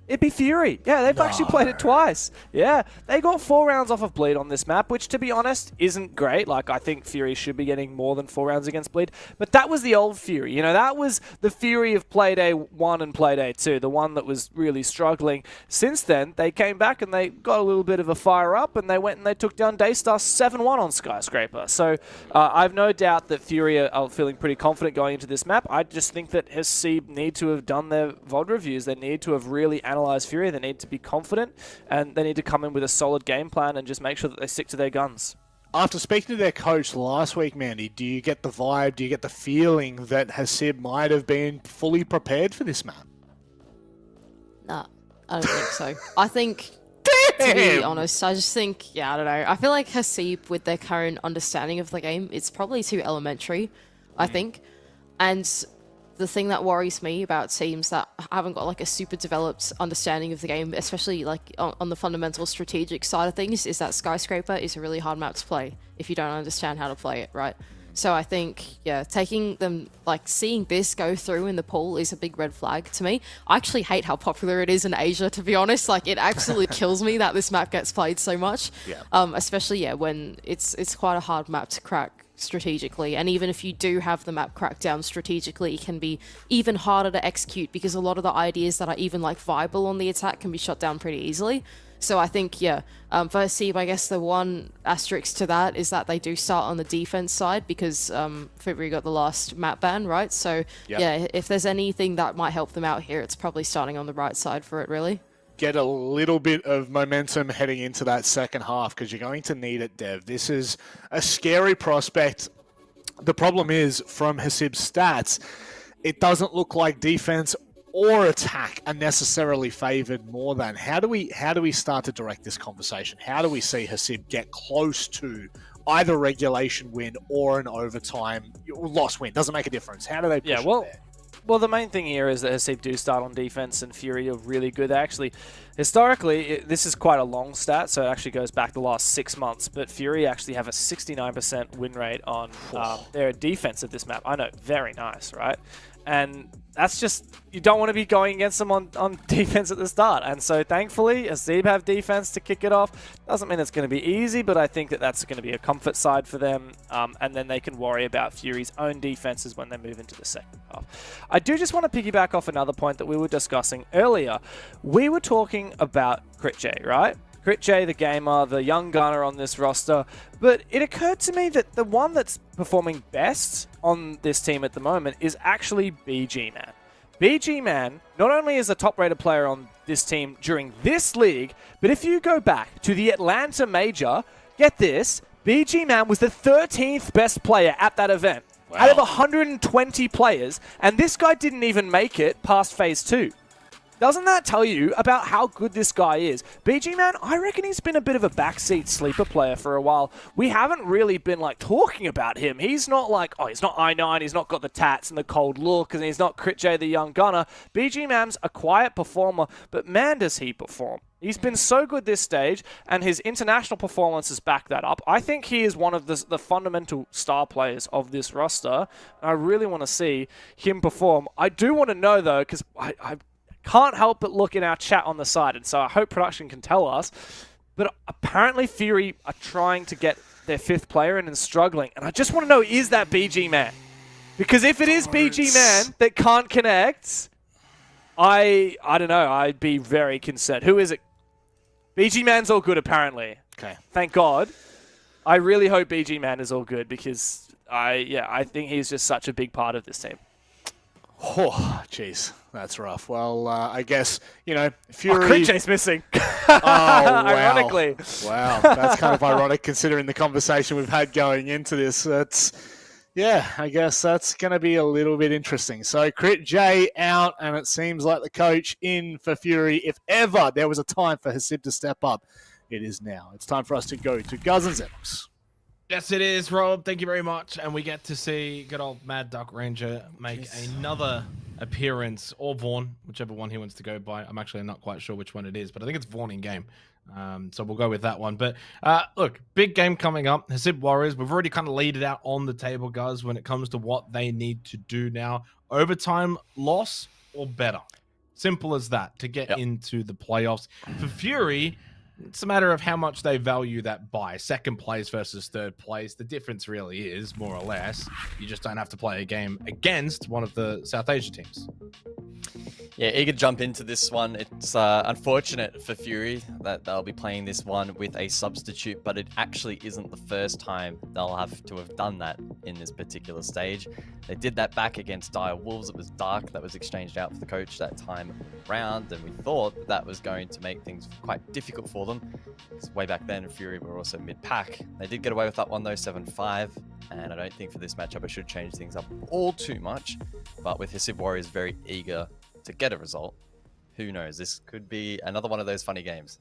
It'd be Fury. Yeah, they've actually played it twice. Yeah, they got 4 rounds off of Bleed on this map, which, to be honest, isn't great. Like, I think Fury should be getting more than 4 rounds against Bleed. But that was the old Fury. You know, that was the Fury of Playday 1 and Playday 2, the one that was really struggling. Since then, they came back and they got a little bit of a fire up, and they went and they took down Daystar 7-1 on Skyscraper. So, I've no doubt that Fury are feeling pretty confident going into this map. I just think that Hasib need to have done their VOD reviews. They need to have really analyzed Fury. They need to be confident, and they need to come in with a solid game plan and just make sure that they stick to their guns. After speaking to their coach last week, Mandy, do you get the vibe, do you get the feeling that Hasib might have been fully prepared for this map? Nah, I don't think so. I think, to be honest, I just think, I don't know. I feel like Hasib, with their current understanding of the game, it's probably too elementary, I think. And the thing that worries me about teams that haven't got like a super developed understanding of the game, especially like on the fundamental strategic side of things, is that Skyscraper is a really hard map to play if you don't understand how to play it, right? So I think, taking them, like seeing this go through in the pool is a big red flag to me. I actually hate how popular it is in Asia, to be honest. Like, it absolutely kills me that this map gets played so much. Especially, when it's quite a hard map to crack strategically, and even if you do have the map cracked down strategically, it can be even harder to execute because a lot of the ideas that are even like viable on the attack can be shot down pretty easily. So I think, yeah, for Hasib, I guess the one asterisk to that is that they do start on the defense side because Fury got the last map ban, right? So, yeah, if there's anything that might help them out here, it's probably starting on the right side for it, really. Get a little bit of momentum heading into that second half because you're going to need it, Dev. This is a scary prospect. The problem is, from Hasib's stats, it doesn't look like defense or attack are necessarily favoured more than. How do we start to direct this conversation? How do we see Hasib get close to either regulation win or an overtime loss win? Doesn't make a difference. How do they push it there? Well, the main thing here is that Hasib do start on defense and Fury are really good. Actually, historically, this is quite a long stat, so it actually goes back the last 6 months, but Fury actually have a 69% win rate on their defense of this map. I know, very nice, right? And that's just, you don't want to be going against them on defense at the start. And so thankfully, Hasib have defense to kick it off. Doesn't mean it's going to be easy, but I think that that's going to be a comfort side for them. And then they can worry about Fury's own defenses when they move into the second half. I do just want to piggyback off another point that we were discussing earlier. We were talking about CritJ, right? CritJ, the gamer, the young gunner on this roster, but it occurred to me that the one that's performing best on this team at the moment is actually BG-Man. BG-Man not only is a top-rated player on this team during this league, but if you go back to the Atlanta Major, get this, BG-Man was the 13th best player at that event. Wow. Out of 120 players, and this guy didn't even make it past Phase 2. Doesn't that tell you about how good this guy is? BG-Man, I reckon he's been a bit of a backseat sleeper player for a while. We haven't really been like talking about him. He's not like, oh, he's not I9, he's not got the tats and the cold look, and he's not CritJ the young gunner. BG-Man's a quiet performer, but man does he perform. He's been so good this stage, and his international performances back that up. I think he is one of the fundamental star players of this roster, and I really want to see him perform. I do want to know, though, because I can't help but look in our chat on the side, and so I hope production can tell us. But apparently Fury are trying to get their 5th player in and struggling. And I just want to know, is that BG-Man? Because if it is BG-Man that can't connect, I don't know, I'd be very concerned. Who is it? BG-Man's all good, apparently. Okay. Thank God. I really hope BG-Man is all good because I think he's just such a big part of this team. Oh, jeez, that's rough. Well, I guess, you know, Fury... Oh, CritJ's missing. Oh, wow. Ironically. Wow, that's kind of ironic considering the conversation we've had going into this. Yeah, I guess that's going to be a little bit interesting. So, CritJ out, and it seems like the coach in for Fury. If ever there was a time for Hasib to step up, it is now. It's time for us to go to Guz and Xenox. Yes, it is, Rob. Thank you very much. And we get to see good old Mad Duck Ranger make another appearance, or Vaughn, whichever one he wants to go by. I'm actually not quite sure which one it is, but I think it's Vaughn in game. So we'll go with that one. But look, big game coming up. Hasib Warriors, we've already kind of laid it out on the table, guys, when it comes to what they need to do now. Overtime loss or better. Simple as that to get into the playoffs. For Fury, it's a matter of how much they value that bye. 2nd place versus 3rd place. The difference really is, more or less, you just don't have to play a game against one of the South Asia teams. Yeah, eager to jump into this one. It's unfortunate for Fury that they'll be playing this one with a substitute, but it actually isn't the first time they'll have to have done that in this particular stage. They did that back against Dire Wolves. It was Dark that was exchanged out for the coach that time around, and we thought that was going to make things quite difficult for them. Because way back then, Fury were also mid-pack. They did get away with that one though, 7-5, and I don't think for this matchup it should change things up all too much. But with Hasib Warriors very eager to get a result, who knows? This could be another one of those funny games.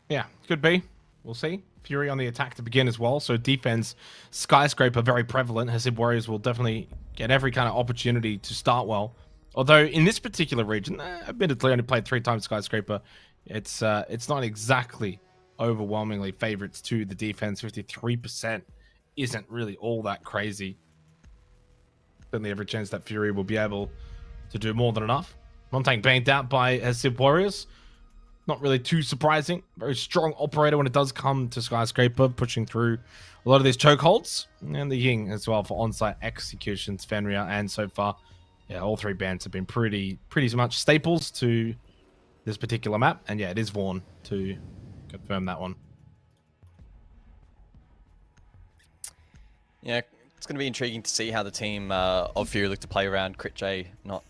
Yeah, could be. We'll see. Fury on the attack to begin as well, so defense, Skyscraper very prevalent. Hasib Warriors will definitely get every kind of opportunity to start well. Although in this particular region, admittedly only played 3 times Skyscraper, it's not exactly overwhelmingly favorites to the defense. 53% isn't really all that crazy. Certainly every chance that Fury will be able to do more than enough. Montagne banked out by Hasib Warriors. Not really too surprising. Very strong operator when it does come to Skyscraper, pushing through a lot of these chokeholds. And the Ying as well for on-site executions, Fenrir, and so far, yeah, all 3 bands have been pretty much staples to this particular map. And yeah, it is Vaughn to confirm that one. Yeah, it's going to be intriguing to see how the team of Fury look to play around CritJ not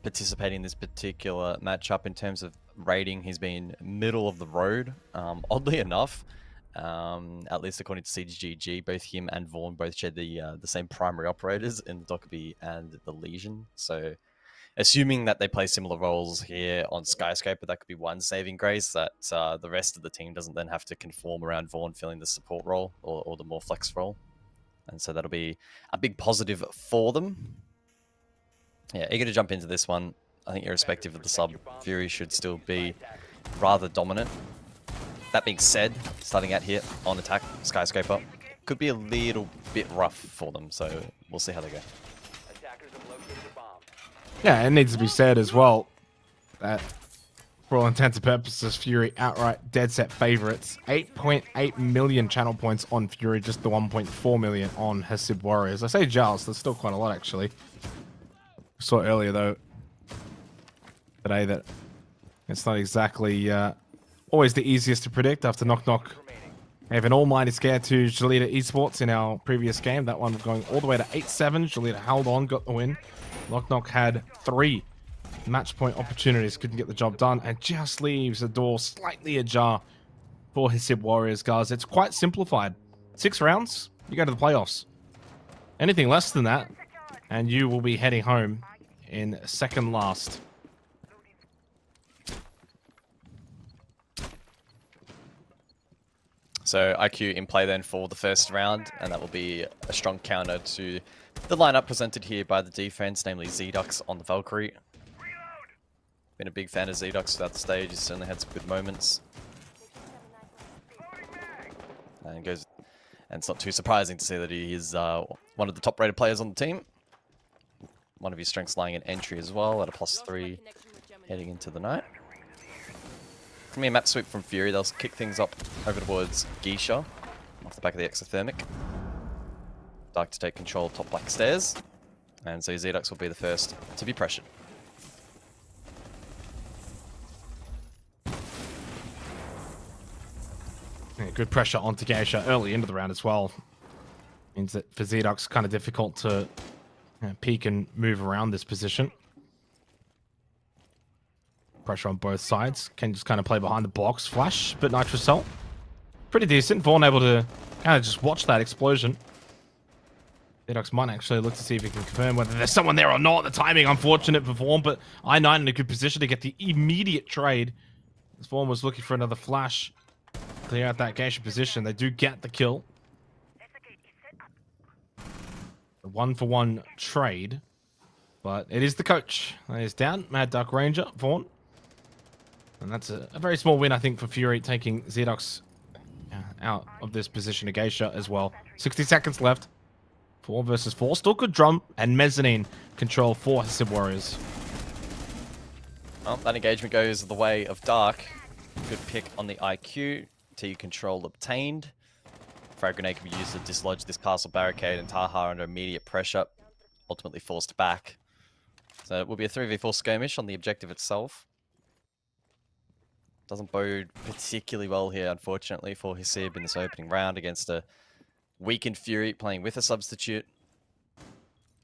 participating in this particular matchup. In terms of rating, he's been middle of the road, oddly enough. At least according to CGG, both him and Vaughn both share the same primary operators in the Dokkaebi and the Legion. So assuming that they play similar roles here on Skyscraper, that could be one saving grace, that the rest of the team doesn't then have to conform around Vaughn filling the support role or the more flex role. And so that'll be a big positive for them. Yeah, eager to jump into this one. I think irrespective of the sub, Fury should still be rather dominant. That being said, starting out here on attack, Skyscraper could be a little bit rough for them, so we'll see how they go. Yeah, it needs to be said as well that for all intents and purposes, Fury outright dead set favorites. 8.8 million channel points on Fury, just the 1.4 million on Hasib Warriors. I say Giles, that's still quite a lot actually. Saw earlier though today that it's not exactly always the easiest to predict after Knock Knock. We have an almighty scare to Jalita Esports in our previous game. That one going all the way to 8-7. Jalita held on, got the win. Knock Knock had 3 match point opportunities, couldn't get the job done, and just leaves the door slightly ajar for Hasib Warriors, guys. It's quite simplified. 6 rounds, you go to the playoffs. Anything less than that, and you will be heading home in second last. So IQ in play then for the first round, and that will be a strong counter to the lineup presented here by the defense, namely Zdux on the Valkyrie. Been a big fan of Zdux throughout the stage. He's certainly had some good moments. And it's not too surprising to see that he is one of the top-rated players on the team. One of his strengths lying in entry as well at a +3 heading into the night. From a map sweep from Fury, they'll kick things up over towards Geisha off the back of the Exothermic. Dark to take control of top black stairs, and so Zdux will be the first to be pressured. Yeah, good pressure onto Geisha early into the round as well. Means that for Zdux, kind of difficult to peek and move around this position. Pressure on both sides. Can just kind of play behind the box. Flash, but Nitrocell. Pretty decent. Vaughn able to kind of just watch that explosion. Zdux might actually look to see if he can confirm whether there's someone there or not. The timing, unfortunate for Vaughn, but I9 in a good position to get the immediate trade. As Vaughn was looking for another flash. Clear out that Geisha position. They do get the kill. A 1-for-1 trade. But it is the coach. That is down. Mad Duck Ranger, Vaughn. And that's a very small win, I think, for Fury, taking Zdux out of this position to Geisha as well. 60 seconds left. 4 versus 4. Still good drum and mezzanine control for Hasib Warriors. Well, that engagement goes the way of Dark. Good pick on the IQ. T control obtained. Frag grenade can be used to dislodge this castle barricade, and Taha under immediate pressure, ultimately forced back. So it will be a 3v4 skirmish on the objective itself. Doesn't bode particularly well here, unfortunately, for Hasib in this opening round against a weakened Fury playing with a substitute.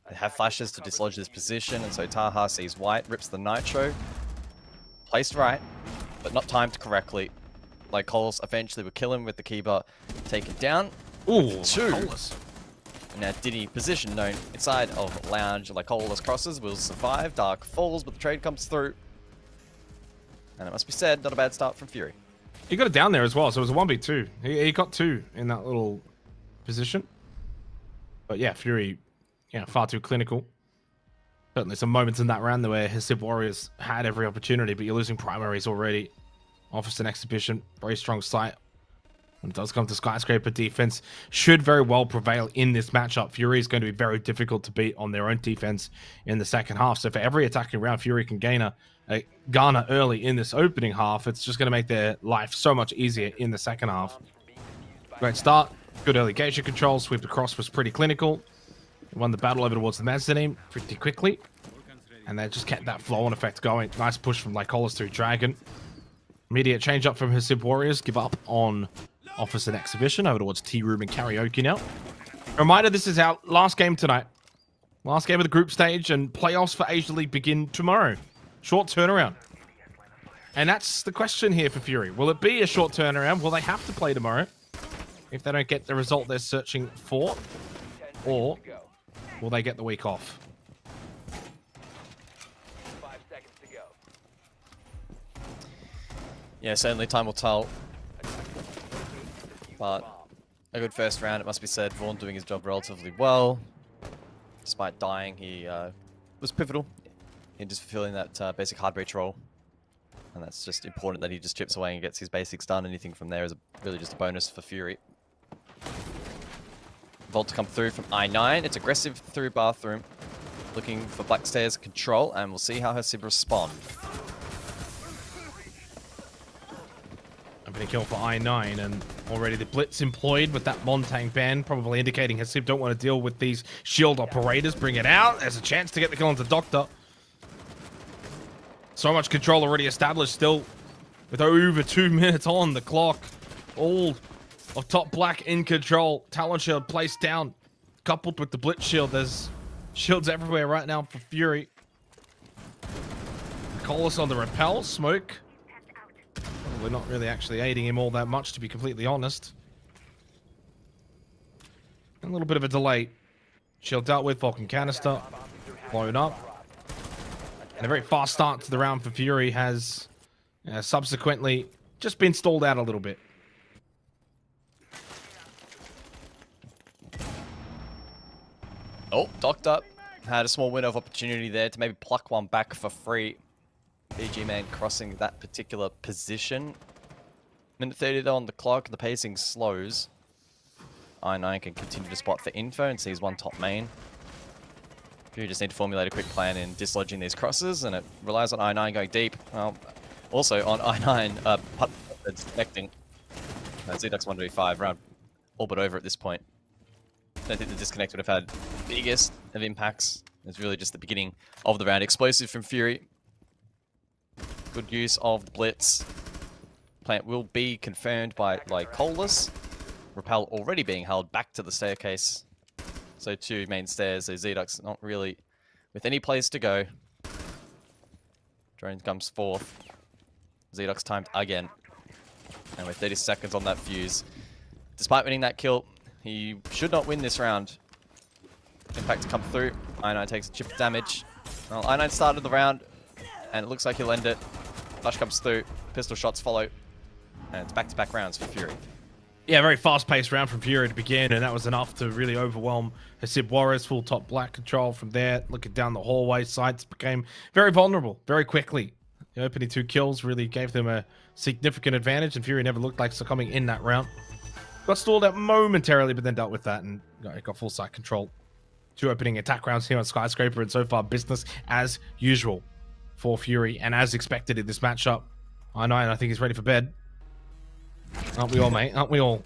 They have flashes to dislodge this position, and so Taha sees white, rips the Nitro. Placed right, but not timed correctly. Lycolis eventually will kill him with the Kiba taken down. Ooh, 2. Lycolis. And now Diddy position known inside of Lounge. Lycolis crosses, will survive. Dark falls, but the trade comes through. And it must be said, not a bad start from Fury. He got it down there as well, so it was a 1v2. He got 2 in that little position. But yeah, Fury, far too clinical. Certainly some moments in that round where Hasib Warriors had every opportunity, but you're losing primaries already. Offers an exhibition, very strong sight. When it does come to Skyscraper, defense should very well prevail in this matchup. Fury is going to be very difficult to beat on their own defense in the second half. So for every attacking round Fury can garner early in this opening half, it's just going to make their life so much easier in the second half. Great start. Good early Geisha control. Sweep across was pretty clinical. Won the battle over towards the mezzanine pretty quickly. And they just kept that flow-on effect going. Nice push from Lycolis through Dragon. Immediate change up from Hasib Warriors. Give up on Office and Exhibition over towards T-Room and Karaoke now. Reminder, this is our last game tonight. Last game of the group stage, and playoffs for Asia League begin tomorrow. Short turnaround. And that's the question here for Fury. Will it be a short turnaround? Will they have to play tomorrow if they don't get the result they're searching for? Or will they get the week off? 5 seconds to go. Yeah, certainly time will tell. But a good first round, it must be said. Vaughn doing his job relatively well. Despite dying, he was pivotal in just fulfilling that basic hard breach role. And that's just important that he just chips away and gets his basics done. Anything from there is really just a bonus for Fury. Vault to come through from I9. It's aggressive through bathroom. Looking for Black Stairs control, and we'll see how Hasib respond. Opening kill for I9, and already the Blitz employed with that Montang ban, probably indicating Hasib don't want to deal with these shield operators. Bring it out. There's a chance to get the kill onto Doctor. So much control already established still with over 2 minutes on the clock. All of Top Black in control. Talon Shield placed down, coupled with the Blitz Shield. There's shields everywhere right now for Fury. Colas on the repel. Smoke. Probably not really actually aiding him all that much, to be completely honest. A little bit of a delay. Shield dealt with. Vulcan canister. Blown up. And a very fast start to the round for Fury has subsequently just been stalled out a little bit. Oh, Doctor had a small window of opportunity there to maybe pluck one back for free. BG Man crossing that particular position. Minute 30 though on the clock, the pacing slows. I9 can continue to spot for info and sees one top main. You just need to formulate a quick plan in dislodging these crosses, and it relies on I9 going deep. Well, also on I9, disconnecting. ZDUX 1v5 round all but over at this point. I don't think the disconnect would have had the biggest of impacts. It's really just the beginning of the round. Explosive from Fury. Good use of the Blitz. Plant will be confirmed by Lycolis. Repel already being held back to the staircase. So 2 main stairs, so ZDUX not really with any place to go. Drone comes fourth. ZDUX timed again. And with 30 seconds on that fuse. Despite winning that kill, he should not win this round. Impact to come through. I9 takes a chip of damage. Well, I9 started the round, and it looks like he'll end it. Flash comes through. Pistol shots follow. And it's back-to-back rounds for Fury. Yeah, very fast-paced round from Fury to begin, and that was enough to really overwhelm Hasib Warriors. Full Top Black control from there. Looking down the hallway, sites became very vulnerable very quickly. The opening 2 kills really gave them a significant advantage, and Fury never looked like succumbing in that round. Got stalled out momentarily, but then dealt with that and got full site control. 2 opening attack rounds here on Skyscraper, and so far business as usual for Fury, and as expected in this matchup. I9, I think he's ready for bed. Aren't we all, mate? Aren't we all?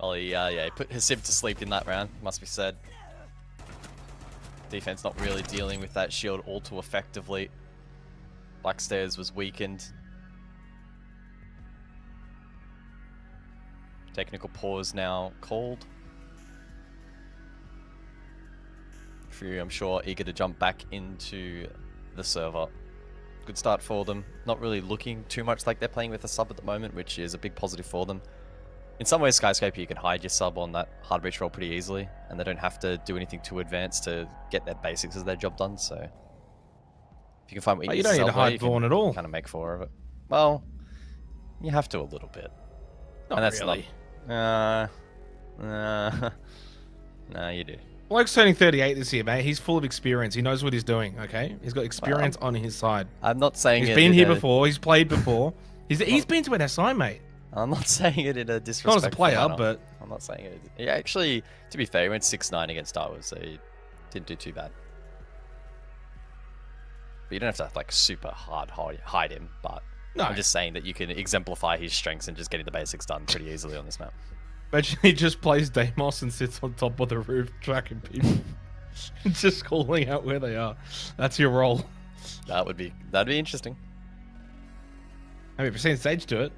Well, he put Hasib to sleep in that round, must be said. Defense not really dealing with that shield all too effectively. Black Stairs was weakened. Technical pause now called. Fury, I'm sure, eager to jump back into the server. Good start for them. Not really looking too much like they're playing with a sub at the moment, which is a big positive for them. In some ways, Skyscraper, you can hide your sub on that hard breach roll pretty easily, and they don't have to do anything too advanced to get their basics as their job done, so... If you can find what you don't need to hide Vaughn at all. Kind of make for of it. Well, you have to a little bit. Not and that's really. No, you do. Bloke's turning 38 this year, mate. He's full of experience. He knows what he's doing, okay? He's got experience on his side. I'm not saying he's been here before. He's played before. He's been to an SI, mate. I'm not saying it in a disrespectful Not as a player, manner. but... I'm not saying it. Yeah, actually, to be fair, he went 6-9 against Star Wars, so he didn't do too bad. But you don't have to, like, super hard hide him, but No. I'm just saying that you can exemplify his strengths and just getting the basics done pretty easily on this map. Imagine he just plays Deimos and sits on top of the roof tracking people. Just calling out where they are. That's your role. That'd be interesting. I mean, we've seen Sage do it.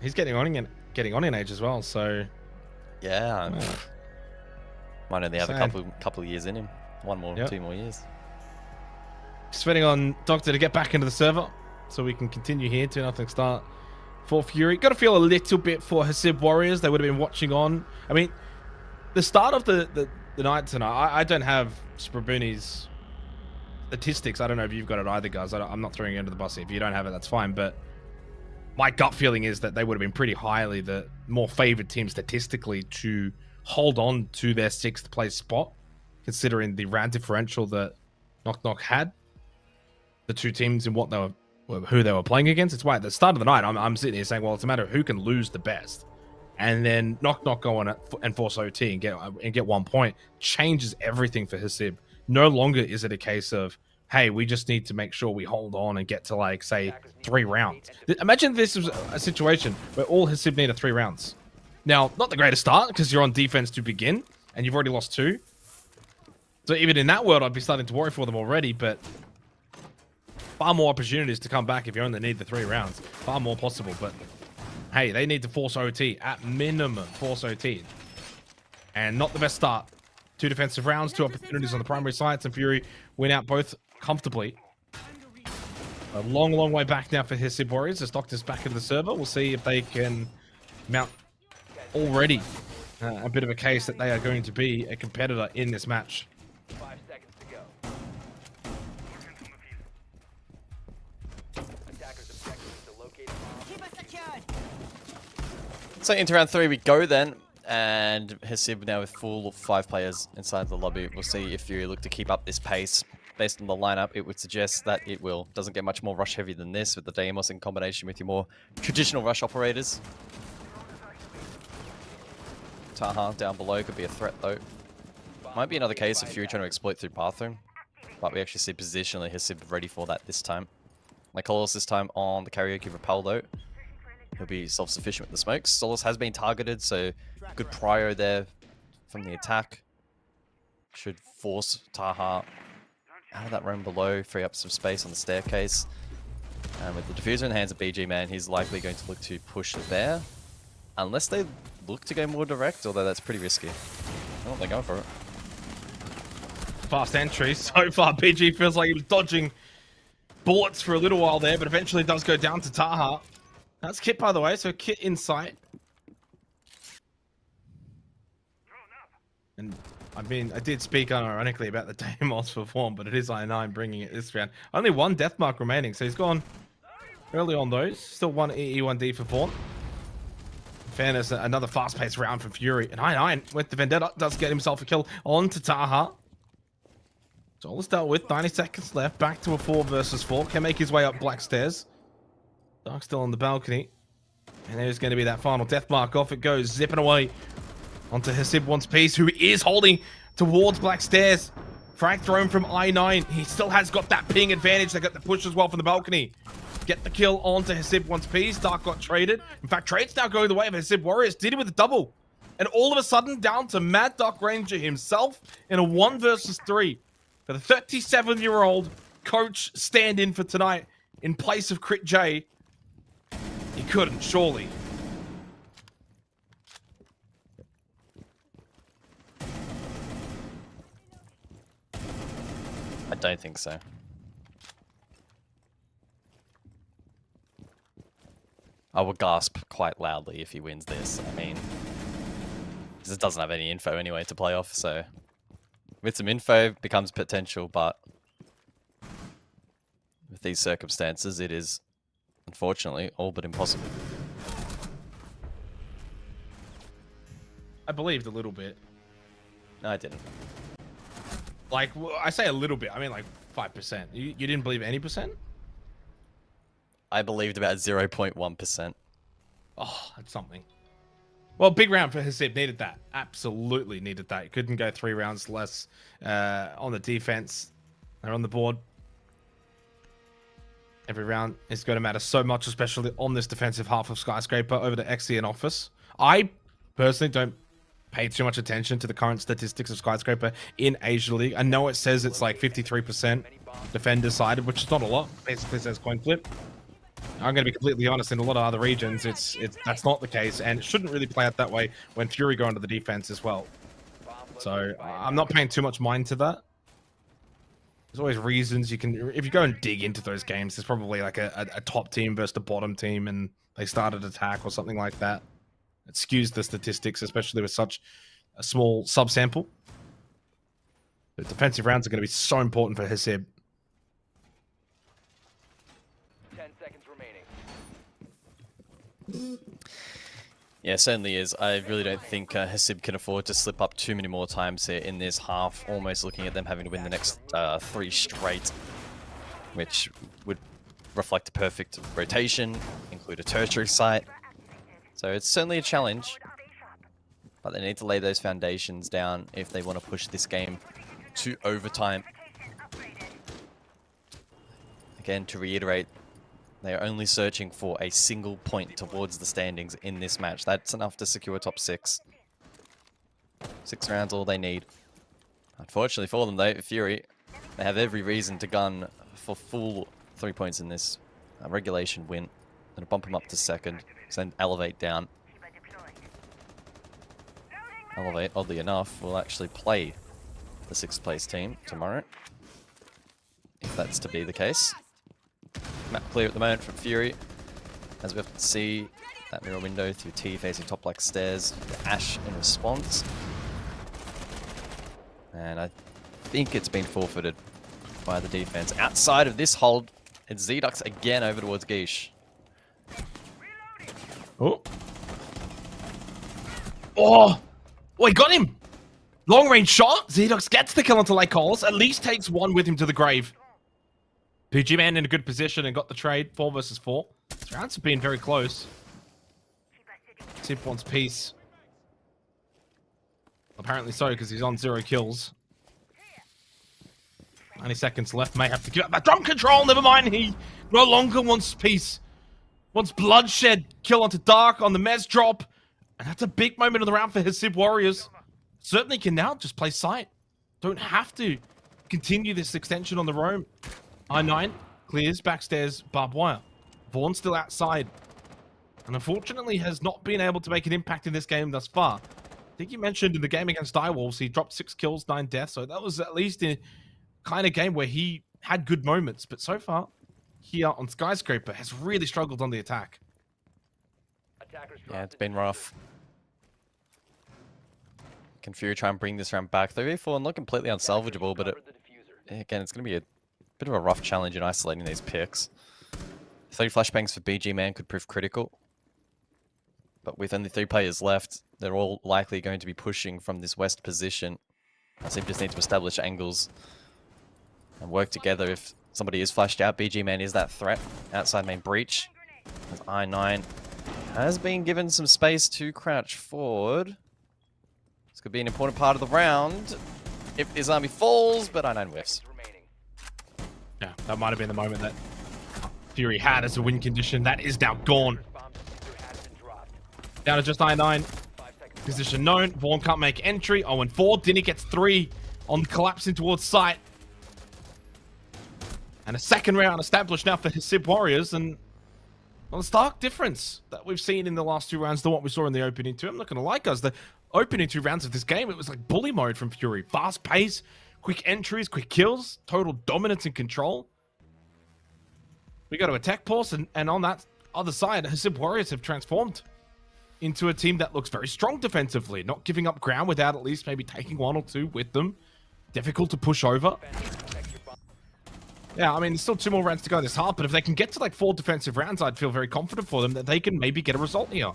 He's getting on in age as well. So yeah, might only have a Same. couple of years in him. One more, Yep. 2 more years. Just waiting on Doctor to get back into the server so we can continue here. 2-0 start for Fury. Got to feel a little bit for Hasib Warriors. They would have been watching on. I mean, the start of the night tonight, I don't have Sprabuni's statistics. I don't know if you've got it either, guys. I'm not throwing you under the bus. If you don't have it, that's fine. But my gut feeling is that they would have been pretty highly the more favored team statistically to hold on to their 6th place spot, considering the round differential that Knock Knock had. The two teams and who they were playing against. It's why at the start of the night, I'm sitting here saying, well, it's a matter of who can lose the best. And then Knock Knock go on and force OT and get 1 point changes everything for Hasib. No longer is it a case of, hey, we just need to make sure we hold on and get to, like, say, 3 rounds. Imagine this was a situation where all Hasib need are 3 rounds. Now, not the greatest start because you're on defense to begin and you've already lost 2. So even in that world, I'd be starting to worry for them already, but far more opportunities to come back if you only need the 3 rounds. Far more possible, but hey, they need to force OT. At minimum, force OT. And not the best start. 2 defensive rounds, 2 opportunities on the primary sites, and Fury win out both comfortably. A long, long way back now for Hasib Warriors as Doctor's back into the server. We'll see if they can mount already a bit of a case that they are going to be a competitor in this match. 5 seconds to go. Attackers objective to locate bomb. Keep us secured. So into round 3 we go then, and Hasib now with full 5 players inside the lobby. We'll see if Fury look to keep up this pace. Based on the lineup, it would suggest that it will. Doesn't get much more rush heavy than this with the Deimos in combination with your more traditional rush operators. Taha down below could be a threat though. Might be another case of Fury trying to exploit through bathroom, but we actually see positionally Hasib ready for that this time. Mykolos this time on the karaoke rappel though. He'll be self-sufficient with the smokes. Solis has been targeted, so good prio there from the attack. Should force Taha out of that room below, free up some space on the staircase. And with the diffuser in the hands of BG Man, he's likely going to look to push there. Unless they look to go more direct, although that's pretty risky. I don't think they're going for it. Fast entry. So far, BG feels like he was dodging bullets for a little while there, but eventually does go down to Taha. That's Kit, by the way, so Kit in sight. And I mean, I did speak unironically about the Deimos for form, but it is I9 bringing it this round. Only 1 death mark remaining, so he's gone early on those. Still 1 EE, 1D for form. In fairness, another fast-paced round for Fury. And I9 with the Vendetta does get himself a kill on to Taha. It's all dealt with. 90 seconds left. Back to a 4 versus 4. Can make his way up Black Stairs. Dark still on the balcony. And there's going to be that final death mark. Off it goes, zipping away onto Hasib Wants Peace, who is holding towards Black Stairs. Frag thrown from I9. He still has got that ping advantage. They got the push as well from the balcony. Get the kill onto Hasib Wants Peace. Dark got traded. In fact, trade's now going the way of Hasib Warriors. Did it with a double. And all of a sudden, down to Mad Dark Ranger himself in a 1 versus 3. For the 37-year-old coach stand-in for tonight in place of Crit J. He couldn't, surely. I don't think so. I would gasp quite loudly if he wins this. I mean, this doesn't have any info anyway to play off, so with some info becomes potential, but with these circumstances, it is unfortunately all but impossible. I believed a little bit. No, I didn't. Like, I say a little bit. I mean, like 5%. You didn't believe any percent? I believed about 0.1%. Oh, that's something. Well, big round for Hasib. Needed that. Absolutely needed that. Couldn't go 3 rounds less on the defense. They're on the board. Every round is going to matter so much, especially on this defensive half of Skyscraper over to Exi and Office. I personally don't pay too much attention to the current statistics of Skyscraper in Asia League. I know it says it's like 53% defender sided, which is not a lot. Basically says coin flip. I'm going to be completely honest, in a lot of other regions, that's not the case, and it shouldn't really play out that way when Fury go into the defense as well. So I'm not paying too much mind to that. There's always reasons you can, if you go and dig into those games, there's probably like a top team versus the bottom team, and they started attack or something like that. It skews the statistics, especially with such a small subsample. But defensive rounds are going to be so important for Hasib. 10 seconds remaining. Yeah, certainly is. I really don't think Hasib can afford to slip up too many more times here in this half. Almost looking at them having to win the next 3 straight, which would reflect a perfect rotation, include a tertiary site. So it's certainly a challenge, but they need to lay those foundations down if they want to push this game to overtime. Again, to reiterate, they are only searching for a single point towards the standings in this match. That's enough to secure top 6. 6 rounds, all they need. Unfortunately for them, though, Fury, they have every reason to gun for full 3 points in this regulation win. Gonna bump them up to 2nd, then Elevate down. Elevate, oddly enough, will actually play the 6th place team tomorrow, if that's to be the case. Map clear at the moment from Fury, as we have to see that mirror window through T facing top black stairs. Ash in response, and I think it's been forfeited by the defense. Outside of this hold, it's Zedux again over towards Guiche. Oh, oh, he got him! Long range shot. Zedux gets the kill onto Lake Coles, at least takes 1 with him to the grave. PG Man in a good position and got the trade. 4 versus 4. These rounds have been very close. Sip wants peace. Apparently so, because he's on 0 kills. 90 seconds left. May have to give up that drum control. Never mind. He no longer wants peace. Wants bloodshed. Kill onto Dark on the Mez drop. And that's a big moment of the round for Hasib Warriors. Certainly can now just play sight. Don't have to continue this extension on the roam. I9 clears backstairs barbed wire. Vaughn still outside. And unfortunately has not been able to make an impact in this game thus far. I think you mentioned in the game against Direwolves, he dropped 6 kills, 9 deaths. So that was at least a kind of game where he had good moments. But so far, here on Skyscraper, has really struggled on the attack. Yeah, it's been rough. Can Fury try and bring this round back? 3v4, not completely unsalvageable, but again, it's going to be a bit of a rough challenge in isolating these picks. 3 flashbangs for BG Man could prove critical. But with only 3 players left, they're all likely going to be pushing from this west position. So you just need to establish angles and work together. If somebody is flashed out, BG Man is that threat. Outside main breach. As I9 has been given some space to crouch forward. This could be an important part of the round if this army falls, but I9 whiffs. Yeah, that might have been the moment that Fury had as a win condition. That is now gone. Down to just I9. Position known. Vaughn can't make entry. 0-4. Dinny gets 3 on collapsing towards site. And a 2nd round established now for Hasib Warriors. And well, a stark difference that we've seen in the last 2 rounds than what we saw in the opening 2. I'm not going to lie, guys. The opening 2 rounds of this game, it was like bully mode from Fury. Fast pace, quick entries, quick kills, total dominance and control. We got to attack pause, and on that other side, Hasib Warriors have transformed into a team that looks very strong defensively, not giving up ground without at least maybe taking 1 or 2 with them. Difficult to push over. Yeah, I mean, there's still 2 more rounds to go this half, but if they can get to like 4 defensive rounds, I'd feel very confident for them that they can maybe get a result here.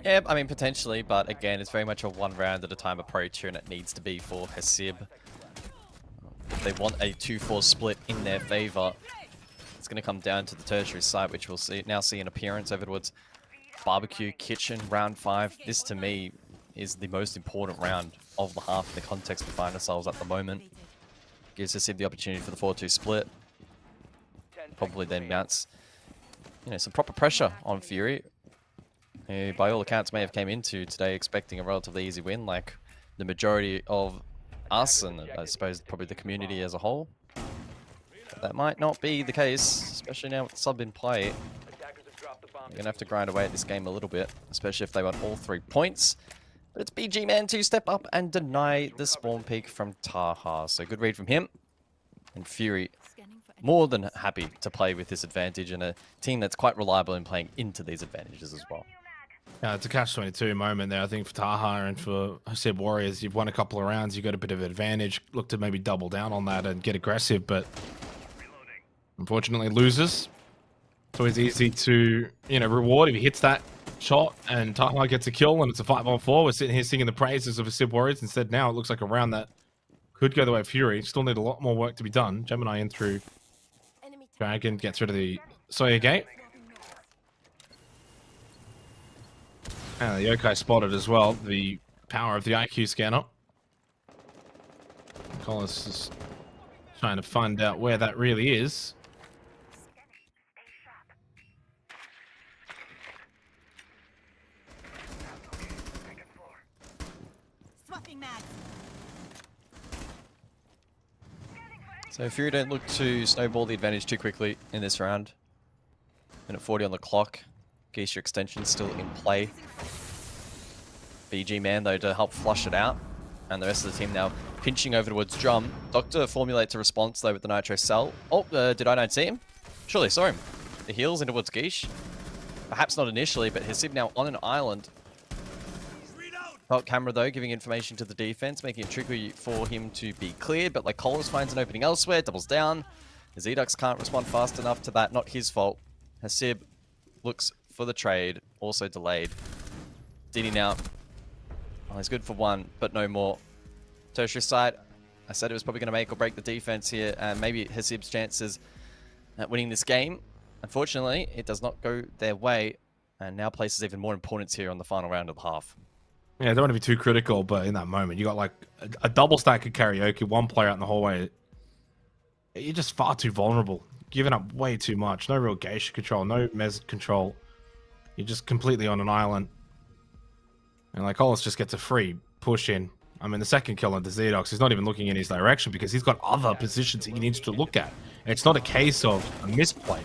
Yeah, I mean, potentially, but again, it's very much a 1 round at a time approach here, and it needs to be for Hasib. If they want a 2-4 split in their favor, it's going to come down to the tertiary site, which we'll now see an appearance over towards Barbecue Kitchen, round 5. This, to me, is the most important round of the half in the context we find ourselves at the moment. Gives Hasib the opportunity for the 4-2 split. Probably then mounts, some proper pressure on Fury. who by all accounts may have came into today expecting a relatively easy win, like the majority of us and I suppose probably the community as a whole. That might not be the case, especially now with the sub in play. You're going to have to grind away at this game a little bit, especially if they want all 3 points. But it's BG Man to step up and deny the spawn peek from Taha. So good read from him. And Fury more than happy to play with this advantage, and a team that's quite reliable in playing into these advantages as well. Yeah, it's a catch-22 moment there, I think, for Taha and for Hasib Warriors. You've won a couple of rounds, you've got a bit of advantage. Look to maybe double down on that and get aggressive, but unfortunately loses. It's always easy to, reward if he hits that shot and Taha gets a kill and it's a 5-on-4. We're sitting here singing the praises of Hasib Warriors. Instead, now it looks like a round that could go the way of Fury. Still need a lot more work to be done. Gemini in through Dragon, gets rid of the Sawyer Gate. And the Yokai spotted as well, the power of the IQ scanner. Collis is trying to find out where that really is. So Fury don't look to snowball the advantage too quickly in this round. Minute 40 on the clock. Geisha extension still in play. BG Man though to help flush it out. And the rest of the team now pinching over towards Drum. Doctor formulates a response though with the Nitro Cell. Oh, did I not see him? Surely saw him. The heals in towards Geish. Perhaps not initially, but Hasib now on an island. Camera though, giving information to the defense, making it tricky for him to be cleared, but like Colas finds an opening elsewhere, doubles down. Zedux can't respond fast enough to that, not his fault. Hasib looks for the trade, also delayed. Diddy now. Oh, he's good for one, but no more. Tertiary side, I said it was probably going to make or break the defense here, and maybe Hasib's chances at winning this game. Unfortunately, it does not go their way, and now places even more importance here on the final round of the half. Yeah, I don't want to be too critical, but in that moment, you got like a double stack of karaoke, one player out in the hallway. You're just far too vulnerable. Giving up way too much. No real Geisha control, no Mez control. You're just completely on an island. And like Hollis just gets a free push in. I mean, the second kill on the Zedox, he's not even looking in his direction because he's got other positions he needs to look at. And it's not a case of a misplay.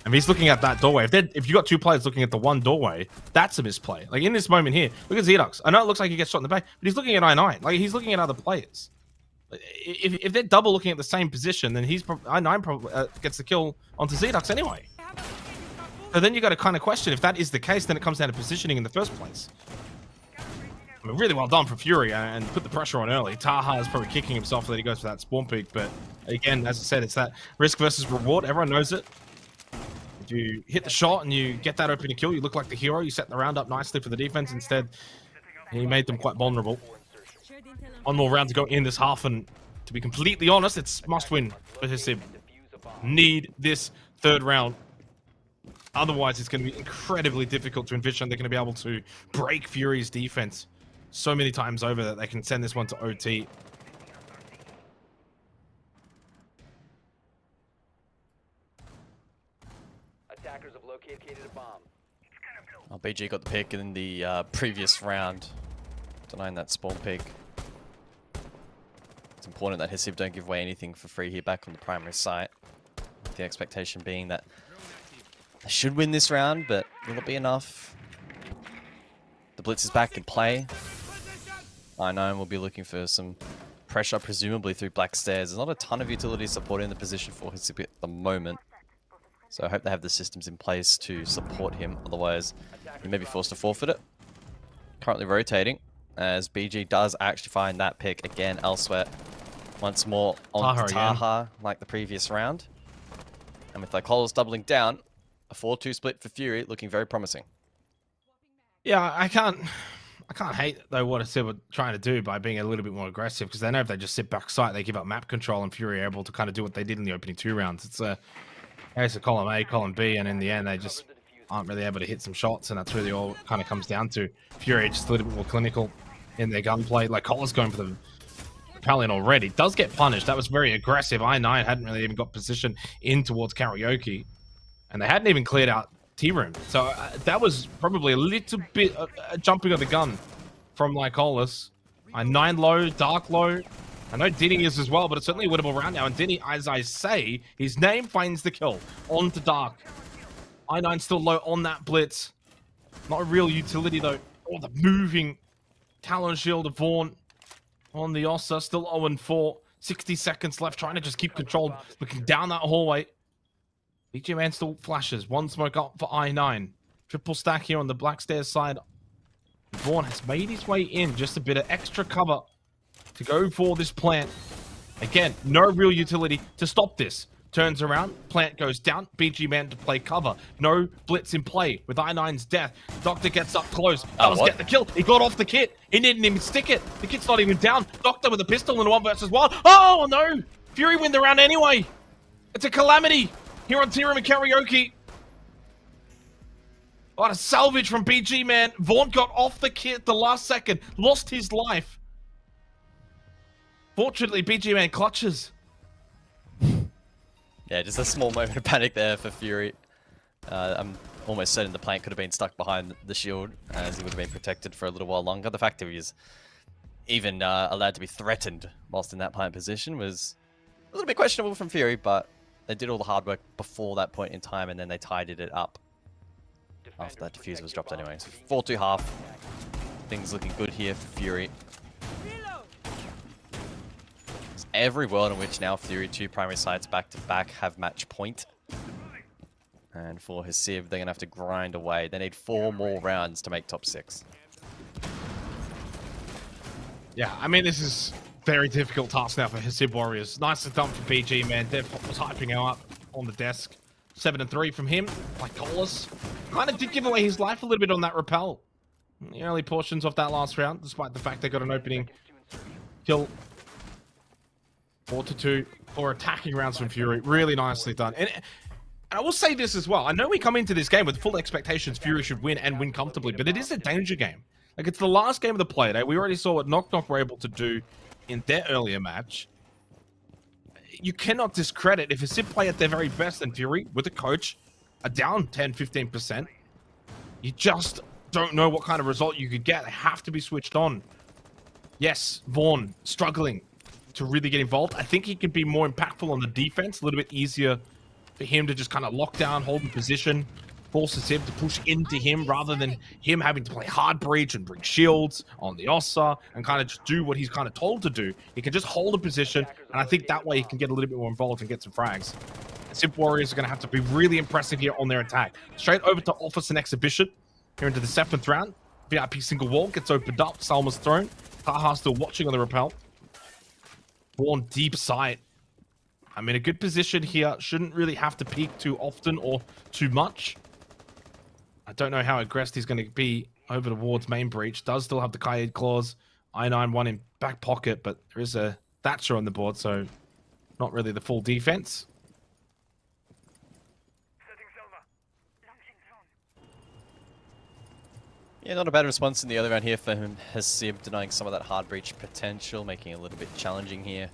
I mean, he's looking at that doorway. If you got two players looking at the one doorway, that's a misplay. Like in this moment here, look at Zedox. I know it looks like he gets shot in the back, but he's looking at I9. Like he's looking at other players. If they're double looking at the same position, then I9 probably gets the kill onto Zedox anyway. So then you got to kind of question if that is the case. Then it comes down to positioning in the first place. I mean, really well done for Fury and put the pressure on early. Taha is probably kicking himself that he goes for that spawn peak, but again, as I said, it's that risk versus reward. Everyone knows it. If you hit the shot and you get that opening kill, you look like the hero. You set the round up nicely for the defense. Instead, he made them quite vulnerable. One more round to go in this half, and to be completely honest, it's must win for Hasib. Need this third round. Otherwise, it's going to be incredibly difficult to envision they're going to be able to break Fury's defense so many times over that they can send this one to OT. Attackers have located a bomb. Oh, BG got the pick in the previous round, denying that spawn pick. It's important that Hasib don't give away anything for free here back on the primary site. The expectation being that they should win this round, but will it be enough? The Blitz is back in play. I9 will be looking for some pressure, presumably through Black Stairs. There's not a ton of utility support in the position for Hasib at the moment. So I hope they have the systems in place to support him. Otherwise, he may be forced to forfeit it. Currently rotating, as BG does actually find that pick again elsewhere. Once more on Taha, like the previous round. And with Lycolos doubling down, a 4-2 split for Fury, looking very promising. Yeah, I can't hate though what Hasib were trying to do by being a little bit more aggressive, because they know if they just sit back site, they give up map control, and Fury are able to kind of do what they did in the opening 2 rounds. It's a case of column A, column B, and in the end, they just aren't really able to hit some shots, and that's really all it kind of comes down to. Fury just a little bit more clinical in their gunplay. Like Cola's going for the Palion already. Does get punished. That was very aggressive. I9 hadn't really even got position in towards Karaoke, and they hadn't even cleared out T-Room. So that was probably a little bit jumping of the gun from Lycolis. 9 low, Dark low. I know Denny is as well, but it's certainly a winnable round now. And Denny, as I say, his name finds the kill. On to Dark. I9 still low on that blitz. Not a real utility though. Oh, the moving Talon Shield of Vaughn on the Ossa. Still 0-4. 60 seconds left, trying to just keep control. Looking down that hallway. BG Man still flashes. 1 smoke up for I9. Triple stack here on the Black Stairs side. Vaughn has made his way in. Just a bit of extra cover to go for this plant. Again, no real utility to stop this. Turns around, plant goes down, BG Man to play cover. No blitz in play with I9's death. Doctor gets up close, does get the kill. He got off the kit, he didn't even stick it. The kit's not even down. Doctor with a pistol in a 1 versus 1. Oh no! Fury win the round anyway. It's a calamity here on T-Room and Karaoke. What a salvage from BG Man. Vaughn got off the kit at the last second, lost his life. Fortunately, BG Man clutches. Yeah, just a small moment of panic there for Fury. I'm almost certain the plant could have been stuck behind the shield, as he would have been protected for a little while longer. The fact that he was even allowed to be threatened whilst in that plant position was a little bit questionable from Fury, but they did all the hard work before that point in time, and then they tidied it up after that defuse was dropped anyway. So 4-2 half. Things looking good here for Fury. Every world in which now Fury 2 primary sides back-to-back have match point. And for Hasib, they're going to have to grind away. They need 4 more rounds to make top 6. Yeah, I mean, this is very difficult task now for Hasib Warriors. Nice and done for BG, man. Dev was hyping him up on the desk. 7-3 from him. Like Colas. Kind of did give away his life a little bit on that rappel. In the early portions of that last round, despite the fact they got an opening kill. 4-2 for attacking rounds from Fury. Really nicely done. And I will say this as well. I know we come into this game with full expectations Fury should win and win comfortably, but it is a danger game. Like, it's the last game of the play day. We already saw what Knock Knock were able to do in their earlier match. You cannot discredit if Hasib play at their very best and Fury, with a coach, are down 10-15%. You just don't know what kind of result you could get. They have to be switched on. Yes, Vaughn struggling to really get involved. I think he can be more impactful on the defense, a little bit easier for him to just kind of lock down, hold in position, force Hasib to push into him rather than him having to play hard breach and bring shields on the Ossa and kind of just do what he's kind of told to do. He can just hold a position, and I think that way he can get a little bit more involved and get some frags. Hasib Warriors are going to have to be really impressive here on their attack. Straight over to Office and Exhibition here into the 7th round. VIP single wall gets opened up. Salma's thrown. Taha still watching on the rappel. Vaughn deep sight. I'm in a good position here. Shouldn't really have to peek too often or too much. I don't know how aggressive he's going to be over towards main breach. Does still have the Kaid claws. I9 one in back pocket, but there is a Thatcher on the board, so not really the full defense. Yeah, not a bad response in the other round here for him. Hasib denying some of that hard breach potential, making it a little bit challenging here.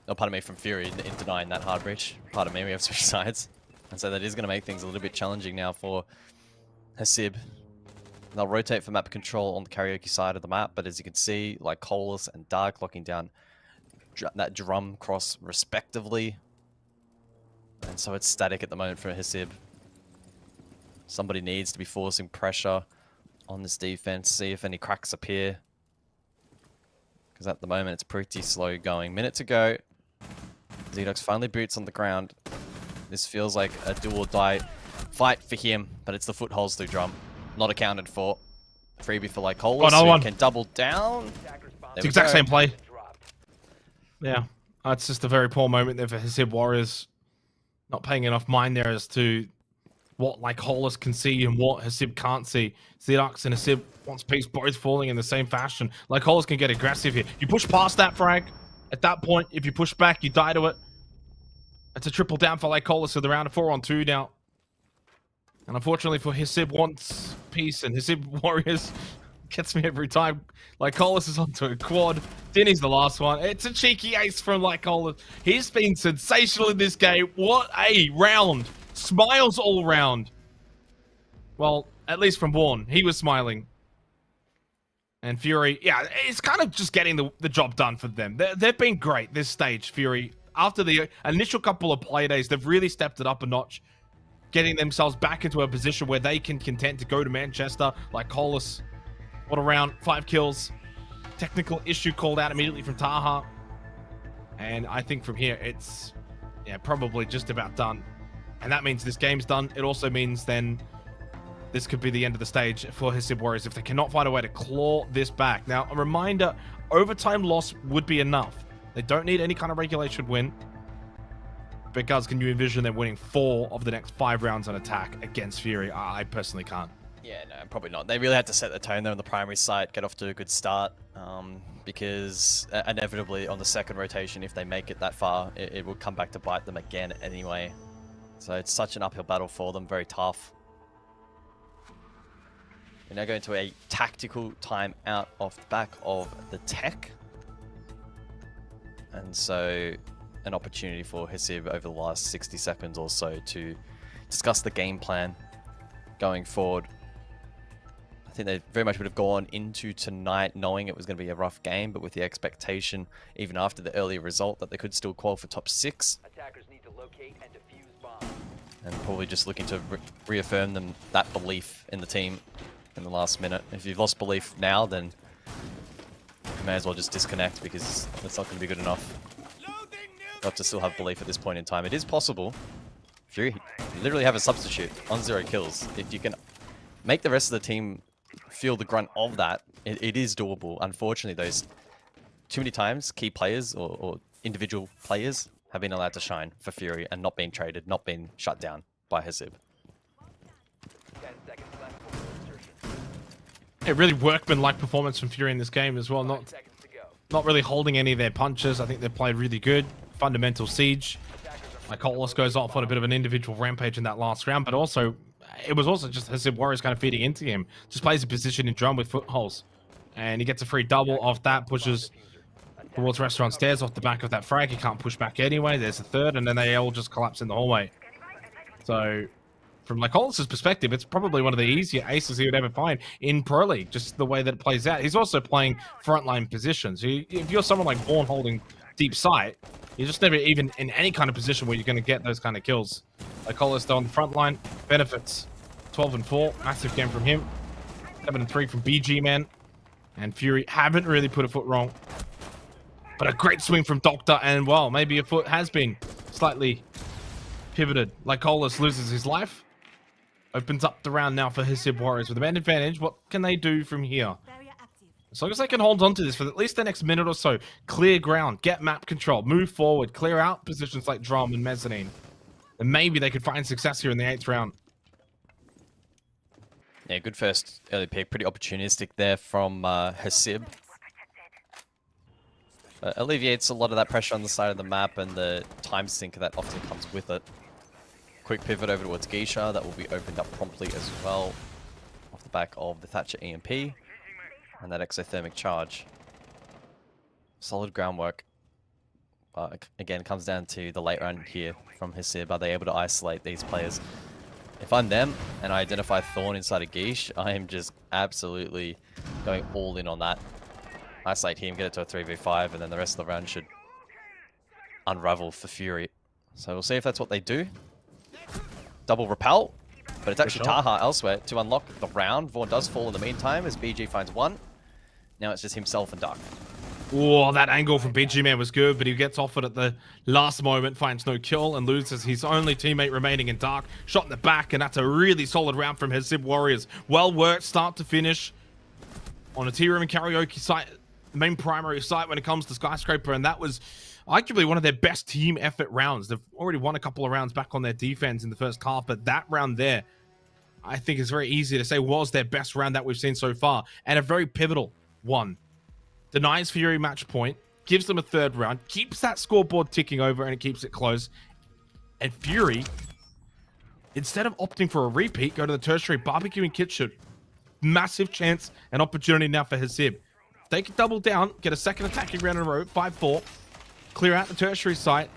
Oh, pardon me, from Fury in denying that hard breach. Pardon me, we have switched sides. And so that is going to make things a little bit challenging now for Hasib. They'll rotate for map control on the Karaoke side of the map, but as you can see, like Colas and Dark locking down that drum cross respectively. And so it's static at the moment for Hasib. Somebody needs to be forcing pressure on this defense, see if any cracks appear. Because at the moment it's pretty slow going. Minute to go. Zedox finally boots on the ground. This feels like a do or die fight for him, but it's the footholds through drum. Not accounted for. Freebie for like Colas, who can double down. It's the exact same play. Yeah, it's just a very poor moment there for Hasib Warriors. Not paying enough mind there as to what like Colas can see and what Hasib can't see. Zedox and Hasib wants peace, both falling in the same fashion. Like Colas can get aggressive here. You push past that frag. At that point, if you push back, you die to it. It's a triple down for like Colas, so they're round of 4-on-2 now. And unfortunately for Hasib wants peace, and Hasib Warriors gets me every time. Like Colas is onto a quad. Denny's the last one. It's a cheeky ace from like Colas. He's been sensational in this game. What a round. smiles all round. Well, at least from Born, he was smiling. And Fury, yeah, it's kind of just getting the job done for them. They've been great this stage, Fury. After the initial couple of play days, they've really stepped it up a notch, getting themselves back into a position where they can content to go to Manchester like Colas. What a round, 5 kills. Technical issue called out immediately from Taha. And I think from here, it's probably just about done. And that means this game's done. It also means then this could be the end of the stage for Hisib Warriors if they cannot find a way to claw this back. Now, a reminder, overtime loss would be enough. They don't need any kind of regulation win. Because can you envision them winning 4 of the next 5 rounds on attack against Fury? I personally can't. Yeah, no, probably not. They really had to set the tone there on the primary site, get off to a good start, because inevitably on the second rotation, if they make it that far, it will come back to bite them again anyway. So it's such an uphill battle for them, very tough. We're now going to a tactical timeout off the back of the tech. And so an opportunity for Hisib over the last 60 seconds or so to discuss the game plan going forward. I think they very much would have gone into tonight knowing it was going to be a rough game, but with the expectation, even after the earlier result, that they could still qualify for top 6. Attackers need to locate and defuse bombs. And probably just looking to reaffirm them that belief in the team in the last minute. If you've lost belief now, then you may as well just disconnect, because it's not going to be good enough. You have to still have belief at this point in time. It is possible. Fury literally have a substitute on 0 kills. If you can make the rest of the team feel the grunt of that, it is doable. Unfortunately, those too many times key players or individual players have been allowed to shine for Fury and not being traded, not being shut down by Hisib. 10 seconds left before insertion. A really workman-like performance from Fury in this game as well. Not really holding any of their punches. I think they played really good. Fundamental siege. Like Colas goes off on a bit of an individual rampage in that last round, but also it was also just Hisib Warriors kind of feeding into him. Just plays a position in drum with footholds. And he gets a free double off that, pushes towards Restaurant Stairs off the back of that frag. He can't push back anyway. There's a third, and then they all just collapse in the hallway. So from Lycolus's perspective, it's probably one of the easier aces he would ever find in Pro League, just the way that it plays out. He's also playing frontline positions. If you're someone like Born holding deep sight, you're just never even in any kind of position where you're going to get those kind of kills. Lycolus, though, on the front line, benefits. 12-4, massive game from him. 7-3 from BG Man. And Fury haven't really put a foot wrong. But a great swing from Doctor, and well, maybe a foot has been slightly pivoted. Lycolis loses his life. Opens up the round now for Hisib Warriors with a man advantage. What can they do from here? As long as they can hold on to this for at least the next minute or so, clear ground, get map control, move forward, clear out positions like Drum and Mezzanine. And maybe they could find success here in the 8th round. Yeah, good first early pick. Pretty opportunistic there from Hisib. Alleviates a lot of that pressure on the side of the map and the time sink that often comes with it. Quick pivot over towards Geisha. That will be opened up promptly as well. Off the back of the Thatcher EMP. And that exothermic charge. Solid groundwork. Again, it comes down to the late round here from Hisib. Are they able to isolate these players? If I'm them and I identify Thorn inside of Guiche, I am just absolutely going all in on that. Isolate him, get it to a 3v5, and then the rest of the round should unravel for Fury. So we'll see if that's what they do. Double repel, but it's actually Taha elsewhere to unlock the round. Vaughn does fall in the meantime as BG finds 1. Now it's just himself and Dark. Oh, that angle from BG Man was good, but he gets offered at the last moment, finds no kill, and loses his only teammate remaining in Dark. Shot in the back, and that's a really solid round from Hisib Warriors. Well worked, start to finish, on a Tea Room and Karaoke site, the main primary site when it comes to Skyscraper, and that was arguably one of their best team effort rounds. They've already won a couple of rounds back on their defense in the first half, but that round there, I think is very easy to say was their best round that we've seen so far, and a very pivotal one. Denies Fury match point, gives them a 3rd round, keeps that scoreboard ticking over, and it keeps it close. And Fury, instead of opting for a repeat, go to the tertiary barbecue and kitchen. Massive chance and opportunity now for Hisib. They can double down, get a second attacking round in a row, 5-4, clear out the tertiary site.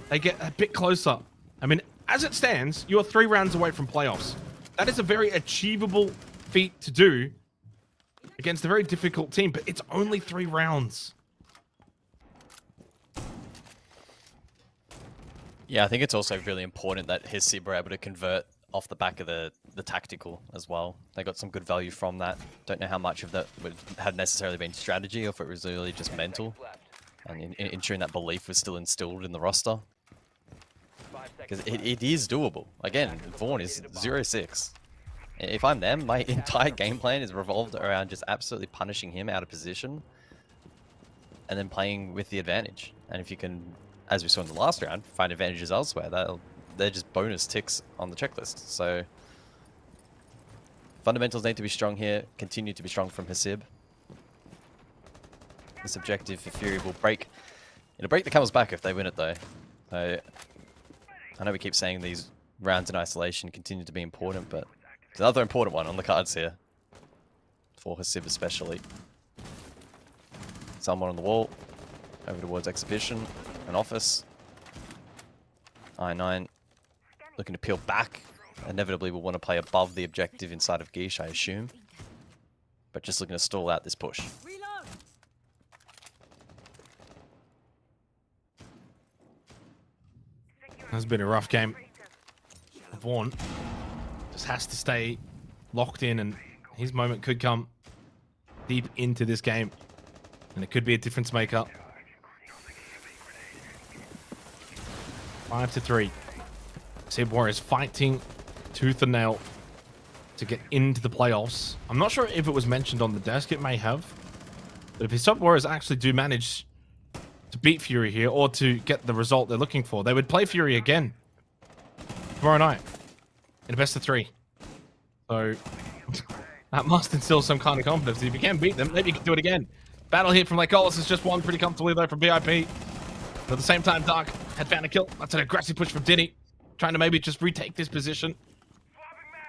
They get a bit closer. I mean, as it stands, you're 3 rounds away from playoffs. That is a very achievable feat to do against a very difficult team, but it's only 3 rounds. Yeah, I think it's also really important that his Sib were able to convert off the back of the tactical as well. They got some good value from that. Don't know how much of that had necessarily been strategy or if it was really just mental. And ensuring that belief was still instilled in the roster. Because it is doable. Again, Vaughn is 0-6. If I'm them, my entire game plan is revolved around just absolutely punishing him out of position. And then playing with the advantage. And if you can, as we saw in the last round, find advantages elsewhere, they're just bonus ticks on the checklist. So fundamentals need to be strong here, continue to be strong from Hasib. This objective for Fury will break. It'll break the camel's back if they win it though. So I know we keep saying these rounds in isolation continue to be important, but there's another important one on the cards here. For Hasib especially. Someone on the wall. Over towards Exhibition. An office. I9 looking to peel back. Inevitably will want to play above the objective inside of Guiche, I assume. But just looking to stall out this push. That's been a rough game. Vaughn just has to stay locked in, and his moment could come deep into this game. And it could be a difference maker. 5-3. Sib Warriors fighting tooth and nail to get into the playoffs. I'm not sure if it was mentioned on the desk. It may have. But if his Sib Warriors actually do manage to beat Fury here, or to get the result they're looking for, they would play Fury again tomorrow night in a best of 3. So that must instill some kind of confidence. If you can beat them, maybe you can do it again. Battle here from Lycolis is just won pretty comfortably though from BIP. But at the same time, Dark had found a kill. That's an aggressive push from Diddy, trying to maybe just retake this position.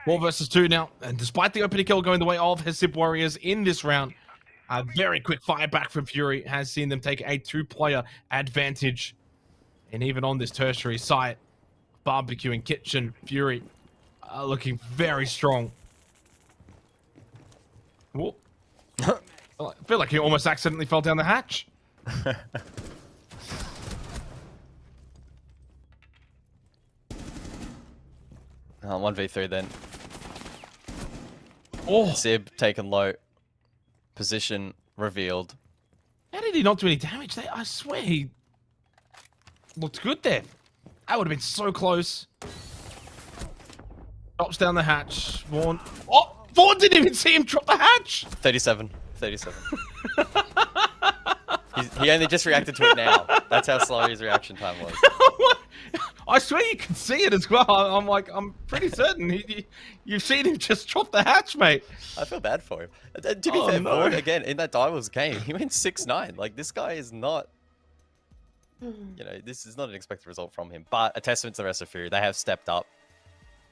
4 versus 2 now, and despite the opening kill going the way of his Sib Warriors in this round, a very quick fire back from Fury has seen them take a 2-player advantage. And even on this tertiary site, Barbecue and Kitchen, Fury are looking very strong. Whoa. I feel like he almost accidentally fell down the hatch. 1v3 then. Oh, Sib taken low. Position revealed. How did he not do any damage there? I swear he looked good there. That would have been so close. Drops down the hatch. Vaughn. Oh, Vaughn didn't even see him drop the hatch. 37. He only just reacted to it now. That's how slow his reaction time was. I swear you can see it as well. I'm pretty certain you've seen him just drop the hatch, mate. I feel bad for him. To be fair, no. Vaughn, again, in that Divals game, he went 6-9. Like, this guy is not... You know, this is not an expected result from him. But a testament to the rest of Fury. They have stepped up.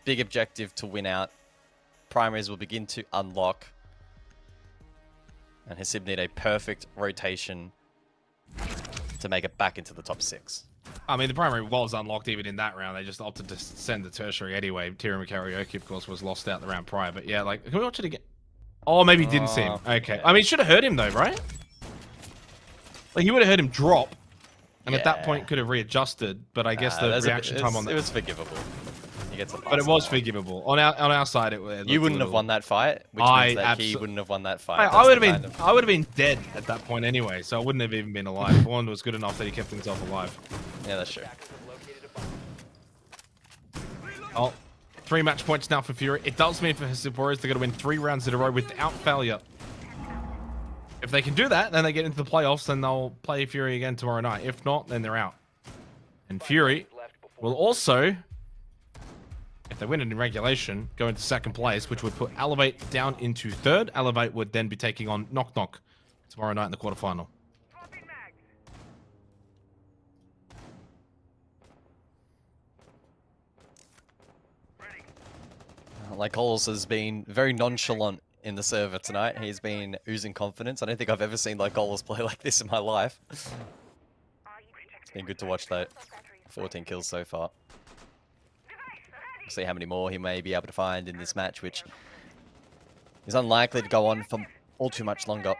Big objective to win out. Primaries will begin to unlock. And Hasib need a perfect rotation to make it back into the top 6. I mean, the primary was unlocked even in that round. They just opted to send the tertiary anyway. Tyrion Karaoke, of course, was lost out the round prior. But yeah, like, can we watch it again? Oh, maybe he didn't see him. Okay. I mean, should have heard him though, right? Like, he would have heard him drop. And at that point could have readjusted. But I guess the reaction time on that... It was forgivable. He gets a but it was forgivable. On our side, it you wouldn't have won that fight, which means that he wouldn't have won that fight. I would have been dead at that point anyway, so I wouldn't have even been alive. Vaughn was good enough that he kept himself alive. Yeah, that's true. Oh, 3 match points now for Fury. It does mean for Hasib Warriors they're going to win 3 rounds in a row without failure. If they can do that, then they get into the playoffs, then they'll play Fury again tomorrow night. If not, then they're out. And Fury will also, if they win it in regulation, go into 2nd place, which would put Elevate down into 3rd. Elevate would then be taking on Knock Knock tomorrow night in the quarterfinal. Lycolis has been very nonchalant in the server tonight. He's been oozing confidence. I don't think I've ever seen Lycolis play like this in my life. It's been good to watch that. 14 kills so far. See how many more he may be able to find in this match, which is unlikely to go on for all too much longer.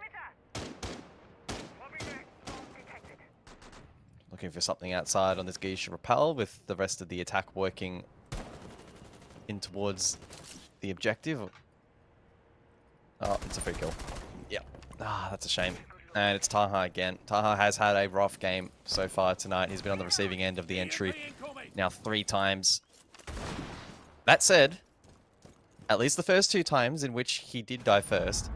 Looking for something outside on this Geisha Rappel with the rest of the attack working in towards the objective. Oh, it's a free kill. Yeah. Ah, that's a shame. And it's Taha again. Taha has had a rough game so far tonight. He's been on the receiving end of the entry now 3 times. That said, at least the first 2 times in which he did die first.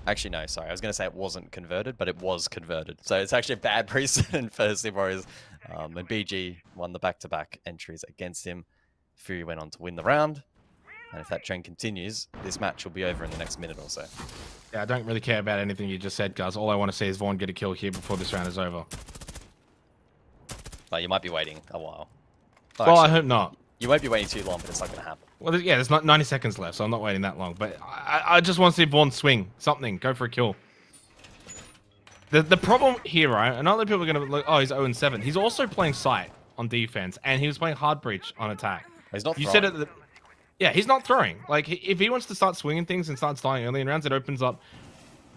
Actually, no, sorry. I was going to say it wasn't converted, but it was converted. So it's actually a bad precedent for Sid Warriors. And BG won the back-to-back entries against him. Fury went on to win the round. And if that trend continues, this match will be over in the next minute or so. Yeah, I don't really care about anything you just said, guys. All I want to see is Vaughn get a kill here before this round is over. But you might be waiting a while. Well, I hope not. You won't be waiting too long, but it's not going to happen. Well, yeah, there's not 90 seconds left, so I'm not waiting that long. But I just want to see Vaughn swing something, go for a kill. The problem here, right? And other people are going to look, oh, he's 0-7. He's also playing sight on defense, and he was playing hard breach on attack. He's not. You said it. Yeah, he's not throwing. Like, if he wants to start swinging things and starts dying early in rounds, it opens up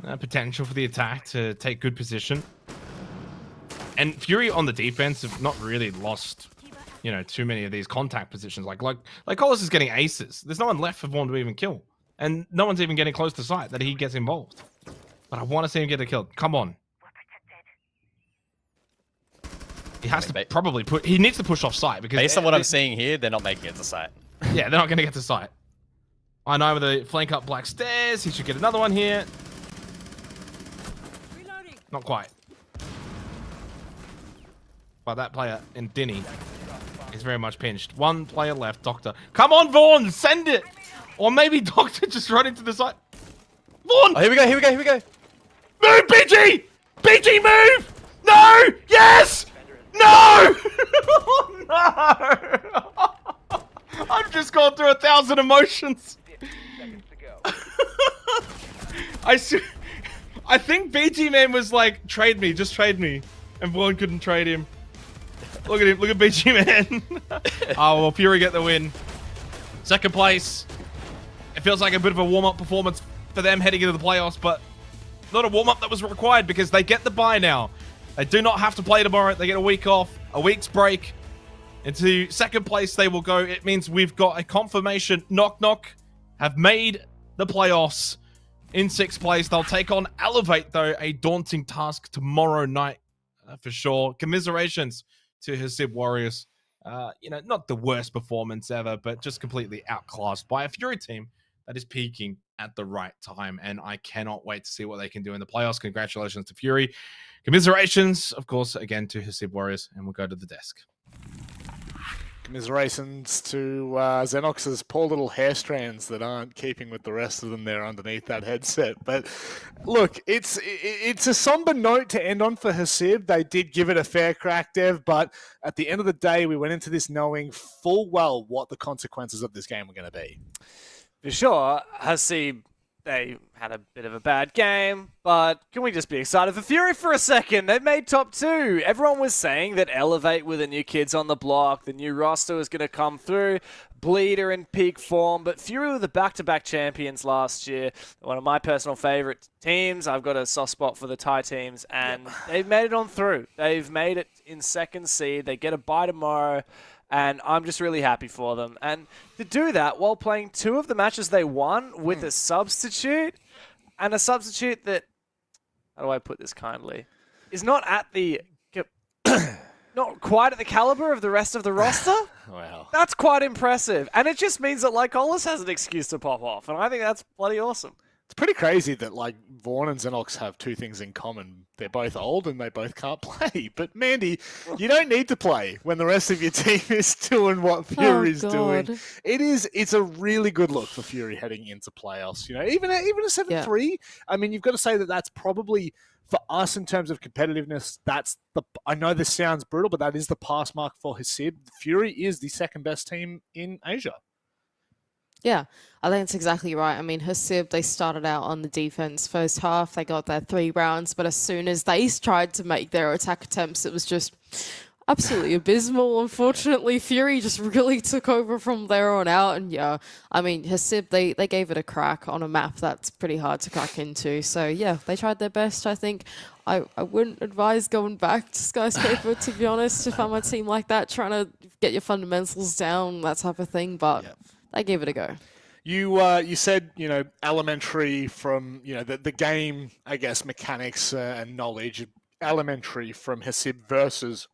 potential for the attack to take good position. And Fury on the defense have not really lost, you know, too many of these contact positions. Like Collis is getting aces. There's no one left for Vaughn to even kill. And no one's even getting close to sight that he gets involved. But I want to see him get a kill. Come on. He has to probably put... He needs to push off sight because... Based on what I'm seeing here, they're not making it to sight. Yeah, they're not going to get to sight. I know with the flank up black stairs, he should get another one here. Not quite. But that player in Dinny is very much pinched. One player left, Doctor. Come on, Vaughn, send it! Or maybe Doctor just run into the side. Vaughn! Oh, here we go, here we go, here we go. Move, BG! BG, move! No! Yes! No! Oh, no! I've just gone through 1,000 emotions. I think BG Man was like, trade me, just trade me. And Vaughn couldn't trade him. Look at him, look at BG Man. Oh, well, Fury get the win. Second place. It feels like a bit of a warm-up performance for them heading into the playoffs, but not a warm-up that was required because they get the bye now. They do not have to play tomorrow. They get a week off, a week's break. Into second place they will go. It means we've got a confirmation. Knock Knock have made the playoffs in 6th place. They'll take on Elevate, though, a daunting task tomorrow night for sure. Commiserations to Hasib Warriors. You know, not the worst performance ever, but just completely outclassed by a Fury team that is peaking at the right time. And I cannot wait to see what they can do in the playoffs. Congratulations to Fury. Commiserations, of course, again to Hasib Warriors. And we'll go to the desk. Commiserations to Xenox's poor little hair strands that aren't keeping with the rest of them there underneath that headset. But look, it's a somber note to end on for Hasib. They did give it a fair crack, Dev, but at the end of the day, we went into this knowing full well what the consequences of this game were going to be. For sure, Hasib, they had a bit of a bad game, but can we just be excited for Fury for a second? They made top 2. Everyone was saying that Elevate with the new kids on the block, the new roster was going to come through, Bleeder in peak form, but Fury were the back-to-back champions last year. One of my personal favorite teams. I've got a soft spot for the Thai teams, and they've made it on through. They've made it in 2nd seed. They get a bye tomorrow. And I'm just really happy for them. And to do that while playing 2 of the matches they won with a substitute, and a substitute that, how do I put this kindly, is not at the, not quite at the caliber of the rest of the roster. Wow. That's quite impressive. And it just means that Lycolis has an excuse to pop off. And I think that's bloody awesome. It's pretty crazy that like Vaughn and Xenox have 2 things in common. They're both old and they both can't play. But Mandy, you don't need to play when the rest of your team is doing what Fury's doing. It's a really good look for Fury heading into playoffs. You know, even a 7-3. I mean, you've got to say that that's probably for us in terms of competitiveness. I know this sounds brutal, but that is the pass mark for Hasib. Fury is the 2nd best team in Asia. Yeah, I think that's exactly right. I mean, Hasib, they started out on the defense first half. They got their 3 rounds, but as soon as they tried to make their attack attempts, it was just, Absolutely abysmal. Unfortunately, Fury just really took over from there on out. And yeah, I mean, Hasib, they gave it a crack on a map that's pretty hard to crack into. So yeah, they tried their best. I think I wouldn't advise going back to Skyscraper, to be honest, if I'm a team like that, trying to get your fundamentals down, that type of thing. But they gave it a go. You said, elementary from, the game, I guess, mechanics and knowledge, elementary from Hasib versus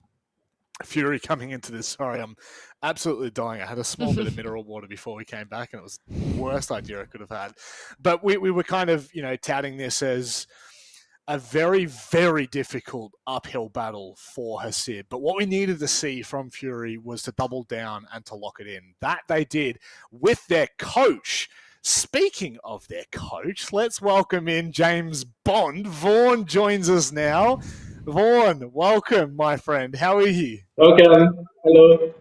Fury coming into this. Sorry, I'm absolutely dying. I had a small bit of mineral water before we came back, and it was the worst idea I could have had. But we were kind of, touting this as a very, very difficult uphill battle for Hasib. But what we needed to see from Fury was to double down and to lock it in. That they did with their coach. Speaking of their coach, let's welcome in James Bond. Vaughn joins us now. Vaughn, welcome, my friend. How are you? Welcome. Hello.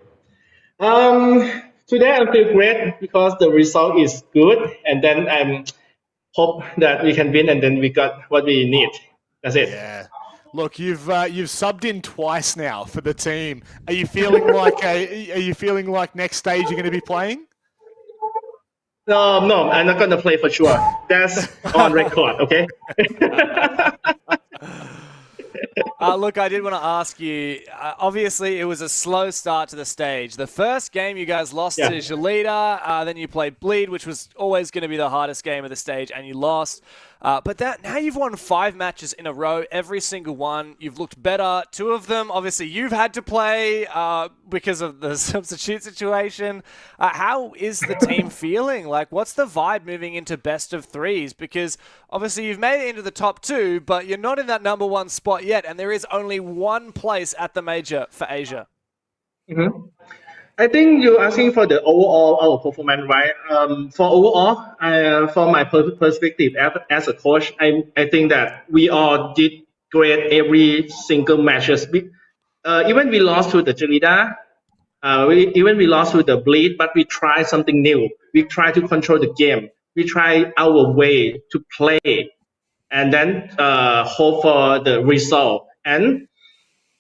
Today I feel great because the result is good, and then I hope that we can win, and then we got what we need. That's it. Yeah. Look, you've subbed in twice now for the team. Are you feeling like next stage you're going to be playing? No, I'm not going to play for sure. That's on record. Okay. Look, I did want to ask you, obviously it was a slow start to the stage. The first game you guys lost to Jalita, then you played Bleed, which was always going to be the hardest game of the stage, and you lost. But now you've won 5 matches in a row, every single one. You've looked better. 2 of them, obviously, you've had to play because of the substitute situation. How is the team feeling? Like, what's the vibe moving into best of 3s? Because obviously you've made it into the top 2, but you're not in that number 1 spot yet, and there is only 1 place at the major for Asia. Mm-hmm. I think you're asking for the overall our performance, right? For overall, from my perspective as a coach, I think that we all did great every single matches. Even we lost to the Jalita, we lost to the Bleed, but we tried something new. We try to control the game. We try our way to play, and then hope for the result. And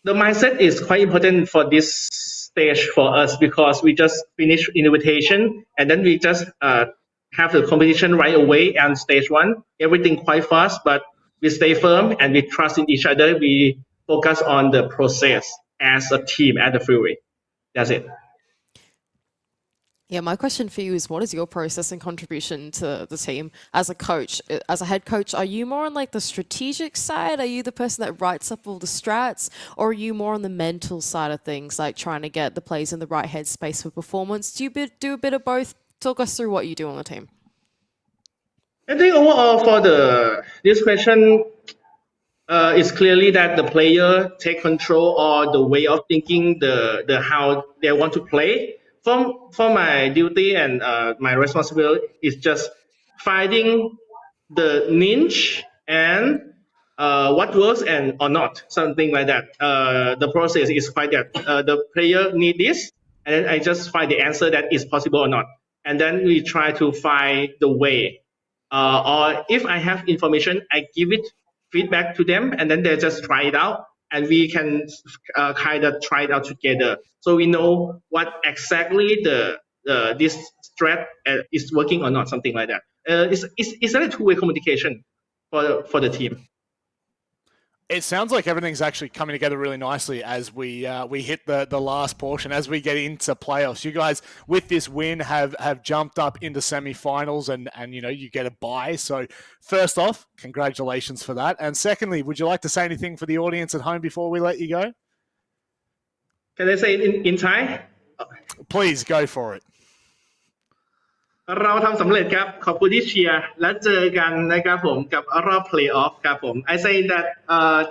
the mindset is quite important for this stage for us because we just finished invitation and then we just have the competition right away on stage 1. Everything quite fast, but we stay firm and we trust in each other. We focus on the process as a team at the Fury. That's it. Yeah, my question for you is, what is your process and contribution to the team as a coach? As a head coach, are you more on like the strategic side? Are you the person that writes up all the strats? Or are you more on the mental side of things, like trying to get the players in the right headspace for performance? Do you do a bit of both? Talk us through what you do on the team. I think overall for this question, it's clearly that the player take control or the way of thinking, the how they want to play. For my duty and my responsibility is just finding the niche and what works and or not, something like that. The process is quite that the player need this, and then I just find the answer that is possible or not, and then we try to find the way. Or if I have information, I give it feedback to them, and then they just try it out. And we can kind of try it out together, so we know what exactly this strat is working or not, something like that. It's a two-way communication for the team. It sounds like everything's actually coming together really nicely as we hit the last portion, as we get into playoffs. You guys, with this win, have jumped up into semi-finals and you get a bye. So first off, congratulations for that. And secondly, would you like to say anything for the audience at home before we let you go? Can I say it in Thai? Please, go for it. เราทำสำเร็จครับขอบคุณที่เชียร์และเจอกันนะครับผมกับรอบ playoff ครับผม I say that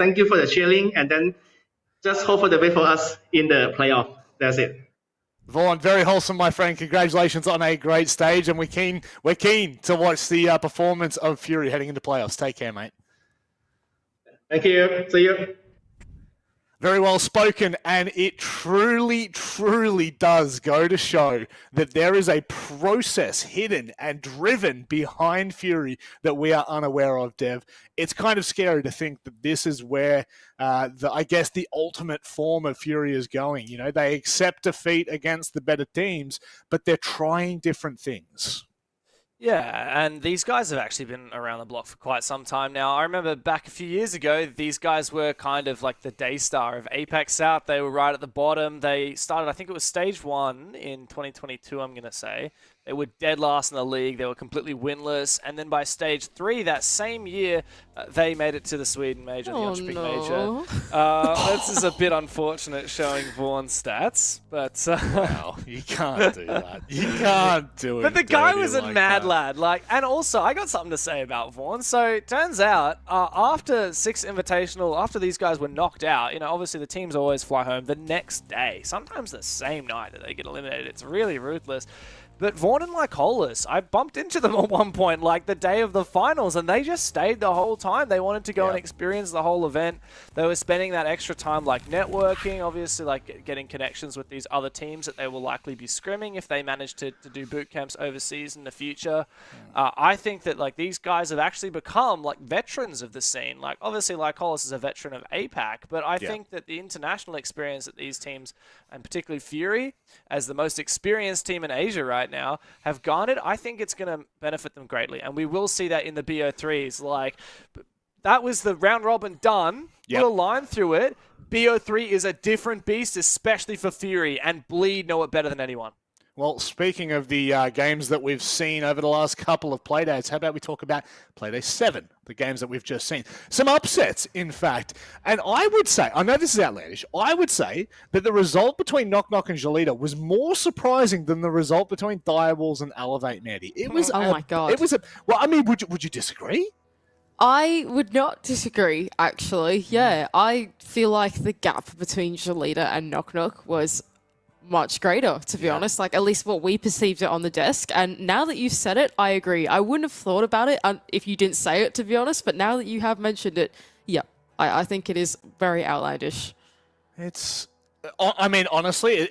thank you for the cheering and then just hope for the best for us in the playoff. That's it. Vaughn, very wholesome, my friend. Congratulations on a great stage, and we're keen to watch the performance of Fury heading into playoffs. Take care, mate. Thank you. See you. Very well spoken, and it truly, truly does go to show that there is a process hidden and driven behind Fury that we are unaware of, Dev. It's kind of scary to think that this is where, I guess, the ultimate form of Fury is going. You know, they accept defeat against the better teams, but they're trying different things. Yeah, and these guys have actually been around the block for quite some time now. I remember back a few years ago, these guys were kind of like the Daystar of Apex South. They were right at the bottom. They started, I think it was Stage 1 in 2022, I'm going to say. They were dead last in the league. They were completely winless. And then by Stage 3 that same year, they made it to the Sweden Major, the Jönköping Major. This is a bit unfortunate showing Vaughn's stats, but... Wow, you can't do that. You can't do it. But the guy was a like mad that. lad. And also, I got something to say about Vaughn. So it turns out, after 6 Invitational, after these guys were knocked out, you know, obviously the teams always fly home the next day, sometimes the same night that they get eliminated. It's really ruthless. But Vaughn and Lycolis, I bumped into them at one point, like the day of the finals, and they just stayed the whole time. They wanted to go and experience the whole event. They were spending that extra time, like, networking, obviously, like, getting connections with these other teams that they will likely be scrimming if they manage to do boot camps overseas in the future. I think that, like, these guys have actually become, like, veterans of the scene. Like, obviously, Lycolis is a veteran of APAC, but I think that the international experience that these teams, and particularly Fury, as the most experienced team in Asia right now, have garnered, I think it's going to benefit them greatly. And we will see that in the BO3s. Like, that was the round robin done. Put a line through it. BO3 is a different beast, especially for Fury, and Bleed know it better than anyone. Well, speaking of the games that we've seen over the last couple of playdays, how about we talk about Playday 7, the games that we've just seen. Some upsets, in fact. And I would say, I know this is outlandish, I would say that the result between Knock Knock and Jolita was more surprising than the result between Direwolves and Elevate, Mandy. It was my God. It was well, I mean, would you disagree? I would not disagree, actually. Yeah, I feel like the gap between Jolita and Knock Knock was much greater, to be honest, like at least what we perceived it on the desk. And now that you've said it, I agree. I wouldn't have thought about it if you didn't say it, to be honest, but now that you have mentioned it, I think it is very outlandish. It's, I mean, honestly,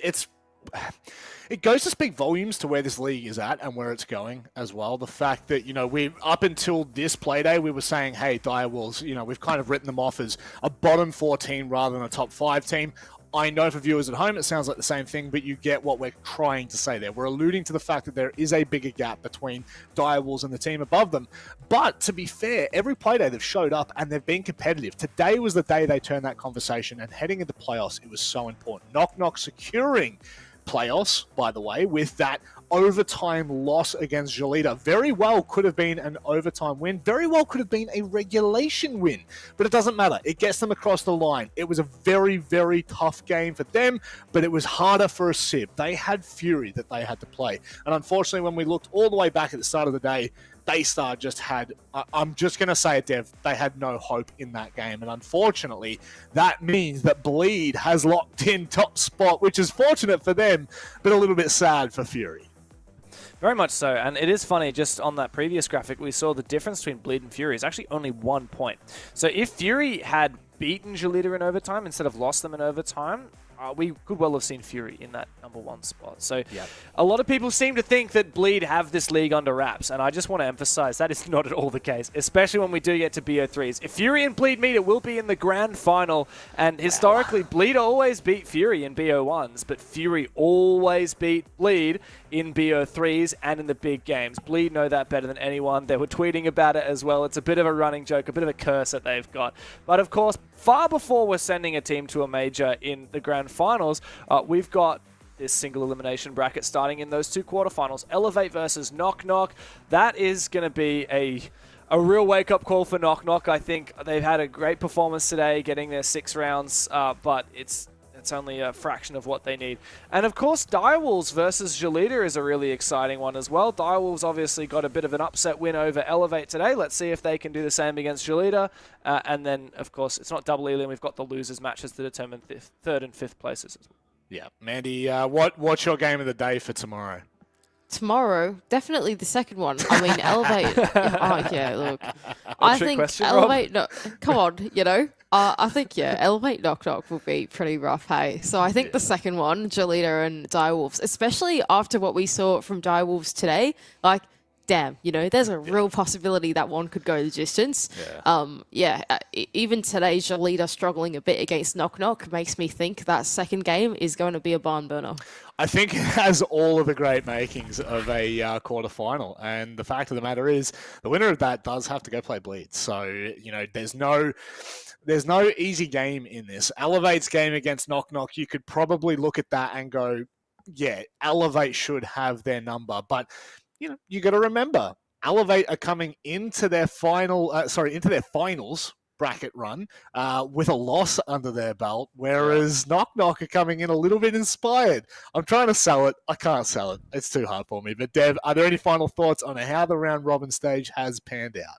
it goes to speak volumes to where this league is at and where it's going as well. The fact that, you know, we up until this playday, we were saying, hey, Direwolves, you know, we've kind of written them off as a bottom 4 team rather than a top 5 team. I know for viewers at home it sounds like the same thing, but you get what we're trying to say there. We're alluding to the fact that there is a bigger gap between Direwolves and the team above them. But to be fair, every playday they've showed up and they've been competitive. Today was the day they turned that conversation, and heading into playoffs, it was so important. Knock Knock securing playoffs, by the way, with that overtime loss against Jolita. Very well could have been an overtime win. Very well could have been a regulation win. But it doesn't matter. It gets them across the line. It was a very, very tough game for them, but it was harder for a SIB. They had Fury that they had to play. And unfortunately, when we looked all the way back at the start of the day, Daystar just had, I'm just going to say it, Dev, they had no hope in that game. And unfortunately, that means that Bleed has locked in top spot, which is fortunate for them, but a little bit sad for Fury. Very much so, and it is funny, just on that previous graphic, we saw the difference between Bleed and Fury is actually only 1 point. So if Fury had beaten Jolita in overtime instead of lost them in overtime, we could well have seen Fury in that #1 spot. So a lot of people seem to think that Bleed have this league under wraps, and I just want to emphasize that is not at all the case, especially when we do get to BO3s. If Fury and Bleed meet, it will be in the grand final, and historically, Bleed always beat Fury in BO1s, but Fury always beat Bleed in BO3s and in the big games. Bleed know that better than anyone. They were tweeting about it as well. It's a bit of a running joke, a bit of a curse that they've got. But of course, far before we're sending a team to a major in the grand finals, we've got this single elimination bracket starting in those 2 quarterfinals. Elevate versus Knock Knock. That is going to be a real wake-up call for Knock Knock. I think they've had a great performance today, getting their 6 rounds, but it's only a fraction of what they need. And of course, Direwolves versus Jolita is a really exciting one as well. Direwolves obviously got a bit of an upset win over Elevate today. Let's see if they can do the same against Jolita. And then, of course, it's not double Elian. We've got the losers matches to determine 3rd and 5th places. Yeah, Mandy, what's your game of the day for tomorrow? tomorrow, definitely the second one. I mean, Elevate. Oh, yeah, look. I trick think question, Rob? Elevate. No, come on, you know. I think, yeah, Elevate Knock Knock will be pretty rough, hey? So I think the second one, Jolita and Direwolves, especially after what we saw from Direwolves today, like, damn, you know, there's a real possibility that one could go the distance. Even today, Jolita struggling a bit against Knock Knock makes me think that second game is going to be a barn burner. I think it has all of the great makings of a quarterfinal, and the fact of the matter is, the winner of that does have to go play Bleed. So, you know, there's no easy game in this. Elevate's game against Knock Knock, you could probably look at that and go, yeah, Elevate should have their number, but you know, you got to remember, Elevate are coming into their finals bracket run with a loss under their belt, whereas Knock Knock are coming in a little bit inspired. I'm trying to sell it. I can't sell it. It's too hard for me. But Dev, are there any final thoughts on how the round robin stage has panned out?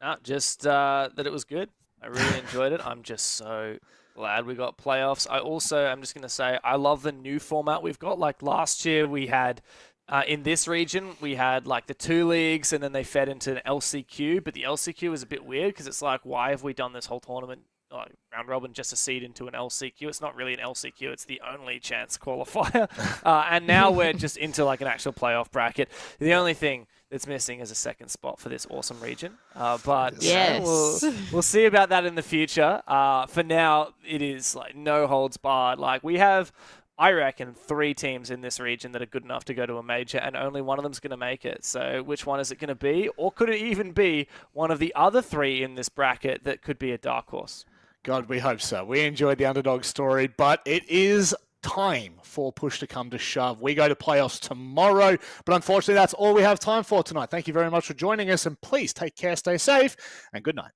No, just that it was good. I really enjoyed it. I'm just so glad we got playoffs. I'm just going to say, I love the new format we've got. Like last year we had in this region, we had like the 2 leagues and then they fed into an LCQ, but the LCQ was a bit weird because it's like, why have we done this whole tournament round robin just to seed into an LCQ? It's not really an LCQ, it's the only chance qualifier. And now we're just into like an actual playoff bracket. The only thing that's missing is a second spot for this awesome region. But yes, we'll see about that in the future. For now, it is like no holds barred. Like we have, I reckon, 3 teams in this region that are good enough to go to a major, and only one of them's going to make it. So which one is it going to be? Or could it even be one of the other 3 in this bracket that could be a dark horse? God, we hope so. We enjoyed the underdog story, but it is time for push to come to shove. We go to playoffs tomorrow, but unfortunately that's all we have time for tonight. Thank you very much for joining us, and please take care, stay safe, and good night.